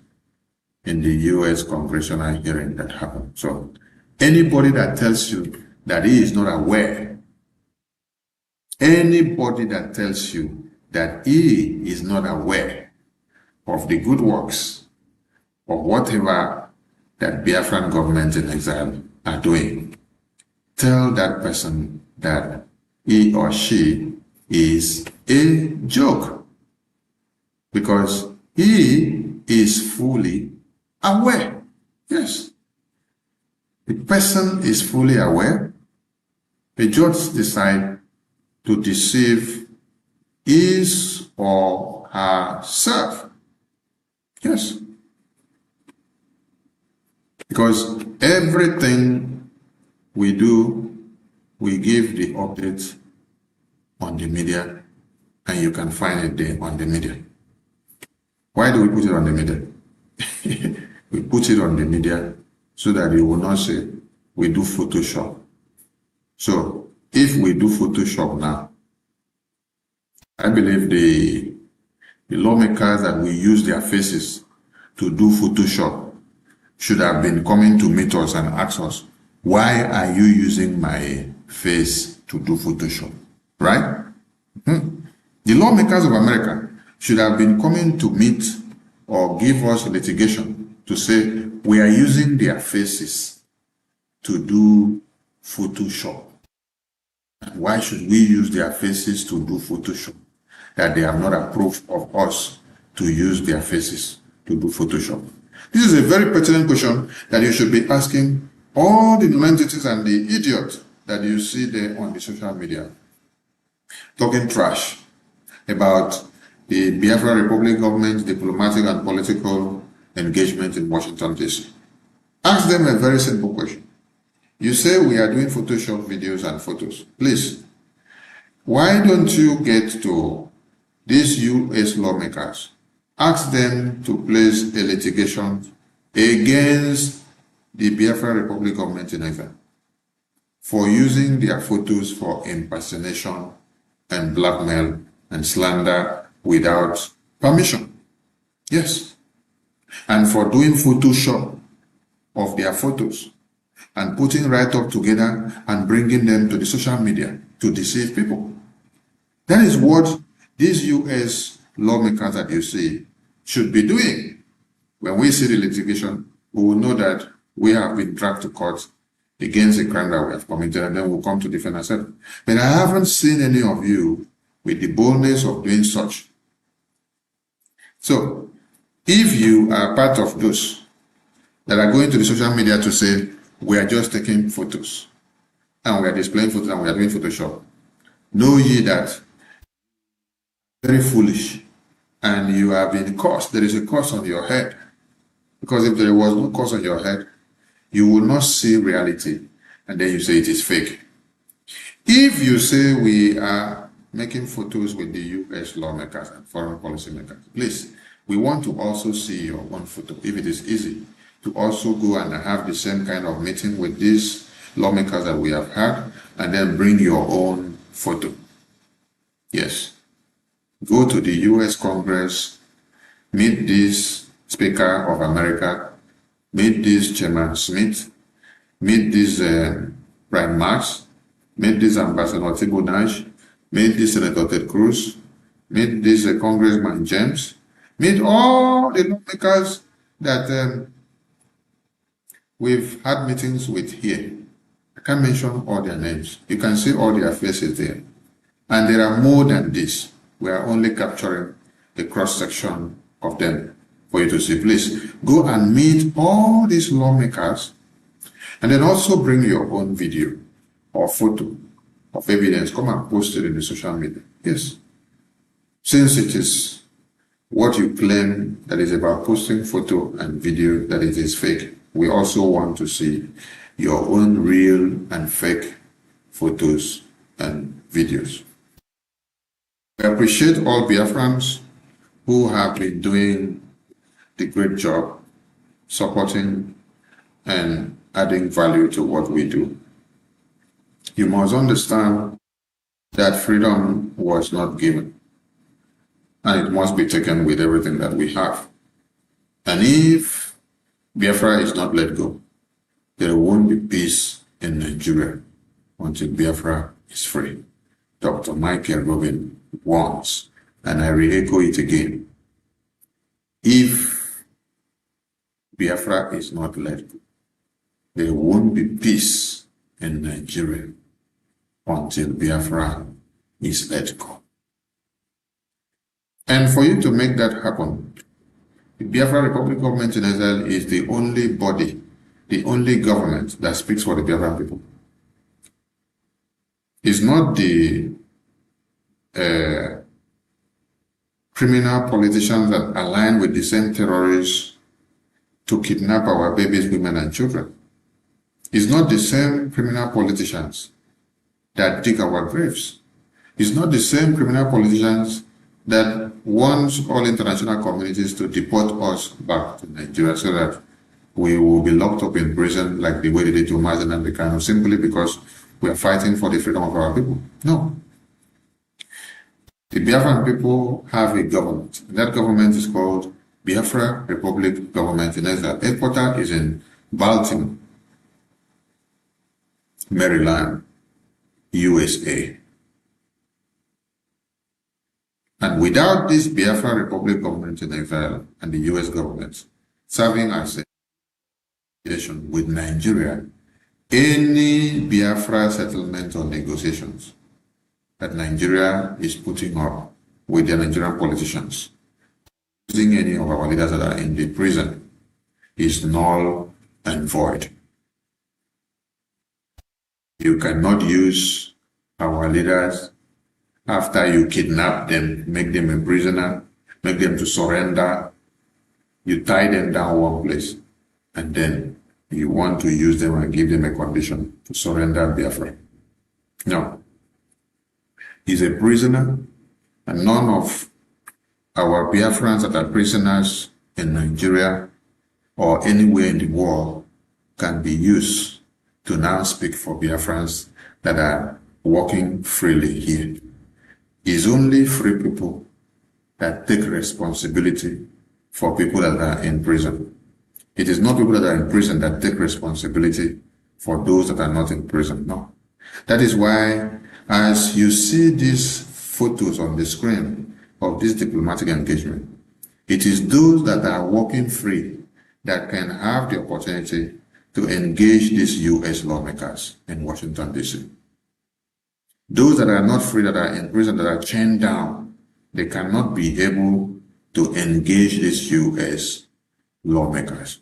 in the U.S. congressional hearing that happened? So anybody that tells you that he is not aware, anybody that tells you that he is not aware of the good works or whatever that Biafran government in exile are doing, tell that person that he or she is a joke. Because he is fully aware. Yes. The person is fully aware. The judge decides to deceive his or herself. Yes. Because everything we do, we give the updates on the media, and you can find it there on the media. Why do we put it on the media? We put it on the media so that you will not say we do Photoshop. So if we do Photoshop now, I believe the lawmakers that we use their faces to do Photoshop should have been coming to meet us and ask us, why are you using my face to do Photoshop? Right? The lawmakers of America should have been coming to meet or give us litigation to say we are using their faces to do Photoshop. And why should we use their faces to do Photoshop? That they have not approved of us to use their faces to do Photoshop. This is a very pertinent question that you should be asking all the nonentities and the idiots that you see there on the social media talking trash about the Biafra Republic government, diplomatic and political engagement in Washington D.C. Ask them a very simple question. You say we are doing Photoshop videos and photos. Please, why don't you get to these U.S. lawmakers, ask them to place a litigation against the Biafra Republic government in Ife for using their photos for impersonation and blackmail and slander without permission. Yes. And for doing Photoshop of their photos and putting right up together and bringing them to the social media to deceive people. That is what these U.S. lawmakers that you see should be doing. When we see the litigation, we will know that we have been dragged to court against a crime that we have committed, and then we'll come to defend ourselves. But I haven't seen any of you with the boldness of doing such. So, if you are part of those that are going to the social media to say, we are just taking photos, and we are displaying photos, and we are doing Photoshop, know ye that very foolish, and you have been cursed. There is a curse on your head. Because if there was no curse on your head, you will not see reality, and then you say it is fake. If you say we are making photos with the U.S. lawmakers and foreign policy makers, please, we want to also see your own photo. If it is easy to also go and have the same kind of meeting with these lawmakers that we have had, and then bring your own photo. Yes. Go to the U.S. Congress, meet this Speaker of America, meet this Chairman Smith, meet this Brian Marks, meet this Ambassador Thibault, meet this Senator Ted Cruz, meet this Congressman James, meet all the lawmakers that we've had meetings with here. I can't mention all their names. You can see all their faces there. And there are more than this. We are only capturing a cross-section of them for you to see. Please go and meet all these lawmakers, and then also bring your own video or photo of evidence. Come and post it in the social media. Yes. Since it is what you claim that is about posting photo and video that it is fake, we also want to see your own real and fake photos and videos. We appreciate all Biafrans who have been doing the great job supporting and adding value to what we do. You must understand that freedom was not given, and it must be taken with everything that we have. And if Biafra is not let go, there won't be peace in Nigeria until Biafra is free. Dr. Michael Robin warns, and I re-echo it again. If Biafra is not let go, there won't be peace in Nigeria until Biafra is let go. And for you to make that happen, The Biafra Republic Government in Exile is the only body, the only government that speaks for the Biafran people. It's not the criminal politicians that align with the same terrorists to kidnap our babies, women, and children. It's not the same criminal politicians that dig our graves. It's not the same criminal politicians that wants all international communities to deport us back to Nigeria so that we will be locked up in prison like the way they did to Mazen and Bekano, simply because we are fighting for the freedom of our people. No. The Biafran people have a government. That government is called Biafra Republic Government in Exile. Headquarters is in Baltimore, Maryland, USA. And without this Biafra Republic Government in Exile and the US government serving as a relation with Nigeria, any Biafra settlement or negotiations that Nigeria is putting up with the Nigerian politicians, using any of our leaders that are in the prison, is null and void. You cannot use our leaders after you kidnap them, make them a prisoner, make them to surrender. You tie them down one place, and then you want to use them and give them a condition to surrender Biafra. No. He's a prisoner, and none of our Biafrans that are prisoners in Nigeria or anywhere in the world can be used to now speak for Biafrans that are walking freely here. It's only free people that take responsibility for people that are in prison. It is not people that are in prison that take responsibility for those that are not in prison. No. That is why, as you see these photos on the screen of this diplomatic engagement, it is those that are walking free that can have the opportunity to engage these U.S. lawmakers in Washington, D.C. Those that are not free, that are in prison, that are chained down, they cannot be able to engage these U.S. lawmakers.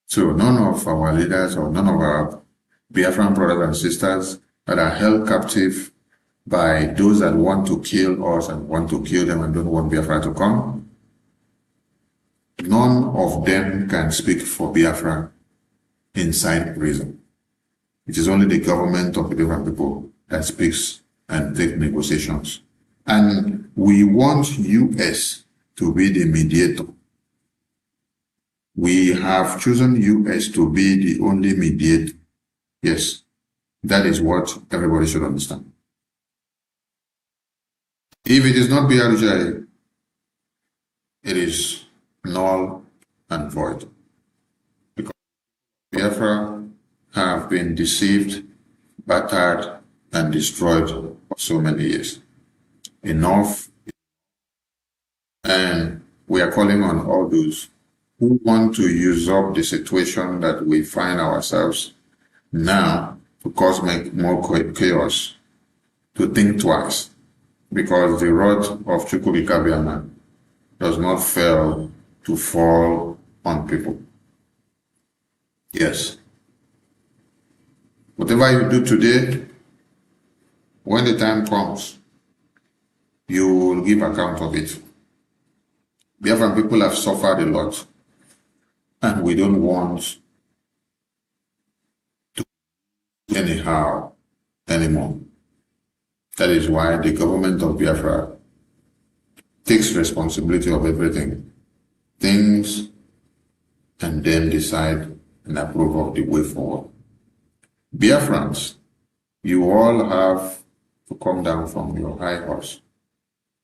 So none of our leaders or none of our Biafran brothers and sisters that are held captive by those that want to kill us and want to kill them and don't want Biafra to come, none of them can speak for Biafra inside prison. It is only the government of the Biafran people that speaks and takes negotiations. And we want US to be the mediator. We have chosen US to be the only mediator. Yes, that is what everybody should understand. If it is not BRJ, it is null and void. Because Biafra have been deceived, battered, and destroyed for so many years. Enough. And we are calling on all those who want to usurp the situation that we find ourselves now to cause more chaos, to think twice, because the rod of Chukwukabiama does not fail to fall on people. Yes. Whatever you do today, when the time comes, you will give account of it. Biafran people have suffered a lot, and we don't want to anyhow anymore. That is why the government of Biafra takes responsibility of everything, thinks, and then decide and approve of the way forward. Biafrans, you all have to come down from your high horse.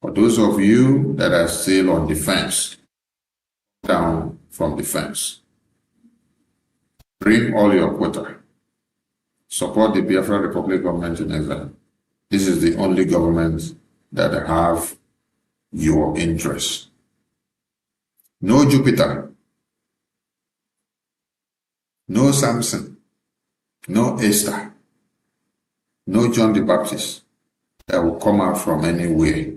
For those of you that are still on the fence, down from the fence. Bring all your quota. Support the Biafra Republic government in Exile. This is the only government that have your interests. No Jupiter, no Samson, no Esther, no John the Baptist that will come out from anywhere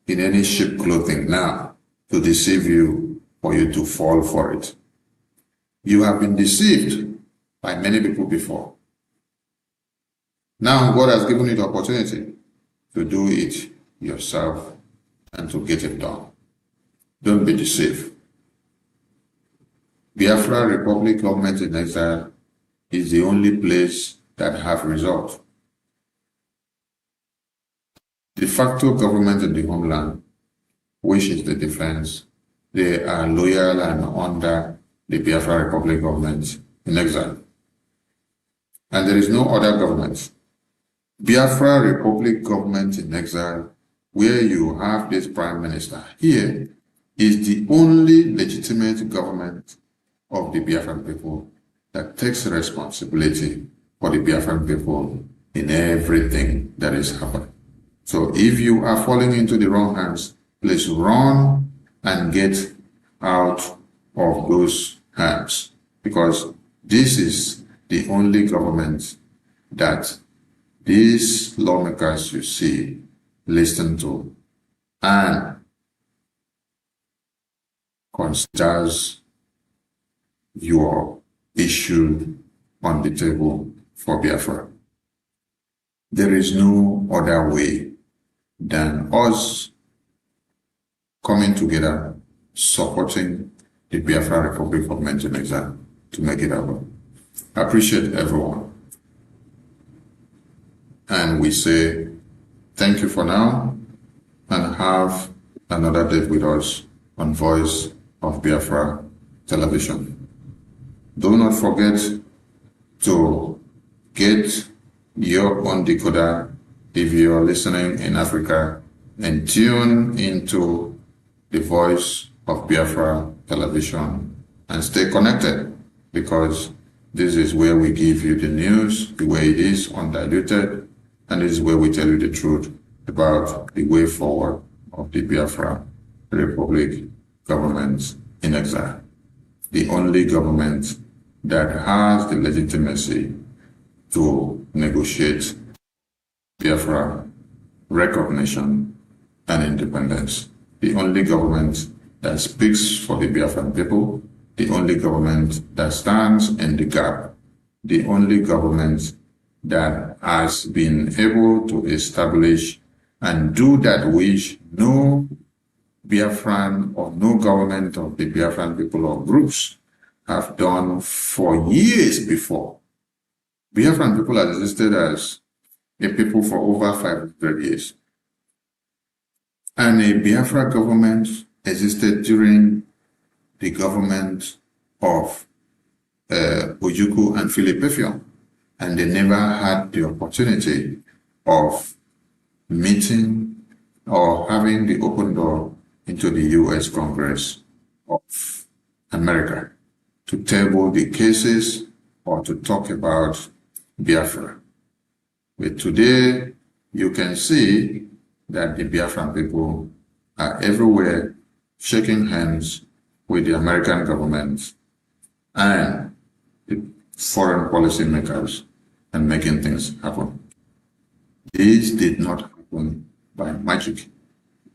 in any sheep clothing now to deceive you for you to fall for it. You have been deceived by many people before. Now God has given you the opportunity to do it yourself and to get it done. Don't be deceived. Biafra Republic Government in Exile is the only place that have results. De facto government in the homeland, which is the defense, they are loyal and under the Biafra Republic Government in Exile. And there is no other government. Biafra Republic Government in Exile, where you have this Prime Minister here, is the only legitimate government of the Biafran people that takes responsibility for the Biafran people in everything that is happening. So if you are falling into the wrong hands, please run and get out of those hands, because this is the only government that these lawmakers you see listen to and considers your issue on the table for Biafra. There is no other way than us coming together, supporting the Biafra Republic Government in Exile to make it happen. I appreciate everyone. And we say thank you for now, and have another day with us on Voice of Biafra Television. Do not forget to get your own decoder if you are listening in Africa, and tune into the Voice of Biafra Television and stay connected, because this is where we give you the news the way it is, undiluted, and this is where we tell you the truth about the way forward of the Biafra Republic Government in Exile, the only government that has the legitimacy to negotiate Biafra recognition and independence, the only government that speaks for the Biafran people, the only government that stands in the gap, the only government that has been able to establish and do that which no Biafran or no government of the Biafran people or groups have done for years before. Biafran people have existed as a people for over 500 years. And a Biafra government existed during the government of Ojukwu and Philip Effiong, and they never had the opportunity of meeting or having the open door into the U.S. Congress of America to table the cases or to talk about Biafra. But today, you can see that the Biafran people are everywhere shaking hands with the American government and the foreign policy makers and making things happen. This did not happen by magic.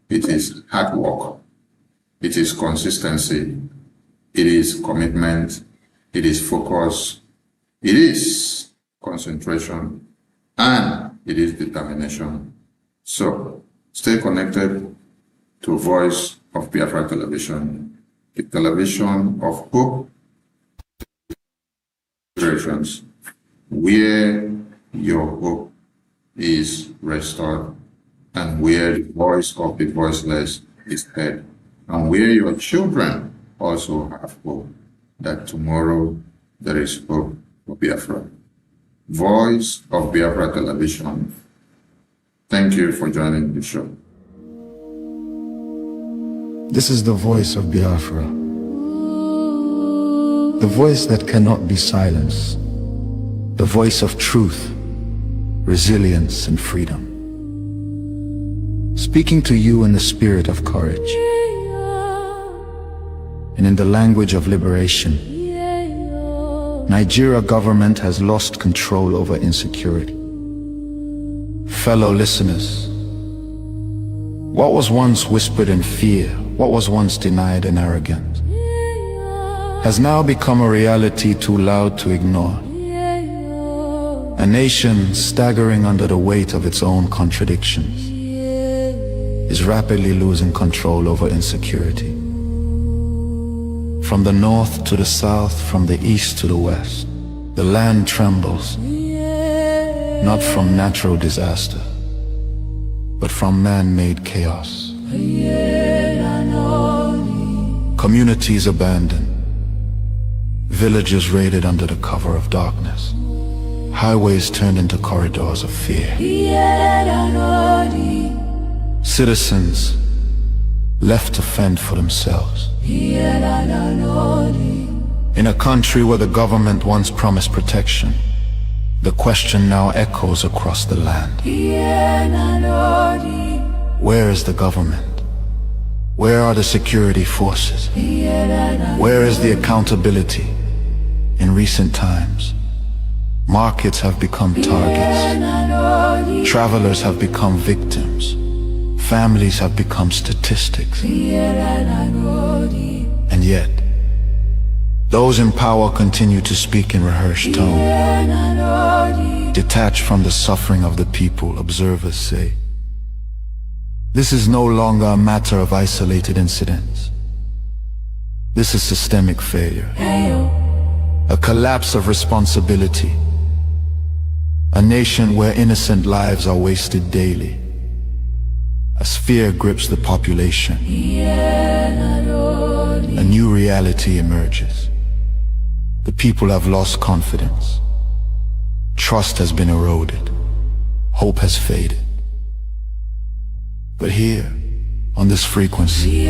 It is hard work. It is consistency. It is commitment. It is focus. It is concentration. And it is determination. So, stay connected to Voice of Biafra Television, the television of hope, where your hope is restored, and where the voice of the voiceless is heard, and where your children also have hope that tomorrow there is hope for Biafra. Voice of Biafra Television. Thank you for joining the show. This is the voice of Biafra, the voice that cannot be silenced, the voice of truth, resilience, and freedom. Speaking to you in the spirit of courage and in the language of liberation. Nigeria government has lost control over insecurity. Fellow listeners, what was once whispered in fear what was once denied and arrogant, has now become a reality too loud to ignore. A nation staggering under the weight of its own contradictions is rapidly losing control over insecurity. From the north to the south, from the east to the west, the land trembles, not from natural disaster, but from man-made chaos. Communities abandoned, villages raided under the cover of darkness, highways turned into corridors of fear. Citizens left to fend for themselves. In a country where the government once promised protection, the question now echoes across the land. Where is the government? Where are the security forces? Where is the accountability? In recent times, markets have become targets. Travelers have become victims. Families have become statistics. And yet, those in power continue to speak in rehearsed tone. Detached from the suffering of the people, observers say, this is no longer a matter of isolated incidents. This is systemic failure. A collapse of responsibility. A nation where innocent lives are wasted daily. As fear grips the population, a new reality emerges. The people have lost confidence. Trust has been eroded. Hope has faded. But here, on this frequency,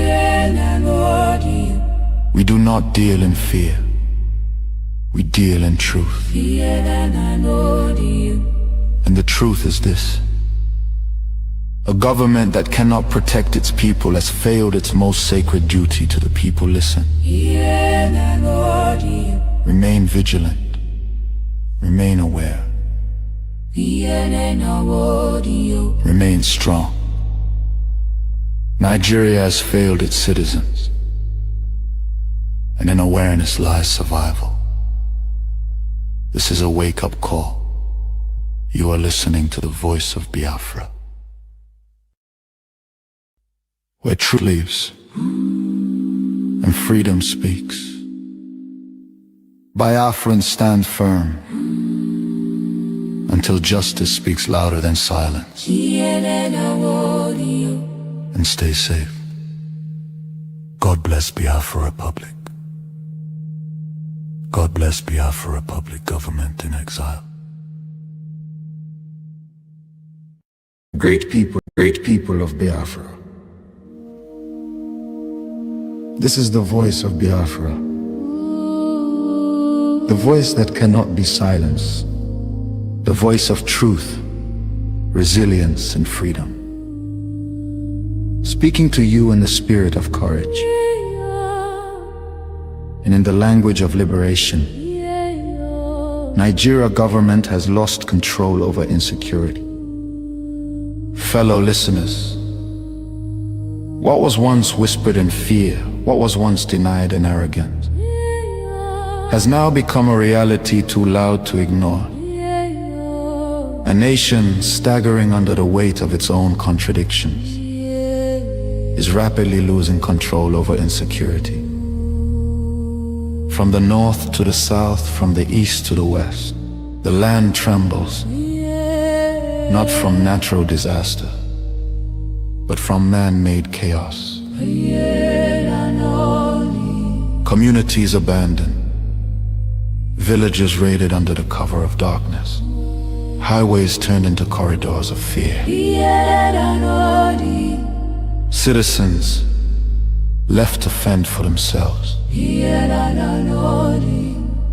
we do not deal in fear. We deal in truth. And the truth is this: a government that cannot protect its people has failed its most sacred duty to the people. Listen. Remain vigilant. Remain aware. Remain strong. Nigeria has failed its citizens, and in awareness lies survival. This is a wake-up call. You are listening to the voice of Biafra, where truth lives and freedom speaks. Biafrans stand firm until justice speaks louder than silence. And stay safe. God bless Biafra Republic. God bless Biafra Republic government in exile. Great people of Biafra. This is the voice of Biafra. The voice that cannot be silenced. The voice of truth, resilience, and freedom. Speaking to you in the spirit of courage and in the language of liberation. Nigeria government has lost control over insecurity. Fellow listeners, what was once whispered in fear, what was once denied and arrogant, has now become a reality too loud to ignore. A nation staggering under the weight of its own contradictions is rapidly losing control over insecurity. From the north to the south, from the east to the west, the land trembles, not from natural disaster, but from man-made chaos. Communities abandoned, villages raided under the cover of darkness, highways turned into corridors of fear. Citizens left to fend for themselves.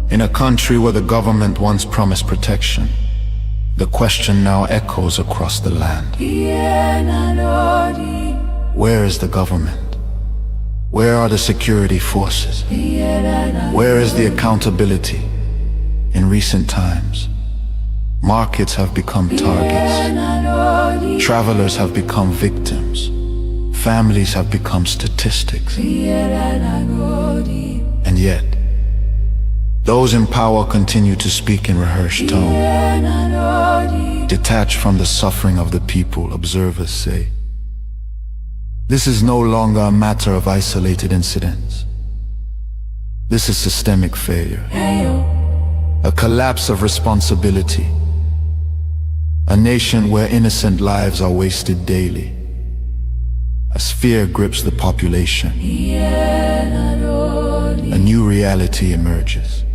In a country where the government once promised protection, the question now echoes across the land. Where is the government? Where are the security forces? Where is the accountability? In recent times, markets have become targets. Travelers have become victims. families have become statistics. And yet, those in power continue to speak in rehearsed tone. Detached from the suffering of the people, observers say. This is no longer a matter of isolated incidents. This is systemic failure. A collapse of responsibility. A nation where innocent lives are wasted daily. As fear grips the population, a new reality emerges.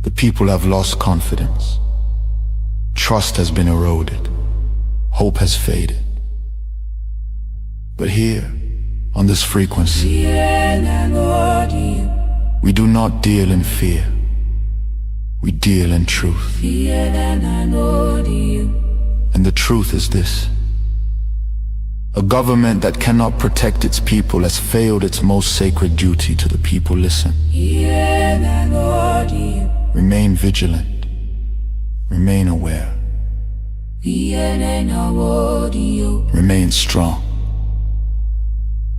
The people have lost confidence. Trust has been eroded. Hope has faded. But here, on this frequency, we do not deal in fear. We deal in truth. And the truth is this. A government that cannot protect its people has failed its most sacred duty to the people. Listen. Remain vigilant. Remain aware. Remain strong.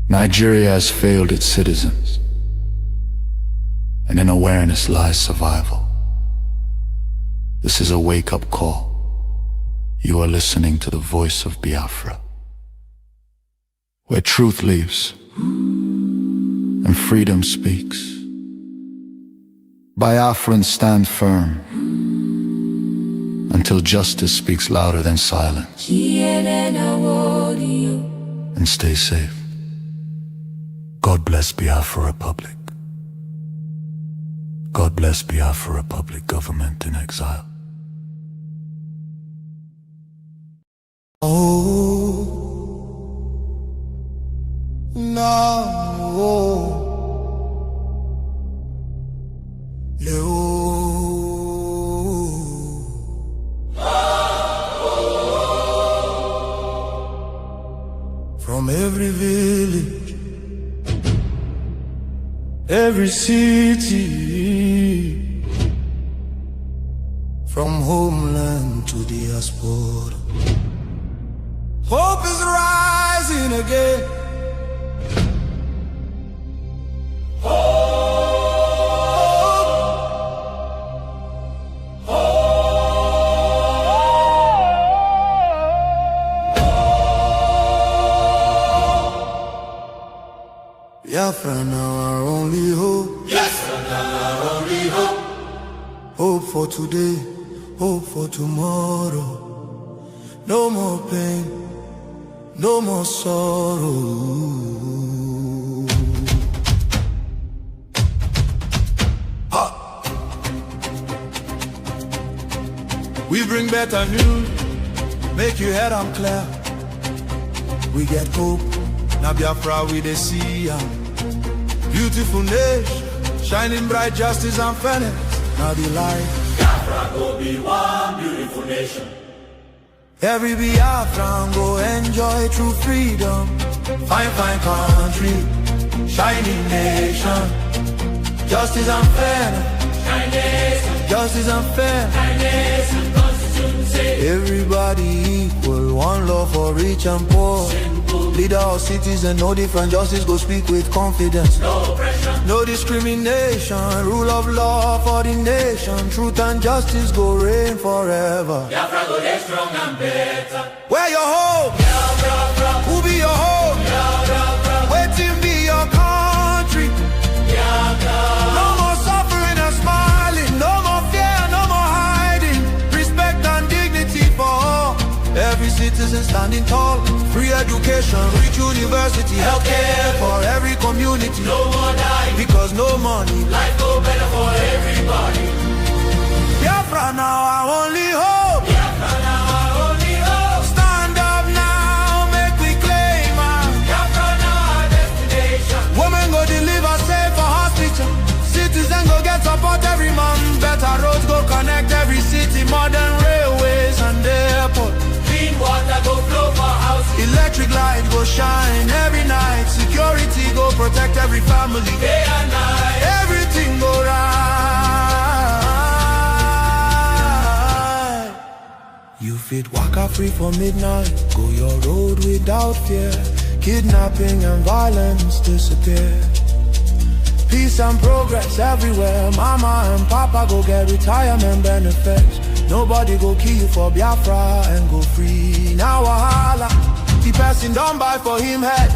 Nigeria has failed its citizens, and in awareness lies survival. This is a wake-up call. You are listening to the voice of Biafra, where truth lives and freedom speaks. Biafrans stand firm until justice speaks louder than silence. And stay safe. God bless Biafra Republic. God bless Biafra Republic government in exile. Oh, no. From every village, every city, from homeland to diaspora, hope is rising again. Biafra now our only hope. Yes, now our only hope. Hope for today, hope for tomorrow. No more pain, no more sorrow. Ha! We bring better news, make your head on clear. We get hope, now Biafra we dey see. Beautiful nation, shining bright justice and fairness. Now the light, Biafra go be one beautiful nation. Every Biafran go enjoy true freedom. Fine, fine country, shining nation. Justice and fairness, justice and fairness. Everybody equal, one love for rich and poor. Leader or citizen, no different, justice go speak with confidence. No pressure, no discrimination, rule of law for the nation. Truth and justice go reign forever. Biafra go get strong and better. Where your hope? Biafra. Who be your hope? Biafra. Waiting be your country. Biafra. No more suffering and smiling, no more fear, no more hiding. Respect and dignity for all. Every citizen standing tall. Free education, rich university, healthcare for every community. No more dying, because no money. Life go better for everybody. Biafra now our only hope. Biafra now our only hope. Stand up now, make we claim our Biafra now our destination. Women go deliver safe for hospital. Citizens go get support every month. Better roads go connect every city. Modern railways and airport. Clean water go flow for house. Electric light go shine every night. Security go protect every family. Day and night, everything go right. You fit waka free for midnight. Go your road without fear. Kidnapping and violence disappear. Peace and progress everywhere. Mama and papa go get retirement benefits. Nobody go kill you for Biafra and go free. Now wahala, the person don't buy for him head.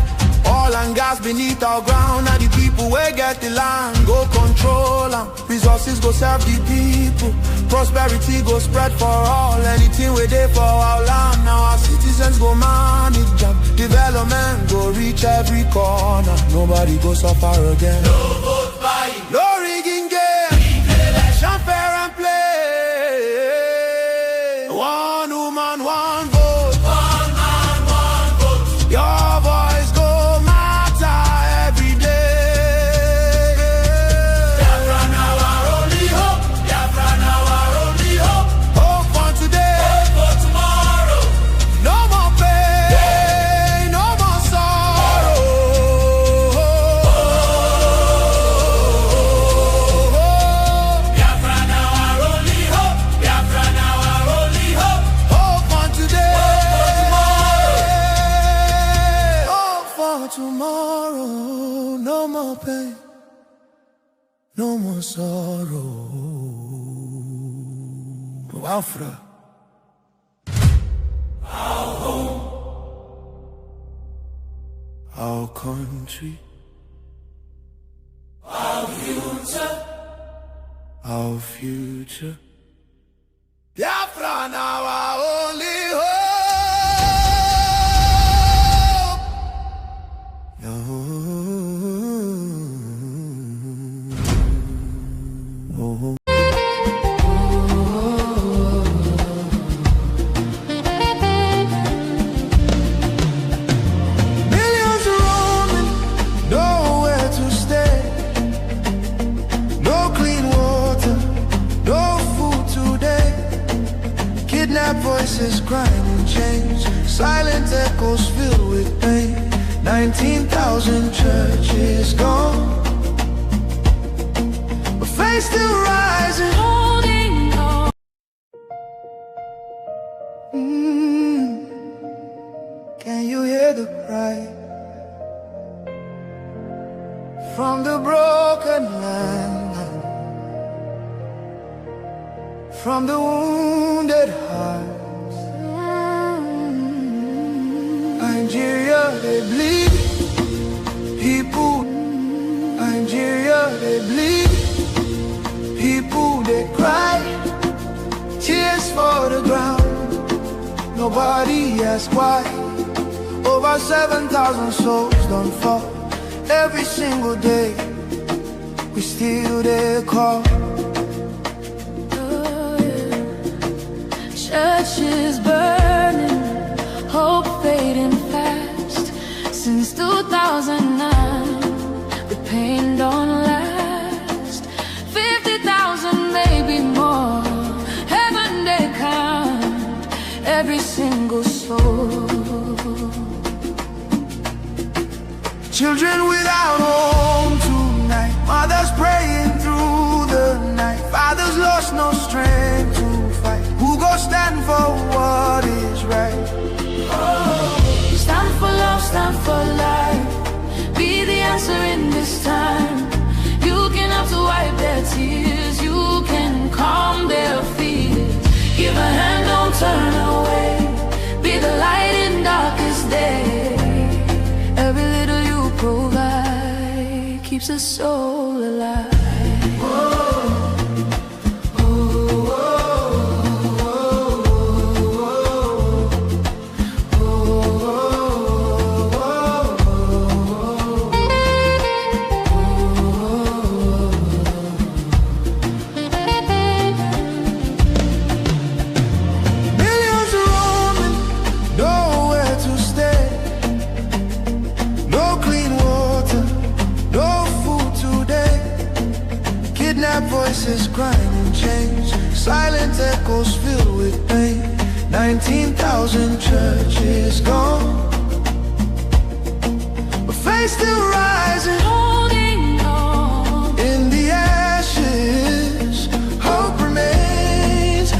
Oil and gas beneath our ground. Now the people will get the land, go control them. Resources go serve the people. Prosperity go spread for all. Anything we do for our land. Now our citizens go manage them. Development go reach every corner. Nobody go suffer again. No vote buying, no rigging game. Election fair and play. One woman, one vote. One man, one vote. Your voice go matter every day. Biafra now our only hope. Biafra now our only hope. Hope for today. Hope for tomorrow. No more pain, no more sorrow. Biafra now our only hope. Biafra now our only hope. Hope for today. Hope for tomorrow. No more pain, no more sorrow. Biafra, our home, our country, our future, our future. Biafra now our only hope. Millions roaming, nowhere to stay. No clean water, no food today. Kidnapped voices crying in chains. Silent echoes filled with pain. 19,000 churches gone, but faith still rising. holding on. Can you hear the cry from the broken land, from the wounded hearts? Nigeria, they bleed. People, Nigeria, they bleed. People, they cry. Tears for the ground. Nobody asks why. Over 7,000 souls don't fall. Every single day, we still there call. Churches burning, hope fading fast. Since 2009, the pain don't last. 50,000, maybe more. Heaven they count every single soul. Children without home tonight. Mothers praying through the night. Fathers lost no strength to fight. Who go stand for what is right? Stand for love, stand for life. Be the answer in this time. You can have to wipe their tears. You can calm their fears. Give a hand, don't turn away. Be the light in darkest day. Every little you provide keeps a soul alive. Millions roaming, nowhere to stay. No clean water, no food today. Kidnapped voices crying in chains. Silent echoes filled with pain. 19,000 churches gone, but faith still rising. Holding on In the ashes, hope remains.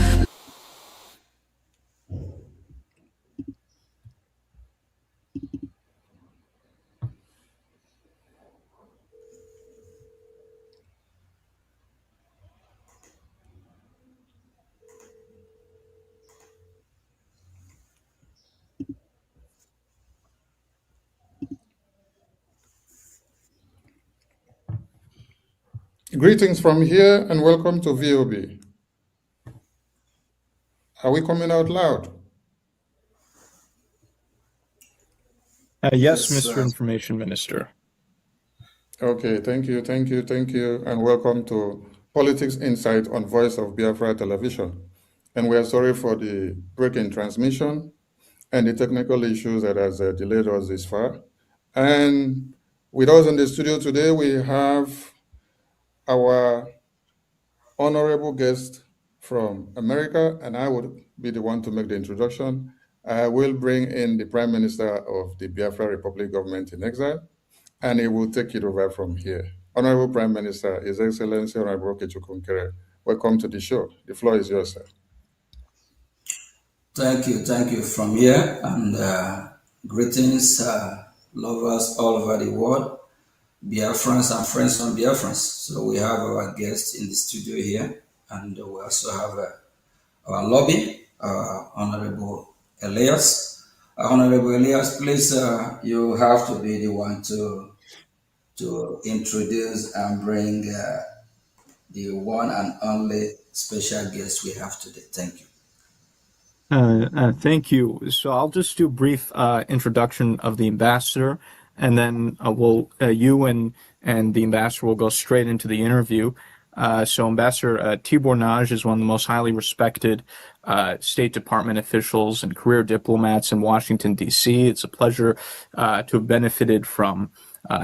Greetings from here and welcome to VOB. Are we coming out loud? Yes, Mr. Information Minister. Okay, thank you, and welcome to Politics Insight on Voice of Biafra Television. And we are sorry for the break in transmission and the technical issues that has delayed us this far. And with us in the studio today, we have our honorable guest from America, and I would be the one to make the introduction. I will bring in the Prime Minister of the Biafra Republic Government in Exile, and he will take it over from here. Honorable Prime Minister, His Excellency Honorable Okechukwu Nkere, welcome to the show. The floor is yours, sir. Thank you from here, and greetings, lovers all over the world, Biafrans and friends from Biafrans. So we have our guests in the studio here, and we also have our lobby, Honorable Elias. Honorable Elias, please, you have to be the one to introduce and bring the one and only special guest we have today. Thank you. Thank you. So I'll just do a brief introduction of the ambassador, and then you and the ambassador will go straight into the interview. So Ambassador Tibor Nagy is one of the most highly respected State Department officials and career diplomats in Washington, D.C. It's a pleasure to have benefited from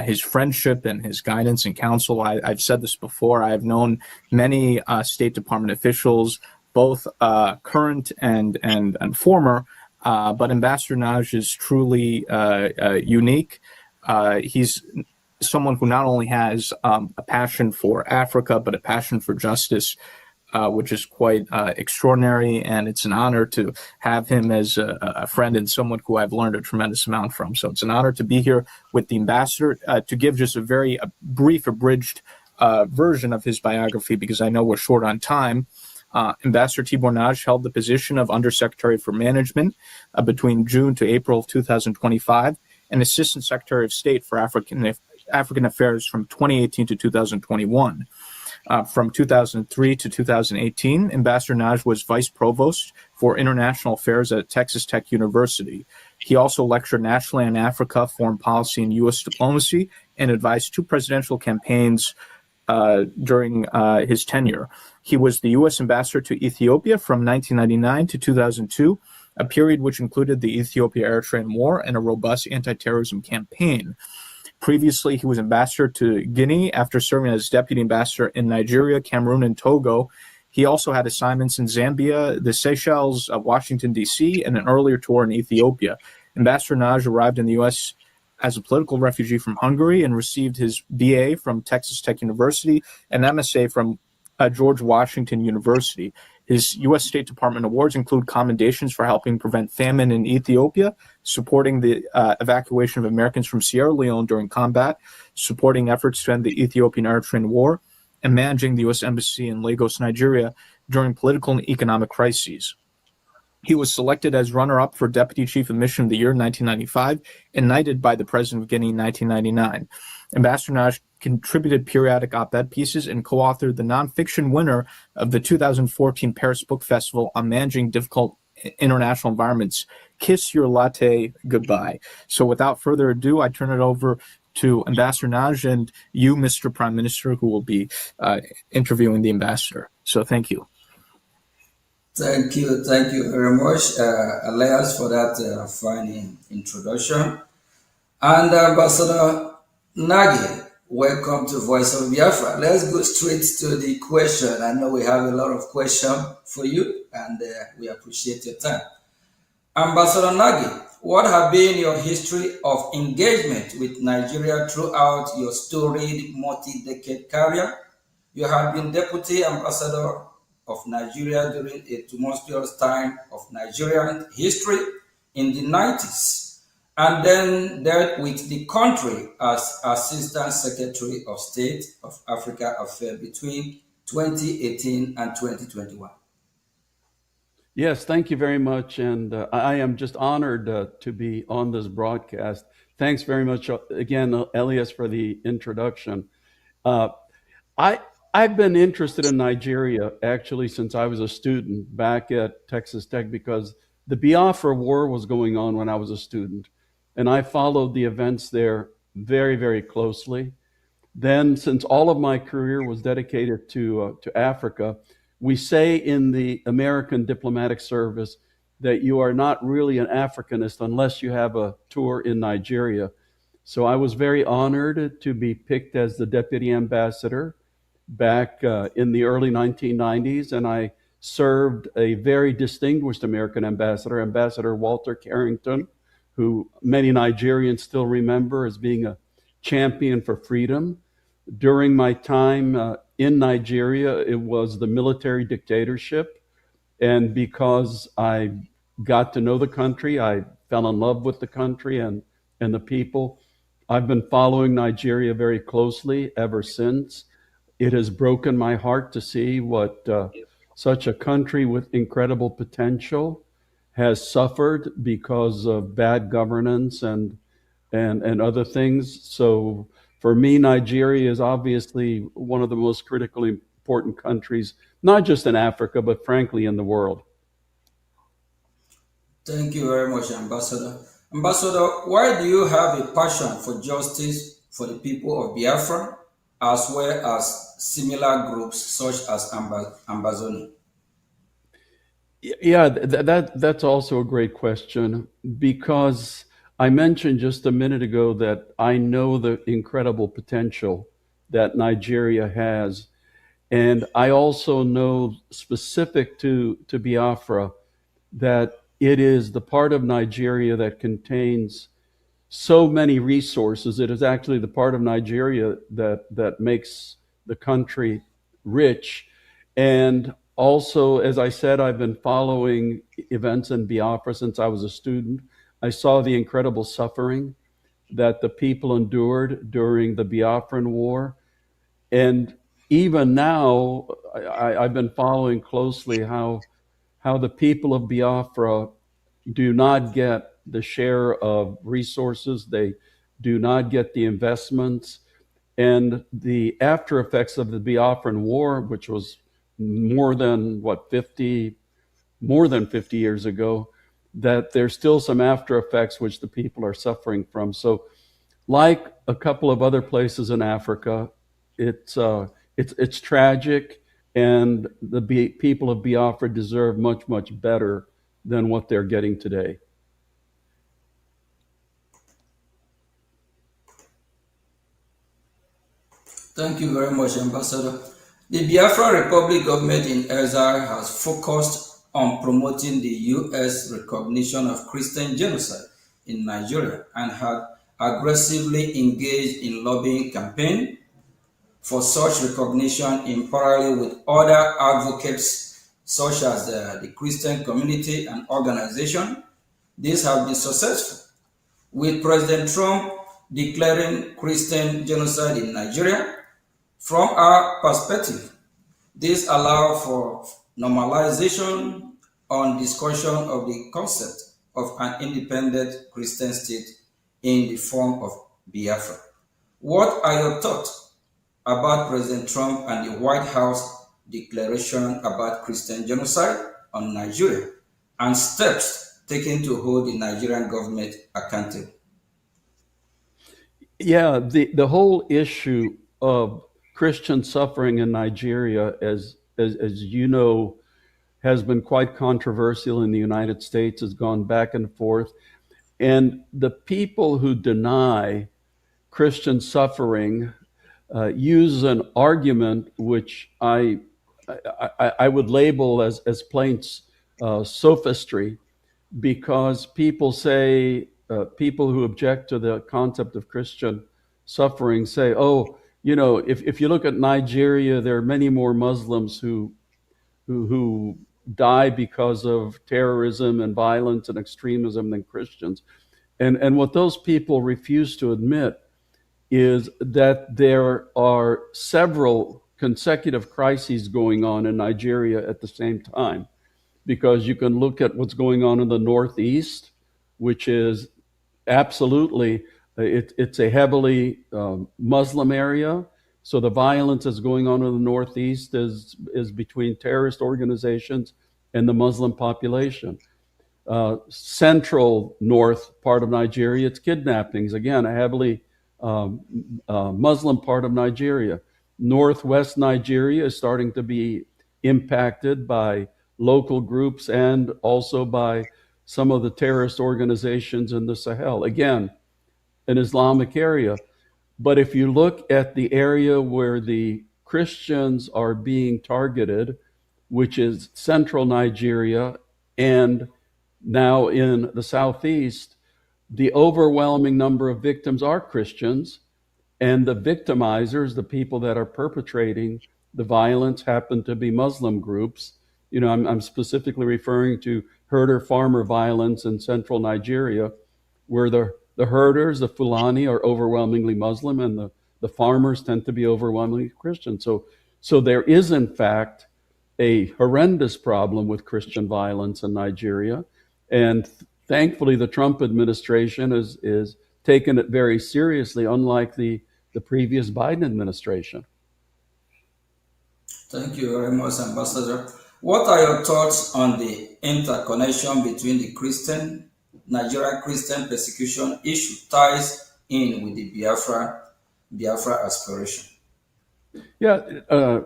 his friendship and his guidance and counsel. I've said this before. I have known many State Department officials, both current and former, but Ambassador Nagy is truly unique. He's someone who not only has a passion for Africa, but a passion for justice, which is quite extraordinary. And it's an honor to have him as a friend and someone who I've learned a tremendous amount from. So it's an honor to be here with the ambassador to give just a very brief, abridged version of his biography, because I know we're short on time. Ambassador Tibor Nagy held the position of Undersecretary for Management between June to April of 2025 and Assistant Secretary of State for African Affairs from 2018 to 2021. From 2003 to 2018, Ambassador Nagy was Vice Provost for International Affairs at Texas Tech University. He also lectured nationally on Africa, foreign policy, and U.S. diplomacy, and advised 2 presidential campaigns during his tenure. He was the U.S. ambassador to Ethiopia from 1999 to 2002, a period which included the Ethiopia-Eritrean War and a robust anti-terrorism campaign. Previously, he was ambassador to Guinea after serving as deputy ambassador in Nigeria, Cameroon, and Togo. He also had assignments in Zambia, the Seychelles, Washington, D.C., and an earlier tour in Ethiopia. Ambassador Nagy arrived in the U.S. as a political refugee from Hungary and received his BA from Texas Tech University and MSA from George Washington University. His U.S. State Department awards include commendations for helping prevent famine in Ethiopia, supporting the evacuation of Americans from Sierra Leone during combat, supporting efforts to end the Ethiopian-Eritrean War, and managing the U.S. Embassy in Lagos, Nigeria during political and economic crises. He was selected as runner-up for Deputy Chief of Mission of the Year in 1995 and knighted by the President of Guinea in 1999. Ambassador Nagy contributed periodic op-ed pieces and co-authored the nonfiction winner of the 2014 Paris Book Festival on managing difficult international environments, Kiss Your Latte Goodbye. So without further ado, I turn it over to Ambassador Nagy and you, Mr. Prime Minister, who will be interviewing the ambassador. So thank you. Thank you very much, Elias, for that fine introduction. And Ambassador Nagy, welcome to Voice of Biafra. Let's go straight to the question. I know we have a lot of questions for you, and we appreciate your time. Ambassador Nagy, what have been your history of engagement with Nigeria throughout your storied multi-decade career? You have been Deputy Ambassador of Nigeria during a tumultuous time of Nigerian history in the 90s, and then dealt with the country as Assistant Secretary of State of Africa Affairs between 2018 and 2021. Yes, thank you very much, and I am just honored to be on this broadcast. Thanks very much again, Elias, for the introduction. I've been interested in Nigeria actually since I was a student back at Texas Tech because the Biafra War was going on when I was a student, and I followed the events there very, very closely. Then, since all of my career was dedicated to Africa, we say in the American diplomatic service that you are not really an Africanist unless you have a tour in Nigeria. So I was very honored to be picked as the deputy ambassador back in the early 1990s, and I served a very distinguished American ambassador, Ambassador Walter Carrington, who many Nigerians still remember as being a champion for freedom. During my time in Nigeria, it was the military dictatorship, and because I got to know the country, I fell in love with the country and the people. I've been following Nigeria very closely ever since. It has broken my heart to see what such a country with incredible potential has suffered because of bad governance and other things. So for me, Nigeria is obviously one of the most critically important countries, not just in Africa, but frankly in the world. Thank you very much, Ambassador. Ambassador, why do you have a passion for justice for the people of Biafra, as well as similar groups such as Ambazoni? Yeah, that's also a great question, because I mentioned just a minute ago that I know the incredible potential that Nigeria has. And I also know, specific to Biafra, that it is the part of Nigeria that contains so many resources. It is actually the part of Nigeria that makes the country rich. And also, as I said, I've been following events in Biafra since I was a student. I saw the incredible suffering that the people endured during the Biafran War. And even now, I've been following closely how the people of Biafra do not get the share of resources. They do not get the investments. And the after effects of the Biafran War, which was more than 50 years ago, that there's still some after effects which the people are suffering from. So like a couple of other places in Africa, it's tragic, and the people of Biafra deserve much, much better than what they're getting today. Thank you very much, Ambassador. The Biafra Republic government in exile has focused on promoting the U.S. recognition of Christian genocide in Nigeria and had aggressively engaged in lobbying campaign for such recognition in parallel with other advocates such as the Christian community and organization. These have been successful, with President Trump declaring Christian genocide in Nigeria. From our perspective, this allows for normalization on discussion of the concept of an independent Christian state in the form of Biafra. What are your thoughts about President Trump and the White House declaration about Christian genocide on Nigeria and steps taken to hold the Nigerian government accountable? Yeah, the whole issue of Christian suffering in Nigeria, as you know, has been quite controversial in the United States, has gone back and forth. And the people who deny Christian suffering use an argument which I would label as plain sophistry, because people say, people who object to the concept of Christian suffering say, oh, you know, if you look at Nigeria, there are many more Muslims who die because of terrorism and violence and extremism than Christians. And what those people refuse to admit is that there are several consecutive crises going on in Nigeria at the same time, because you can look at what's going on in the Northeast, which is absolutely, it's a heavily Muslim area. So the violence that's going on in the Northeast is between terrorist organizations and the Muslim population. Central north part of Nigeria, it's kidnappings. Again, a heavily Muslim part of Nigeria. Northwest Nigeria is starting to be impacted by local groups and also by some of the terrorist organizations in the Sahel. Again, an Islamic area. But if you look at the area where the Christians are being targeted, which is central Nigeria and now in the southeast, the overwhelming number of victims are Christians, and the victimizers, the people that are perpetrating the violence, happen to be Muslim groups. You know, I'm specifically referring to herder-farmer violence in central Nigeria, where the herders, the Fulani, are overwhelmingly Muslim, and the farmers tend to be overwhelmingly Christian. So there is, in fact, a horrendous problem with Christian violence in Nigeria. And thankfully, the Trump administration is taken it very seriously, unlike the previous Biden administration. Thank you very much, Ambassador. What are your thoughts on the interconnection between the Nigerian Christian persecution issue ties in with the Biafra aspiration? Yeah,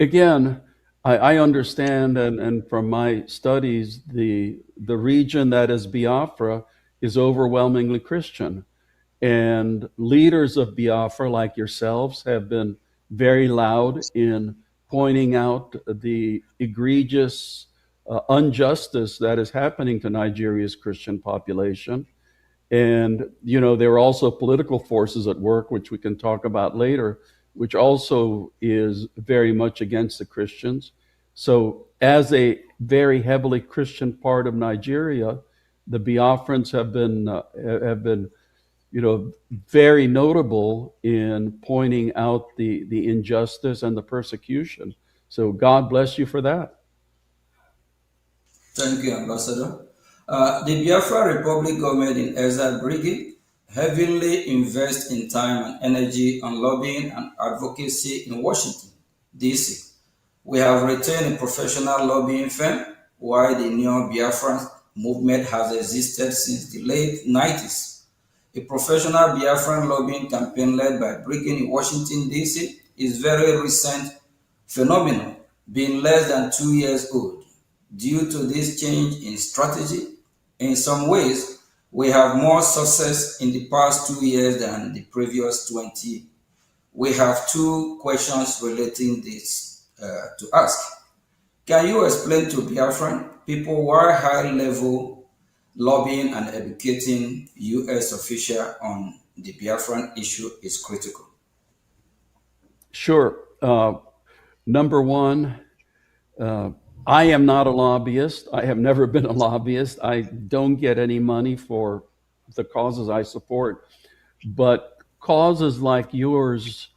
again, I understand, and from my studies, the region that is Biafra is overwhelmingly Christian. And leaders of Biafra, like yourselves, have been very loud in pointing out the egregious injustice that is happening to Nigeria's Christian population. And, you know, there are also political forces at work, which we can talk about later, which also is very much against the Christians. So as a very heavily Christian part of Nigeria, the Biafrans have been you know, very notable in pointing out the injustice and the persecution. So God bless you for that. Thank you, Ambassador. The Biafra Republic government in exile, Brgie, heavily invests in time and energy on lobbying and advocacy in Washington, D.C. We have retained a professional lobbying firm, while the Neo Biafran movement has existed since the late 90s. A professional Biafran lobbying campaign led by Brgie in Washington, D.C. is very recent phenomenon, being less than 2 years old. Due to this change in strategy, in some ways, we have more success in the past 2 years than the previous 20. We have two questions relating this to ask. Can you explain to Biafran people why high-level lobbying and educating U.S. officials on the Biafran issue is critical? Sure. Number one, I am not a lobbyist. I have never been a lobbyist. I don't get any money for the causes I support. But causes like yours,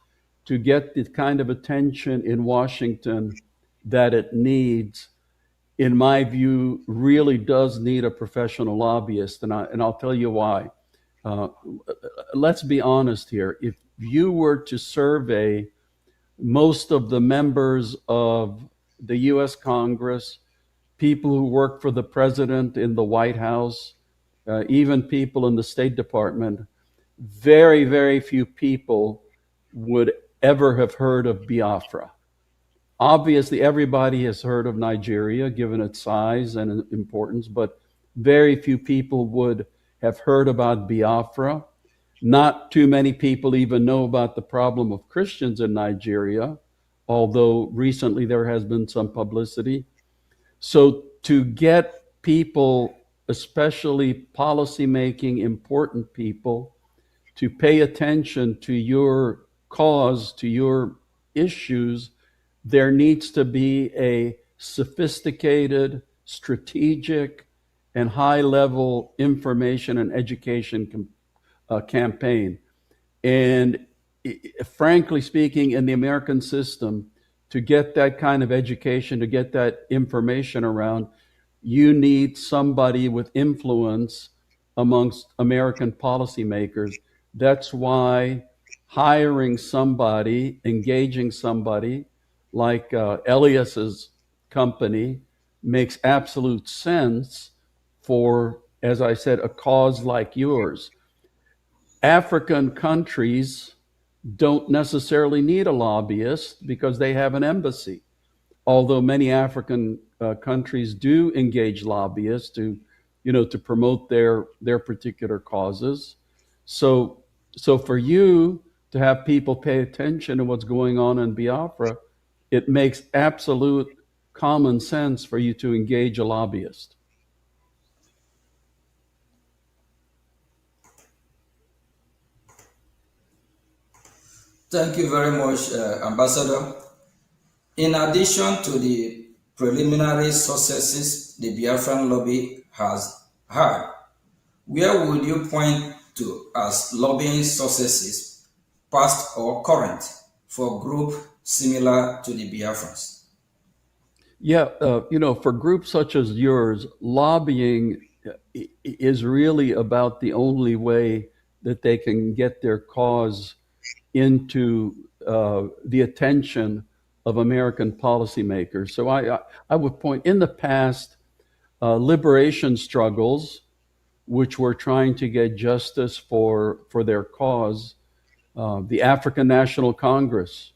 to get the kind of attention in Washington that it needs, in my view, really does need a professional lobbyist. And I'll tell you why. Let's be honest here. If you were to survey most of the members of the U.S. Congress, people who work for the president in the White House, even people in the State Department, very, very few people would ever have heard of Biafra. Obviously, everybody has heard of Nigeria, given its size and importance, but very few people would have heard about Biafra. Not too many people even know about the problem of Christians in Nigeria, although recently there has been some publicity. So to get people, especially policymaking important people, to pay attention to your cause, to your issues, there needs to be a sophisticated, strategic, and high-level information and education campaign. And frankly speaking, in the American system, to get that kind of education, to get that information around, you need somebody with influence amongst American policymakers. That's why hiring somebody, engaging somebody like Elias's company makes absolute sense for, as I said, a cause like yours. African countries don't necessarily need a lobbyist because they have an embassy, although many African countries do engage lobbyists to, to promote their particular causes. So for you to have people pay attention to what's going on in Biafra, it makes absolute common sense for you to engage a lobbyist. Thank you very much, Ambassador. In addition to the preliminary successes the Biafran lobby has had, where would you point to as lobbying successes, past or current, for groups similar to the Biafrans? Yeah, for groups such as yours, lobbying is really about the only way that they can get their cause into the attention of American policymakers. So I would point, in the past, liberation struggles, which were trying to get justice for their cause, the African National Congress,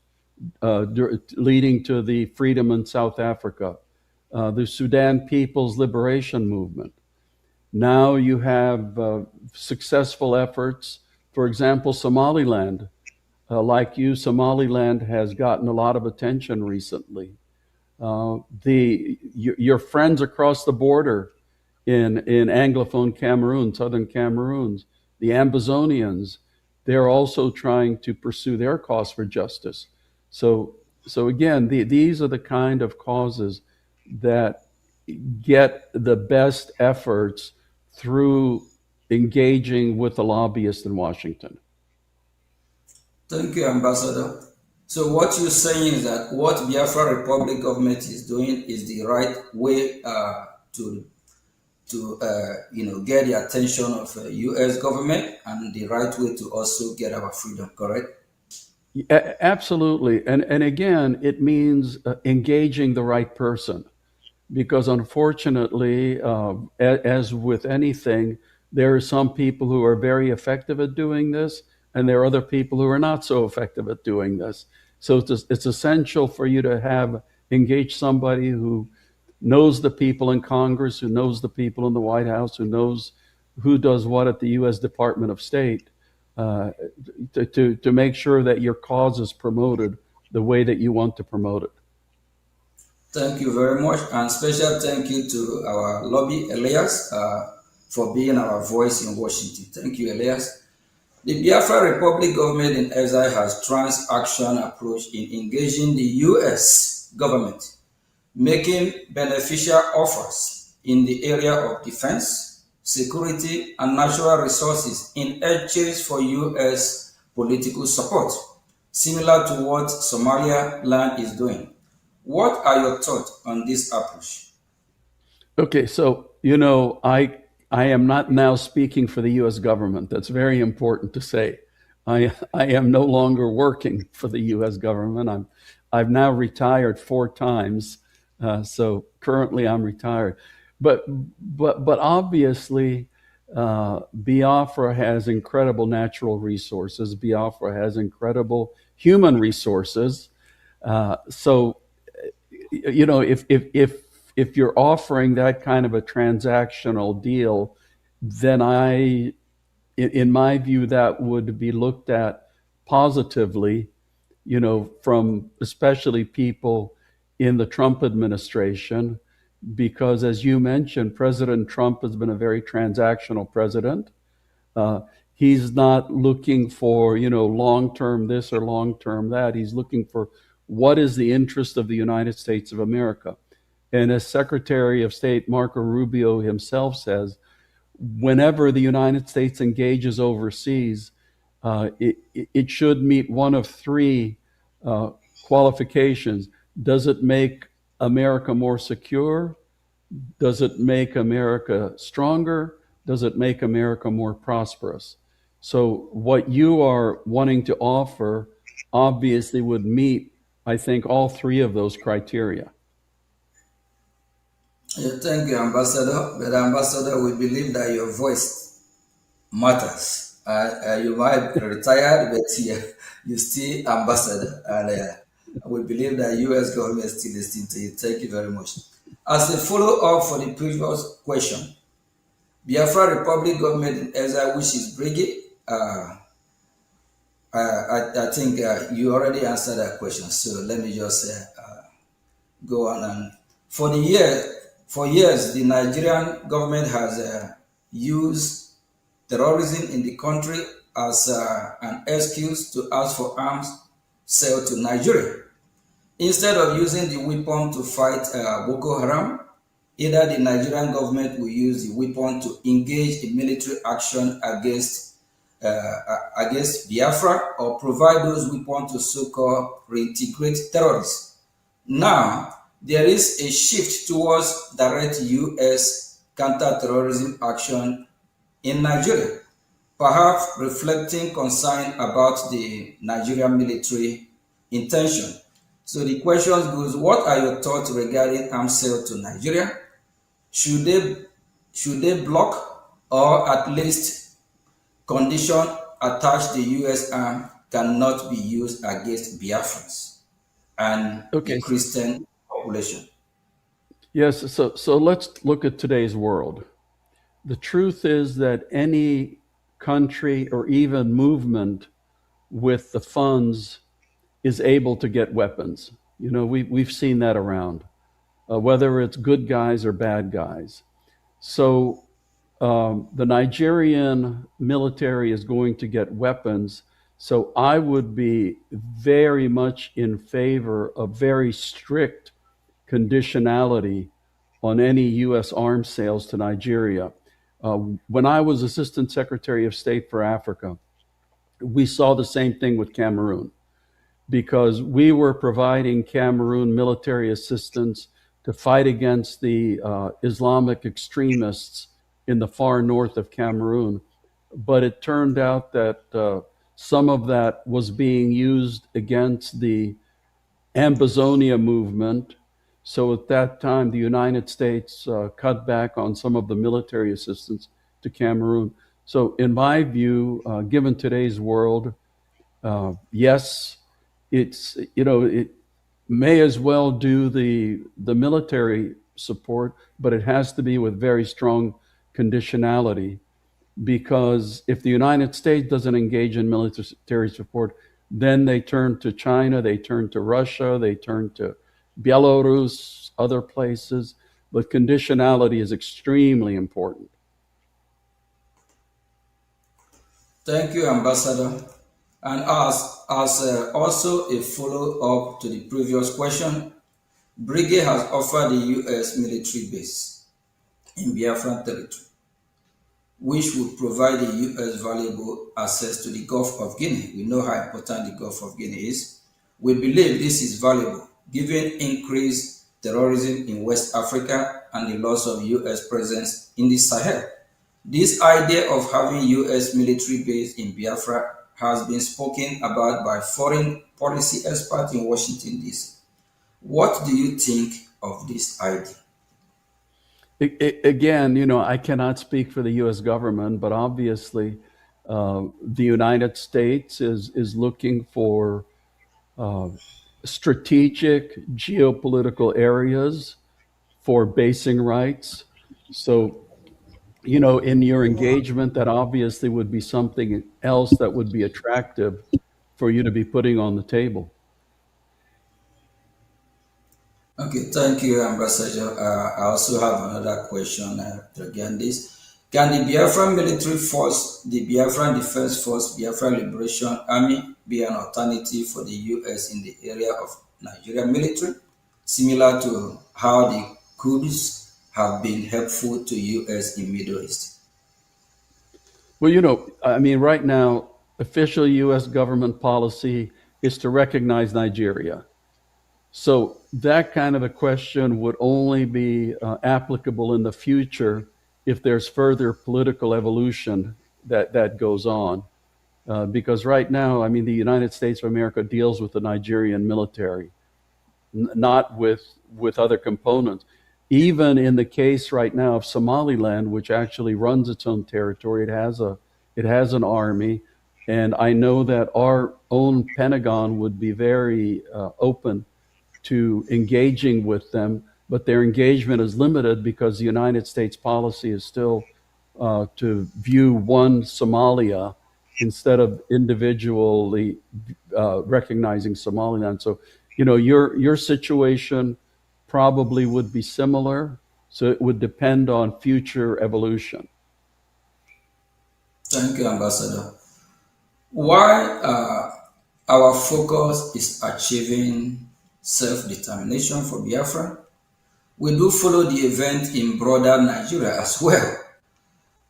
leading to the freedom in South Africa, the Sudan People's Liberation Movement. Now you have successful efforts, for example, Somaliland. Like you, Somaliland has gotten a lot of attention recently. Your friends across the border in Anglophone Cameroon, Southern Cameroon, the Ambazonians, they're also trying to pursue their cause for justice. So again, these are the kind of causes that get the best efforts through engaging with the lobbyists in Washington. Thank you, Ambassador. So what you're saying is that what Biafra Republic government is doing is the right way to get the attention of U.S. government, and the right way to also get our freedom, correct? Absolutely. And again, it means engaging the right person, because unfortunately, as with anything, there are some people who are very effective at doing this, and there are other people who are not so effective at doing this. So it's essential for you to engage somebody who knows the people in Congress, who knows the people in the White House, who knows who does what at the U.S. Department of State, to make sure that your cause is promoted the way that you want to promote it. Thank you very much, and special thank you to our lobby, Elias, for being our voice in Washington. Thank you, Elias. The Biafra Republic government in exile has trans-action approach in engaging the U.S. government, making beneficial offers in the area of defense, security, and natural resources in exchange for U.S. political support, similar to what Somaliland is doing. What are your thoughts on this approach? Okay, so, I am not now speaking for the U.S. government. That's very important to say. I am no longer working for the U.S. government. I've now retired 4 times, so currently I'm retired. But obviously, Biafra has incredible natural resources. Biafra has incredible human resources. So, if you're offering that kind of a transactional deal, then in my view, that would be looked at positively, from especially people in the Trump administration, because as you mentioned, President Trump has been a very transactional president. He's not looking for, long-term this or long-term that. He's looking for what is the interest of the United States of America. And as Secretary of State Marco Rubio himself says, whenever the United States engages overseas, it should meet one of 3 qualifications. Does it make America more secure? Does it make America stronger? Does it make America more prosperous? So what you are wanting to offer obviously would meet, I think, all three of those criteria. Yeah, thank you, Ambassador. But Ambassador, we believe that your voice matters. You might be retired, but you still ambassador, and we believe that U.S. government still listening to you. Thank you very much. As a follow-up for the previous question, Biafra Republic government in exile, which is Brgie, I think you already answered that question. So let me just go on. And for years, the Nigerian government has used terrorism in the country as an excuse to ask for arms sale to Nigeria. Instead of using the weapon to fight Boko Haram, either the Nigerian government will use the weapon to engage in military action against Biafra, or provide those weapons to so-called reintegrate terrorists. Now, there is a shift towards direct U.S. counter-terrorism action in Nigeria, perhaps reflecting concern about the Nigerian military intention. So the question goes, what are your thoughts regarding arms sale to Nigeria? Should they block, or at least condition attached the U.S. arm cannot be used against Biafrans and the Christian population? Yes, so let's look at today's world. The truth is that any country or even movement with the funds is able to get weapons. You know, we've seen that around, whether it's good guys or bad guys. So the Nigerian military is going to get weapons. So I would be very much in favor of very strict conditionality on any U.S. arms sales to Nigeria. When I was Assistant Secretary of State for Africa, we saw the same thing with Cameroon, because we were providing Cameroon military assistance to fight against the Islamic extremists in the far north of Cameroon. But it turned out that some of that was being used against the Ambazonia movement. So at that time, the United States cut back on some of the military assistance to Cameroon. So in my view, given today's world, yes, it's, it may as well do the military support, but it has to be with very strong conditionality, because if the United States doesn't engage in military support, then they turn to China, they turn to Russia, they turn to Belarus, other places. But conditionality is extremely important. Thank you, Ambassador. And as also a follow-up to the previous question, Brgie has offered the U.S. military base in Biafran territory, which would provide the U.S. valuable access to the Gulf of Guinea. We know how important the Gulf of Guinea is. We believe this is valuable, given increased terrorism in West Africa and the loss of U.S. presence in the Sahel. This idea of having U.S. military base in Biafra has been spoken about by foreign policy experts in Washington, D.C. What do you think of this idea? Again, I cannot speak for the U.S. government, but obviously the United States is looking for strategic geopolitical areas for basing rights. So, in your engagement, that obviously would be something else that would be attractive for you to be putting on the table. Okay, thank you, Ambassador. I also have another question regarding this. Can the Biafran military force, the Biafran Defense Force, Biafran Liberation Army, be an alternative for the U.S. in the area of Nigerian military, similar to how the Kurds have been helpful to U.S. in Middle East? Well, right now, official U.S. government policy is to recognize Nigeria. So that kind of a question would only be applicable in the future if there's further political evolution that goes on. because right now, I mean, the United States of America deals with the Nigerian military, not with other components. Even in the case right now of Somaliland, which actually runs its own territory, it has an army, and I know that our own Pentagon would be very open to engaging with them, but their engagement is limited because the United States policy is still to view one Somalia instead of individually recognizing Somaliland. So, you know, your situation probably would be similar. So it would depend on future evolution. Thank you, Ambassador. Why our focus is achieving self-determination for Biafra, we do follow the event in broader Nigeria as well.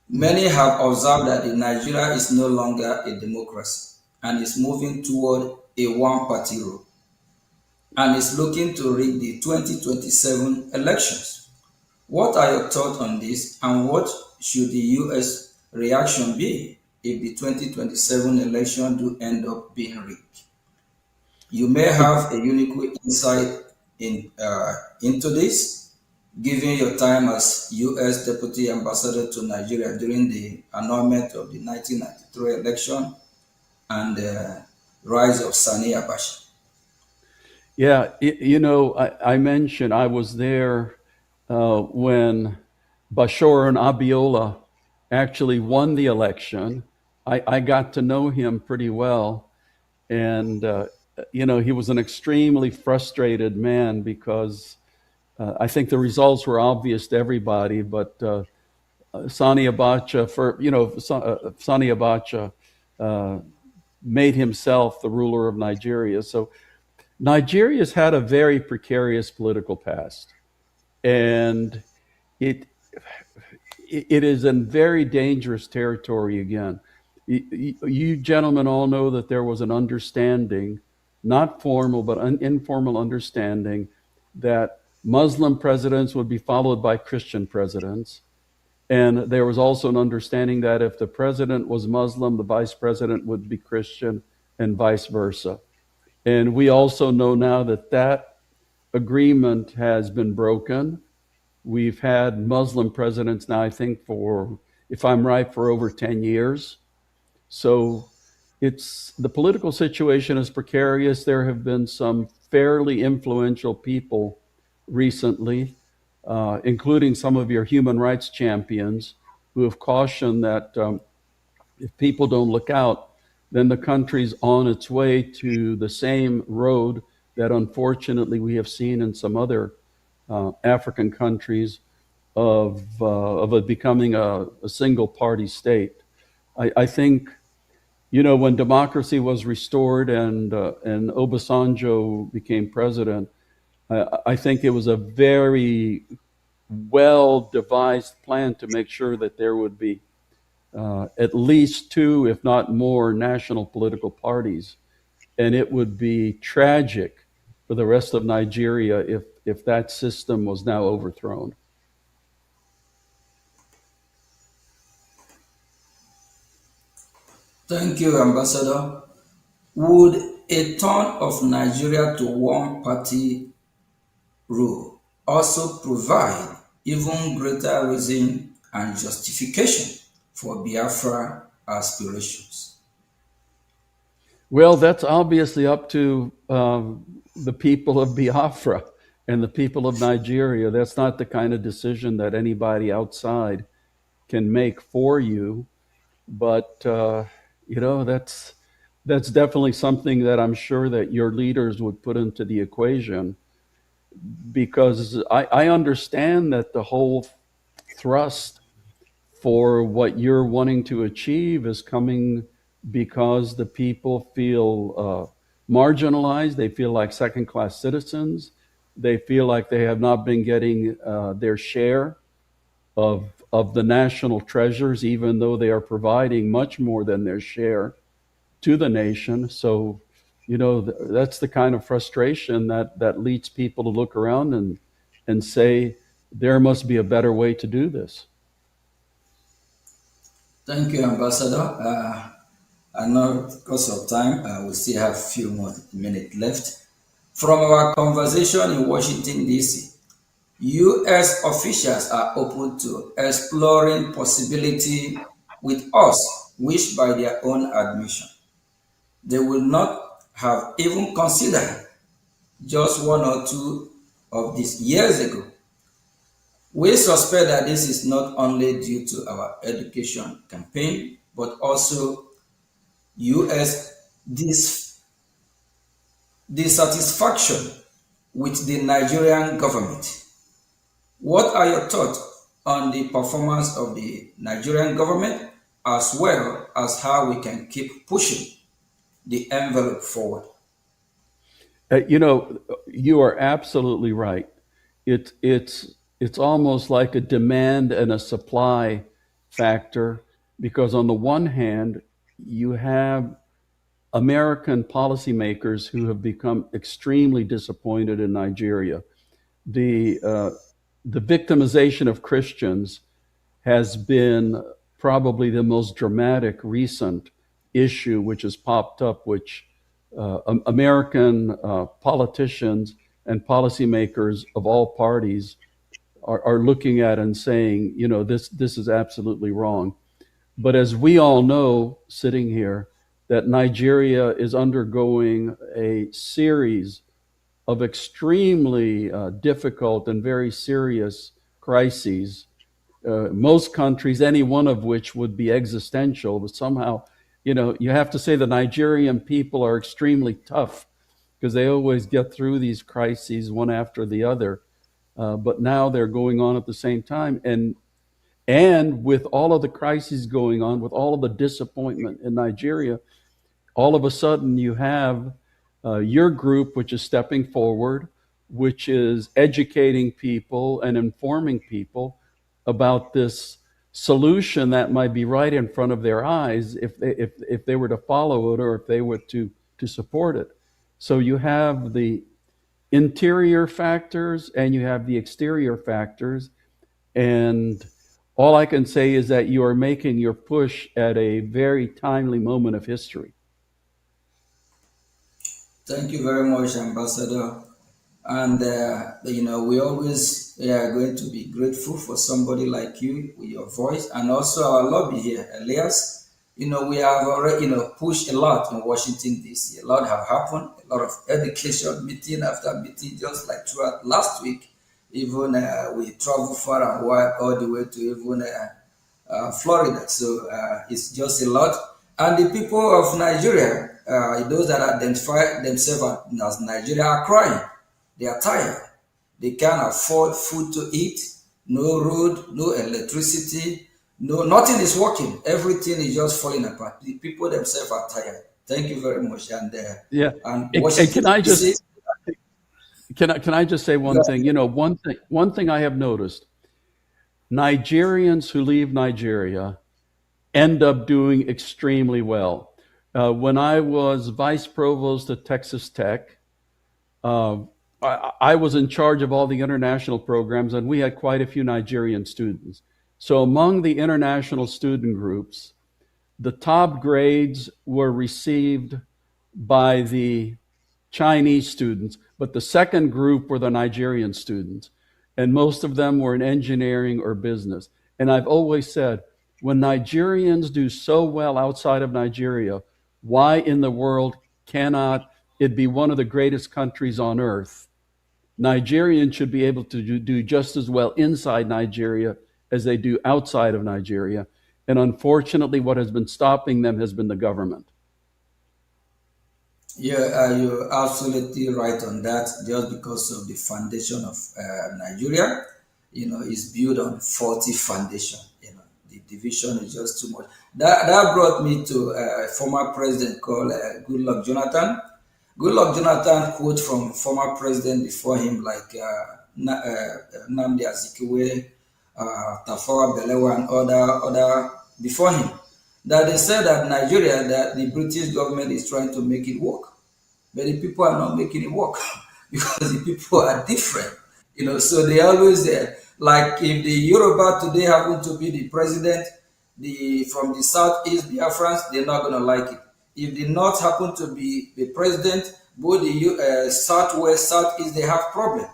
Many have observed that Nigeria is no longer a democracy and is moving toward a one-party rule and is looking to rig the 2027 elections. What are your thoughts on this, and what should the U.S. reaction be if the 2027 election do end up being rigged? You may have a unique insight into this, given your time as U.S. Deputy Ambassador to Nigeria during the annulment of the 1993 election and the rise of Sani Abacha. Yeah, you know, I mentioned I was there when Bashir and Abiola actually won the election. I got to know him pretty well. And, you know, he was an extremely frustrated man because I think the results were obvious to everybody. But Sani Abacha, Sani Abacha made himself the ruler of Nigeria. So Nigeria's had a very precarious political past, and it is in very dangerous territory again. You gentlemen all know that there was an understanding, not formal, but an informal understanding, that Muslim presidents would be followed by Christian presidents. And there was also an understanding that if the president was Muslim, the vice president would be Christian, and vice versa. And we also know now that that agreement has been broken. We've had Muslim presidents now, I think, for, if I'm right, for over 10 years. So the political situation is precarious. There have been some fairly influential people recently, including some of your human rights champions, who have cautioned that if people don't look out, then the country's on its way to the same road that unfortunately we have seen in some other African countries of it becoming a single party state. I think, you know, when democracy was restored and Obasanjo became president, I think it was a very well-devised plan to make sure that there would be at least two, if not more, national political parties. And it would be tragic for the rest of Nigeria if that system was now overthrown. Thank you, Ambassador. Would a turn of Nigeria to one-party rule also provide even greater reason and justification for Biafra aspirations? Well, that's obviously up to the people of Biafra and the people of Nigeria. That's not the kind of decision that anybody outside can make for you. But, you know, that's definitely something that I'm sure that your leaders would put into the equation, because I understand that the whole thrust for what you're wanting to achieve is coming because the people feel marginalized. They feel like second-class citizens. They feel like they have not been getting their share of the national treasures, even though they are providing much more than their share to the nation. So, you know, that's the kind of frustration that leads people to look around and say, there must be a better way to do this. Thank you, Ambassador. I know because of time, we still have a few more minutes left. From our conversation in Washington, D.C., U.S. officials are open to exploring possibility with us, which by their own admission, they will not have even considered just one or two of these years ago. We suspect that this is not only due to our education campaign, but also U.S. dissatisfaction with the Nigerian government. What are your thoughts on the performance of the Nigerian government, as well as how we can keep pushing the envelope forward? You are absolutely right. It's almost like a demand and a supply factor, because on the one hand, you have American policymakers who have become extremely disappointed in Nigeria. The victimization of Christians has been probably the most dramatic recent issue which has popped up, which American politicians and policymakers of all parties are looking at and saying, this is absolutely wrong. But as we all know, sitting here, that Nigeria is undergoing a series of extremely difficult and very serious crises. Most countries, any one of which would be existential, but somehow, you have to say the Nigerian people are extremely tough, because they always get through these crises one after the other. But now they're going on at the same time. And with all of the crises going on, with all of the disappointment in Nigeria, all of a sudden you have your group, which is stepping forward, which is educating people and informing people about this solution that might be right in front of their eyes if they were to follow it, or if they were to support it. So you have the interior factors and you have the exterior factors, and all I can say is that you are making your push at a very timely moment of history. Thank you very much, Ambassador. And, we always are going to be grateful for somebody like you with your voice, and also our lobby here, Elias. We have already, pushed a lot in Washington, D.C. A lot have happened, a lot of education, meeting after meeting, just like throughout last week. Even we traveled far and wide, all the way to even Florida. So it's just a lot. And the people of Nigeria, those that identify themselves as Nigeria, are crying. They are tired. They can't afford food to eat, no road, no electricity, nothing is working. Everything is just falling apart. The people themselves are tired. Thank you very much. And can I just say one thing? One thing I have noticed: Nigerians who leave Nigeria end up doing extremely well. When I was vice provost at Texas Tech, I was in charge of all the international programs, and we had quite a few Nigerian students. So among the international student groups, the top grades were received by the Chinese students, but the second group were the Nigerian students, and most of them were in engineering or business. And I've always said, when Nigerians do so well outside of Nigeria, why in the world cannot it be one of the greatest countries on earth? Nigerians should be able to do just as well inside Nigeria as they do outside of Nigeria. And unfortunately, what has been stopping them has been the government. Yeah, you're absolutely right on that. Just because of the foundation of Nigeria, is built on faulty foundation. The division is just too much. That brought me to a former president called Goodluck Jonathan. Goodluck Jonathan quote from former president before him, like Nnamdi Azikiwe, Tafawa Balewa, and other before him, that they said that Nigeria, that the British government is trying to make it work, but the people are not making it work because the people are different. So they always like, if the Yoruba today happen to be the president, from the southeast Biafrans, they're not going to like it. if the North happen to be the president, both the Southwest, Southeast, they have problem.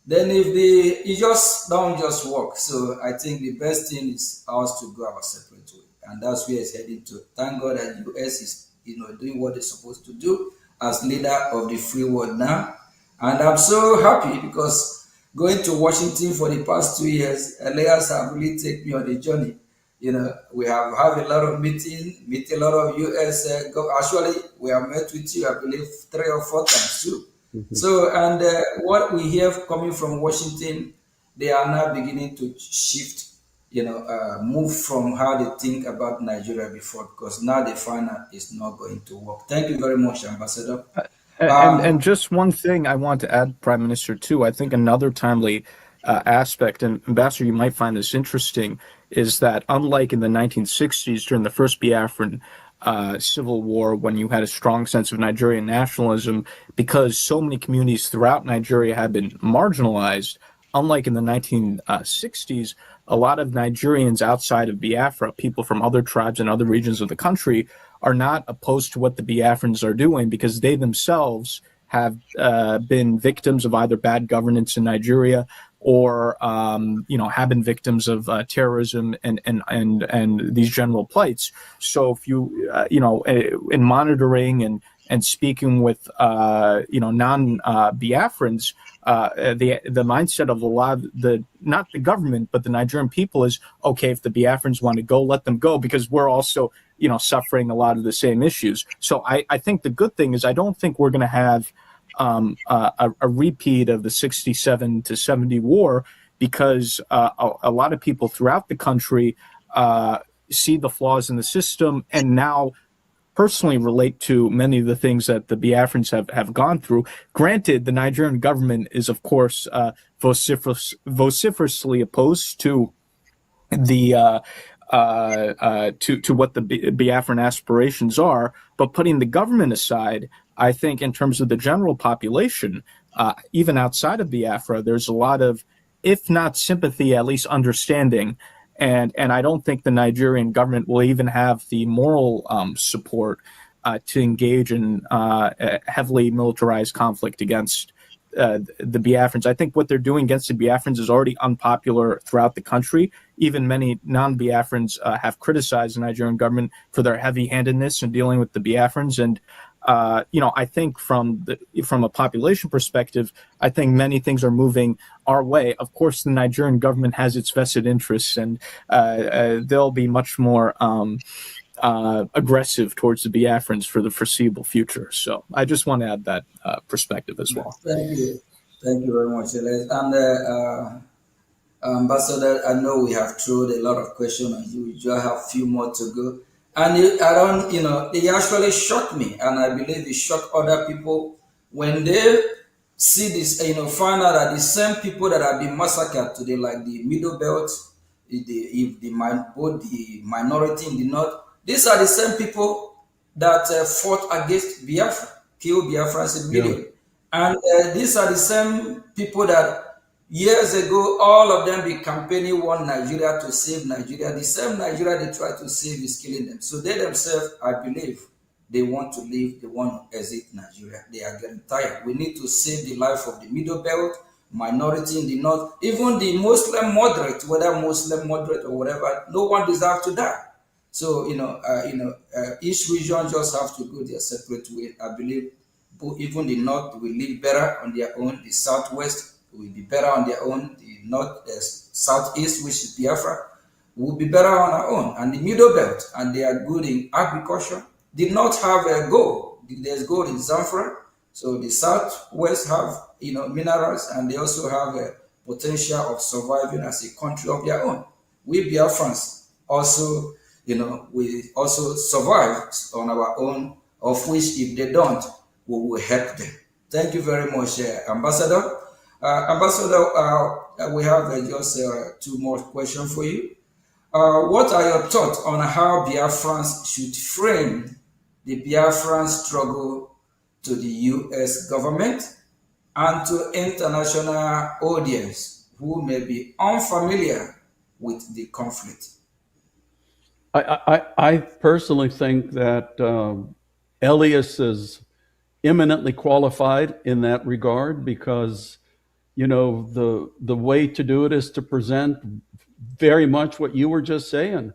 Then if it just don't just work. So I think the best thing is us to go our separate way, and that's where it's heading to. Thank God that US is doing what they're supposed to do as leader of the free world now, and I'm so happy because going to Washington for the past 2 years, Elias have really taken me on the journey. We have a lot of meet a lot of US. Actually, we have met with you, I believe, 3 or 4 times too. So, and what we hear coming from Washington, they are now beginning to shift, move from how they think about Nigeria before, because now they find out it's not going to work. Thank you very much, Ambassador. And just one thing I want to add, Prime Minister, too. I think another timely aspect, and Ambassador, you might find this interesting, is that unlike in the 1960s during the first Biafran civil war, when you had a strong sense of Nigerian nationalism, because so many communities throughout Nigeria had been marginalized, unlike in the 1960s, a lot of Nigerians outside of Biafra, people from other tribes and other regions of the country, are not opposed to what the Biafrans are doing because they themselves have been victims of either bad governance in Nigeria or have been victims of terrorism and these general plights. So if you in monitoring and speaking with non-Biafrans, the mindset of a lot of not the government but the Nigerian people is, okay, if the Biafrans want to go, let them go, because we're also suffering a lot of the same issues. So I think the good thing is I don't think we're going to have a repeat of the 67 to 70 war, because a lot of people throughout the country see the flaws in the system and now personally relate to many of the things that the Biafrans have gone through. Granted, the Nigerian government is, of course, vociferously opposed to the to what the Biafran aspirations are, but putting the government aside, I think in terms of the general population, even outside of Biafra, there's a lot of, if not sympathy, at least understanding. And I don't think the Nigerian government will even have the moral support to engage in heavily militarized conflict against the Biafrans. I think what they're doing against the Biafrans is already unpopular throughout the country. Even many non-Biafrans have criticized the Nigerian government for their heavy-handedness in dealing with the Biafrans. And I think from a population perspective, I think many things are moving our way. Of course, the Nigerian government has its vested interests, and they'll be much more aggressive towards the Biafrans for the foreseeable future. So I just want to add that perspective as well. Thank you very much, Elias. And Ambassador, I know we have thrown a lot of questions on you. You just have a few more to go. And it actually shocked me, and I believe it shocked other people when they see this, find out that the same people that have been massacred today, like the Middle Belt, both the minority in the North, these are the same people that fought against Biafra, killed Biafrans in million. And these are the same people that years ago, all of them be campaigning one Nigeria to save Nigeria. The same Nigeria they try to save is killing them. So they themselves, I believe, they want to leave, they want to exit Nigeria. They are getting tired. We need to save the life of the Middle Belt, minority in the North, even the Muslim moderate, whether Muslim moderate or whatever, no one deserves to die. So, each region just have to go their separate way. I believe even the North will live better on their own, the Southwest will be better on their own, the Southeast, which is Biafra, will be better on our own, and the Middle Belt, and they are good in agriculture, did not have a gold. There's gold in Zamfara, so the Southwest have minerals, and they also have a potential of surviving as a country of their own. We Biafrans also, we also survive on our own, of which if they don't, we will help them. Thank you very much, Ambassador. Ambassador, we have just 2 more questions for you. What are your thoughts on how Biafrans should frame the Biafran struggle to the U.S. government and to international audience who may be unfamiliar with the conflict? I personally think that Elias is eminently qualified in that regard because, the way to do it is to present very much what you were just saying,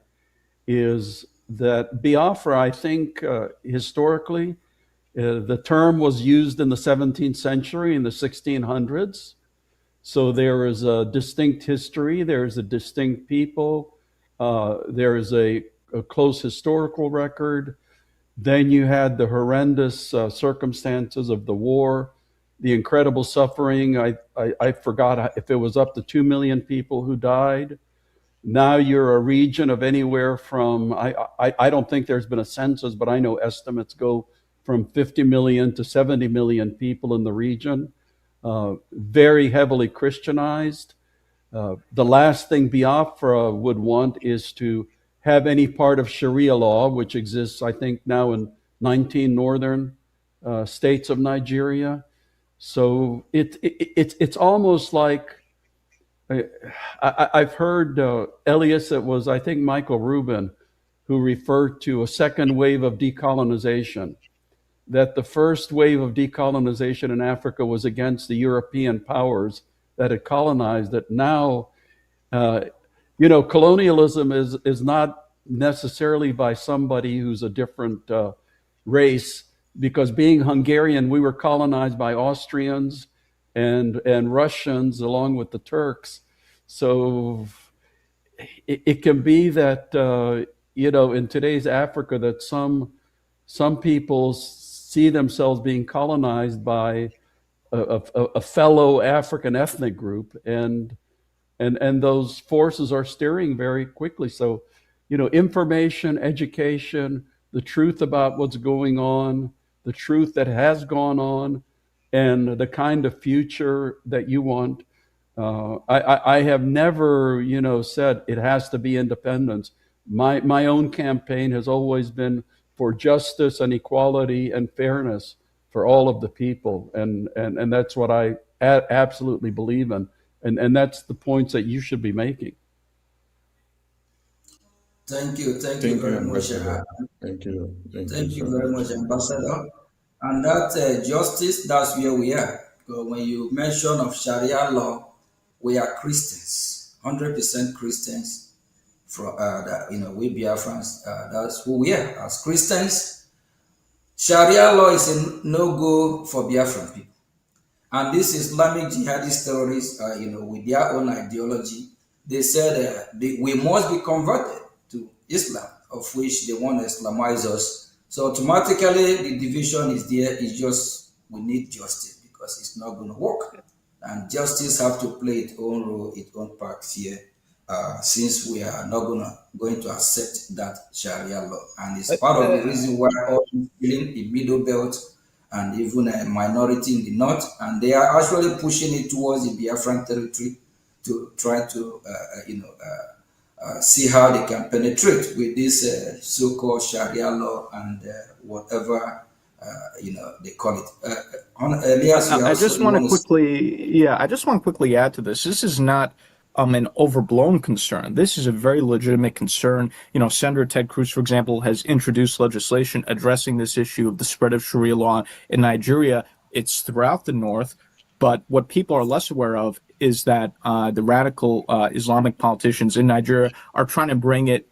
is that Biafra, I think, historically, the term was used in the 17th century, in the 1600s. So there is a distinct history, there is a distinct people, there is a close historical record. Then you had the horrendous circumstances of the war, the incredible suffering. I forgot if it was up to 2 million people who died. Now you're a region of anywhere from, I don't think there's been a census, but I know estimates go from 50 million to 70 million people in the region, very heavily Christianized. The last thing Biafra would want is to have any part of Sharia law, which exists, I think, now in 19 northern states of Nigeria. So it's almost like, I've heard Elias, it was, I think, Michael Rubin, who referred to a second wave of decolonization, that the first wave of decolonization in Africa was against the European powers that had colonized it. Now, colonialism is not necessarily by somebody who's a different race, because being Hungarian, we were colonized by Austrians and Russians along with the Turks. So it can be that, in today's Africa, that some people see themselves being colonized by a fellow African ethnic group, and those forces are steering very quickly. So, information, education, the truth about what's going on, the truth that has gone on, and the kind of future that you want. I have never, said it has to be independence. My own campaign has always been for justice and equality and fairness for all of the people, and that's what I absolutely believe in, and that's the points that you should be making. Thank you very much. Thank you Very much, Ambassador. And that justice, that's where we are. Because when you mention of Sharia law, we are Christians, 100% Christians. From we Biafrans, that's who we are as Christians. Sharia law is a no-go for Biafran people, and this Islamic jihadist terrorists, with their own ideology, they said we must be converted to Islam, of which they want to Islamize us. So automatically the division is there. It's just we need justice because it's not going to work, and justice have to play its own role, its own part here. Since we are not going to accept that Sharia law, and it's part of the reason why all feeling the middle belt and even a minority in the north, and they are actually pushing it towards the Biafran territory to try to see how they can penetrate with this so-called Sharia law and whatever they call it. Elias, I just want to quickly add to this. This is not an overblown concern. This is a very legitimate concern. Senator Ted Cruz, for example, has introduced legislation addressing this issue of the spread of Sharia law in Nigeria. It's throughout the north, but what people are less aware of is that the radical Islamic politicians in Nigeria are trying to bring it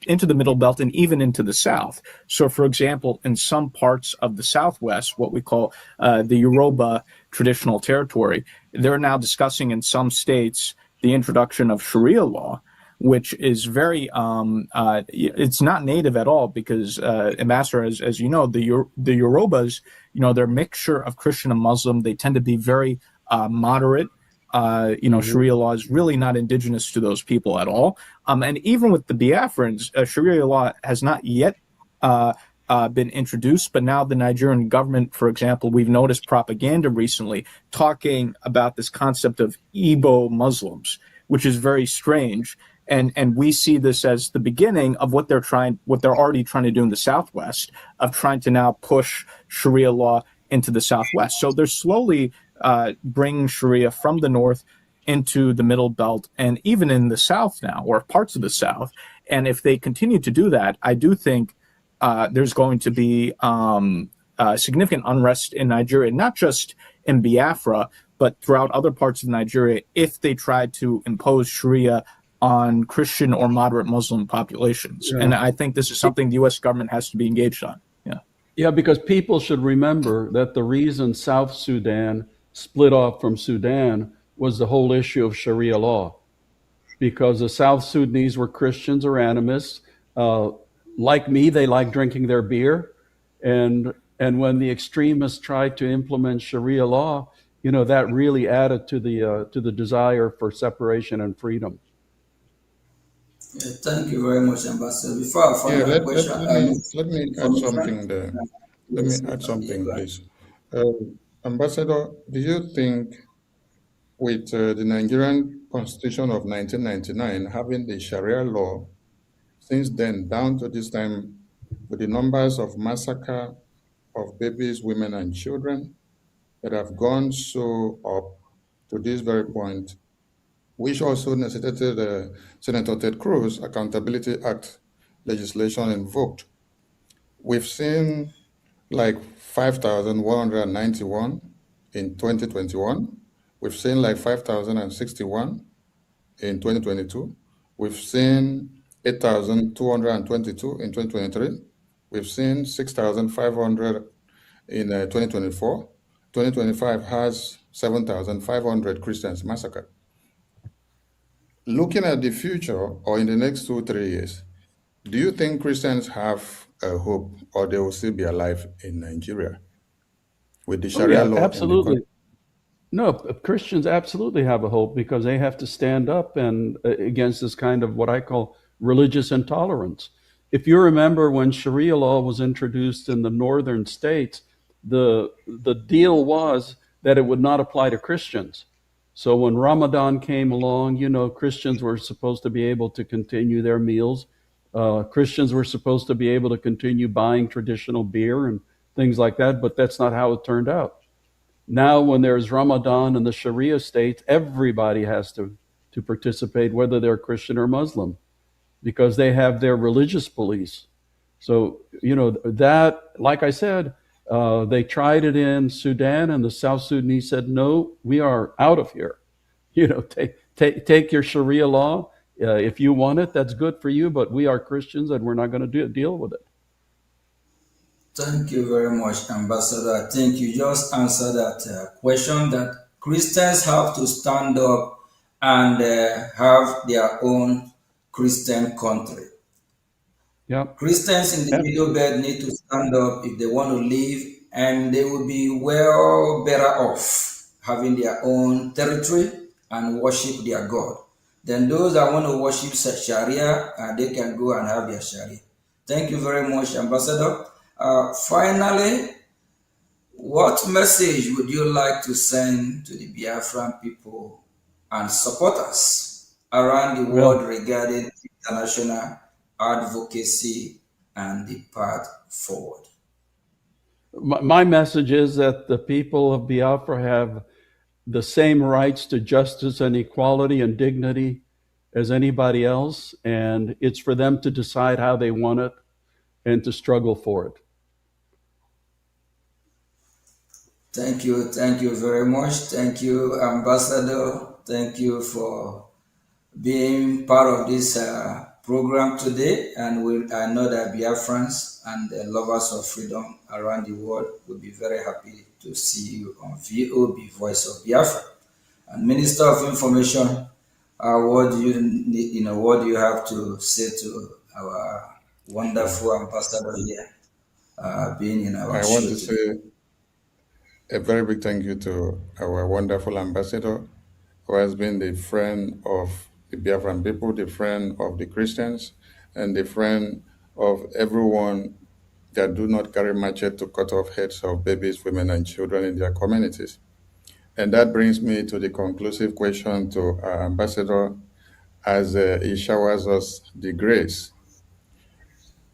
into the Middle Belt and even into the South. So, for example, in some parts of the Southwest, what we call the Yoruba traditional territory, they're now discussing in some states the introduction of Sharia law, which is very, it's not native at all because, Ambassador, as you know, the Yorubas, they're a mixture of Christian and Muslim. They tend to be very moderate. Sharia law is really not indigenous to those people at all. And even with the Biafrans, Sharia law has not yet been introduced, but now the Nigerian government, for example, we've noticed propaganda recently talking about this concept of Igbo Muslims, which is very strange. And we see this as the beginning of what they're already trying to do in the Southwest, of trying to now push Sharia law into the Southwest. So they're slowly bringing Sharia from the north into the Middle Belt and even in the South now, or parts of the South. And if they continue to do that, I do think there's going to be significant unrest in Nigeria, not just in Biafra, but throughout other parts of Nigeria, if they try to impose Sharia on Christian or moderate Muslim populations. Yeah. And I think this is something the U.S. government has to be engaged on. Yeah. Yeah, because people should remember that the reason South Sudan split off from Sudan was the whole issue of Sharia law, because the South Sudanese were Christians or animists. Like me, they like drinking their beer. And when the extremists tried to implement Sharia law, that really added to the desire for separation and freedom. Yeah, thank you very much, Ambassador. Before I find a question, let me add something there. Let me add something, please. Ambassador, do you think with the Nigerian Constitution of 1999 having the Sharia law, since then down to this time, with the numbers of massacre of babies, women, and children that have gone so up to this very point, which also necessitated Senator Ted Cruz Accountability Act legislation invoked. We've seen like 5,191 in 2021. We've seen like 5,061 in 2022. We've seen 8,222 in 2023. We've seen 6,500 in 2024. 2025 has 7,500 Christians massacred. Looking at the future or in the next 2-3 years, do you think Christians have a hope or they will still be alive in Nigeria with the Sharia law? Absolutely. No, Christians absolutely have a hope, because they have to stand up and against this kind of what I call religious intolerance. If you remember when Sharia law was introduced in the northern states, the deal was that it would not apply to Christians. So when Ramadan came along, Christians were supposed to be able to continue their meals. Christians were supposed to be able to continue buying traditional beer and things like that, but that's not how it turned out. Now, when there's Ramadan in the Sharia states, everybody has to participate, whether they're Christian or Muslim, because they have their religious police. So, that, like I said, they tried it in Sudan, and the South Sudanese said, no, we are out of here. Take your Sharia law. If you want it, that's good for you, but we are Christians and we're not going to deal with it. Thank you very much, Ambassador. I think you just answered that question, that Christians have to stand up and have their own Christian country. Yeah. Christians in the middle belt need to stand up if they want to live, and they will be well better off having their own territory and worship their God. Then those that want to worship Sharia, they can go and have their Sharia. Thank you very much, Ambassador. Finally, what message would you like to send to the Biafran people and supporters around the world regarding international advocacy and the path forward? My message is that the people of Biafra have the same rights to justice and equality and dignity as anybody else, and it's for them to decide how they want it and to struggle for it. Thank you very much. Thank you, Ambassador. Thank you for being part of this program today, and I know that Biafrans and the lovers of freedom around the world will be very happy to see you on VOB, Voice of Biafra. And Minister of Information, what do you have to say to our wonderful ambassador here, being in our show? I want to say a very big thank you to our wonderful ambassador, who has been the friend of the Biafran people, the friend of the Christians, and the friend of everyone that do not carry machete to cut off heads of babies, women, and children in their communities. And that brings me to the conclusive question to our ambassador as he showers us the grace.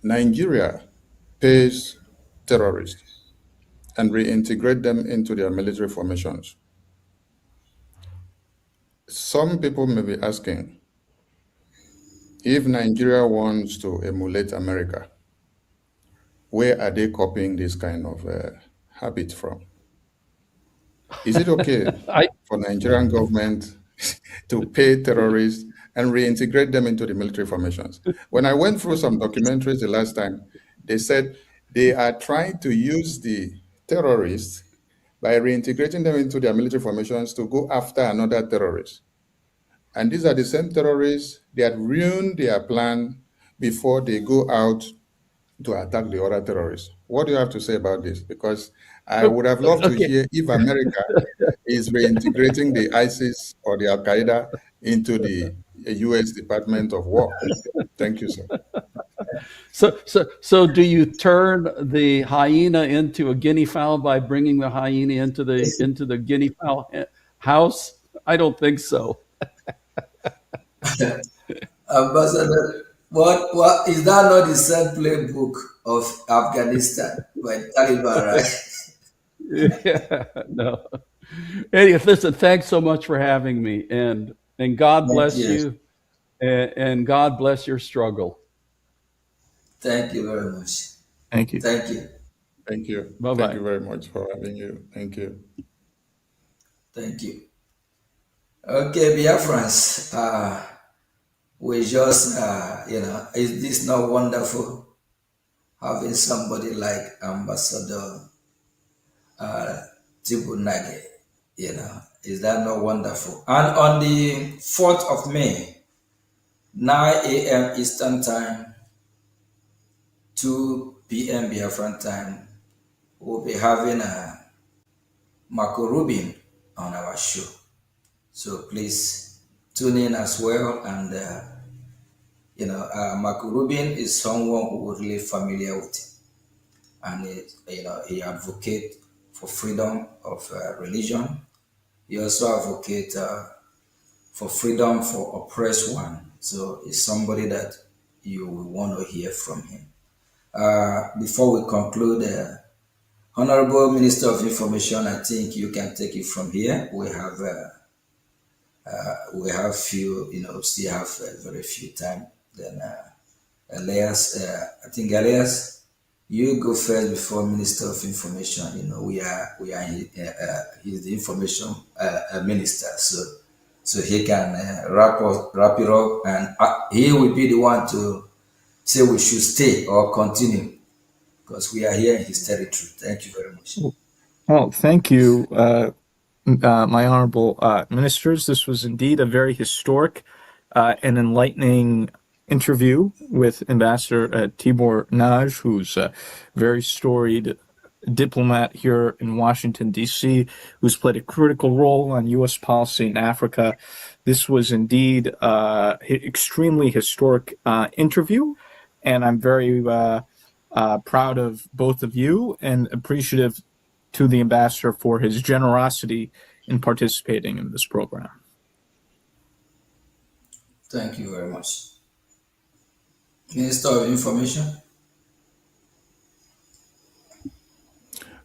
Nigeria pays terrorists and reintegrate them into their military formations. Some people may be asking, if Nigeria wants to emulate America, where are they copying this kind of habit from? Is it okay for Nigerian government to pay terrorists and reintegrate them into the military formations? When I went through some documentaries the last time, they said they are trying to use the terrorists by reintegrating them into their military formations to go after another terrorist. And these are the same terrorists that ruined their plan before they go out to attack the other terrorists. What do you have to say about this? Because I would have loved to hear if America is reintegrating the ISIS or the Al Qaeda into the U.S. Department of War. Thank you, sir. So do you turn the hyena into a guinea fowl by bringing the hyena into the guinea fowl house? I don't think so. Ambassador, what is that not the same playbook of Afghanistan by Taliban, right? Yeah, no. Anyway, listen, thanks so much for having me, and God bless you, and God bless your struggle. Thank you very much. Thank you. Thank you. Thank you. Bye-bye. Thank you very much for having you. Thank you. Thank you. Okay, Biafrans, we just, is this not wonderful? Having somebody like Ambassador Tibunage, is that not wonderful? And on the 4th of May, 9 a.m. Eastern Time, 2 p.m. Biafran time, we'll be having a Marco Rubin on our show. So please tune in as well. And, Marco Rubin is someone who we're really familiar with. And, he advocates for freedom of religion. He also advocates for freedom for oppressed one. So it's somebody that you will want to hear from him. Before we conclude, Honorable Minister of Information, I think you can take it from here. We have few, still have very few time. Then Elias, I think Elias, you go first before Minister of Information. He's the information minister, so he can wrap it up, and he will be the one to say we should stay or continue, because we are here in his territory. Thank you very much. Well, thank you, my honorable ministers. This was indeed a very historic and enlightening interview with Ambassador Tibor Nagy, who's a very storied diplomat here in Washington, D.C., who's played a critical role on U.S. policy in Africa. This was indeed an extremely historic interview, and I'm very proud of both of you and appreciative to the ambassador for his generosity in participating in this program. Thank you very much. Minister of Information.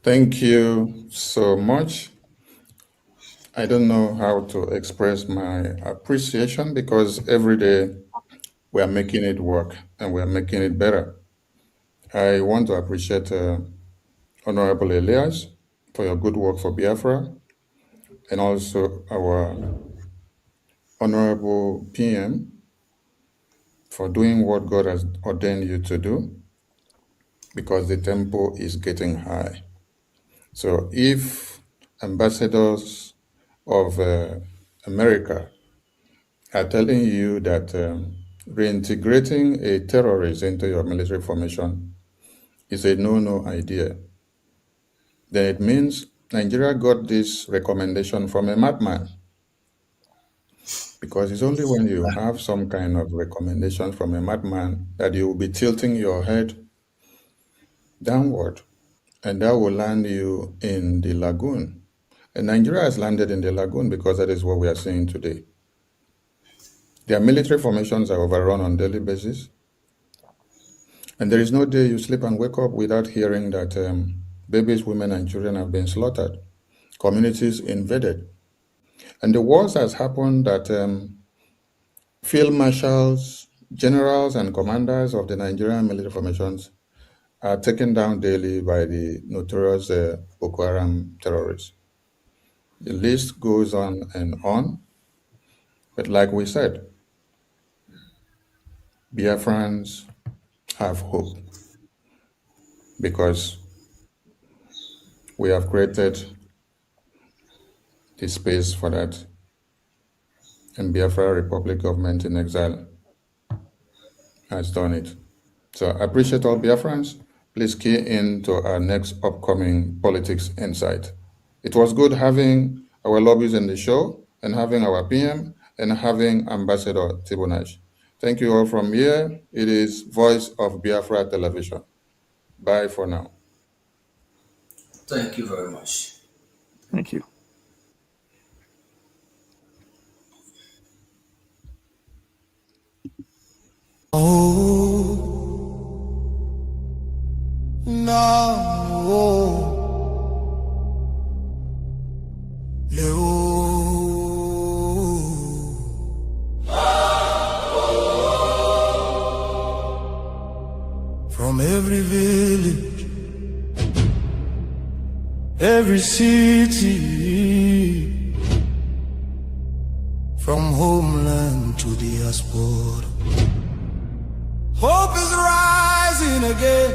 Thank you so much. I don't know how to express my appreciation, because every day we are making it work and we are making it better. I want to appreciate Honorable Elias for your good work for Biafra, and also our Honorable PM for doing what God has ordained you to do, because the tempo is getting high. So if ambassadors of America are telling you that reintegrating a terrorist into your military formation is a no-no idea, then it means Nigeria got this recommendation from a madman. Because it's only when you have some kind of recommendation from a madman that you will be tilting your head downward, and that will land you in the lagoon. And Nigeria has landed in the lagoon because that is what we are seeing today. Their military formations are overrun on a daily basis. And there is no day you sleep and wake up without hearing that babies, women, and children have been slaughtered, communities invaded. And the worst has happened that field marshals, generals, and commanders of the Nigerian military formations are taken down daily by the notorious Boko Haram terrorists. The list goes on and on, but like we said, Biafrans have hope because we have created the space for that, and Biafra Republic government in exile has done it. So I appreciate all Biafrans. Please key in to our next upcoming Politics Insight. It was good having our lobbies in the show and having our PM and having Ambassador Tibonash. Thank you all from here. It is Voice of Biafra Television. Bye for now. Thank you very much. Thank you. Oh, no. From every village, every city, from homeland to diaspora, hope is rising again.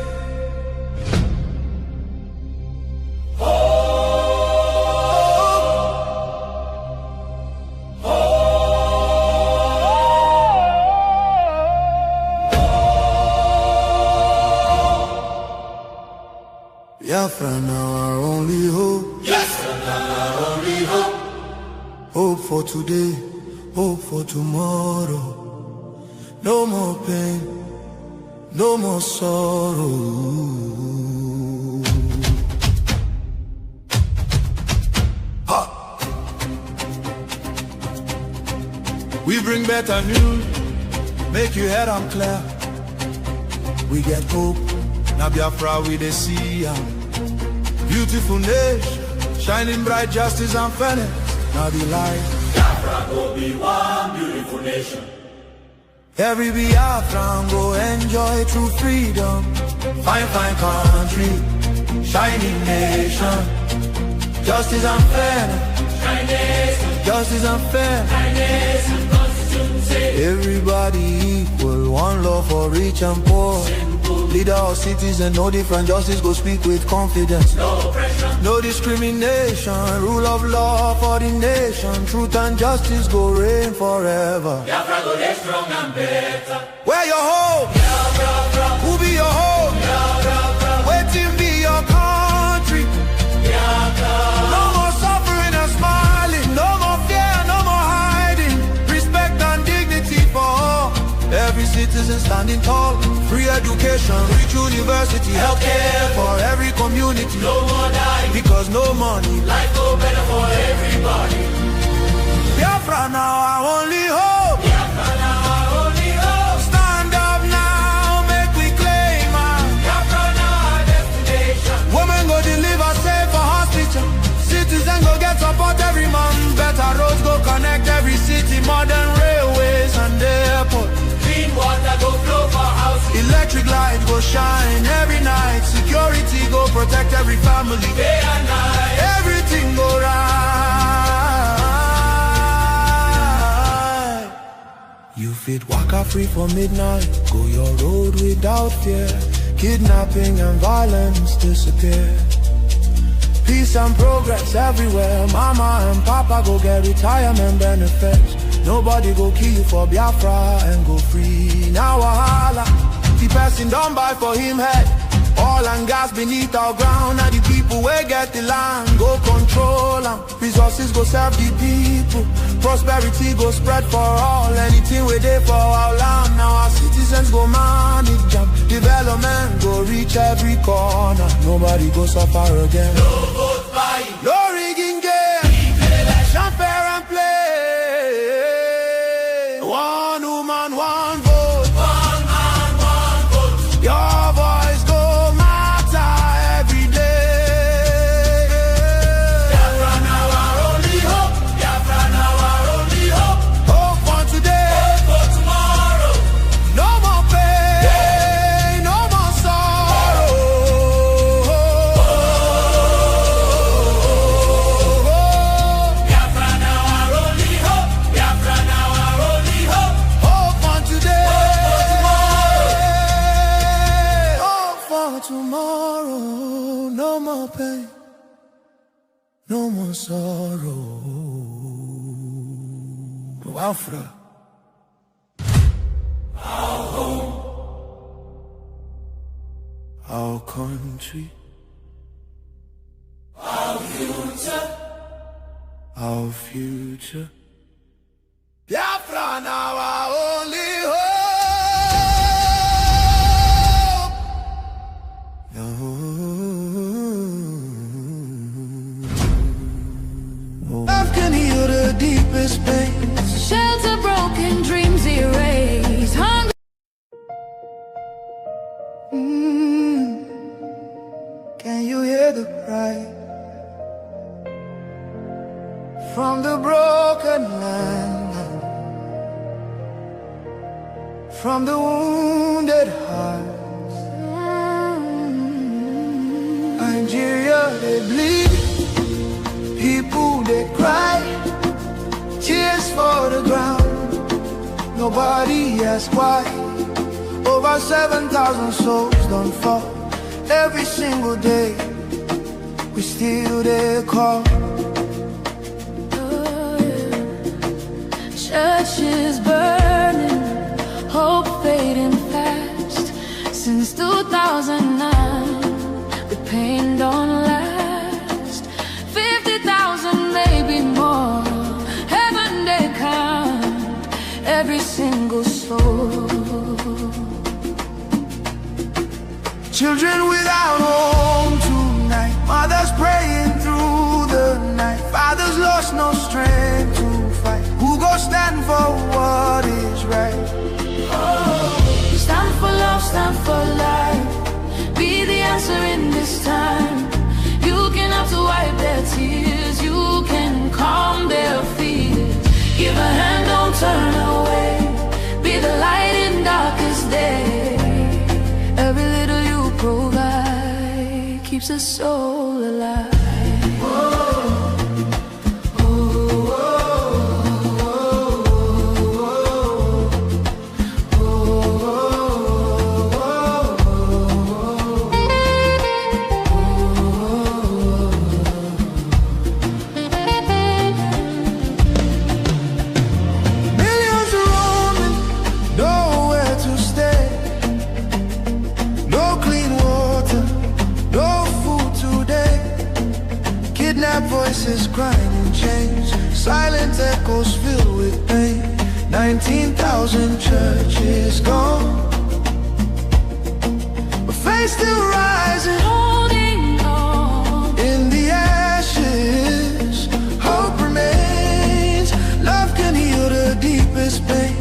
Biafra now our only hope. Yes, now our only hope. Hope for today, hope for tomorrow. No more pain, no more sorrow. Ha! We bring better news, make you head on clear. We get hope, now Biafra we dey see ya. Beautiful nation, shining bright justice and fairness. Now the light, Biafra go be one beautiful nation. Every Biafran go enjoy true freedom. Fine, fine country, shining nation. Justice and fairness, justice and fairness. Everybody equal, one love for rich and poor. Leader or citizen, no different, justice go speak with confidence. No oppression, no discrimination, rule of law for the nation. Truth and justice go reign forever. Biafra go get strong and better. Where your hope? Biafra. Who be your hope? Biafra. Waiting be your country. Biafra. No more suffering and smiling, no more fear, no more hiding. Respect and dignity for all. Every citizen standing tall. Free education, rich university, healthcare for every community. No more dying, because no money. Life go better for everybody. Biafra now our only hope. Biafra now our only hope. Stand up now, make we claim our Biafra now our destination. Women go deliver safe for hospital. Citizen go get support every month. Better roads go connect every city. Modern railways and airport. Clean water go flow for houses. Electric light go shine every night. Security go protect every family. Day and night, everything go right. You fit waka free for midnight. Go your road without fear. Kidnapping and violence disappear. Peace and progress everywhere. Mama and papa go get retirement benefits. Nobody go kill you for Biafra and go free. Now wahala, the person don't buy for him head. Oil and gas beneath our ground. Now the people wey get the land go control them. Resources go serve the people. Prosperity go spread for all. Anything we dey for our land. Now our citizens go manage them. Development go reach every corner. Nobody go suffer again. No vote buying, no rigging game. Election fair and play. One woman, one vote. One man, one vote. Your voice go matter every day. Biafra now our only hope. Biafra now our only hope. Hope for today, hope for tomorrow. No more pain, no more sorrow. no sorrow. Biafra, our home, our country, our future, our future. Biafra now our only hope. Love can heal the deepest pain. Shelter broken, dreams erased. Hunger. Can you hear the cry from the broken land, from the wounded hearts? Nigeria, they bleed, people they cry, tears for the ground. Nobody asks why. Over 7,000 souls don't fall. Every single day, we still there call. Churches burning, hope fading fast. Since 2009, the pain don't last. 50,000, maybe more. Heaven they count every single soul. Children without home tonight, mothers praying through the night, fathers lost no strength to fight. Who go stand for what is right? Stand for love, stand for life. Be the answer in this time. You can have to wipe their tears. You can calm their fears. Give a hand, don't turn away. Be the light in darkest day. Every little you provide keeps a soul alive. Voices crying in chains, silent echoes filled with pain. 19,000 churches gone, but faith still rising, holding on. In the ashes, hope remains. Love can heal the deepest pain.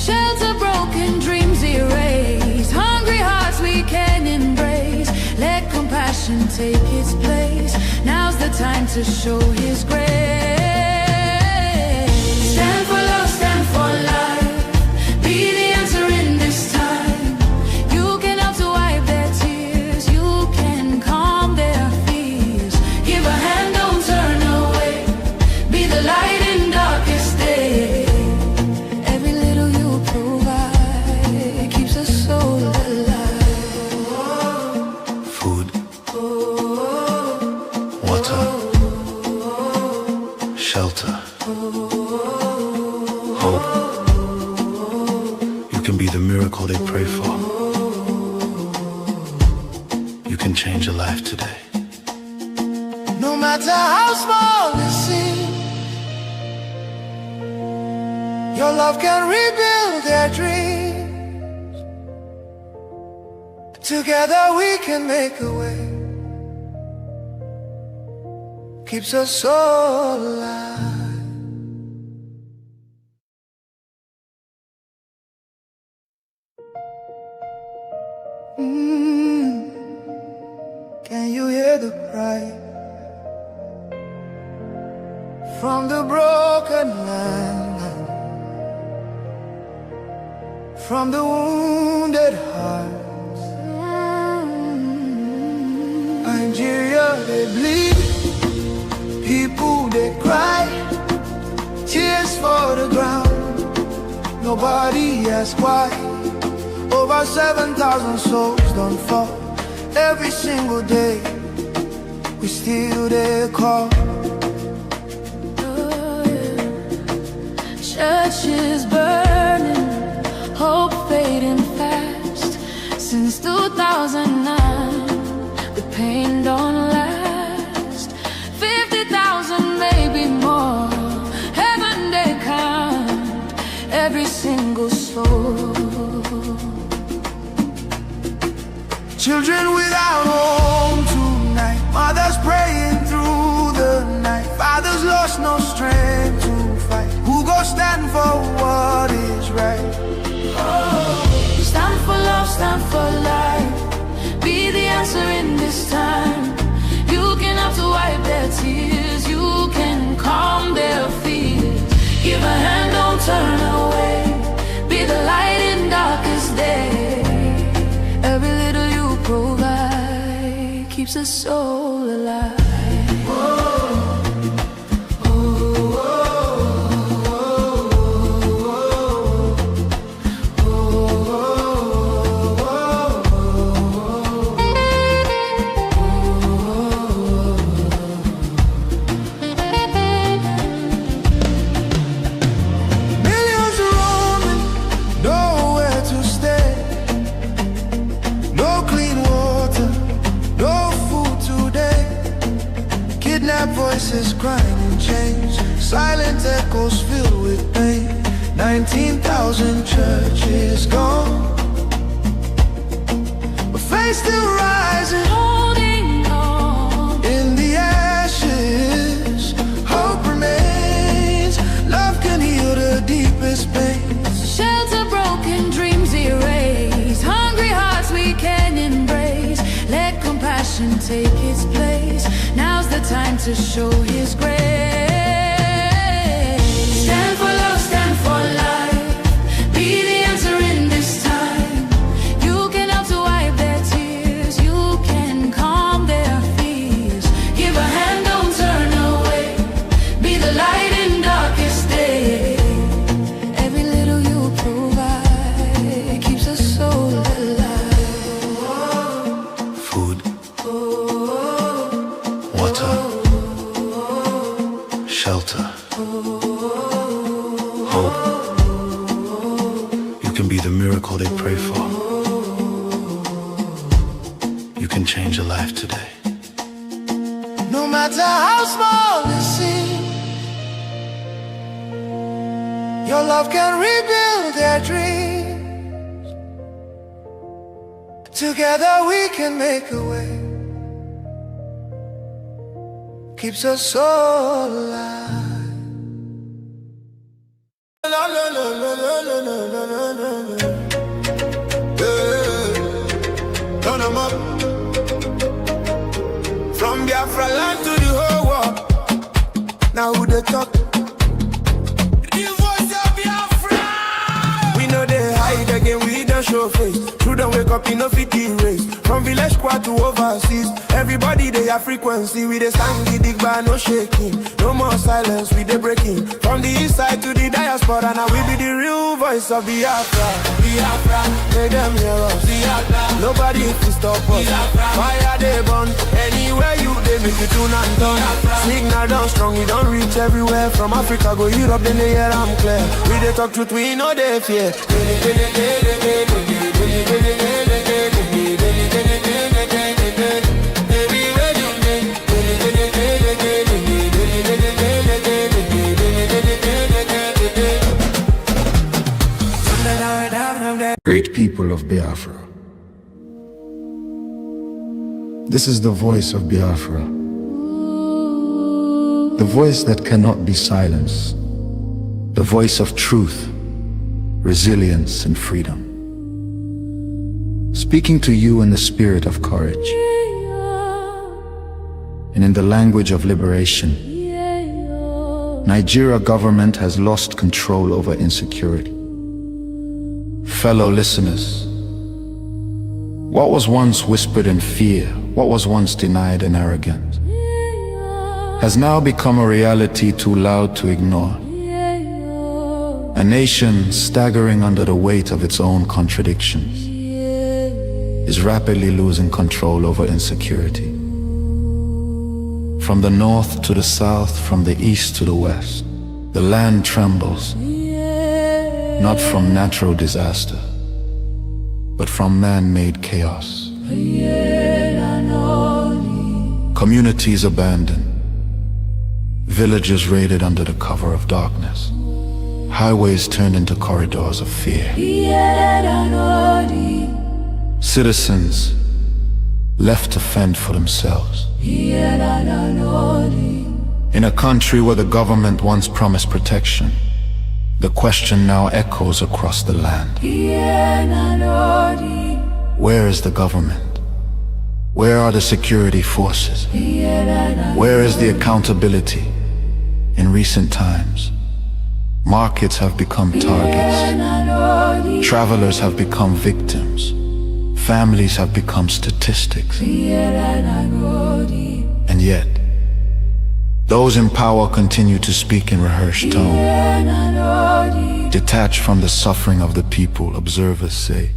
Shelter broken, dreams erased. Hungry hearts we can embrace. Let compassion take its place. Now's the time to show His grace. Stand for love, stand for life. Be the answer in this time. You can help to wipe their tears. You can calm their fears. Give a hand, don't turn away. Be the light in darkest day. Every little you provide keeps a soul alive. Food, water, shelter, hope. You can be the miracle they pray for. You can change a life today. No matter how small it seems, your love can rebuild their dreams. Together we can make a way. Keeps us all alive. Can you hear the cry from the broken land, from the wounded hearts? Nigeria, they bleed, people they cry, tears for the ground. Nobody asks why. Over 7,000 souls don't fall. Every single day, we still there call. 2009, the pain don't last. 50,000, maybe more. Heaven they count every single soul. Children without home tonight, mothers praying through the night, fathers lost no strength to fight. Who go stand for what is right? Stand for love, stand for life. Be the answer in this time. You can have to wipe their tears. You can calm their fears. Give a hand, don't turn away. Be the light in darkest day. Every little you provide keeps a soul alive. Voices crying in chains, silent echoes filled with pain. 19,000 churches gone, but faith still rising, holding on. In the ashes, hope remains. Love can heal the deepest pain. Shelter broken, dreams erased. Hungry hearts we can embrace. Let compassion take its place. Now's the time to show His grace. Stand for love, stand for life. Be the answer in this time. You can help to wipe their tears. You can calm their fears. Give a hand, don't turn away. Be the light in darkest day. Every little you provide keeps a soul alive. Food, water, shelter, hope. You can be the miracle they pray for. You can change a life today. No matter how small it seems, your love can rebuild their dreams. Together we can make a way. Keeps us all alive. Turn 'em up. From Biafra land to the whole world. Now who they talk? The voice of Biafra. We know they hide again, we don't show face. True don't wake up, enough fit erase. From village squad to overseas, everybody they have frequency. We they stand the dig bar, no shaking. No more silence, we they breaking. From the east side to the diaspora, now we be the real voice of Biafra. Biafra, make them hear us. Biafra, nobody can stop us. Biafra, fire they burn. Anywhere you they make you tune and turn. Signal down strong, we don't reach everywhere. From Africa go Europe, then they hear I'm clear. We they talk truth, we know they fear. Great people of Biafra. This is the voice of Biafra. The voice that cannot be silenced. The voice of truth, resilience, and freedom. Speaking to you in the spirit of courage and in the language of liberation. Nigeria government has lost control over insecurity. Fellow listeners, what was once whispered in fear, what was once denied in arrogance, has now become a reality too loud to ignore. A nation staggering under the weight of its own contradictions is rapidly losing control over insecurity. From the north to the south, from the east to the west, the land trembles, not from natural disaster, but from man-made chaos. Communities abandoned. Villages raided under the cover of darkness. Highways turned into corridors of fear. Citizens left to fend for themselves. In a country where the government once promised protection, the question now echoes across the land. Where is the government? Where are the security forces? Where is the accountability? In recent times, markets have become targets. Travelers have become victims. Families have become statistics. And yet, those in power continue to speak in rehearsed tone. Detached from the suffering of the people, observers say,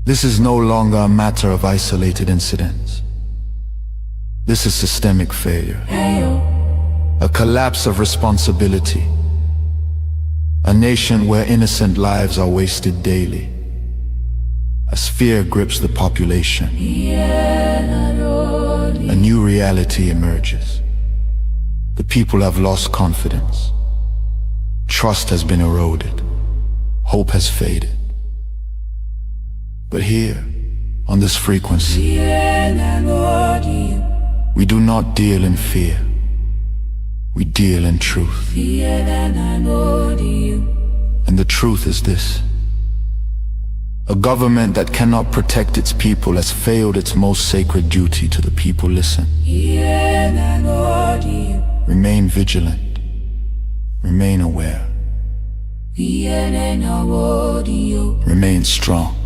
this is no longer a matter of isolated incidents. This is systemic failure. A collapse of responsibility. A nation where innocent lives are wasted daily. As fear grips the population, a new reality emerges. The people have lost confidence. Trust has been eroded. Hope has faded. But here, on this frequency, we do not deal in fear. We deal in truth. And the truth is this: a government that cannot protect its people has failed its most sacred duty to the people. Listen. Remain vigilant. Remain aware. Remain strong.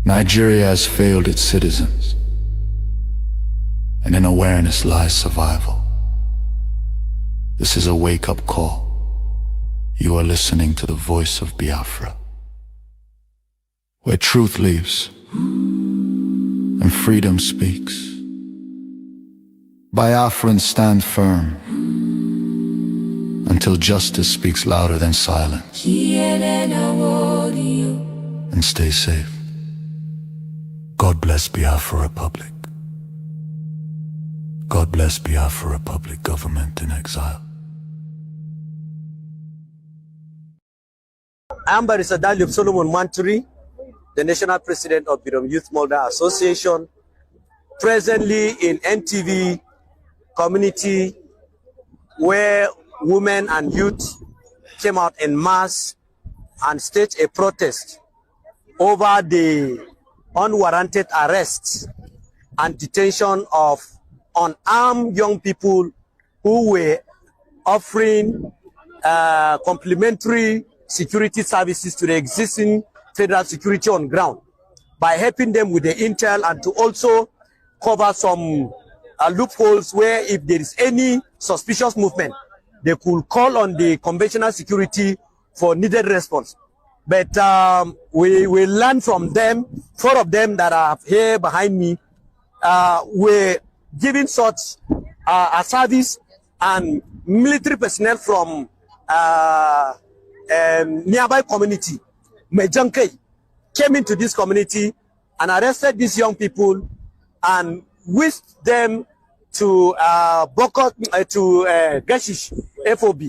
Nigeria has failed its citizens, and in awareness lies survival. This is a wake-up call. You are listening to the voice of Biafra, where truth lives and freedom speaks. Biafrans stand firm until justice speaks louder than silence. And stay safe. God bless Biafra Republic. God bless Biafra Republic government in exile. I am Barrister Daniel Solomon Manturi, the National President of Birom Youth Molder Association, presently in NTV community where women and youth came out en masse and staged a protest over the unwarranted arrests and detention of unarmed young people who were offering complementary security services to the existing federal security on ground by helping them with the intel and to also cover some loopholes where if there is any suspicious movement, they could call on the conventional security for needed response. But we learned from them, 4 of them that are here behind me, were giving such a service, and military personnel from nearby community, Mejanke, came into this community and arrested these young people and whisked them to Gashish FOB.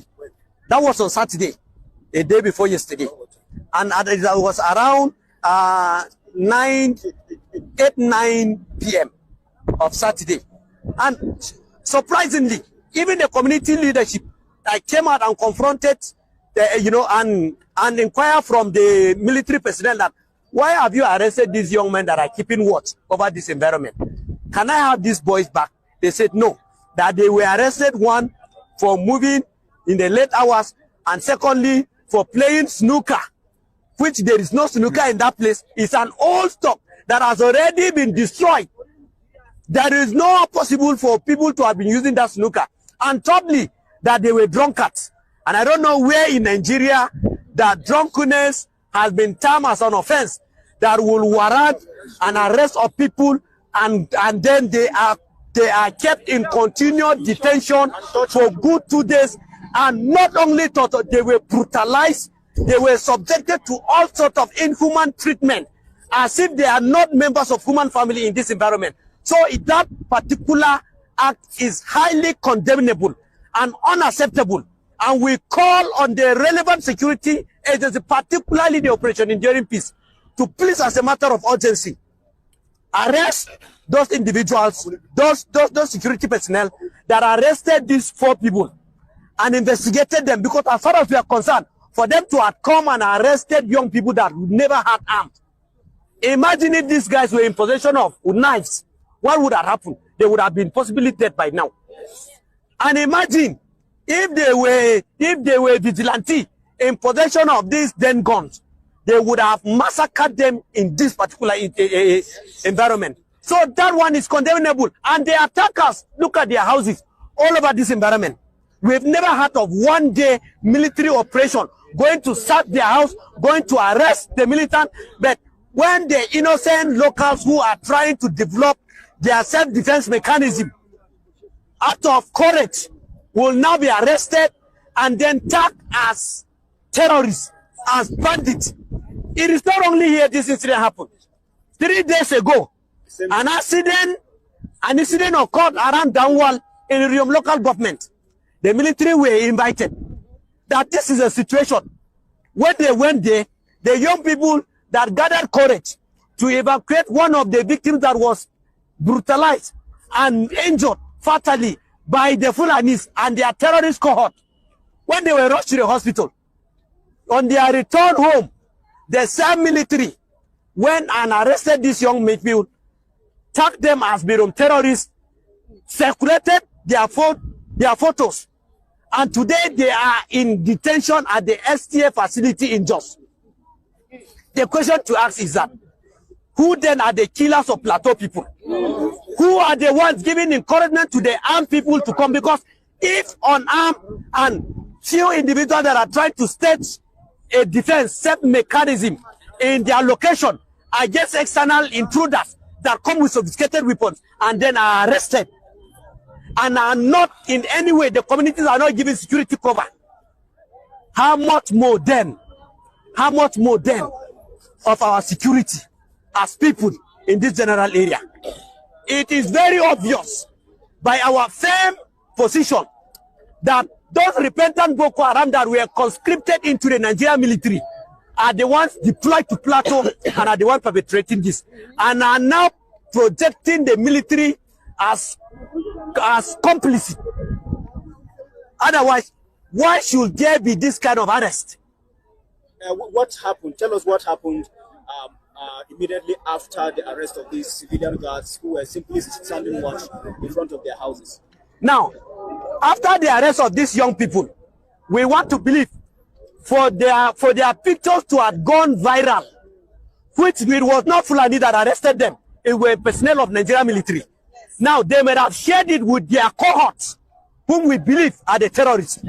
That was on Saturday, a day before yesterday. And it was around 9 p.m. of Saturday. And surprisingly, even the community leadership came out and confronted, and inquired from the military personnel that, why have you arrested these young men that are keeping watch over this environment? Can I have these boys back? They said no, that they were arrested, one, for moving in the late hours, and secondly, for playing snooker, which there is no snooker in that place. It's an old stock that has already been destroyed. There is no possible for people to have been using that snooker. And thirdly, that they were drunkards. And I don't know where in Nigeria that drunkenness has been termed as an offense that will warrant an arrest of people, and then they are kept in continued detention for good 2 days. And not only they were brutalized, they were subjected to all sorts of inhuman treatment. as if they are not members of human family in this environment. So that particular act is highly condemnable and unacceptable. And we call on the relevant security agency, particularly the Operation Enduring Peace, to please, as a matter of urgency, arrest those individuals, those security personnel that arrested these 4 people and investigated them, because as far as we are concerned, for them to have come and arrested young people that never had arms. Imagine if these guys were in possession of knives, what would have happened? They would have been possibly dead by now. And imagine if they were vigilante in possession of these then guns, they would have massacred them in this particular environment. So that one is condemnable. And the attackers, look at their houses all over this environment. We've never heard of one-day military operation going to sack their house, going to arrest the militant. But when the innocent locals who are trying to develop their self-defense mechanism out of courage will now be arrested and then tagged as terrorists, as bandits. It is not only here this incident happened. 3 days ago, an incident occurred around Downwall in Riom local government. The military were invited. That this is a situation. When they went there, the young people that gathered courage to evacuate one of the victims that was brutalized and injured fatally by the Fulanis and their terrorist cohort, when they were rushed to the hospital, on their return home, the same military went and arrested these young people, tagged them as Birom terrorists, circulated their photos, and today they are in detention at the STA facility in Jos. The question to ask is that, who then are the killers of Plateau people? Who are the ones giving encouragement to the armed people to come? Because if unarmed and few individuals that are trying to stage a defense self-mechanism in their location against external intruders that come with sophisticated weapons and then are arrested and are not in any way, the communities are not giving security cover, how much more then of our security as people in this general area? It is very obvious by our firm position that those repentant Boko Haram that were conscripted into the Nigerian military are the ones deployed to Plateau and are the ones perpetrating this, and are now projecting the military as complicit. Otherwise, why should there be this kind of arrest? What happened? Tell us what happened immediately after the arrest of these civilian guards who were simply standing watch in front of their houses. Now, after the arrest of these young people, we want to believe for their pictures to have gone viral, which it was not Fulani that arrested them, it were personnel of Nigerian military. Now, they may have shared it with their cohorts, whom we believe are the terrorists.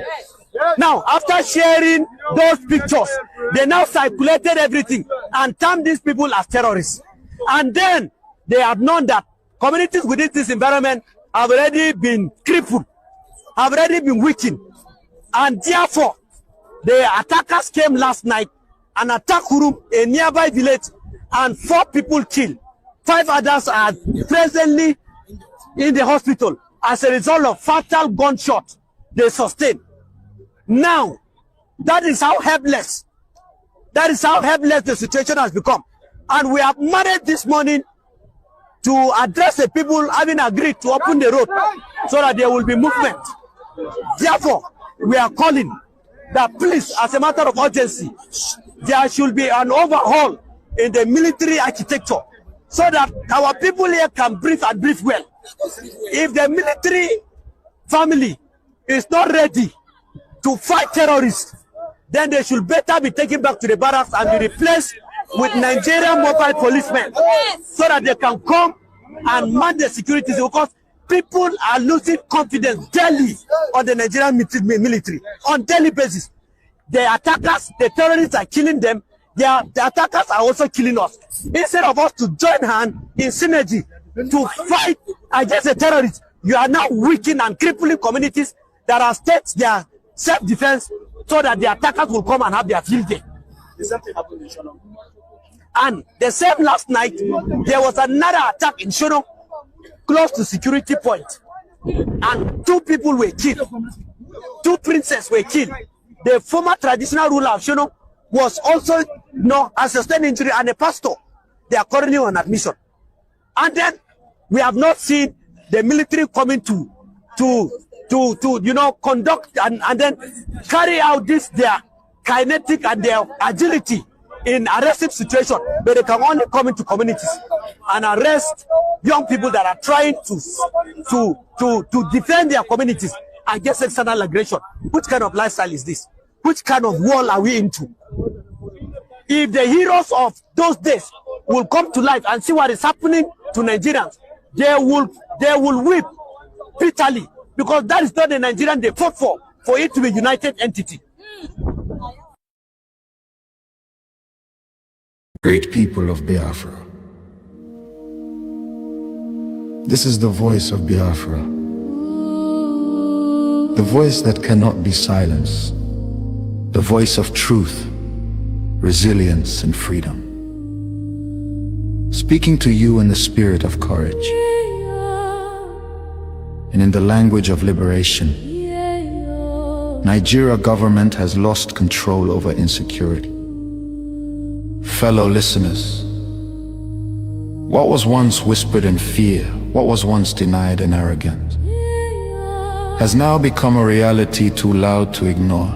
Now, after sharing those pictures, they now circulated everything and termed these people as terrorists. And then they have known that communities within this environment have already been crippled, have already been weakened. And therefore, the attackers came last night and attacked Hurum, a nearby village, and 4 people killed. 5 others are presently in the hospital as a result of fatal gunshot they sustained. Now, that is how helpless the situation has become. And we have managed this morning to address the people having agreed to open the road so that there will be movement. Therefore, we are calling that please, as a matter of urgency, there should be an overhaul in the military architecture so that our people here can breathe and breathe well. If the military family is not ready to fight terrorists, then they should better be taken back to the barracks and be replaced with Nigerian mobile policemen so that they can come and man the security, because people are losing confidence daily on the Nigerian military on daily basis. The attackers, the terrorists are killing them. The attackers are also killing us. Instead of us to join hands in synergy to fight against the terrorists, you are now weakening and crippling communities that are staked their self-defense so that the attackers will come and have their field day. Did something happen in Shannon? And the same last night, there was another attack in Shono, close to security point. And 2 people were killed. 2 princes were killed. The former traditional ruler of Shono was also, a sustained injury, and a pastor. They are currently on admission. And then we have not seen the military coming to conduct and then carry out their kinetic and their agility in arresting situation, but they can only come into communities and arrest young people that are trying to defend their communities against external aggression. Which kind of lifestyle is this? Which kind of world are we into? If the heroes of those days will come to life and see what is happening to Nigerians, they will weep bitterly, because that is not the Nigerian they fought for it to be a united entity. Great people of Biafra. This is the voice of Biafra. The voice that cannot be silenced. The voice of truth, resilience, and freedom. Speaking to you in the spirit of courage and in the language of liberation. Nigeria government has lost control over insecurity. Fellow listeners, what was once whispered in fear, what was once denied in arrogance, has now become a reality too loud to ignore.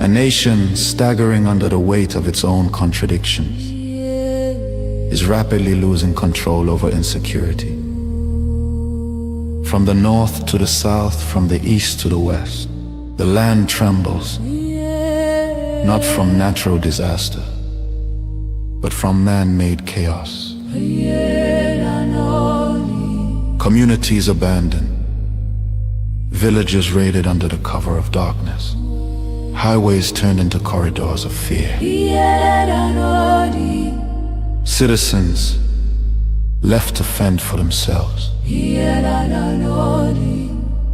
A nation staggering under the weight of its own contradictions is rapidly losing control over insecurity. From the north to the south, from the east to the west, the land trembles, not from natural disaster, but from man-made chaos. Communities abandoned, villages raided under the cover of darkness, highways turned into corridors of fear. Citizens left to fend for themselves.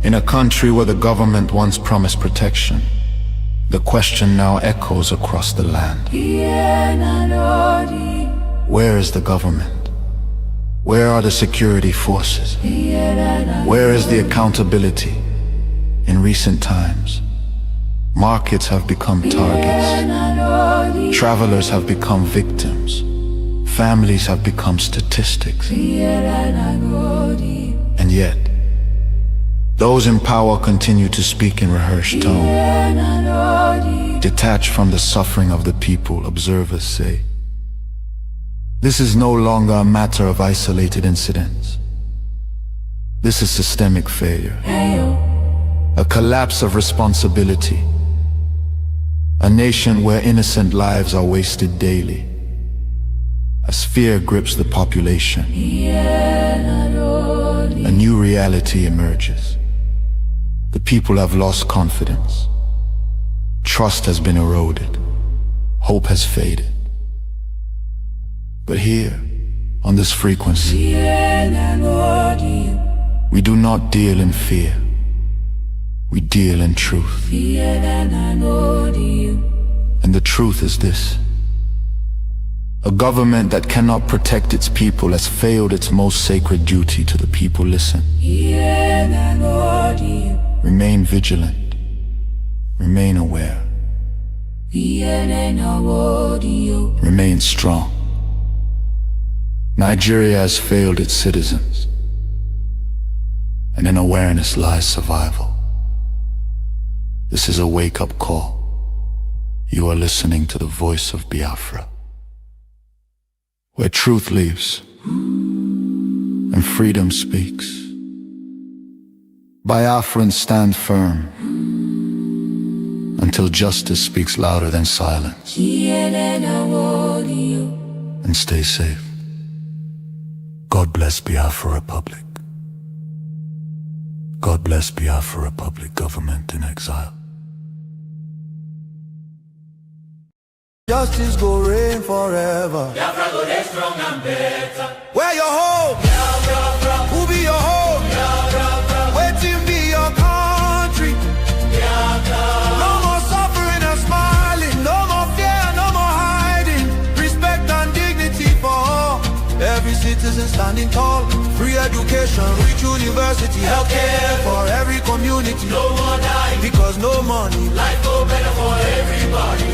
In a country where the government once promised protection, the question now echoes across the land. Where is the government? Where are the security forces? Where is the accountability? In recent times, markets have become targets. Travelers have become victims. Families have become statistics. And yet, those in power continue to speak in rehearsed tone. Detached from the suffering of the people, observers say, this is no longer a matter of isolated incidents. This is systemic failure. A collapse of responsibility. A nation where innocent lives are wasted daily. As fear grips the population, a new reality emerges. The people have lost confidence. Trust has been eroded. Hope has faded. But here, on this frequency, we do not deal in fear. We deal in truth. And the truth is this. A government that cannot protect its people has failed its most sacred duty to the people. Listen. Remain vigilant. Remain aware. Remain strong. Nigeria has failed its citizens, and in awareness lies survival. This is a wake-up call. You are listening to the voice of Biafra, where truth lives and freedom speaks. Biafrans stand firm until justice speaks louder than silence. And stay safe. God bless Biafra Republic. God bless Biafra Republic government in exile. Justice go reign forever. Biafra go reign strong and better. Where your home? Biafra. Who be your home? Biafra. Waiting be your country. Biafra. No more suffering and smiling. No more fear, no more hiding. rising, standing tall. Free education, rich university, healthcare for every community. No more dying because no money. Life go better for everybody.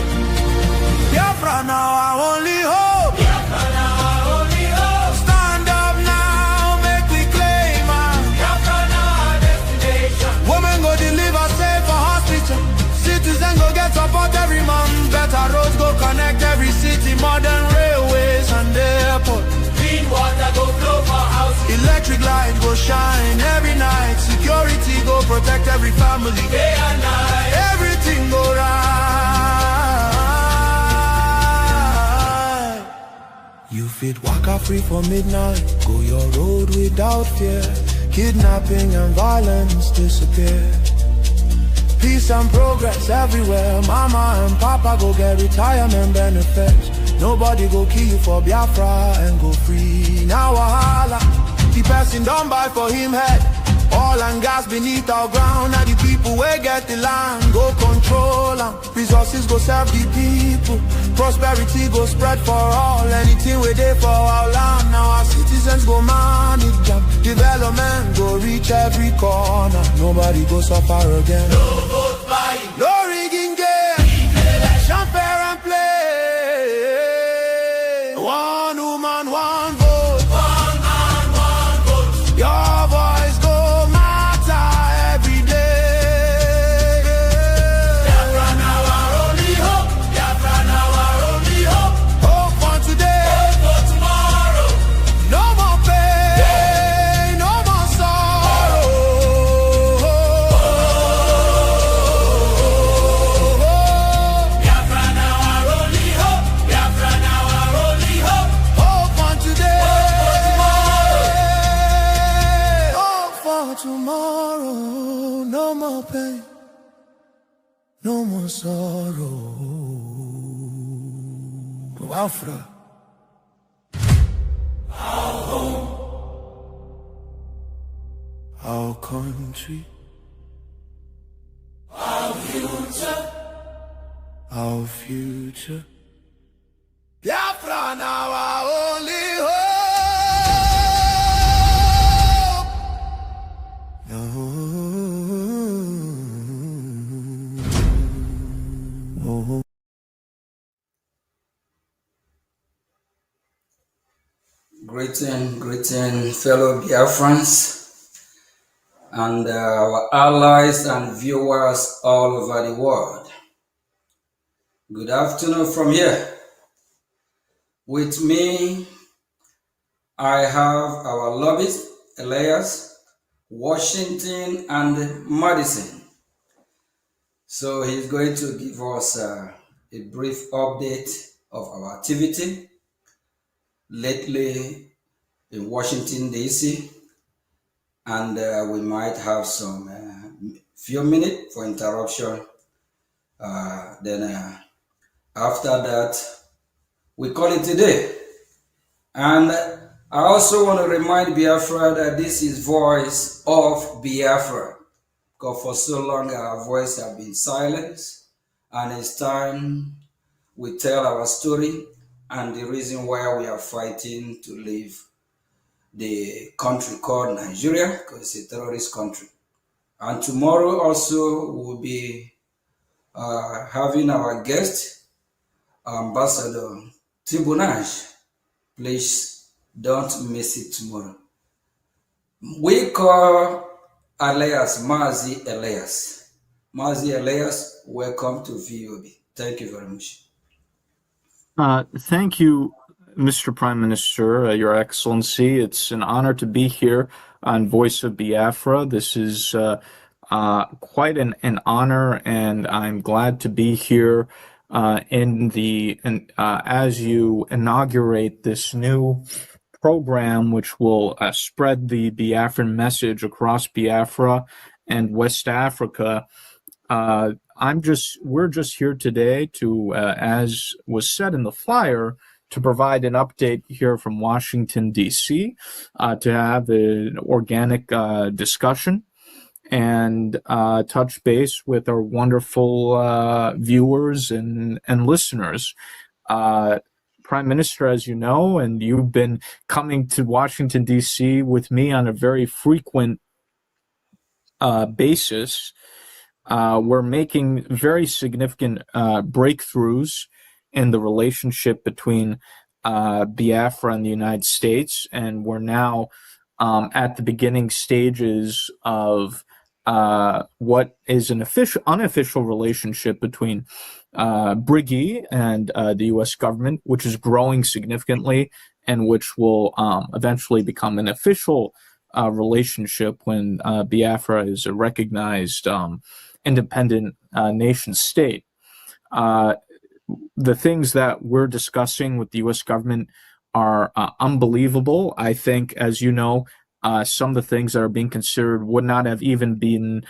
Biafra now our only hope. Biafra now our only hope. Stand up now, make we claim our Biafra now our destination. Women go deliver safe for hospital. Citizens go get support every month. Better roads go connect every city. Modern railways and airport. Clean water go flow for houses. Electric light go shine every night. Security go protect every family. Day and night. Everything go right. You fit waka free for midnight. Go your road without fear. Kidnapping and violence disappear. Peace and progress everywhere. Mama and papa go get retirement benefits. Nobody go kill you for Biafra and go free. Now wahala, the person don't buy for him head. Oil and gas beneath our ground. Now the people wey get the land go control them. Resources go serve the people. Prosperity go spread for all. Anything we dey for our land. Now our citizens go manage them. Development go reach every corner. Nobody go suffer again. No vote buying, no rigging game. Election fair and play. One woman, one vote. One man, one vote. Your voice go matter every day. Biafra now our only hope. Biafra now our only hope. Hope for today. Hope for tomorrow. No more pain, no more sorrow. Biafra now our only hope. Biafra now our only hope. Hope for today. Hope for tomorrow. No more pain, no more sorrow. Biafra. Our home, our country, our future, our future. Biafra now our only hope. No. Greeting, fellow Biafrans and our allies and viewers all over the world. Good afternoon from here. With me, I have our lobbies, Elias, Washington, and Madison. So he's going to give us a brief update of our activity lately in Washington, D.C. And we might have some few minutes for interruption. Then after that, we call it a day. And I also want to remind Biafra that this is Voice of Biafra, because for so long our voice have been silenced, and it's time we tell our story and the reason why we are fighting to leave the country called Nigeria, because it's a terrorist country. And tomorrow also we'll be having our guest, Ambassador Tribunage. Please don't miss it tomorrow. We call Elias Mazi Elias. Mazi Elias, welcome to VOB. Thank you very much. Thank you, Mr. Prime Minister, Your Excellency. It's an honor to be here on Voice of Biafra. This is quite an honor, and I'm glad to be here as you inaugurate this new program, which will spread the Biafran message across Biafra and West Africa. We're just here today to, as was said in the flyer, to provide an update here from Washington, D.C., to have an organic discussion and touch base with our wonderful viewers and listeners. Prime Minister, as you know, and you've been coming to Washington, D.C. with me on a very frequent basis. We're making very significant breakthroughs in the relationship between Biafra and the United States, and we're now at the beginning stages of what is an unofficial relationship between Brgie and the U.S. government, which is growing significantly and which will eventually become an official relationship when Biafra is a recognized independent nation state. The things that we're discussing with the U.S. government are unbelievable. I think, as you know, some of the things that are being considered would not have even been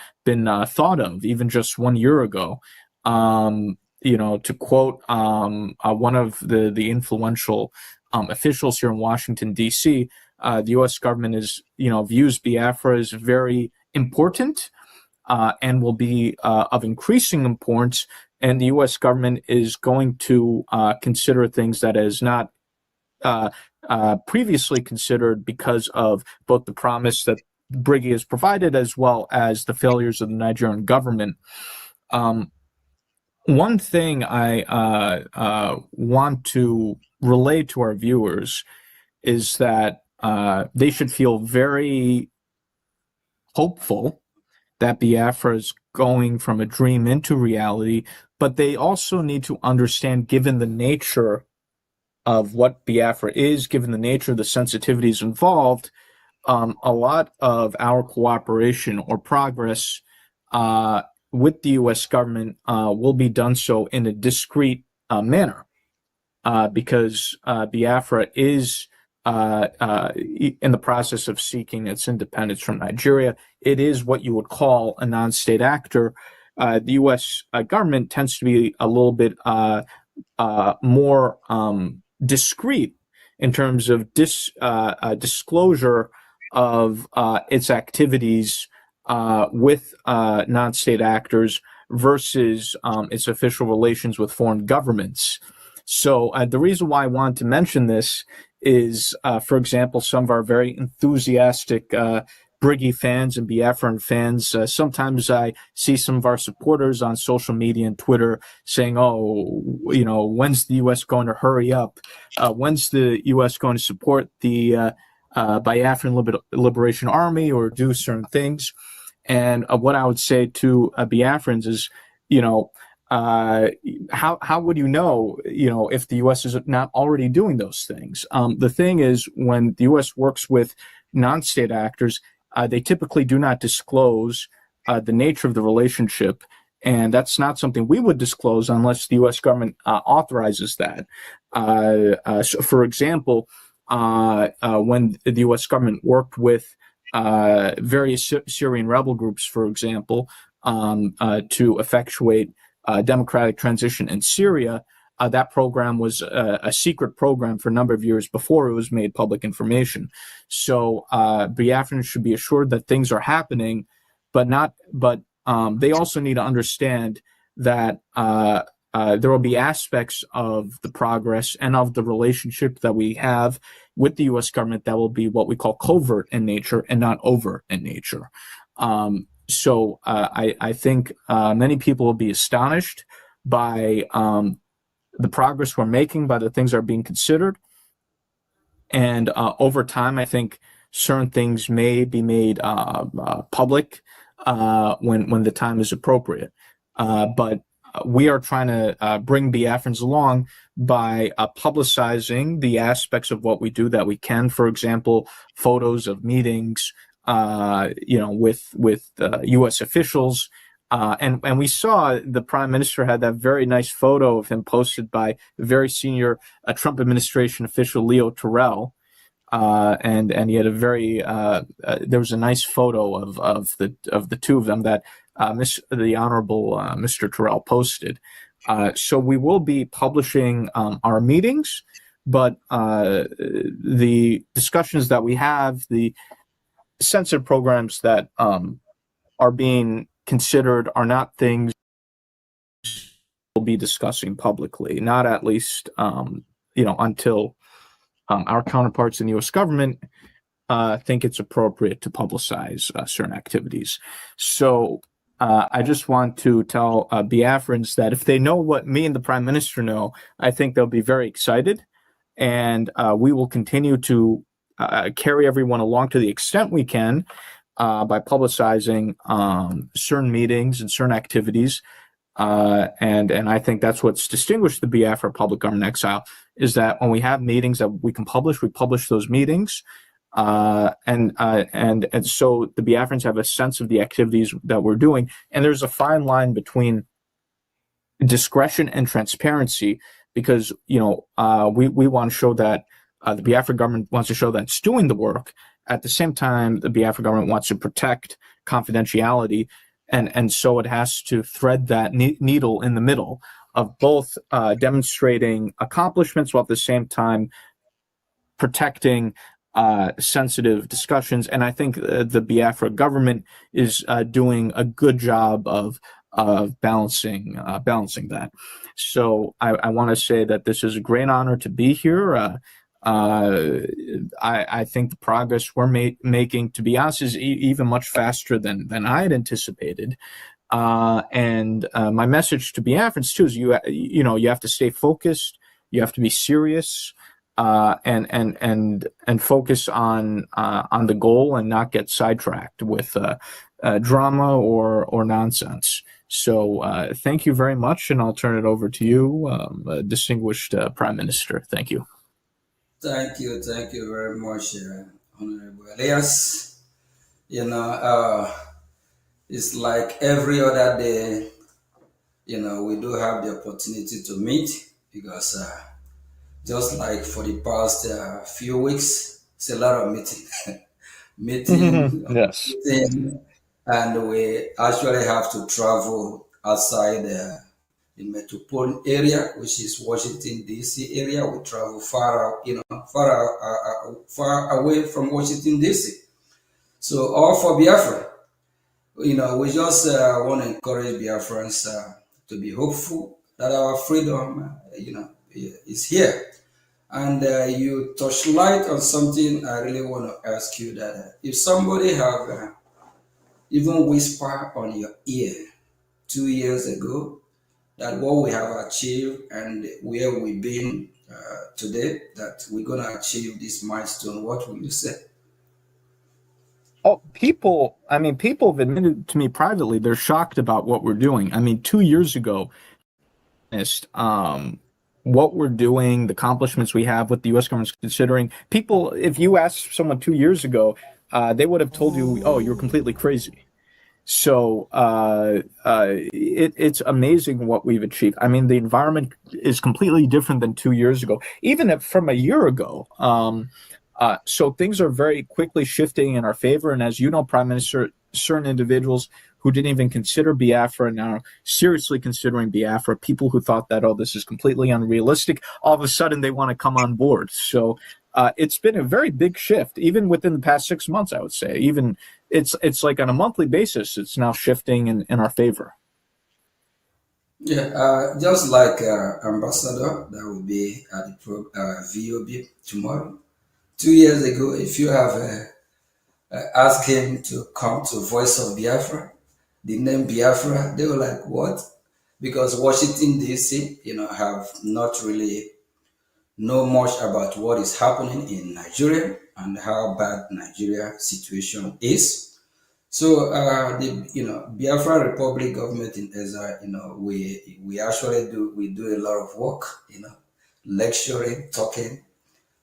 thought of even just 1 year ago. To quote one of the influential officials here in Washington, D.C., the U.S. government views Biafra as very important and will be of increasing importance. And the U.S. government is going to consider things that is not previously considered because of both the promise that Brgie has provided as well as the failures of the Nigerian government. One thing I want to relay to our viewers is that they should feel very hopeful that Biafra is going from a dream into reality, but they also need to understand, given the nature of what Biafra is, given the nature of the sensitivities involved, a lot of our cooperation or progress with the U.S. government will be done so in a discreet manner, because Biafra is in the process of seeking its independence from Nigeria. It is what you would call a non-state actor. The U.S. government tends to be a little bit more discreet in terms of disclosure of its activities with non-state actors versus its official relations with foreign governments. So the reason why I wanted to mention this is, for example, some of our very enthusiastic Brgie fans and Biafran fans. Sometimes I see some of our supporters on social media and Twitter saying, "Oh, when's the U.S. going to hurry up? When's the U.S. going to support the Biafran Liberation Army or do certain things?" And what I would say to Biafrans is, how would you know, if the U.S. is not already doing those things? The thing is, when the U.S. works with non-state actors, they typically do not disclose the nature of the relationship, and that's not something we would disclose unless the U.S. government authorizes that. So for example, when the U.S. government worked with various Syrian rebel groups, for example, to effectuate democratic transition in Syria, that program was a secret program for a number of years before it was made public information. So Biafrans should be assured that things are happening, but they also need to understand that there will be aspects of the progress and of the relationship that we have with the U.S. government that will be what we call covert in nature and not overt in nature. So I think many people will be astonished by the progress we're making, by the things that are being considered. And over time, I think certain things may be made public when the time is appropriate. But we are trying to bring Biafrans along by publicizing the aspects of what we do that we can. For example, photos of meetings, with U.S. officials. And we saw the Prime Minister had that very nice photo of him posted by a very senior Trump administration official, Leo Terrell. And he had a very there was a nice photo of the two of them that the Honorable Mr. Terrell posted. So we will be publishing our meetings, but the discussions that we have, the sensitive programs that are being considered are not things we'll be discussing publicly, not at least until our counterparts in the U.S. government think it's appropriate to publicize certain activities. So I just want to tell Biafrans that if they know what me and the Prime Minister know, I think they'll be very excited. And we will continue to carry everyone along to the extent we can by publicizing certain meetings and certain activities. And I think that's what's distinguished the Biafra Public Armed Exile, is that when we have meetings that we publish those meetings. And so the Biafrans have a sense of the activities that we're doing. And there's a fine line between discretion and transparency, because, we want to show that the Biafra government wants to show that it's doing the work. At the same time, the Biafra government wants to protect confidentiality. And so it has to thread that needle in the middle of both demonstrating accomplishments while at the same time protecting sensitive discussions. And I think the Biafra government is doing a good job of balancing that. So I want to say that this is a great honor to be here. I think the progress we're making, to be honest, is even much faster than I had anticipated. And my message to Biafrans too is you have to stay focused, you have to be serious, and focus on the goal and not get sidetracked with drama or nonsense. So thank you very much, and I'll turn it over to you, distinguished Prime Minister. Thank you. Thank you very much, Honorable Elias. It's like every other day, we do have the opportunity to meet, because just like for the past few weeks, it's a lot of meeting, yes. And we actually have to travel outside the metropolitan area, which is Washington D.C. area. We travel far away from Washington D.C. So all for Biafra. We just want to encourage Biafrans to be hopeful that our freedom, is here. And you touch light on something I really want to ask you, that if somebody have even whisper on your ear 2 years ago that what we have achieved and where we've been today, that we're going to achieve this milestone, what will you say? Oh, people have admitted to me privately, they're shocked about what we're doing. 2 years ago, what we're doing, the accomplishments we have, what the U.S. government's considering, people, if you asked someone 2 years ago, they would have told you, oh, you're completely crazy. So it's amazing what we've achieved. The environment is completely different than 2 years ago, even from a year ago. So things are very quickly shifting in our favor. And as you know, Prime Minister, certain individuals who didn't even consider Biafra now seriously considering Biafra, people who thought that, oh, this is completely unrealistic, all of a sudden they want to come on board. So it's been a very big shift, even within the past 6 months, I would say. Even it's like on a monthly basis, it's now shifting in our favor. Yeah, just like Ambassador, that will be at the VOB tomorrow. 2 years ago, if you have asked him to come to Voice of Biafra, the name Biafra, they were like, what? Because Washington, D.C., have not really know much about what is happening in Nigeria and how bad Nigeria situation is. So the Biafra Republic government in exile, we actually do a lot of work, lecturing, talking.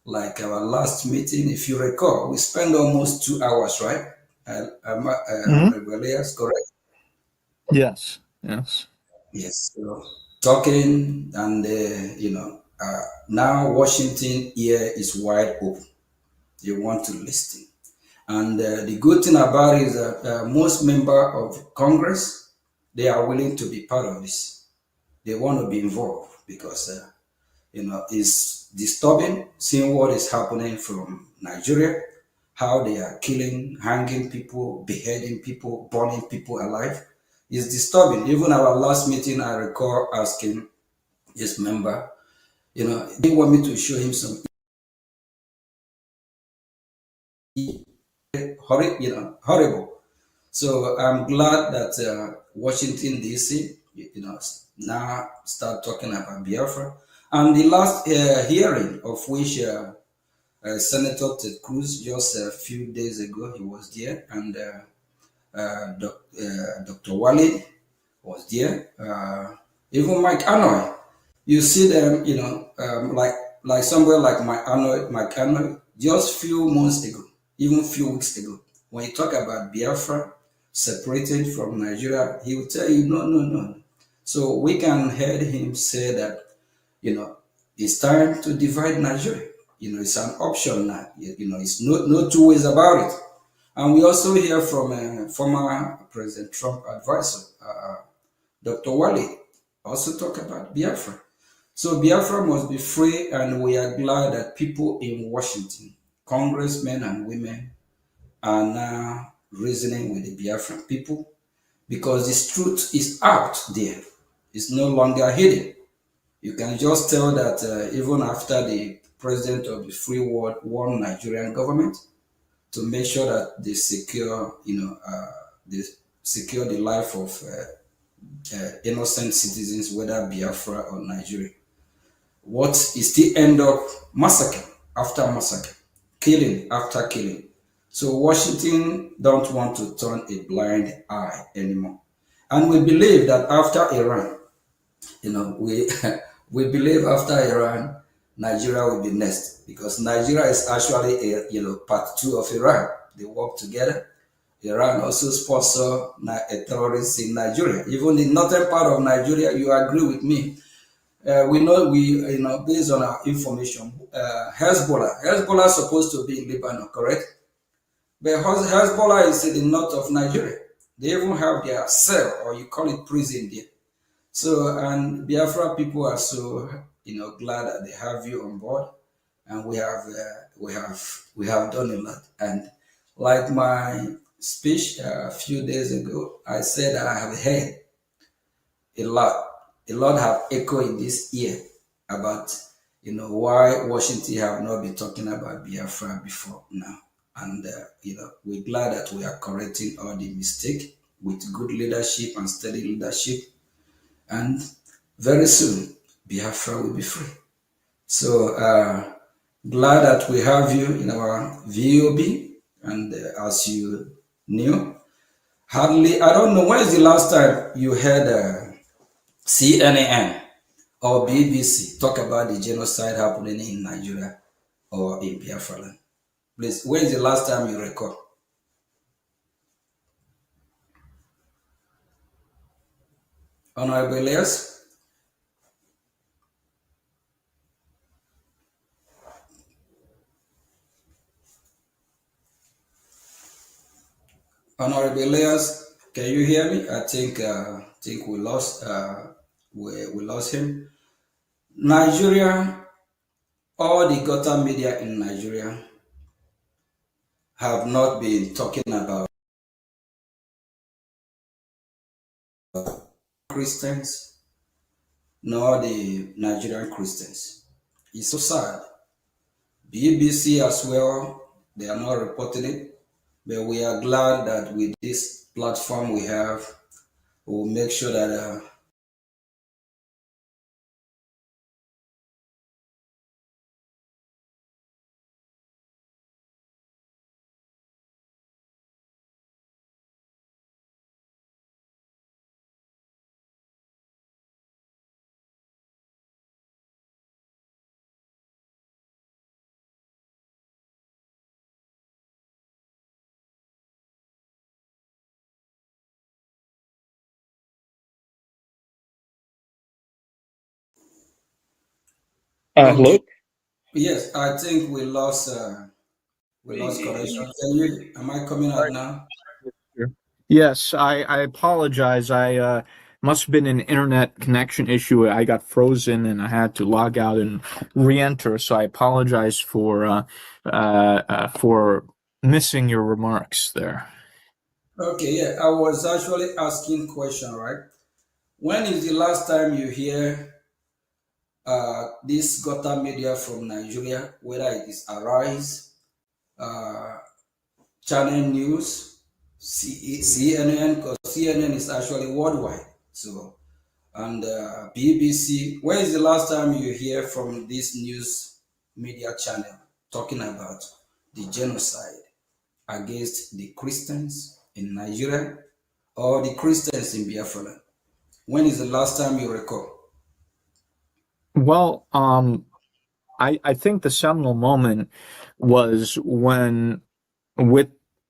Like our last meeting, if you recall, we spent almost 2 hours, right? Elias, correct? Yes. Yes. So, talking, and now Washington ear is wide open. They want to listen. And the good thing about it is that most members of Congress, they are willing to be part of this. They want to be involved because, it's disturbing seeing what is happening from Nigeria, how they are killing, hanging people, beheading people, burning people alive. It's disturbing. Even our last meeting, I recall asking this member, They want me to show him some horrible. So I'm glad that Washington D.C. Now start talking about Biafra. And the last hearing of which Senator Ted Cruz just a few days ago he was there, and Dr. Wale was there. Even Mike Hanoi, you see them, like somewhere like Mike Hanoi, just few months ago, even few weeks ago, when you talk about Biafra separated from Nigeria, he will tell you no, no, no. So we can hear him say that, it's time to divide Nigeria. It's an option now. It's no two ways about it. And we also hear from former President Trump advisor, Dr. Wale, also talk about Biafra. So Biafra must be free, and we are glad that people in Washington, congressmen and women, are now reasoning with the Biafran people, because this truth is out there. It's no longer hidden. You can just tell that even after the president of the free world warned Nigerian government to make sure that they secure, they secure the life of innocent citizens, whether Biafra or Nigeria. What is still end up massacre after massacre, killing after killing. So Washington don't want to turn a blind eye anymore. And we believe that after Iran, we we believe after Iran, Nigeria will be next, because Nigeria is actually a part two of Iran. They work together. Iran also sponsor a terrorist in Nigeria. Even in northern part of Nigeria, you agree with me. We know based on our information, Hezbollah is supposed to be in Lebanon, correct? But Hezbollah is in the north of Nigeria. They even have their cell, or you call it prison there. So, and Biafra people are so glad that they have you on board, and we have done a lot. And like my speech a few days ago, I said I have heard a lot have echoed in this ear about why Washington have not been talking about Biafra before now. And we're glad that we are correcting all the mistake with good leadership and steady leadership. And very soon, Biafra will be free. So glad that we have you in our VOB. And as you knew, I don't know, when is the last time you heard CNN or BBC talk about the genocide happening in Nigeria or in Biafra land? Please, when is the last time you record? Honorable Elias? Honorable Elias, can you hear me? I think we lost we lost him. Nigeria, all the gutter media in Nigeria have not been talking about Christians nor the Nigerian Christians. It's so sad. BBC as well, they are not reporting it, but we are glad that with this platform we have, we'll make sure that Hello? yes, I think we lost connection. Am I coming out now? Yes, I apologize. I must have been an internet connection issue. I got frozen and I had to log out and re-enter. So I apologize for missing your remarks there. Okay, yeah, I was actually asking question, right? When is the last time you hear this gutter media from Nigeria, whether it is Arise, Channel News, CNN, because CNN is actually worldwide. So, and BBC. When is the last time you hear from this news media channel talking about the genocide against the Christians in Nigeria or the Christians in Biafra? When is the last time you recall? Well, I think the seminal moment was when, with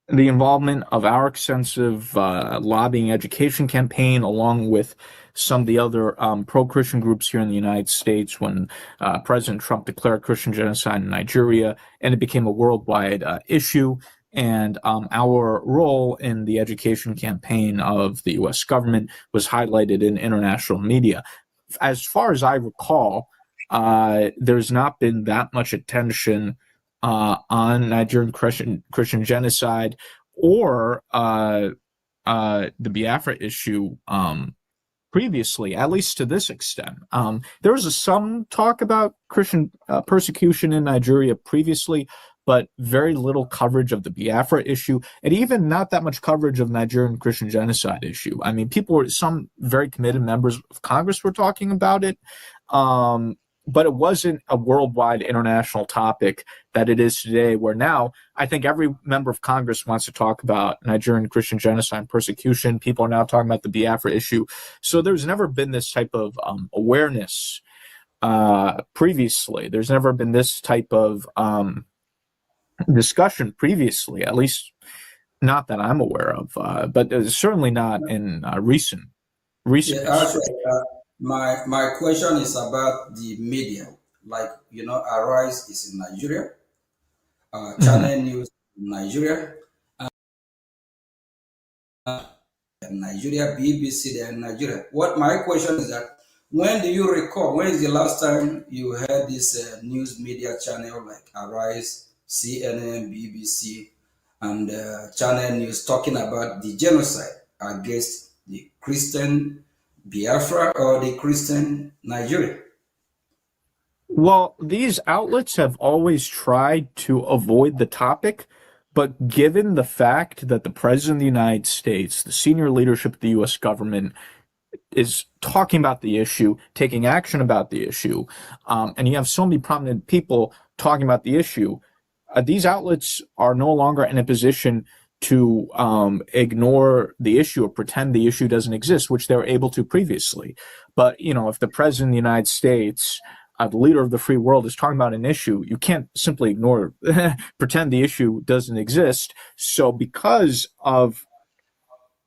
the involvement of our extensive lobbying education campaign, along with some of the other pro-Christian groups here in the United States, when President Trump declared Christian genocide in Nigeria, and it became a worldwide issue. And our role in the education campaign of the U.S. government was highlighted in international media. As far as I recall, there's not been that much attention on Nigerian Christian genocide or the Biafra issue previously, at least to this extent. There was some talk about Christian persecution in Nigeria previously, but very little coverage of the Biafra issue, and even not that much coverage of Nigerian Christian genocide issue. I mean, some very committed members of Congress were talking about it, but it wasn't a worldwide international topic that it is today, where now I think every member of Congress wants to talk about Nigerian Christian genocide and persecution. People are now talking about the Biafra issue. So there's never been this type of awareness previously. There's never been this type of discussion previously, at least not that I'm aware of, but certainly not in recent Actually, my question is about the media. Like, Arise is in Nigeria, Channel News in Nigeria, Nigeria, BBC, they're in Nigeria. What my question is that, when do you recall, when is the last time you heard this news media channel like Arise, CNN, BBC, and Channel News talking about the genocide against the Christian Biafra or the Christian Nigeria? Well, these outlets have always tried to avoid the topic, but given the fact that the President of the United States, the senior leadership of the U.S. government, is talking about the issue, taking action about the issue, and you have so many prominent people talking about the issue, these outlets are no longer in a position to ignore the issue or pretend the issue doesn't exist, which they were able to previously. But, if the President of the United States, the leader of the free world, is talking about an issue, you can't simply ignore, pretend the issue doesn't exist. So because of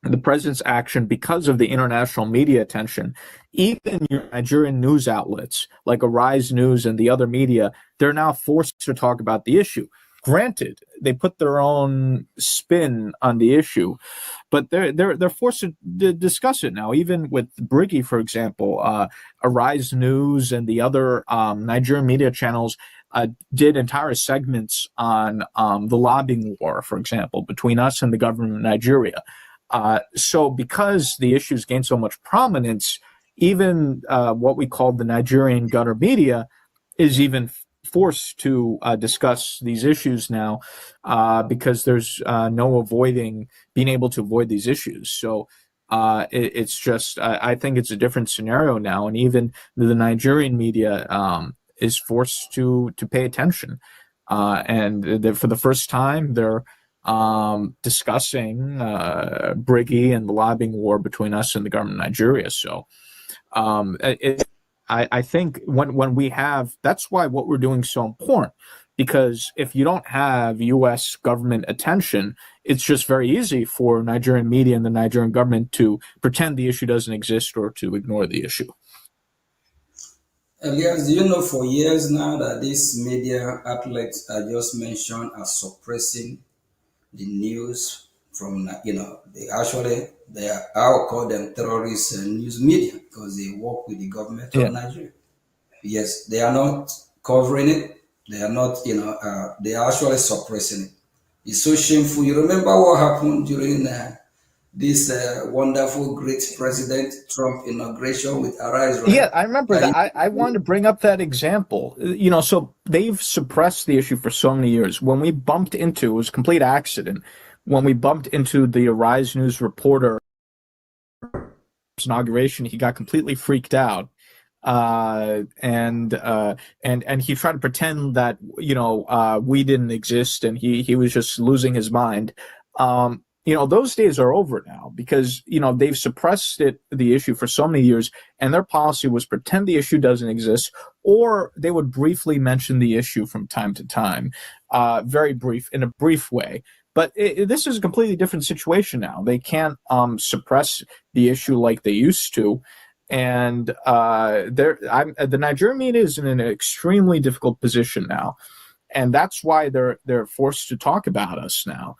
the president's action, because of the international media attention, even your Nigerian news outlets like Arise News and the other media, they're now forced to talk about the issue. Granted, they put their own spin on the issue, but they're forced to discuss it now. Even with Brgie, for example, Arise News and the other Nigerian media channels did entire segments on the lobbying war, for example, between us and the government of Nigeria. So because the issues gained so much prominence, even what we call the Nigerian gutter media is even forced to discuss these issues now because there's no being able to avoid these issues. So it's just, I think it's a different scenario now, and even the Nigerian media is forced to pay attention. And for the first time, they're discussing Brgie and the lobbying war between us and the government of Nigeria. So I think when we have, that's why what we're doing is so important, because if you don't have U.S. government attention, it's just very easy for Nigerian media and the Nigerian government to pretend the issue doesn't exist or to ignore the issue. Elias, do you know for years now that these media outlets I just mentioned are suppressing the news from, they are, I'll call them terrorist news media because they work with the government of Nigeria. Yes, they are not covering it. They are not, they are actually suppressing it. It's so shameful. You remember what happened during this wonderful, great President Trump inauguration with Arise, right? Yeah, I remember that. I wanted to bring up that example. So they've suppressed the issue for so many years. When we bumped into, it was a complete accident, when we bumped into the Arise News reporter inauguration, he got completely freaked out. And he tried to pretend that we didn't exist, and he was just losing his mind. Those days are over now, because they've suppressed the issue for so many years, and their policy was pretend the issue doesn't exist, or they would briefly mention the issue from time to time, very brief, in a brief way. But this is a completely different situation now. They can't suppress the issue like they used to. And the Nigerian media is in an extremely difficult position now, and that's why they're forced to talk about us now,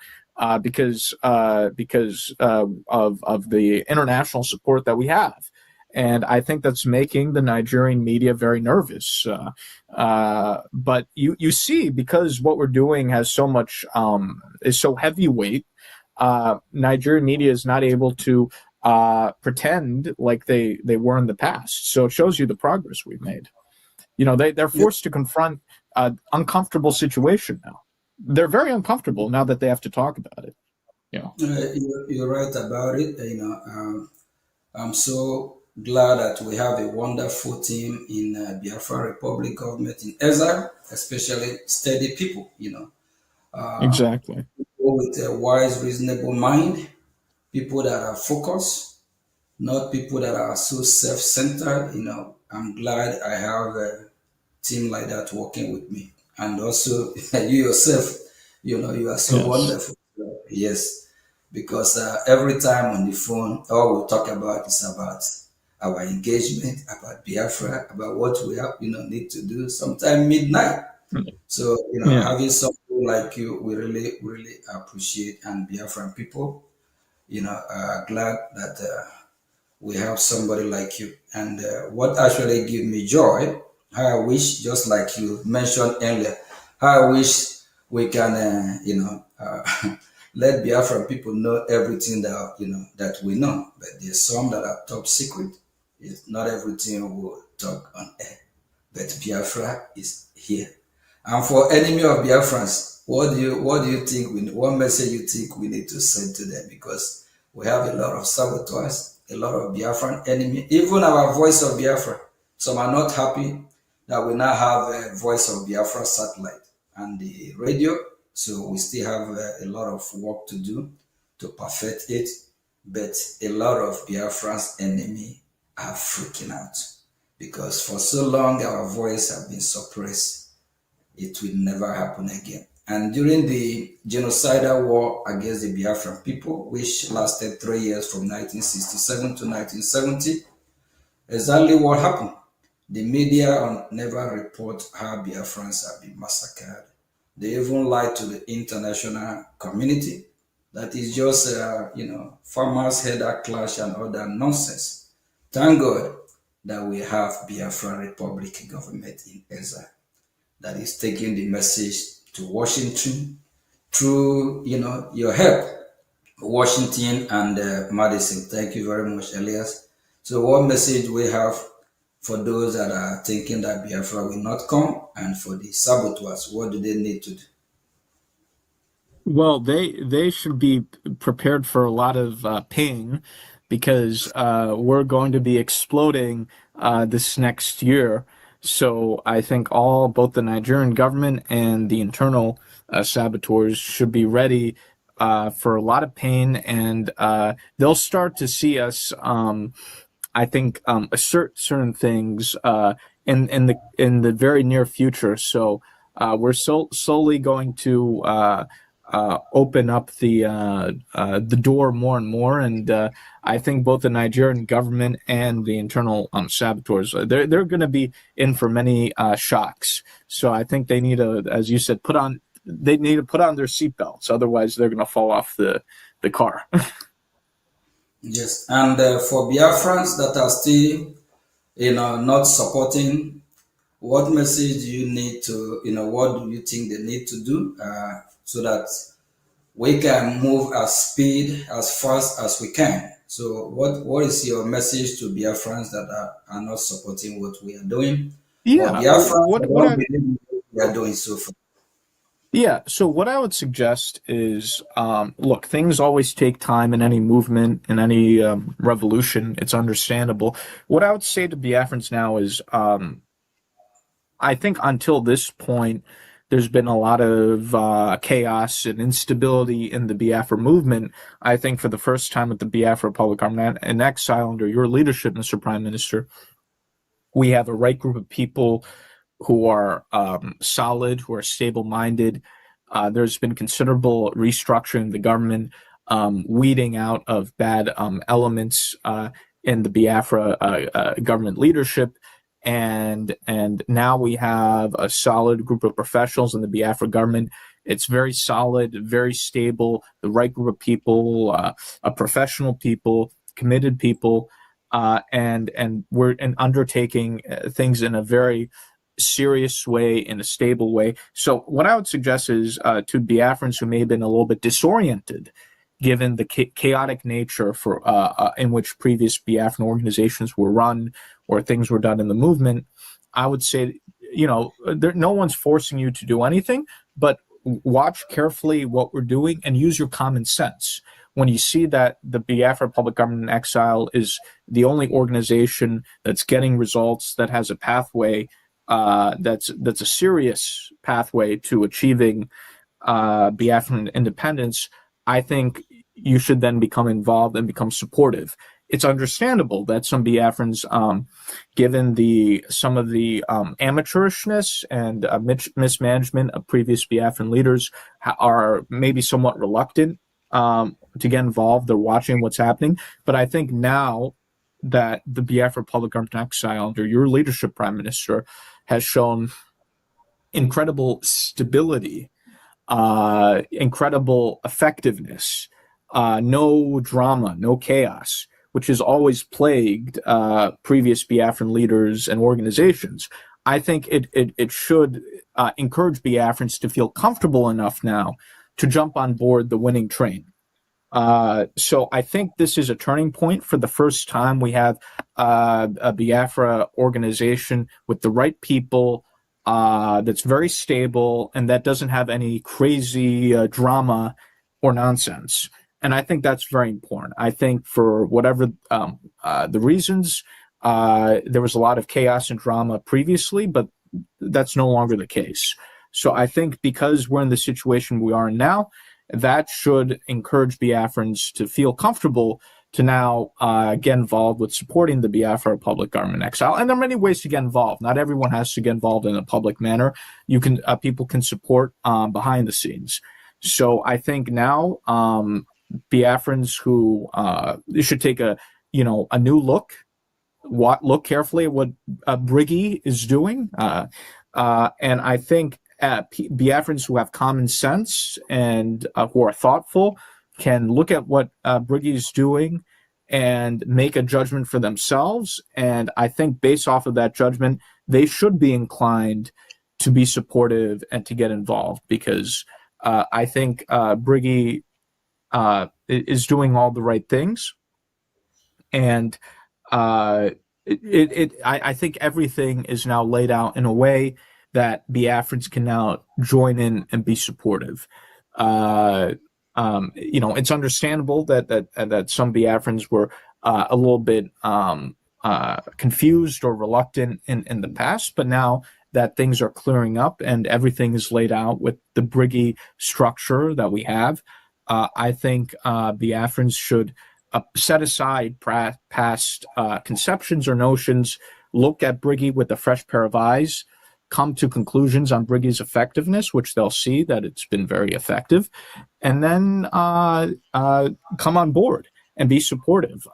because of the international support that we have. And I think that's making the Nigerian media very nervous. But you see, because what we're doing has so much is so heavyweight, Nigerian media is not able to pretend like they were in the past. So it shows you the progress we've made. They're forced to confront an uncomfortable situation now. They're very uncomfortable now that they have to talk about it. You're right about it. I'm so glad that we have a wonderful team in Biafra Republic government in Ezra, especially steady people. Exactly. People with a wise, reasonable mind, people that are focused, not people that are so self-centered. I'm glad I have a team like that working with me. And also you yourself, you are so wonderful. Yes, because every time on the phone, all we talk about is about our engagement, about Biafra, about what we have, need to do sometime midnight. So, having something like you, we really, really appreciate, and Biafran people, glad that we have somebody like you. And what actually gives me joy, how I wish, just like you mentioned earlier, how I wish we can, let Biafran people know everything that, that we know. But there's some that are top secret. It's not everything we'll talk on air. But Biafra is here. And for enemy of Biafrans, what do you think what message you think we need to send to them? Because we have a lot of saboteurs, a lot of Biafran enemy, even our Voice of Biafra. Some are not happy that we now have a Voice of Biafra satellite and the radio. So we still have a lot of work to do to perfect it. But a lot of Biafran's enemy are freaking out, because for so long our voice has been suppressed. It will never happen again. And during the genocidal war against the Biafran people, which lasted 3 years from 1967 to 1970, exactly what happened. The media never report how Biafrans have been massacred. They even lied to the international community. That is just, farmers' header clash and all that nonsense. Thank God that we have Biafran Republic government in Ezra that is taking the message to Washington through, your help, Washington and Madison. Thank you very much, Elias. So what message we have for those that are thinking that Biafra will not come, and for the saboteurs, what do they need to do? Well, they should be prepared for a lot of pain, because we're going to be exploding this next year. So I think both the Nigerian government and the internal saboteurs should be ready for a lot of pain, and they'll start to see us, I think, assert certain things in the very near future. So we're slowly going to open up the door more and more, and I think both the Nigerian government and the internal saboteurs, they're going to be in for many shocks. So I think they need to, as you said, put on their seatbelts, otherwise they're going to fall off the car. Yes, and for Biafrans that are still, not supporting, what message do you need to, what do you think they need to do so that we can move as fast as we can. So what is your message to Biafrans that are not supporting what we are doing? Or Yeah. Biafrans What that what don't I believe in what we are doing so far? Yeah, so what I would suggest is, look, things always take time in any movement, in any revolution. It's understandable. What I would say to Biafrans now is, I think until this point, there's been a lot of chaos and instability in the Biafra movement. I think for the first time with the Biafra Republic Army in exile under your leadership, Mr. Prime Minister, we have a right group of people who are solid, who are stable-minded. There's been considerable restructuring of the government, weeding out of bad elements in the Biafra government leadership, and now we have a solid group of professionals in the Biafra government. It's very solid, very stable. The right group of people, professional people, committed people, and we're undertaking things in a very serious way, in a stable way. So what I would suggest is to Biafrans who may have been a little bit disoriented, given the chaotic nature for in which previous Biafran organizations were run or things were done in the movement, I would say, no one's forcing you to do anything, but watch carefully what we're doing and use your common sense. When you see that the Biafra Public Government in Exile is the only organization that's getting results, that has a pathway, that's a serious pathway to achieving Biafran independence, I think you should then become involved and become supportive. It's understandable that some Biafrans, given some of the amateurishness and mismanagement of previous Biafran leaders, are maybe somewhat reluctant to get involved. They're watching what's happening. But I think now that the Biafra Public Government in Exile under your leadership, Prime Minister, has shown incredible stability, incredible effectiveness, no drama, no chaos, which has always plagued previous Biafran leaders and organizations. I think it should encourage Biafrans to feel comfortable enough now to jump on board the winning train. So I think this is a turning point. For the first time, we have a Biafra organization with the right people, that's very stable and that doesn't have any crazy drama or nonsense. And I think that's very important. I think for whatever the reasons, there was a lot of chaos and drama previously, but that's no longer the case. So I think because we're in the situation we are in now, that should encourage Biafrans to feel comfortable to now get involved with supporting the Biafra Republic Government in Exile. And there are many ways to get involved. Not everyone has to get involved in a public manner. You can people can support behind the scenes. So I think now Biafrans who should take a new look carefully at what Brgie is doing, and I think Biafrans who have common sense and who are thoughtful can look at what Brgie is doing and make a judgment for themselves. And I think based off of that judgment, they should be inclined to be supportive and to get involved, because I think Brgie is doing all the right things. And I think everything is now laid out in a way that Biafrans can now join in and be supportive. It's understandable that some Biafrans were a little bit confused or reluctant in the past, but now that things are clearing up and everything is laid out with the Brgie structure that we have, I think Biafrans should set aside past conceptions or notions, look at Brgie with a fresh pair of eyes, come to conclusions on Brigie's effectiveness, which they'll see that it's been very effective, and then come on board and be supportive.